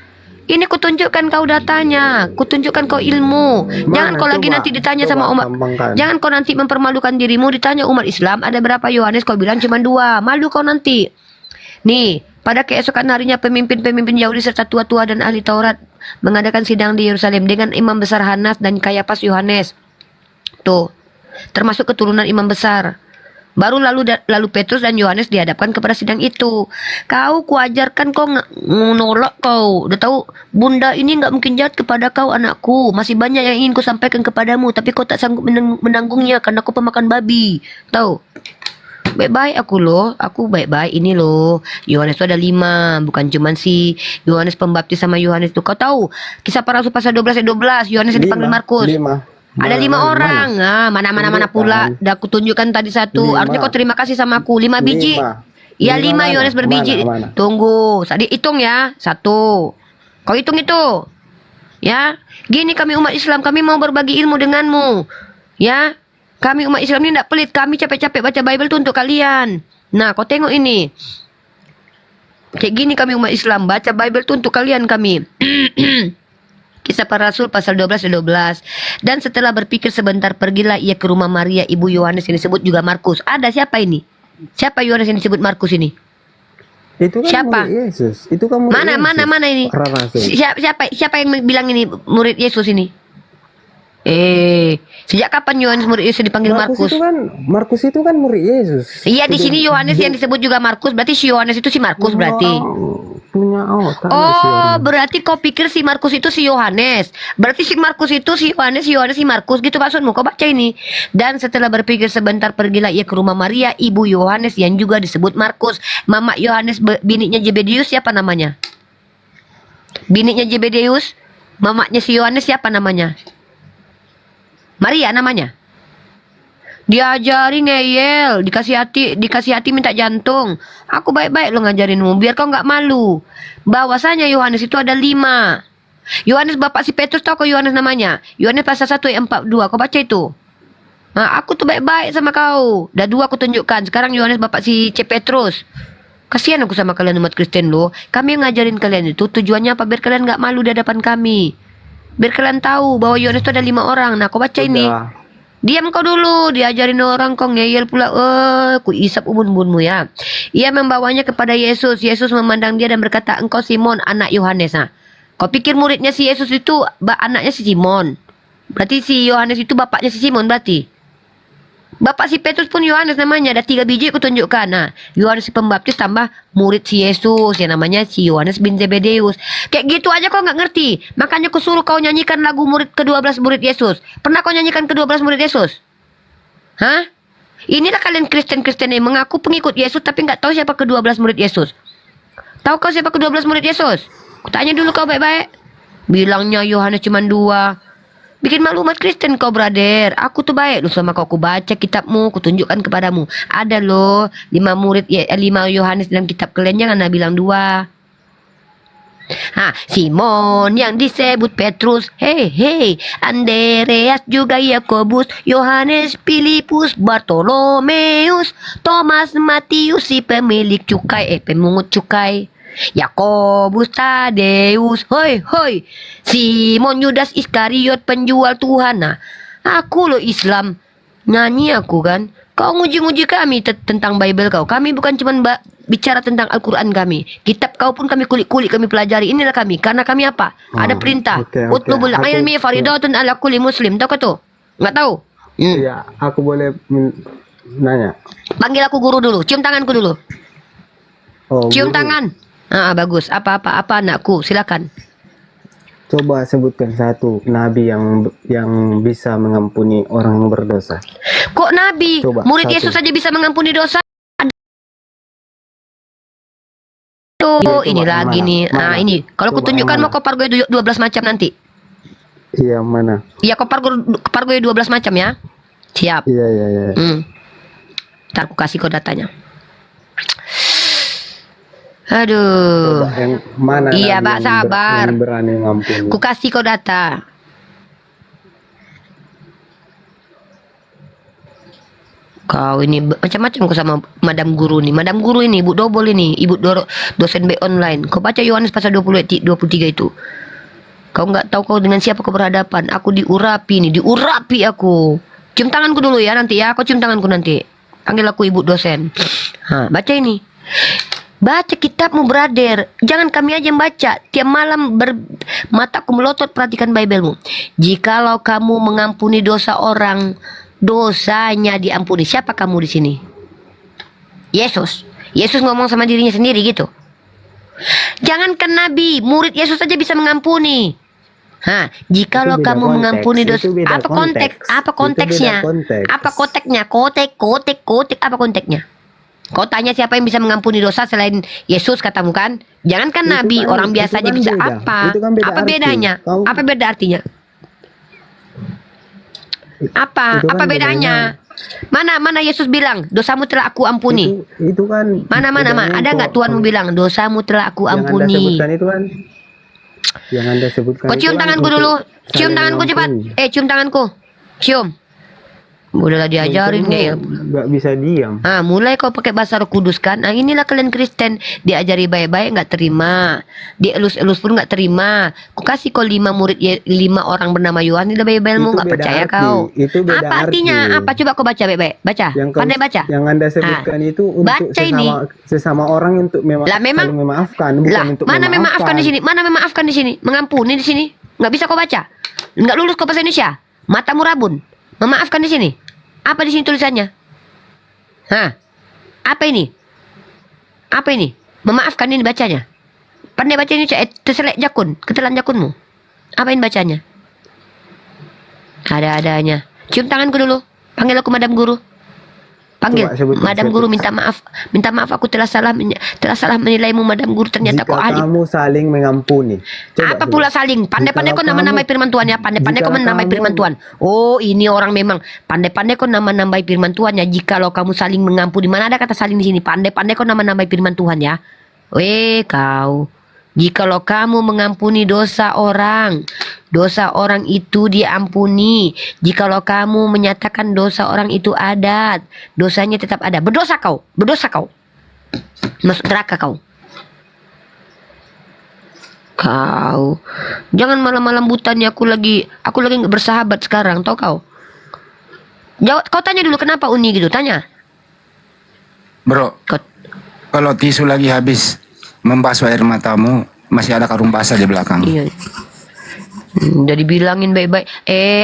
Ini kutunjukkan kau datanya, kutunjukkan kau ilmu. Jangan kau lagi nanti ditanya sama umat. Jangan kau nanti mempermalukan dirimu, ditanya umat Islam ada berapa Yohanes, kau bilang cuma 2. Malu kau nanti. Nih, pada keesokan harinya pemimpin-pemimpin Yahudi serta tua-tua dan ahli Taurat mengadakan sidang di Yerusalem dengan imam besar Hanas dan Kayafas Yohanes. Tuh, termasuk keturunan imam besar. Baru lalu Petrus dan Yohanes dihadapkan kepada sidang itu. Kau kuajarkan, kau menolak kau. Udah tahu bunda ini nggak mungkin jahat kepada kau anakku. Masih banyak yang ingin ku sampaikan kepadamu, tapi kau tak sanggup menanggungnya karena kau pemakan babi. Tahu? Baik-baik aku loh, aku baik-baik ini loh. Yohanes itu ada 5, bukan cuman si Yohanes Pembaptis sama Yohanes itu. Kau tahu Kisah Para Rasul pasal 12 ayat 12, Yohanes yang dipanggil Markus. 5. Ada 5 orang. Mana pula. Dah aku tunjukkan tadi 1. Artinya kau terima kasih sama aku. 5 biji. Ya 5 Yohanes berbiji. Tunggu. Tadi hitung ya. 1. Kau hitung itu. Ya. Gini kami umat Islam. Kami mau berbagi ilmu denganmu. Ya. Kami umat Islam ini tidak pelit. Kami capek-capek baca Bible itu untuk kalian. Nah, kau tengok ini. Kayak gini kami umat Islam. Baca Bible itu untuk kalian kami. Kisah Para Rasul pasal 12 ayat 12. Dan setelah berpikir sebentar, pergilah ia ke rumah Maria, ibu Yohanes yang disebut juga Markus. Ada siapa ini? Siapa Yohanes yang disebut Markus ini? Itu kan siapa? murid Yesus. Itu kan murid Mana Yesus. ini? Siapa yang bilang ini murid Yesus ini? Sejak kapan Yohanes murid Yesus dipanggil Markus? Markus itu kan murid Yesus. Iya, di sini Yohanes yang disebut juga Markus, berarti si Yohanes itu si Markus berarti. Berarti kau pikir si Markus itu si Yohanes. Berarti si Markus itu si Yohanes, si Markus gitu maksudmu. Kau baca ini. Dan setelah berpikir sebentar, pergilah ia ke rumah Maria, ibu Yohanes yang juga disebut Markus. Mama Yohanes, biniknya Zebedeus, siapa namanya? Biniknya Zebedeus, mamanya si Yohanes siapa namanya? Maria namanya. Diajari ngeyel, dikasih hati minta jantung. Aku baik-baik lo ngajarinmu, biar kau nggak malu. Bahwasanya Yohanes itu ada 5. Yohanes bapak si Petrus, tahu kau Yohanes namanya? Yohanes pasal 1 ayat 42, kau baca itu. Nah, aku tuh baik-baik sama kau. Dah 2 aku tunjukkan. Sekarang Yohanes bapak si Petrus. Kasihan aku sama kalian umat Kristen lo. Kami yang ngajarin kalian itu tujuannya apa? Biar kalian nggak malu di hadapan kami. Biar kalian tahu bahwa Yohanes itu ada 5 orang. Nah, kau baca ini. Diam kau dulu, diajarin orang kau ngeyel pula. Ku isap ubun-ubunmu ya. Ia membawanya kepada Yesus. Yesus memandang dia dan berkata, engkau Simon, anak Yohanes. Nah, kau pikir muridnya si Yesus itu anaknya si Simon? Berarti si Yohanes itu bapaknya si Simon berarti. Bapak si Petrus pun Yohanes namanya. Ada 3 biji ku tunjukkan. Nah, Yohanes si Pembaptis tambah murid si Yesus yang namanya si Yohanes bin Zebedeus. Kayak gitu aja kau nggak ngerti. Makanya ku suruh kau nyanyikan lagu murid ke-12 murid Yesus. Pernah kau nyanyikan ke-12 murid Yesus? Hah? Inilah kalian Kristen-Kristen yang mengaku pengikut Yesus tapi nggak tahu siapa ke-12 murid Yesus. Tahu kau siapa ke-12 murid Yesus? Ku tanya dulu kau baik-baik. Bilangnya Yohanes cuma 2. Bikin malu umat Kristen kau, brother. Aku tuh baik lu sama kau. Ku baca kitabmu, ku tunjukkan kepadamu. Ada loh 5 murid 5 Yohanes dalam kitab kalian. Jangan bilang 2. Simon yang disebut Petrus, Andreas juga Yakobus, Yohanes, Filipus, Bartolomeus, Thomas, Matius si pemilik cukai, pemungut cukai, Yakobus, Tadeus, hoi, Simon, Yudas Iskariot penjual Tuhan. Nah, aku loh Islam, nyanyi aku kan. Kau nguji-nguji kami tentang Bible kau. Kami bukan cuma bicara tentang Al-Quran kami. Kitab kau pun kami kulik-kulik, kami pelajari. Inilah kami. Karena kami apa? Ada perintah. Utlubul ilmi faridatun ala kulli muslim. Tahu kau tuh? Nggak tahu? Iya, aku boleh nanya. Panggil aku guru dulu. Cium tanganku dulu. Cium tangan. Bagus. Apa anakku? Silakan. Coba sebutkan satu nabi yang bisa mengampuni orang yang berdosa. Kok nabi? Coba, murid satu. Yesus saja bisa mengampuni dosa. Ini lagi nih. Ini. Kalau aku tunjukkan mau kopar gue 12 macam nanti. Iya, mana? Iya, kopar gue 12 macam ya. Siap. Iya. Ntar aku kasih kau datanya. Aduh. Coba yang mana? Iya, Pak, sabar. Yang berani ngampuni. Ku kasih kau data. Kau ini macam-macam kau sama Madam Guru nih. Madam Guru ini, Ibu Dobol ini, Ibu dosen B online. Kau baca Yohanes pasal 23 itu. Kau nggak tahu kau dengan siapa kau berhadapan. Aku diurapi nih, diurapi aku. Cium tanganku dulu ya nanti ya. Kau cium tanganku nanti. Panggil aku Ibu dosen. Baca ini. Baca kitabmu, brother. Jangan kami aja yang baca. Tiap malam mataku melotot perhatikan Biblemu. Jikalau kamu mengampuni dosa orang, dosanya diampuni. Siapa kamu di sini? Yesus. Yesus ngomong sama dirinya sendiri gitu. Jangankan nabi, murid Yesus saja bisa mengampuni. Jikalau Itu beda kamu konteks, mengampuni dosa, itu beda apa konteks? konteks. Apa Itu beda konteksnya? konteks. Apa konteksnya? Kotek, apa konteksnya? Kau tanya siapa yang bisa mengampuni dosa selain Yesus katamu kan? Jangankan Itu nabi, kan- orang biasa itu aja kan bisa. beda. Apa? Itu kan beda Apa arti. bedanya? Kau- Apa beda artinya? Apa? Itu kan Apa bedanya? Mana Yesus bilang dosamu telah aku ampuni. Itu kan Mana bedanya ada nggak Tuhanmu bilang dosamu telah aku yang Anda ampuni. sebutkan itu kan yang Anda sebutkan Kau itu cium kan tanganku untuk dulu. Cium saling tanganku cepat. mengampuni. Cium tanganku. Cium. Udahlah diajarin Kamu kayak. nggak bisa diam. Mulai kau pakai bahasa Roh Kudus kan. Inilah kalian Kristen. Diajari baik-baik nggak terima. Dielus-elus pun nggak terima. Ku kasih kau 5 murid 5 orang bernama Yohanes di Bible-mu Itu nggak beda percaya arti. kau. Itu beda Apa artinya? arti. Apa coba kau baca baik-baik. Baca. Pandai baca. Yang Anda sebutkan itu untuk baca ini. sesama orang untuk Lah, memang- saling memaafkan, bukan Lah, untuk mana memaafkan di sini? Mana memaafkan di sini? Mengampuni di sini? Nggak bisa kau baca? Nggak lulus kau bahasa Indonesia? Matamu rabun. Memaafkan di sini? Apa di sini tulisannya? Apa ini? Apa ini? Memaafkan ini bacanya. Pandai baca ini, terselek jakun, ketelan jakunmu. Apa ini bacanya? Ada-adanya. Cium tanganku dulu. Panggil aku Madam Guru. Panggil Coba sebut- Madam sebut. Guru, minta maaf aku telah salah menilaimu Madam Guru, ternyata Jika kau alim. kamu saling mengampuni. Apa pula saling? Pandai-pandai kau Jikalau nama-namai firman Tuhan ya. Pandai-pandai kau jikalau menamai kamu- firman Tuhan. Oh, ini orang memang pandai-pandai kau nama-namai firman Tuhan ya. Jikalau kamu saling mengampuni, mana ada kata saling di sini? Pandai-pandai kau nama-namai firman Tuhan ya. Kau. Jikalau kamu mengampuni dosa orang itu diampuni. Jikalau kamu menyatakan dosa orang itu ada, dosanya tetap ada. Berdosa kau. Masuk neraka kau. Kau jangan malam-malam buta nih, aku lagi nggak bersahabat sekarang, tau kau. Jawab, kau tanya dulu kenapa Uni gitu, tanya. Bro, kalau tisu lagi habis membasuh air matamu, masih ada karung basah di belakang. Iya. Udah dibilangin baik-baik.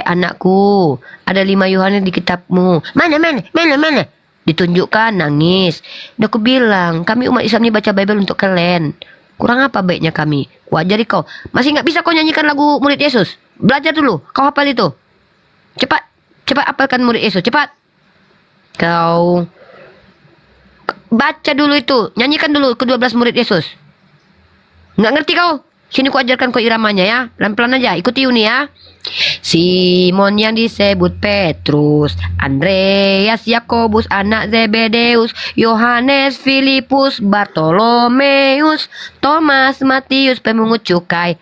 Anakku, ada 5 Yohanes di kitabmu. Mana? Ditunjukkan, nangis. Udah aku bilang, kami umat Islam ini baca Bible untuk kalian. Kurang apa baiknya kami? Ku ajari kau. Masih nggak bisa kau nyanyikan lagu murid Yesus? Belajar dulu. Kau hafal itu. Cepat hafalkan murid Yesus. Cepat. Kau baca dulu itu. Nyanyikan dulu ke-12 murid Yesus. Nggak ngerti kau? Sini ku ajarkan kau iramanya ya. Pelan-pelan aja. Ikuti Uni ya. Simon yang disebut Petrus, Andreas, Yakobus anak Zebedeus, Yohanes, Filipus, Bartolomeus, Thomas, Matius pemungut cukai,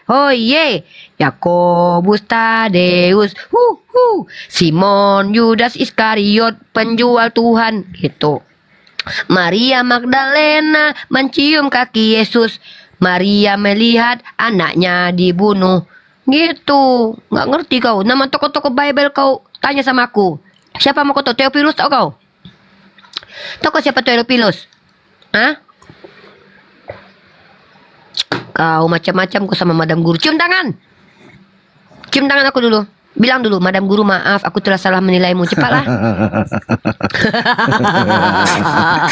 Yakobus, Tadeus, Simon, Yudas Iskariot penjual Tuhan, gitu. Maria Magdalena mencium kaki Yesus. Maria melihat anaknya dibunuh. Gitu. Nggak ngerti kau. Nama tokoh-tokoh Bible kau tanya sama aku. Siapa mau kau tahu? Theophilus tau kau? Tahu kau siapa Theophilus? Kau macam-macam kau sama Madam Guru. Cium tangan. Cium tangan aku dulu. Bilang dulu, Madam Guru maaf, aku telah salah menilaimu. Cepatlah.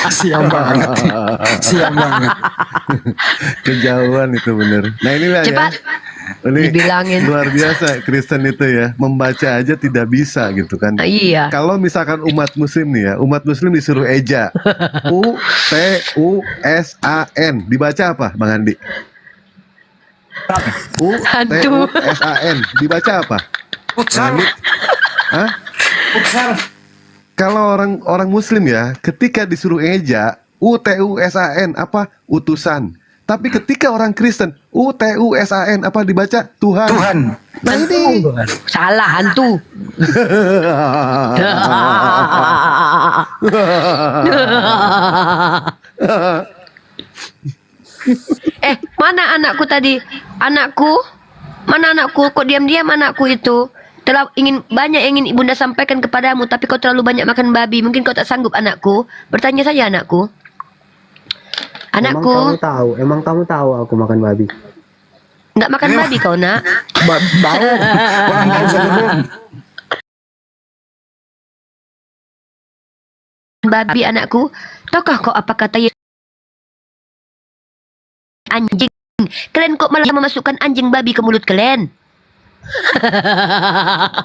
Siap banget. Kejauhan itu bener. Nah inilah Cepat. ya. Ini Dibilangin. luar biasa Kristen itu ya, membaca aja tidak bisa gitu kan. Iya. Kalau misalkan umat muslim nih ya, umat muslim disuruh eja. UTUSAN. Dibaca apa Bang Andi? UTUSAN. Dibaca apa? Futsal. Hah? Kalau orang muslim ya, ketika disuruh eja UTUSAN apa? Utusan. Tapi ketika orang Kristen UTUSAN apa dibaca? Tuhan. Nah ini salah hantu. Mana anakku tadi? Mana anakku? Kok diam-diam anakku itu? Banyak ingin ibunda sampaikan kepadamu, tapi kau terlalu banyak makan babi. Mungkin kau tak sanggup anakku. Bertanya saja anakku. Anakku. Emang kamu tahu aku makan babi? Nggak makan babi kau nak? Bau. babi anakku. Tahukah kau apa kata Yesus? Anjing. Kalian kok malah memasukkan anjing babi ke mulut kalian?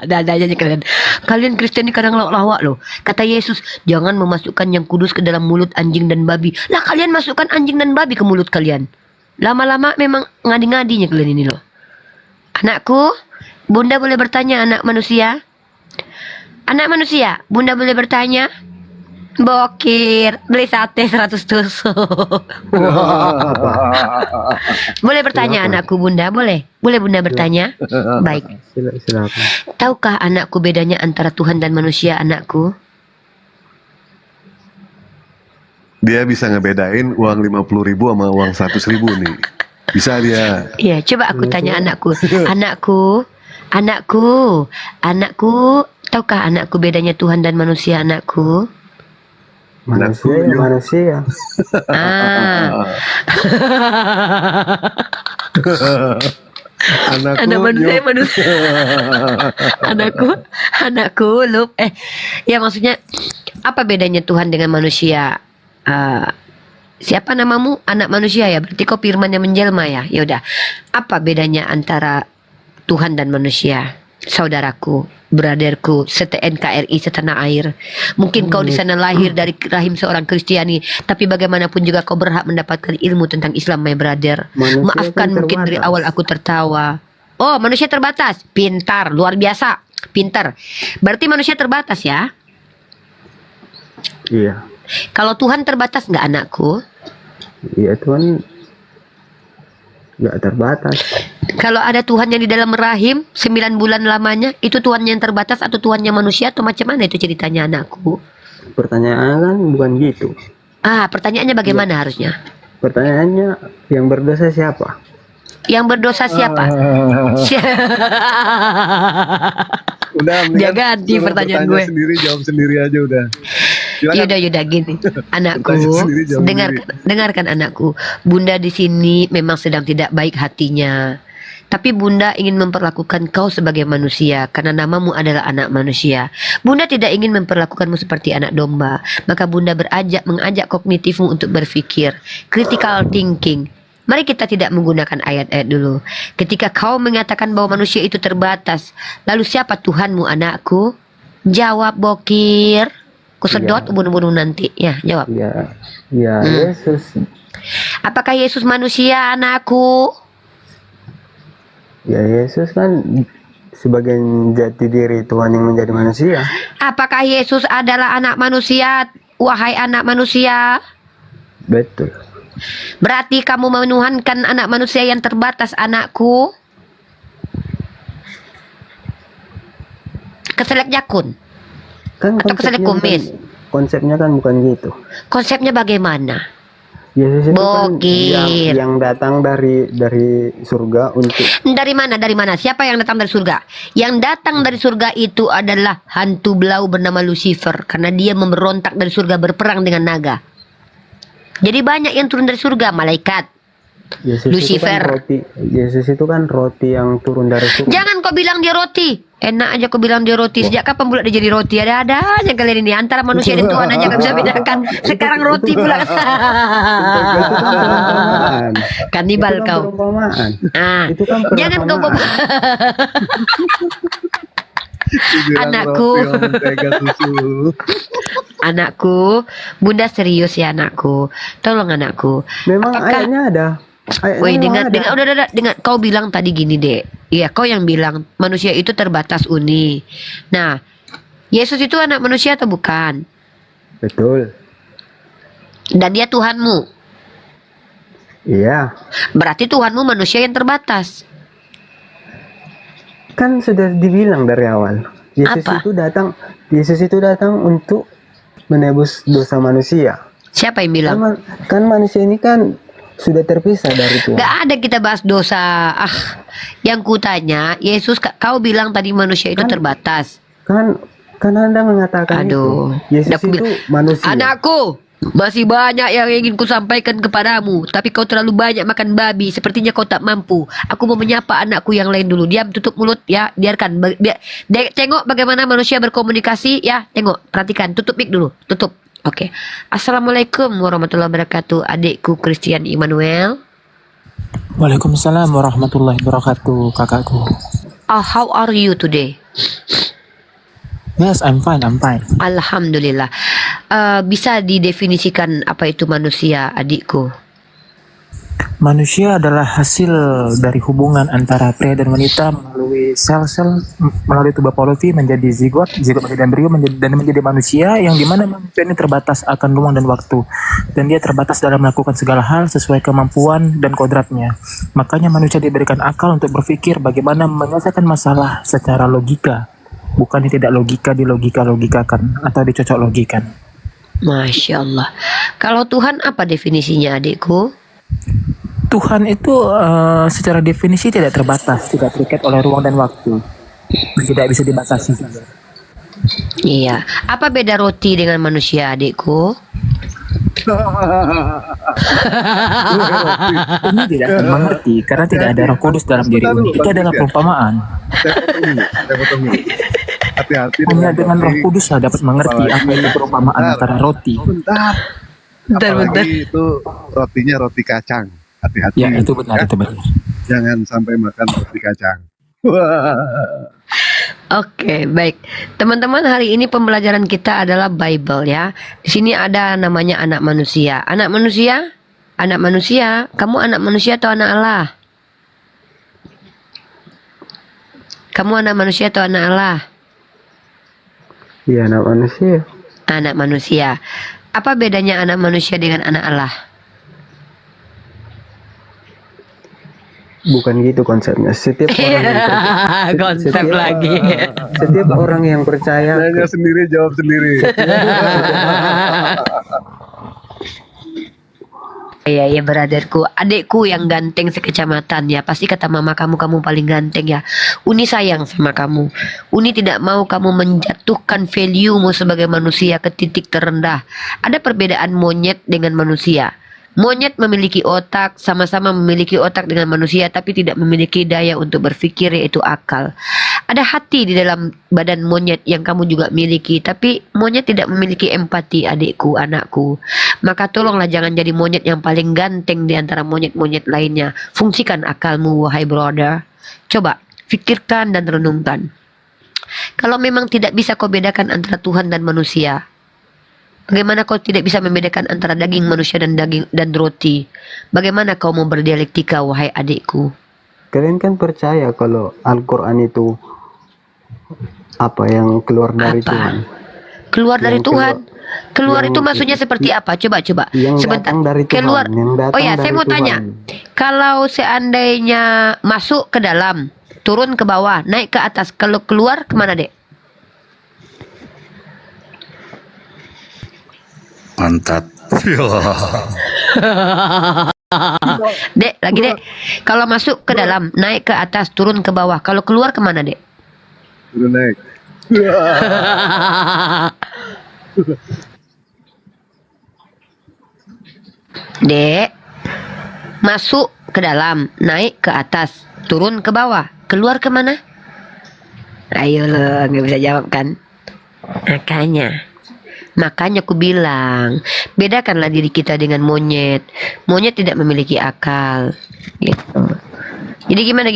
Ada aja kalian. Kalian Kristen ini kadang lawak loh. Kata Yesus, jangan memasukkan yang kudus ke dalam mulut anjing dan babi. Lah kalian masukkan anjing dan babi ke mulut kalian. Lama-lama memang ngadi-ngadinya kalian ini loh. Anakku, Bunda boleh bertanya anak manusia? Anak manusia, Bunda boleh bertanya? Bokir, beli sate 100 tusuk. Boleh bertanya anakku Bunda, boleh? Boleh Bunda bertanya? Baik. Silakan. Tahukah anakku bedanya antara Tuhan dan manusia anakku? Dia bisa ngebedain uang 50.000 sama uang 100.000 nih. Bisa dia. Iya, coba aku tanya anakku. Anakku, tahukah anakku bedanya Tuhan dan manusia anakku? Manusia ya manusia. Anak manusia manusia. Anakku, Lup. Ya maksudnya apa bedanya Tuhan dengan manusia? Siapa namamu? Anak manusia ya. Berarti kau firman yang menjelma ya. Ya udah. Apa bedanya antara Tuhan dan manusia? Saudaraku, brotherku, se-NKRI setanah air. Mungkin kau di sana lahir dari rahim seorang Kristiani, tapi bagaimanapun juga kau berhak mendapatkan ilmu tentang Islam, my brother. Maafkan mungkin dari awal aku tertawa. Oh, manusia terbatas. Pintar, luar biasa. Pintar. Berarti manusia terbatas ya? Iya. Kalau Tuhan terbatas nggak anakku? Iya, Tuhan nggak terbatas. Kalau ada Tuhan yang di dalam rahim 9 bulan lamanya, itu Tuhan yang terbatas atau Tuhannya manusia atau macam mana itu ceritanya anakku? Pertanyaannya kan bukan gitu. Pertanyaannya bagaimana harusnya? Pertanyaannya yang berdosa siapa? Yang berdosa siapa? Udah, Dia ganti pertanyaan gue. Sendiri, jawab sendiri aja udah. Yaudah gini, anakku, dengarkan anakku. Bunda di sini memang sedang tidak baik hatinya. Tapi Bunda ingin memperlakukan kau sebagai manusia karena namamu adalah anak manusia. Bunda tidak ingin memperlakukanmu seperti anak domba. Maka Bunda mengajak kognitifmu untuk berpikir, critical thinking. Mari kita tidak menggunakan ayat-ayat dulu. Ketika kau mengatakan bahwa manusia itu terbatas, lalu siapa Tuhanmu anakku? Jawab Bokir. Kusedot bunuh-bunuh nanti. Ya, jawab. Ya Yesus. Apakah Yesus manusia anakku? Ya Yesus kan sebagian jati diri Tuhan yang menjadi manusia. Apakah Yesus adalah anak manusia, wahai anak manusia? Betul. Berarti kamu menuhankan anak manusia yang terbatas anakku? Keselek jakun? Atau keselek kumis? Konsepnya kan bukan gitu. Konsepnya bagaimana? Yesus itu kan Bokir. yang datang dari surga untuk. Dari mana? Dari mana? Siapa yang datang dari surga? Yang datang dari surga itu adalah hantu belau bernama Lucifer, karena dia memberontak dari surga berperang dengan naga. Jadi banyak yang turun dari surga, malaikat. Lucifer. Yesus itu kan roti yang turun dari surga. Jangan kau bilang dia roti. Enak aja kau bilang dia roti. Sejak kapan pula dia jadi roti? Ada aja kalian ini. Antara manusia dan Tuhan aja gak bisa bedakan. Sekarang roti pula. Kanibal kau. Itu kan jangan kau Anakku, Bunda serius ya anakku. Tolong anakku. Memang ayatnya ada. Woi, dengar, udah, kau bilang tadi gini dek. Iya, kau yang bilang manusia itu terbatas Uni. Nah, Yesus itu anak manusia atau bukan? Betul. Dan dia Tuhanmu. Iya. Berarti Tuhanmu manusia yang terbatas. Kan sudah dibilang dari awal. Yesus itu datang untuk menebus dosa manusia. Siapa yang bilang? Kan manusia ini kan sudah terpisah dari Tuhan. Gak ada kita bahas dosa. Yang kutanya, Yesus, kau bilang tadi manusia itu terbatas. Kan Anda mengatakan itu. Yesus itu manusia. Anakku, masih banyak yang ingin kusampaikan kepadamu, tapi kau terlalu banyak makan babi. Sepertinya kau tak mampu. Aku mau menyapa anakku yang lain dulu. Diam, tutup mulut ya. Biarkan. Tengok bagaimana manusia berkomunikasi ya. Tengok, perhatikan. Tutup mic dulu. Tutup. Oke. Assalamualaikum warahmatullahi wabarakatuh. Adikku Christian Immanuel. Waalaikumsalam warahmatullahi wabarakatuh, kakakku. How are you today? Yes, I'm fine. Alhamdulillah. Bisa didefinisikan apa itu manusia, adikku? Manusia adalah hasil dari hubungan antara pria dan wanita melalui sel-sel, melalui tuba polovi menjadi zigot menjadi embrio, dan menjadi manusia, yang dimana manusia ini terbatas akan ruang dan waktu, dan dia terbatas dalam melakukan segala hal sesuai kemampuan dan kodratnya. Makanya manusia diberikan akal untuk berpikir bagaimana menyelesaikan masalah secara logika, bukan tidak logika dilogika-logikakan atau dicocok logikan. Masya Allah. Kalau Tuhan apa definisinya, adikku? Tuhan itu secara definisi tidak terbatas, tidak terikat oleh ruang dan waktu, tidak bisa dibatasi. Iya. Apa beda roti dengan manusia, adikku? Ini tidak akan mengerti karena tidak ada Roh Kudus dalam diri ini. Itu adalah perumpamaan. Hati-hati. Hanya dengan Roh Kudus lah dapat mengerti apa itu perumpamaan antara roti. Apalagi itu rotinya roti kacang. Hati-hati. Ya, itu benar, itu benar. Jangan sampai makan roti kacang. Oke, baik. Teman-teman, hari ini pembelajaran kita adalah Bible ya. Di sini ada namanya anak manusia. Anak manusia? Anak manusia? Kamu anak manusia atau anak Allah? Kamu anak manusia atau anak Allah? Iya, anak manusia. Anak manusia. Apa bedanya anak manusia dengan anak Allah? Bukan gitu konsepnya. Setiap orang yang konsep lagi. Setiap orang yang percaya. Nanya sendiri, jawab sendiri. Iya, brotherku, adikku yang ganteng sekecamatan ya. Pasti kata mama kamu paling ganteng ya. Uni sayang sama kamu. Uni tidak mau kamu menjatuhkan value-mu sebagai manusia ke titik terendah. Ada perbedaan monyet dengan manusia. Monyet memiliki otak, sama-sama memiliki otak dengan manusia, tapi tidak memiliki daya untuk berpikir, yaitu akal. Ada hati di dalam badan monyet yang kamu juga miliki, tapi monyet tidak memiliki empati, adikku, anakku. Maka tolonglah jangan jadi monyet yang paling ganteng di antara monyet-monyet lainnya. Fungsikan akalmu, wahai brother. Coba, pikirkan dan renungkan. Kalau memang tidak bisa kau bedakan antara Tuhan dan manusia, bagaimana kau tidak bisa membedakan antara daging manusia dan daging dan roti? Bagaimana kau mau berdialektika, wahai adikku? Kalian kan percaya kalau Al-Quran itu apa yang keluar dari Tuhan? Keluar dari Tuhan. Keluar itu maksudnya seperti apa? Coba. Yang Sebentar. datang dari Tuhan. Keluar. Yang datang Oh ya, saya dari mau Tuhan. tanya. Kalau seandainya masuk ke dalam, turun ke bawah, naik ke atas, kalau keluar kemana, Dek? Pantat. Dek, lagi Dek. Kalau masuk ke dalam, naik ke atas, turun ke bawah. Kalau keluar kemana, Dek? Udah naik. Dek, masuk ke dalam, naik ke atas, turun ke bawah. Keluar kemana? Ayo lo, nggak bisa jawab kan? Makanya aku bilang, bedakanlah diri kita dengan monyet. Monyet tidak memiliki akal. Gitu. Jadi gimana?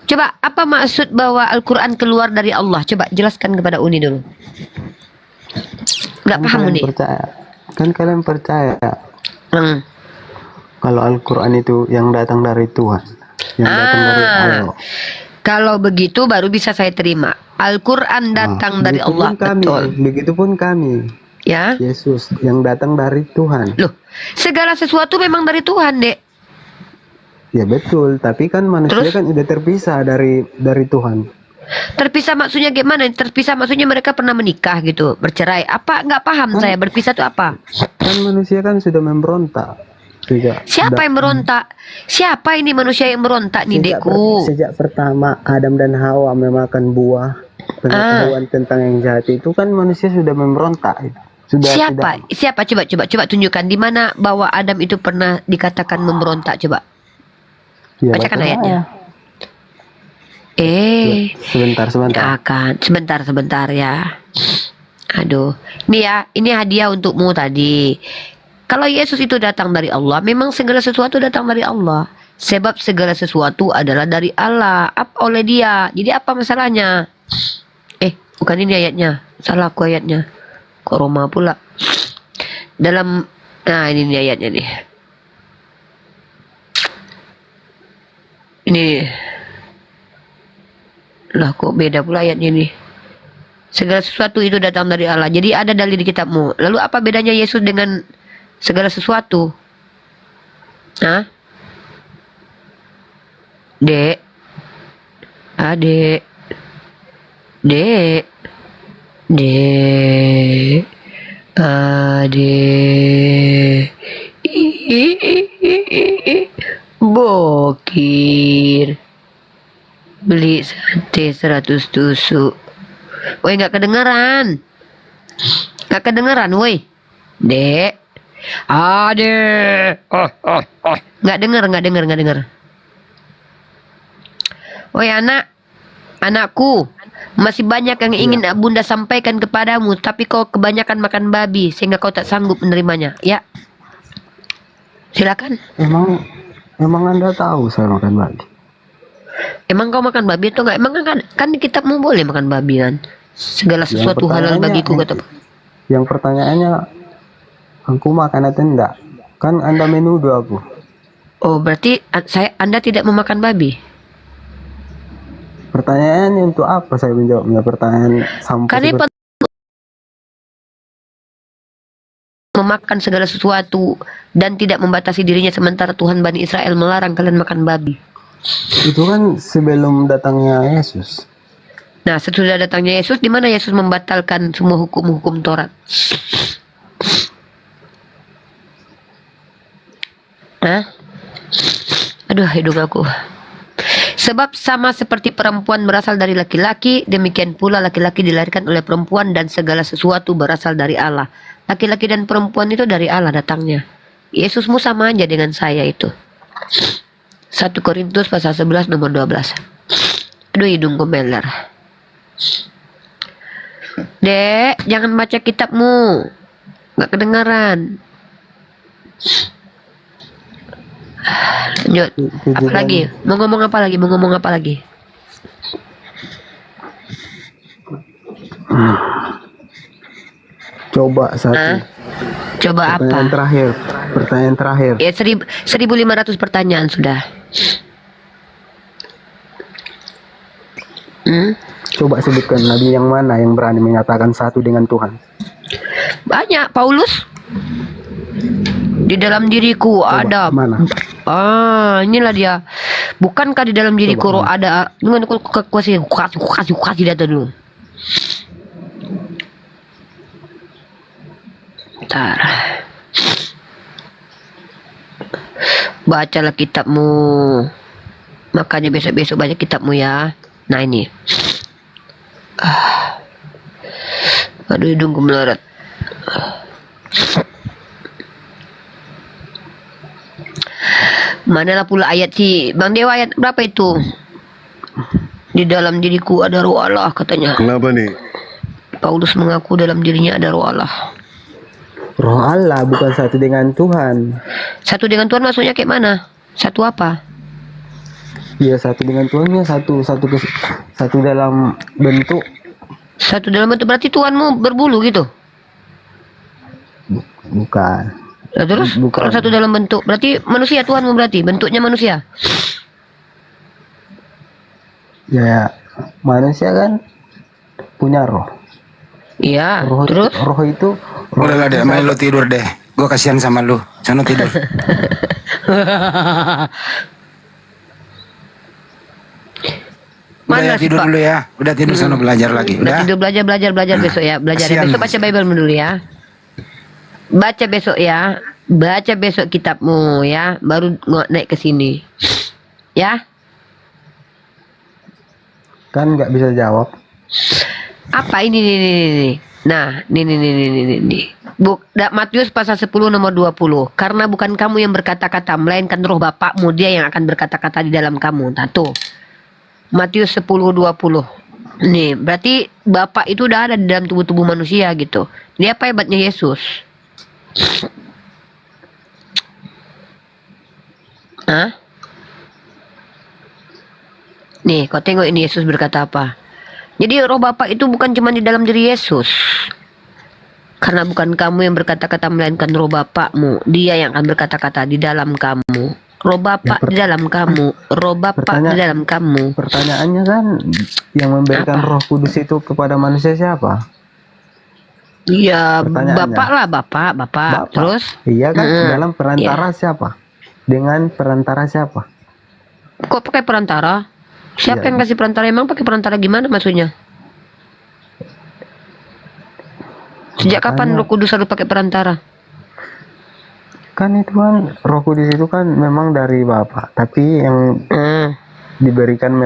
Coba, apa maksud bahwa Al-Quran keluar dari Allah? Coba jelaskan kepada Uni dulu. Nggak paham Uni? Kan kalian percaya kalau Al-Quran itu yang datang dari Tuhan, yang datang dari Allah. Kalau begitu baru bisa saya terima. Al-Quran datang dari Allah. Betul. Begitupun kami. Ya. Yesus yang datang dari Tuhan. Loh, segala sesuatu memang dari Tuhan, Dek. Ya betul, tapi kan manusia kan udah terpisah dari Tuhan. Terpisah maksudnya gimana? Terpisah maksudnya mereka pernah menikah gitu, bercerai. Apa nggak paham saya? Berpisah itu apa? Kan manusia kan sudah memberontak. Siapa yang berontak? Siapa ini manusia yang berontak nih, Dekku? Sejak pertama Adam dan Hawa memakan buah pengetahuan tentang yang jahat itu kan manusia sudah memberontak. Siapa? Coba tunjukkan di mana bahwa Adam itu pernah dikatakan memberontak, coba. Ya, bacakan ayatnya. Sebentar. Sebentar ya. Aduh, ini ya, ini hadiah untukmu tadi. Kalau Yesus itu datang dari Allah, memang segala sesuatu datang dari Allah. Sebab segala sesuatu adalah dari Allah, oleh Dia. Jadi apa masalahnya? Bukan ini ayatnya, salah aku ayatnya. Kok Roma pula? Dalam, nah ini nih ayatnya nih. Ini. Lah kok beda pula ayatnya nih. Segala sesuatu itu datang dari Allah. Jadi ada dalil di kitabmu. Lalu apa bedanya Yesus dengan segala sesuatu? Hah? Dek. Adek. Dek. Dek. Adek. Bokir. Beli sate 100 tusuk. Woi, nggak kedengeran. Nggak kedengeran, woi. Dek. Adek. Nggak denger. Woi anakku, masih banyak yang ingin Bunda sampaikan kepadamu, tapi kau kebanyakan makan babi sehingga kau tak sanggup menerimanya. Ya, silakan. Emang Anda tahu saya makan babi? Emang kau makan babi atau enggak? Emang kan di kitabmu boleh makan babi kan? Segala sesuatu halal bagiku kata. Yang pertanyaannya, aku makan atau enggak? Kan Anda menuduh aku. Oh, berarti Anda tidak memakan babi? Pertanyaannya untuk apa saya menjawabnya? Pertanyaan sampai memakan segala sesuatu dan tidak membatasi dirinya, sementara Tuhan Bani Israel melarang kalian makan babi. Itu kan sebelum datangnya Yesus. Nah, sesudah datangnya Yesus, di mana Yesus membatalkan semua hukum-hukum Taurat? Hah? Aduh, hidung aku. Sebab sama seperti perempuan berasal dari laki-laki, demikian pula laki-laki dilahirkan oleh perempuan dan segala sesuatu berasal dari Allah. Laki-laki dan perempuan itu dari Allah datangnya. Yesusmu sama aja dengan saya itu. 1 Korintus pasal 11 nomor 12. Aduh, hidungku meler. Dek, jangan baca kitabmu. Nggak kedengaran. Lanjut. Apa lagi? Mau ngomong apa lagi? Coba satu. Coba Pertanyaan terakhir. Ya, 1.500 pertanyaan sudah. Coba sebutkan nabi yang mana yang berani menyatakan satu dengan Tuhan. Banyak. Paulus. Di dalam diriku ada. Mana? Inilah dia. Bukankah di dalam diriku roh ada? Dengan kasih data dulu. Bentar. Bacalah kitabmu. Makanya besok-besok baca kitabmu ya. Nah ini. Aduh, hidungku meleret. Manalah pula ayat si Bang Dewa, ayat berapa itu? Di dalam diriku ada roh Allah katanya. Kenapa nih? Paulus mengaku dalam dirinya ada roh Allah. Roh Allah bukan satu dengan Tuhan. Satu dengan Tuhan maksudnya kayak mana? Satu apa? Iya, satu dengan Tuhannya satu dalam bentuk. Satu dalam bentuk berarti Tuhanmu berbulu gitu? Bukan. Nah, terus kalau satu dalam bentuk berarti manusia, Tuhanmu berarti bentuknya manusia. Ya, manusia kan punya roh. Iya. Terus roh itu. Udah lah deh, main lu tidur deh. Gue kasihan sama lu. Sana tidur. Udah ya, tidur dulu ya. Udah tidur sana belajar lagi. Udah tidur belajar besok ya. Belajar ya. Besok baca Bible dulu ya. Baca besok ya. Baca besok kitabmu ya. Baru naik ke sini. Ya. Kan nggak bisa jawab. Apa ini? Nah, ini. Matius pasal 10 nomor 20. Karena bukan kamu yang berkata-kata, melainkan roh Bapakmu, dia yang akan berkata-kata di dalam kamu. Tuh. Matius 10:20. Nih, berarti Bapak itu udah ada di dalam tubuh-tubuh manusia gitu. Ini apa hebatnya Yesus? Hah? Nih, kau tengok ini Yesus berkata apa? Jadi roh Bapak itu bukan cuma di dalam diri Yesus. Karena bukan kamu yang berkata-kata melainkan roh Bapakmu. Dia yang akan berkata-kata di dalam kamu. Roh Bapak di dalam kamu. Roh Bapak di dalam kamu. Pertanyaannya kan, yang memberikan Roh Kudus itu kepada manusia siapa? Iya, Bapak lah, Bapak. Terus? Iya kan, dalam perantara siapa? Dengan perantara siapa? Kok pakai perantara? Siapa Iya. yang kasih perantara? Emang pakai perantara gimana maksudnya? Sejak kapan Roh Kudus harus pakai perantara? Kan itu kan Roh Kudus itu kan memang dari Bapa, tapi yang diberikan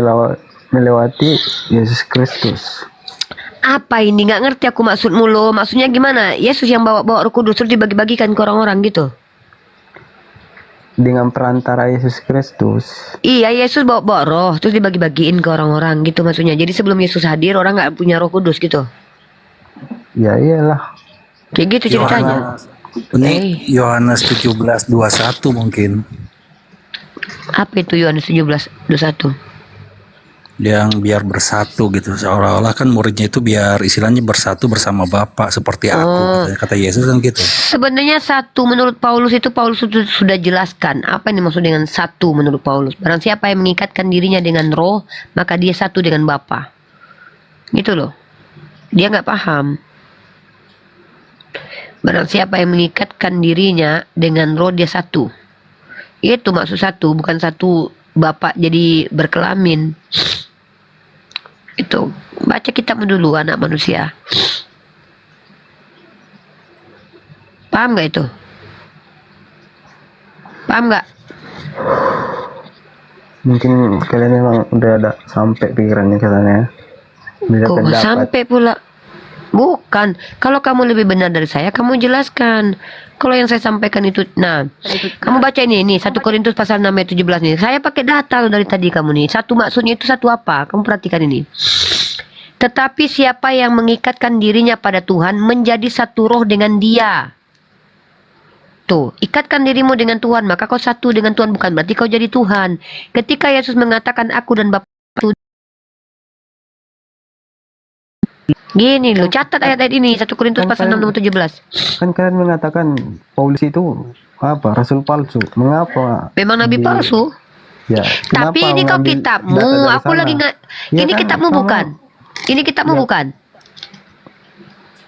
melewati Yesus Kristus. Apa ini? Nggak ngerti aku maksudmu lo. Maksudnya gimana? Yesus yang bawa Roh Kudus terus dibagi-bagikan ke orang-orang gitu? Dengan perantara Yesus Kristus. Iya, Yesus bawa roh terus dibagi-bagiin ke orang-orang gitu maksudnya. Jadi sebelum Yesus hadir orang nggak punya Roh Kudus gitu. Ya iyalah. Kayak gitu ceritanya. Ini Yohanes 17:21 mungkin. Apa itu Yohanes 17:21? Yang biar bersatu gitu, seolah-olah kan muridnya itu biar istilahnya bersatu bersama Bapa seperti aku, kata Yesus kan gitu. Sebenarnya satu menurut Paulus itu Paulus sudah jelaskan apa yang dimaksud dengan satu menurut Paulus. Barang siapa yang mengikatkan dirinya dengan roh, maka dia satu dengan Bapa. Gitu loh. Dia nggak paham. Barang siapa yang mengikatkan dirinya dengan roh, dia satu. Itu maksud satu, bukan satu Bapak jadi berkelamin. Itu baca kitab dulu anak manusia. Paham nggak itu? Paham nggak? Mungkin kalian memang udah ada sampai pikirannya ke sana ya. Beda Kok pendapat. sampai pula? Bukan. Kalau kamu lebih benar dari saya, kamu jelaskan. Kalau yang saya sampaikan itu, nah, kamu baca ini 1 Korintus pasal 6 ayat 17 nih. Saya pakai data loh dari tadi kamu nih. Satu maksudnya itu satu apa? Kamu perhatikan ini. Tetapi siapa yang mengikatkan dirinya pada Tuhan menjadi satu roh dengan Dia. Tuh, ikatkan dirimu dengan Tuhan, maka kau satu dengan Tuhan, bukan berarti kau jadi Tuhan. Ketika Yesus mengatakan aku dan Bapa itu, gini loh, catat ayat-ayat ini 1 Korintus pasal 6 ayat 17. Kan kalian mengatakan Paulus itu apa? Rasul palsu. Mengapa? Memang nabi palsu. Ya. Tapi kenapa ini kau mengambil kitabmu, data dari aku sana? lagi nggak. Ya Ini kan, kitabmu sama. bukan. Ini kitabmu Ya. bukan.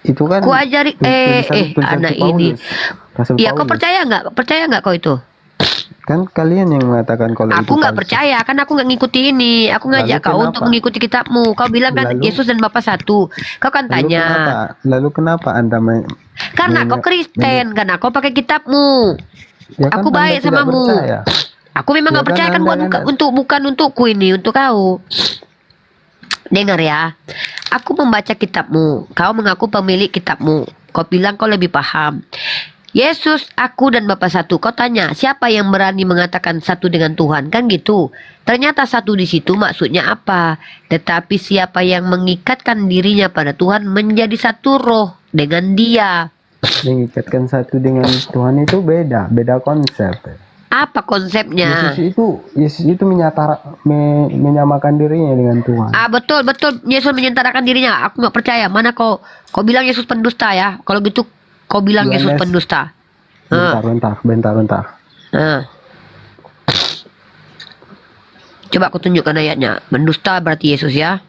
Itu kan Ku ajari tulisan anak si Paulus, ini. Rasul Iya, kau Paulus. percaya nggak? Percaya nggak kau itu? Kan kalian yang mengatakan kalau itu Aku nggak palsu. percaya, kan aku nggak ngikuti ini. Aku ngajak kau kenapa? untuk mengikuti kitabmu. Kau bilang kan Lalu? Yesus dan Bapa satu. Kau kan tanya. Lalu kenapa Anda Karena kau Kristen, karena kau pakai kitabmu. Ya kan Aku Anda baik tidak samamu. percaya. Aku memang Ya nggak kan percaya kan Anda bukan untukku ini, untuk kau. Dengar ya. Aku membaca kitabmu. Kau mengaku pemilik kitabmu. Kau bilang kau lebih paham. Yesus, aku dan Bapa satu. Kau tanya, siapa yang berani mengatakan satu dengan Tuhan? Kan gitu. Ternyata satu di situ maksudnya apa? Tetapi siapa yang mengikatkan dirinya pada Tuhan menjadi satu roh dengan Dia. Mengikatkan satu dengan Tuhan itu beda konsep. Apa konsepnya? Yesus itu menyamakan dirinya dengan Tuhan. Ah, betul. Yesus menyentarakan dirinya. Aku nggak percaya. Mana kau bilang Yesus pendusta ya? Kalau gitu kau bilang Yesus Yohanes. pendusta. Bentar. Nah. Coba aku tunjukkan ayatnya. Mendusta berarti Yesus ya.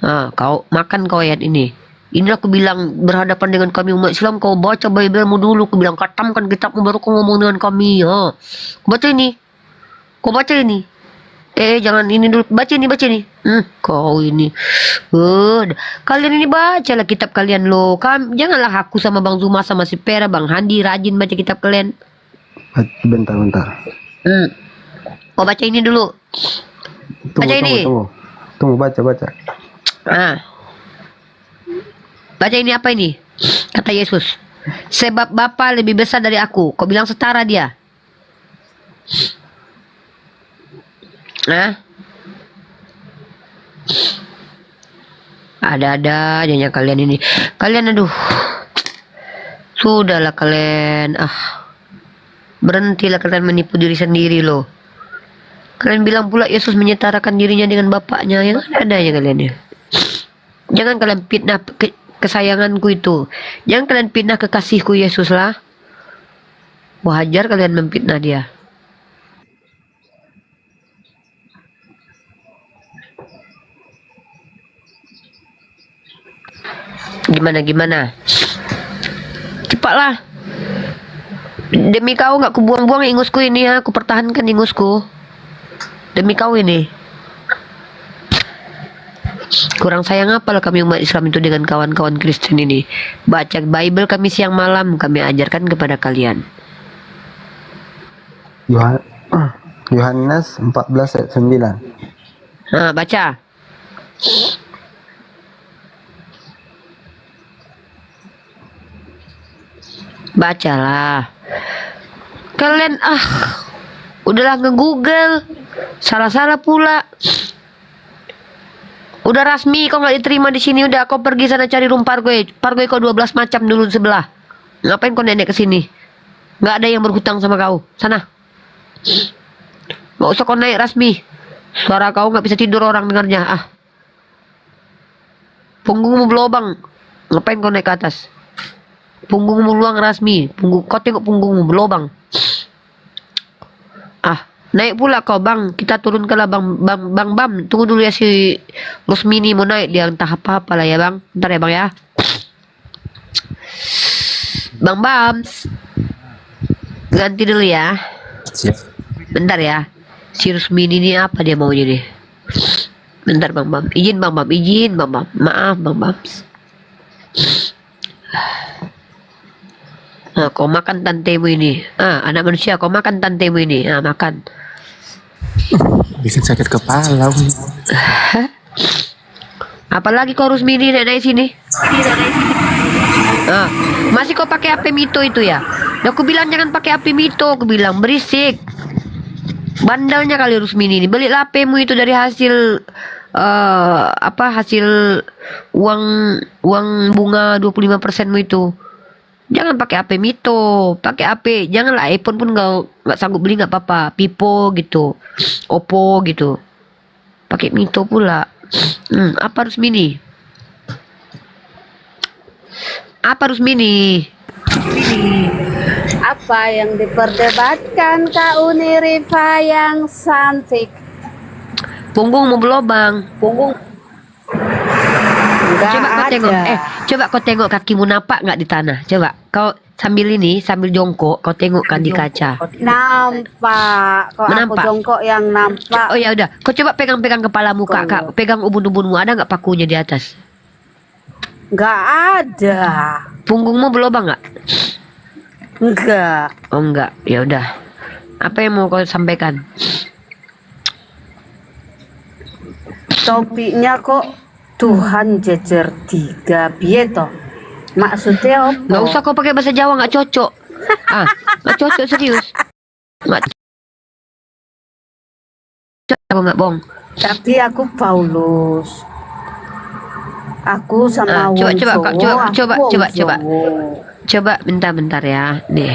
Nah, kau makan kau ayat ini. Inilah aku bilang berhadapan dengan kami umat Islam, kau baca Bible-mu dulu. Aku bilang katamkan kitabmu baru kau ngomong dengan kami. Ha. Baca ini. Kau baca ini. Jangan ini dulu. Baca ini. Kau ini. Kalian ini bacalah kitab kalian loh. Janganlah aku sama Bang Zuma sama si Pera, Bang Handi rajin baca kitab kalian. Bentar. Kau baca ini dulu. Baca ini. Tunggu, baca. Baca ini apa ini? Kata Yesus. Sebab Bapa lebih besar dari aku. Kau bilang setara dia. Ada-ada aja kalian ini. Kalian aduh. Sudahlah kalian. Berhentilah kalian menipu diri sendiri loh. Kalian bilang pula Yesus menyetarakan dirinya dengan Bapaknya. Yang ada aja kalian ya. Jangan kalian fitnah kesayanganku itu. Jangan kalian fitnah kekasihku Yesus lah. Wajar kalian memfitnah dia. Gimana? Cepatlah. Demi kau nggak kubuang-buang ingusku ini ya. Aku pertahankan ingusku. Demi kau ini. Kurang sayang apalah kami umat Islam itu dengan kawan-kawan Kristen ini. Baca Bible kami siang malam. Kami ajarkan kepada kalian. Yohanes 14 ayat 9. Nah, baca. Bacalah. Kalian udahlah nge-google. Salah-salah pula. Udah rasmi kau nggak diterima di sini, udah kau pergi sana cari room Pargoy kau 12 macam dulu sebelah. Ngapain kau nenek ke sini? Nggak ada yang berhutang sama kau. Sana. Nggak usah kau naik rasmi. Suara kau nggak bisa tidur orang dengarnya. Punggungmu berlobang. Ngapain kau naik ke atas? Punggungmu luang rasmi. Kau tengok punggungmu berlobang. Naik pula kau bang. Kita turunkanlah bang. Tunggu dulu ya si Rusmini mau naik. Dia entah apa-apa lah ya bang. Bentar ya bang ya. Bang Bams. Ganti dulu ya. Bentar ya. Si Rusmini ini apa dia maunya nih? Bentar bang Bam. Izin bang Bam. Maaf bang Bams. Kau makan tantemu ini. Anak manusia kau makan tantemu ini. Makan. Bikin sakit kepala. Apalagi kau Rusmini naik sini. Masih kau pakai HP Mito itu ya? Aku bilang jangan pakai HP Mito. Aku bilang berisik. Bandalnya kali Rusmini ini. Belilah HP-mu itu dari hasil hasil uang bunga 25%-mu itu. Jangan pakai HP Mito, pakai HP. Janganlah iPhone pun nggak sanggup beli nggak apa-apa. Vivo gitu, Oppo gitu. Pakai Mito pula. Apa Rusmini? Apa yang diperdebatkan Kak Unirifa yang cantik? Punggungmu berlobang. Coba kau tengok kakimu nampak nggak di tanah? Coba kau sambil jongkok kau tengokkan di kaca. Nampak. Kok aku jongkok yang nampak. Oh ya udah. Kau coba pegang-pegang kepalamu kak. Pegang ubun-ubunmu. Ada nggak pakunya di atas? Nggak ada. Punggungmu berlobang nggak? Enggak. Oh enggak. Ya udah. Apa yang mau kau sampaikan? Topiknya kok Tuhan jejer 3 piye toh? Maksudnya apa? Nggak usah kau pakai bahasa Jawa, nggak cocok. Nggak cocok serius. Nggak cocok, nggak bohong. Tapi aku Paulus. Aku sama Coba bentar ya. Nih.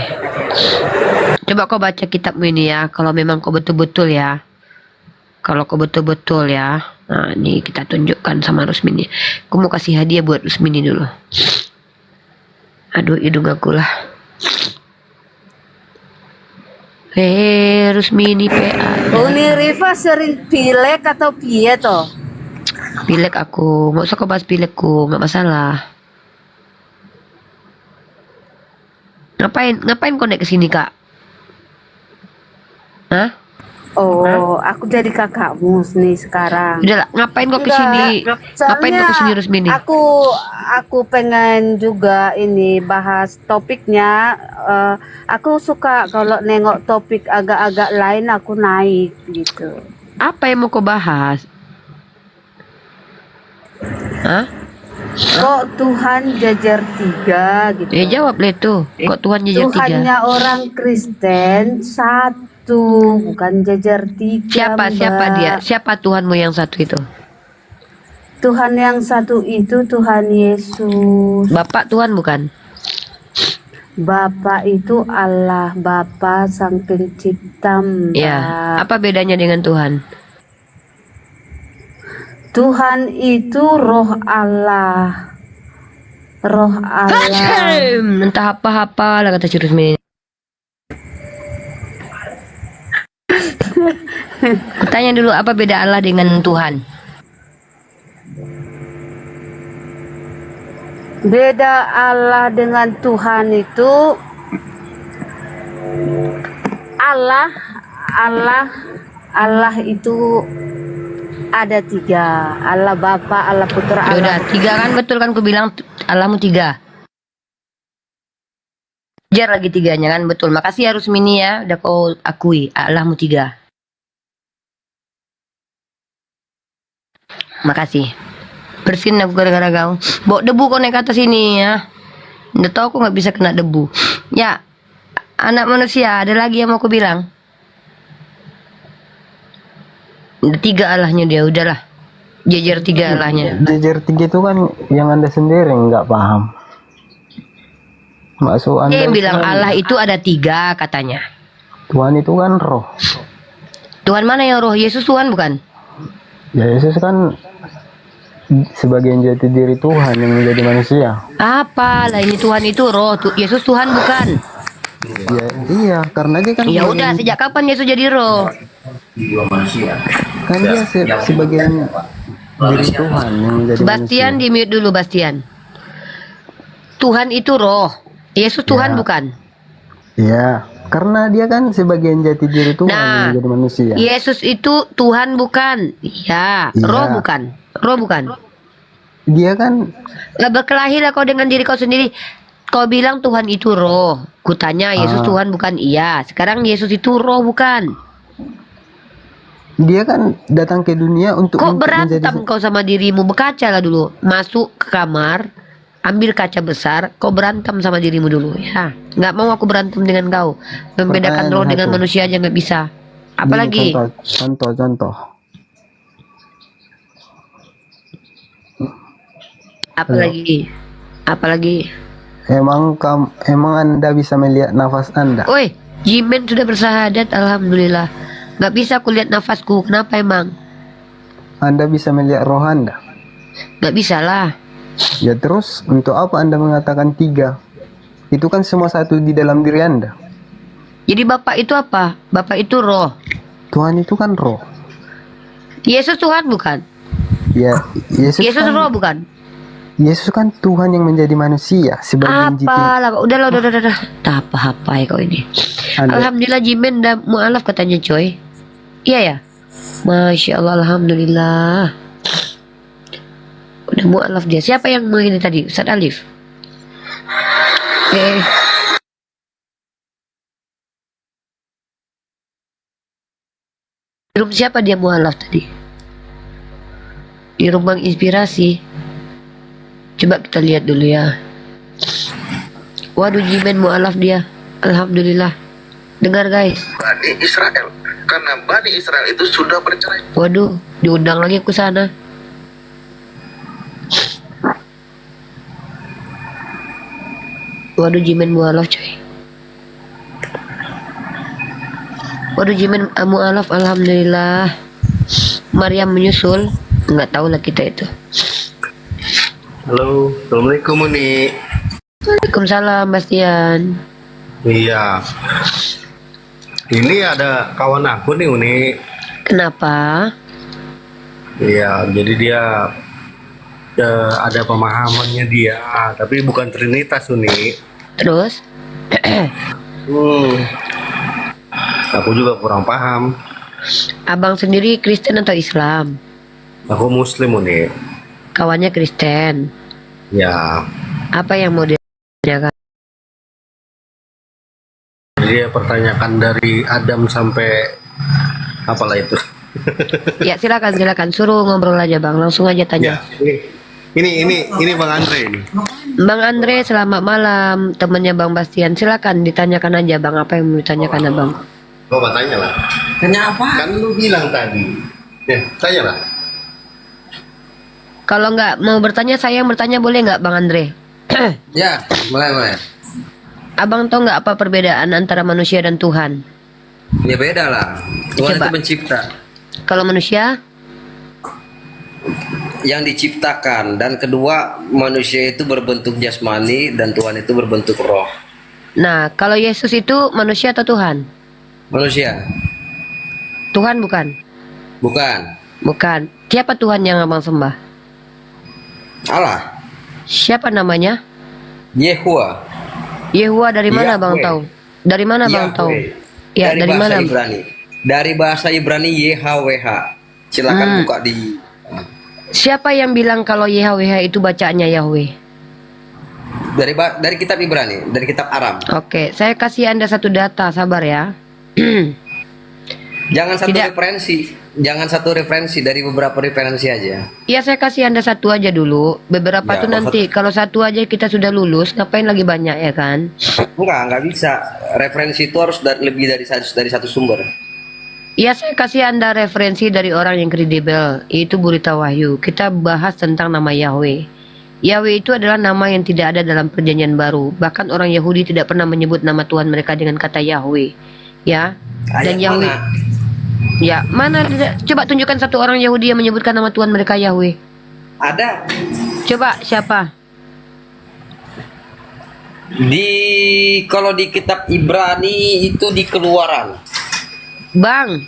Coba kau baca kitabmu ini ya. Kalau memang kau betul-betul ya. Nah, ini kita tunjukkan sama Rusmini. Aku mau kasih hadiah buat Rusmini dulu. Aduh, hidung aku lah. Rusmini PA. Unirifa sering pilek atau piye toh? Pilek aku. Nggak usah kau bahas pilekku, nggak masalah. Ngapain kau naik ke sini, Kak? Oh, aku jadi kakakmu nih sekarang. Udah, ngapain kok kesini? Ngapain kok kesini Rusmini? Aku pengen juga ini bahas topiknya. Aku suka kalau nengok topik agak-agak lain aku naik gitu. Apa yang mau kau bahas? Kok Tuhan jajar 3 gitu? Ya jawab lah itu. Kok Tuhan jajar 3? Tuhannya orang Kristen 1, bukan jajar 3. Siapa dia? Siapa Tuhanmu yang satu itu? Tuhan yang satu itu Tuhan Yesus. Bapak Tuhan bukan? Bapa itu Allah, Bapa Sang Pencipta. Ya. Apa bedanya dengan Tuhan? Tuhan itu roh Allah. Roh Allah. Entah apa-apa lah kata Cirus ini. Tanya dulu apa beda Allah dengan Tuhan? Beda Allah dengan Tuhan itu Allah itu ada 3. Allah Bapa, Allah Putra, Allah. Udah 3 kan, betul kan ku bilang Allahmu 3. Jar lagi 3-nya kan, betul. Makasih ya Rusmini ya, udah kau akui Allahmu 3. Makasih. Bersihin aku gara-gara kau. Bawa debu kau naik ke atas sini ya. Udah tau aku nggak bisa kena debu. Ya, anak manusia, ada lagi yang mau aku bilang? Udah 3 Allahnya dia, udahlah. Jajar 3 Allahnya. Jajar 3 itu kan yang Anda sendiri nggak paham. Maksud Anda Dia itu bilang kan Allah itu ada 3 katanya. Tuhan itu kan roh. Tuhan mana yang roh? Yesus Tuhan bukan? Ya Yesus kan sebagian jati diri Tuhan yang menjadi manusia. Apa lah ini Tuhan itu roh, Yesus Tuhan bukan? Ya, iya, karena dia kan Ya udah, sejak kapan Yesus jadi roh? kan dia sebagian diri Tuhan yang menjadi Bastian di mute dulu Bastian. Tuhan itu roh, Yesus Tuhan bukan? Iya, karena dia kan sebagian jati diri Tuhan yang menjadi manusia. Yesus itu Tuhan bukan? Iya, roh bukan? Roh bukan? Dia kan berkelahi lah kau dengan diri kau sendiri. Kau bilang Tuhan itu roh. Kutanya Yesus Tuhan bukan? Iya. Sekarang Yesus itu roh bukan? Dia kan datang ke dunia untuk Kok berantem menjadi kau sama dirimu? Berkaca lah dulu. Masuk ke kamar, ambil kaca besar, kau berantem sama dirimu dulu ya. Nggak mau aku berantem dengan kau. Membedakan roh dengan manusia aja nggak bisa. Apalagi? Contoh. Apalagi? Emang Anda bisa melihat nafas Anda? Oi, Jimen sudah bersahadat, alhamdulillah. Nggak bisa aku lihat nafasku. Kenapa emang? Anda bisa melihat roh Anda? Nggak bisa lah. Ya terus untuk apa Anda mengatakan 3? Itu kan semua satu di dalam diri Anda. Jadi Bapak itu apa? Bapak itu roh. Tuhan itu kan roh. Yesus Tuhan bukan? Ya, Yesus kan, roh bukan? Yesus kan Tuhan yang menjadi manusia sebagian Apalah, udah. Tak apa ya kau ini. Alhamdulillah Jimen dah mu'alaf katanya coy. Iya ya? Masya Allah, alhamdulillah. Udah mu'alaf dia. Siapa yang mau ini tadi? Ustaz Alif? Di room siapa dia mu'alaf tadi? Di rumah inspirasi. Coba kita lihat dulu ya. Waduh, Jimen mu'alaf dia. Alhamdulillah. Dengar guys. Bani Israel. Karena Bani Israel itu sudah bercerai. Waduh, diundang lagi ke sana. Waduh, Jimen mu'alaf coy. Waduh, Jimen mu'alaf, alhamdulillah. Maryam menyusul. Nggak tahu lah kita itu. Halo, Assalamualaikum Uni. Waalaikumsalam Bastian. Iya. Ini ada kawan aku nih Uni. Kenapa? Iya, jadi dia ada pemahamannya dia, tapi bukan Trinitas Uni. Terus? Aku juga kurang paham. Abang sendiri Kristen atau Islam? Aku Muslim Uni. Kawannya Kristen. Ya. Apa yang mau ditanyakan? Dia pertanyakan dari Adam sampai apalah itu. Ya silakan suruh ngobrol aja bang, langsung aja tanya. Ya, ini Bang Andre ini. Bang Andre selamat malam, temannya Bang Bastian, silakan ditanyakan aja bang, apa yang mau ditanyakan abang? Coba tanya lah. Tanya apa? Kan lu bilang tadi. Ya, tanya lah. Kalau nggak mau bertanya, saya yang bertanya boleh nggak Bang Andre? Ya, mulai. Abang tahu nggak apa perbedaan antara manusia dan Tuhan? Ya beda lah. Tuhan Coba. itu pencipta Kalau manusia, yang diciptakan, dan kedua manusia itu berbentuk jasmani dan Tuhan itu berbentuk roh. nah kalau Yesus itu manusia atau Tuhan? Manusia, Tuhan bukan? bukan Bukan. Siapa Tuhan yang abang sembah? Allah. Siapa namanya? Yehua. Yehua dari mana Bang Yahweh. tahu? Dari mana Bang Yahweh. tahu? Ya, dari bahasa mana? Ibrani. Dari bahasa Ibrani YHWH. Silakan buka di. Siapa yang bilang kalau YHWH itu bacaannya Yahweh? Dari kitab Ibrani, dari kitab Aram. Oke, saya kasih Anda satu data, sabar ya. Jangan satu referensi, dari beberapa referensi aja. Ya, saya kasih Anda satu aja dulu. Beberapa Ya, tuh nanti kalau satu aja kita sudah lulus, ngapain lagi banyak ya kan? Enggak bisa. Referensi itu harus lebih dari satu sumber. Ya, saya kasih Anda referensi dari orang yang kredibel, yaitu Burita Wahyu. Kita bahas tentang nama Yahweh. Yahweh itu adalah nama yang tidak ada dalam perjanjian baru. Bahkan orang Yahudi tidak pernah menyebut nama Tuhan mereka dengan kata Yahweh. Ya. Dan Yahweh. Ya, mana coba tunjukkan satu orang Yahudi yang menyebutkan nama Tuhan mereka Yahweh. Ada. Coba siapa? Kalau di kitab Ibrani itu di Keluaran. Bang,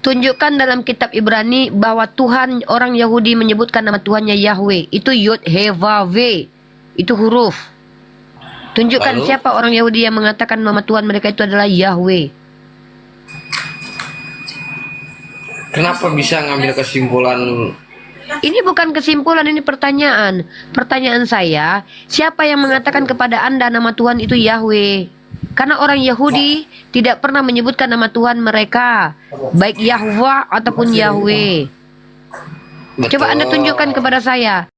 tunjukkan dalam kitab Ibrani bahwa Tuhan orang Yahudi menyebutkan nama Tuhannya Yahweh. Itu Yod He Vav Ve. Itu huruf. Tunjukkan Lalu? siapa orang Yahudi yang mengatakan nama Tuhan mereka itu adalah Yahweh. Kenapa bisa ngambil kesimpulan? Ini bukan kesimpulan, ini pertanyaan. Pertanyaan saya, siapa yang mengatakan kepada Anda nama Tuhan itu Yahweh? Karena orang Yahudi tidak pernah menyebutkan nama Tuhan mereka, baik Yahweh ataupun Yahweh. Coba Anda tunjukkan kepada saya.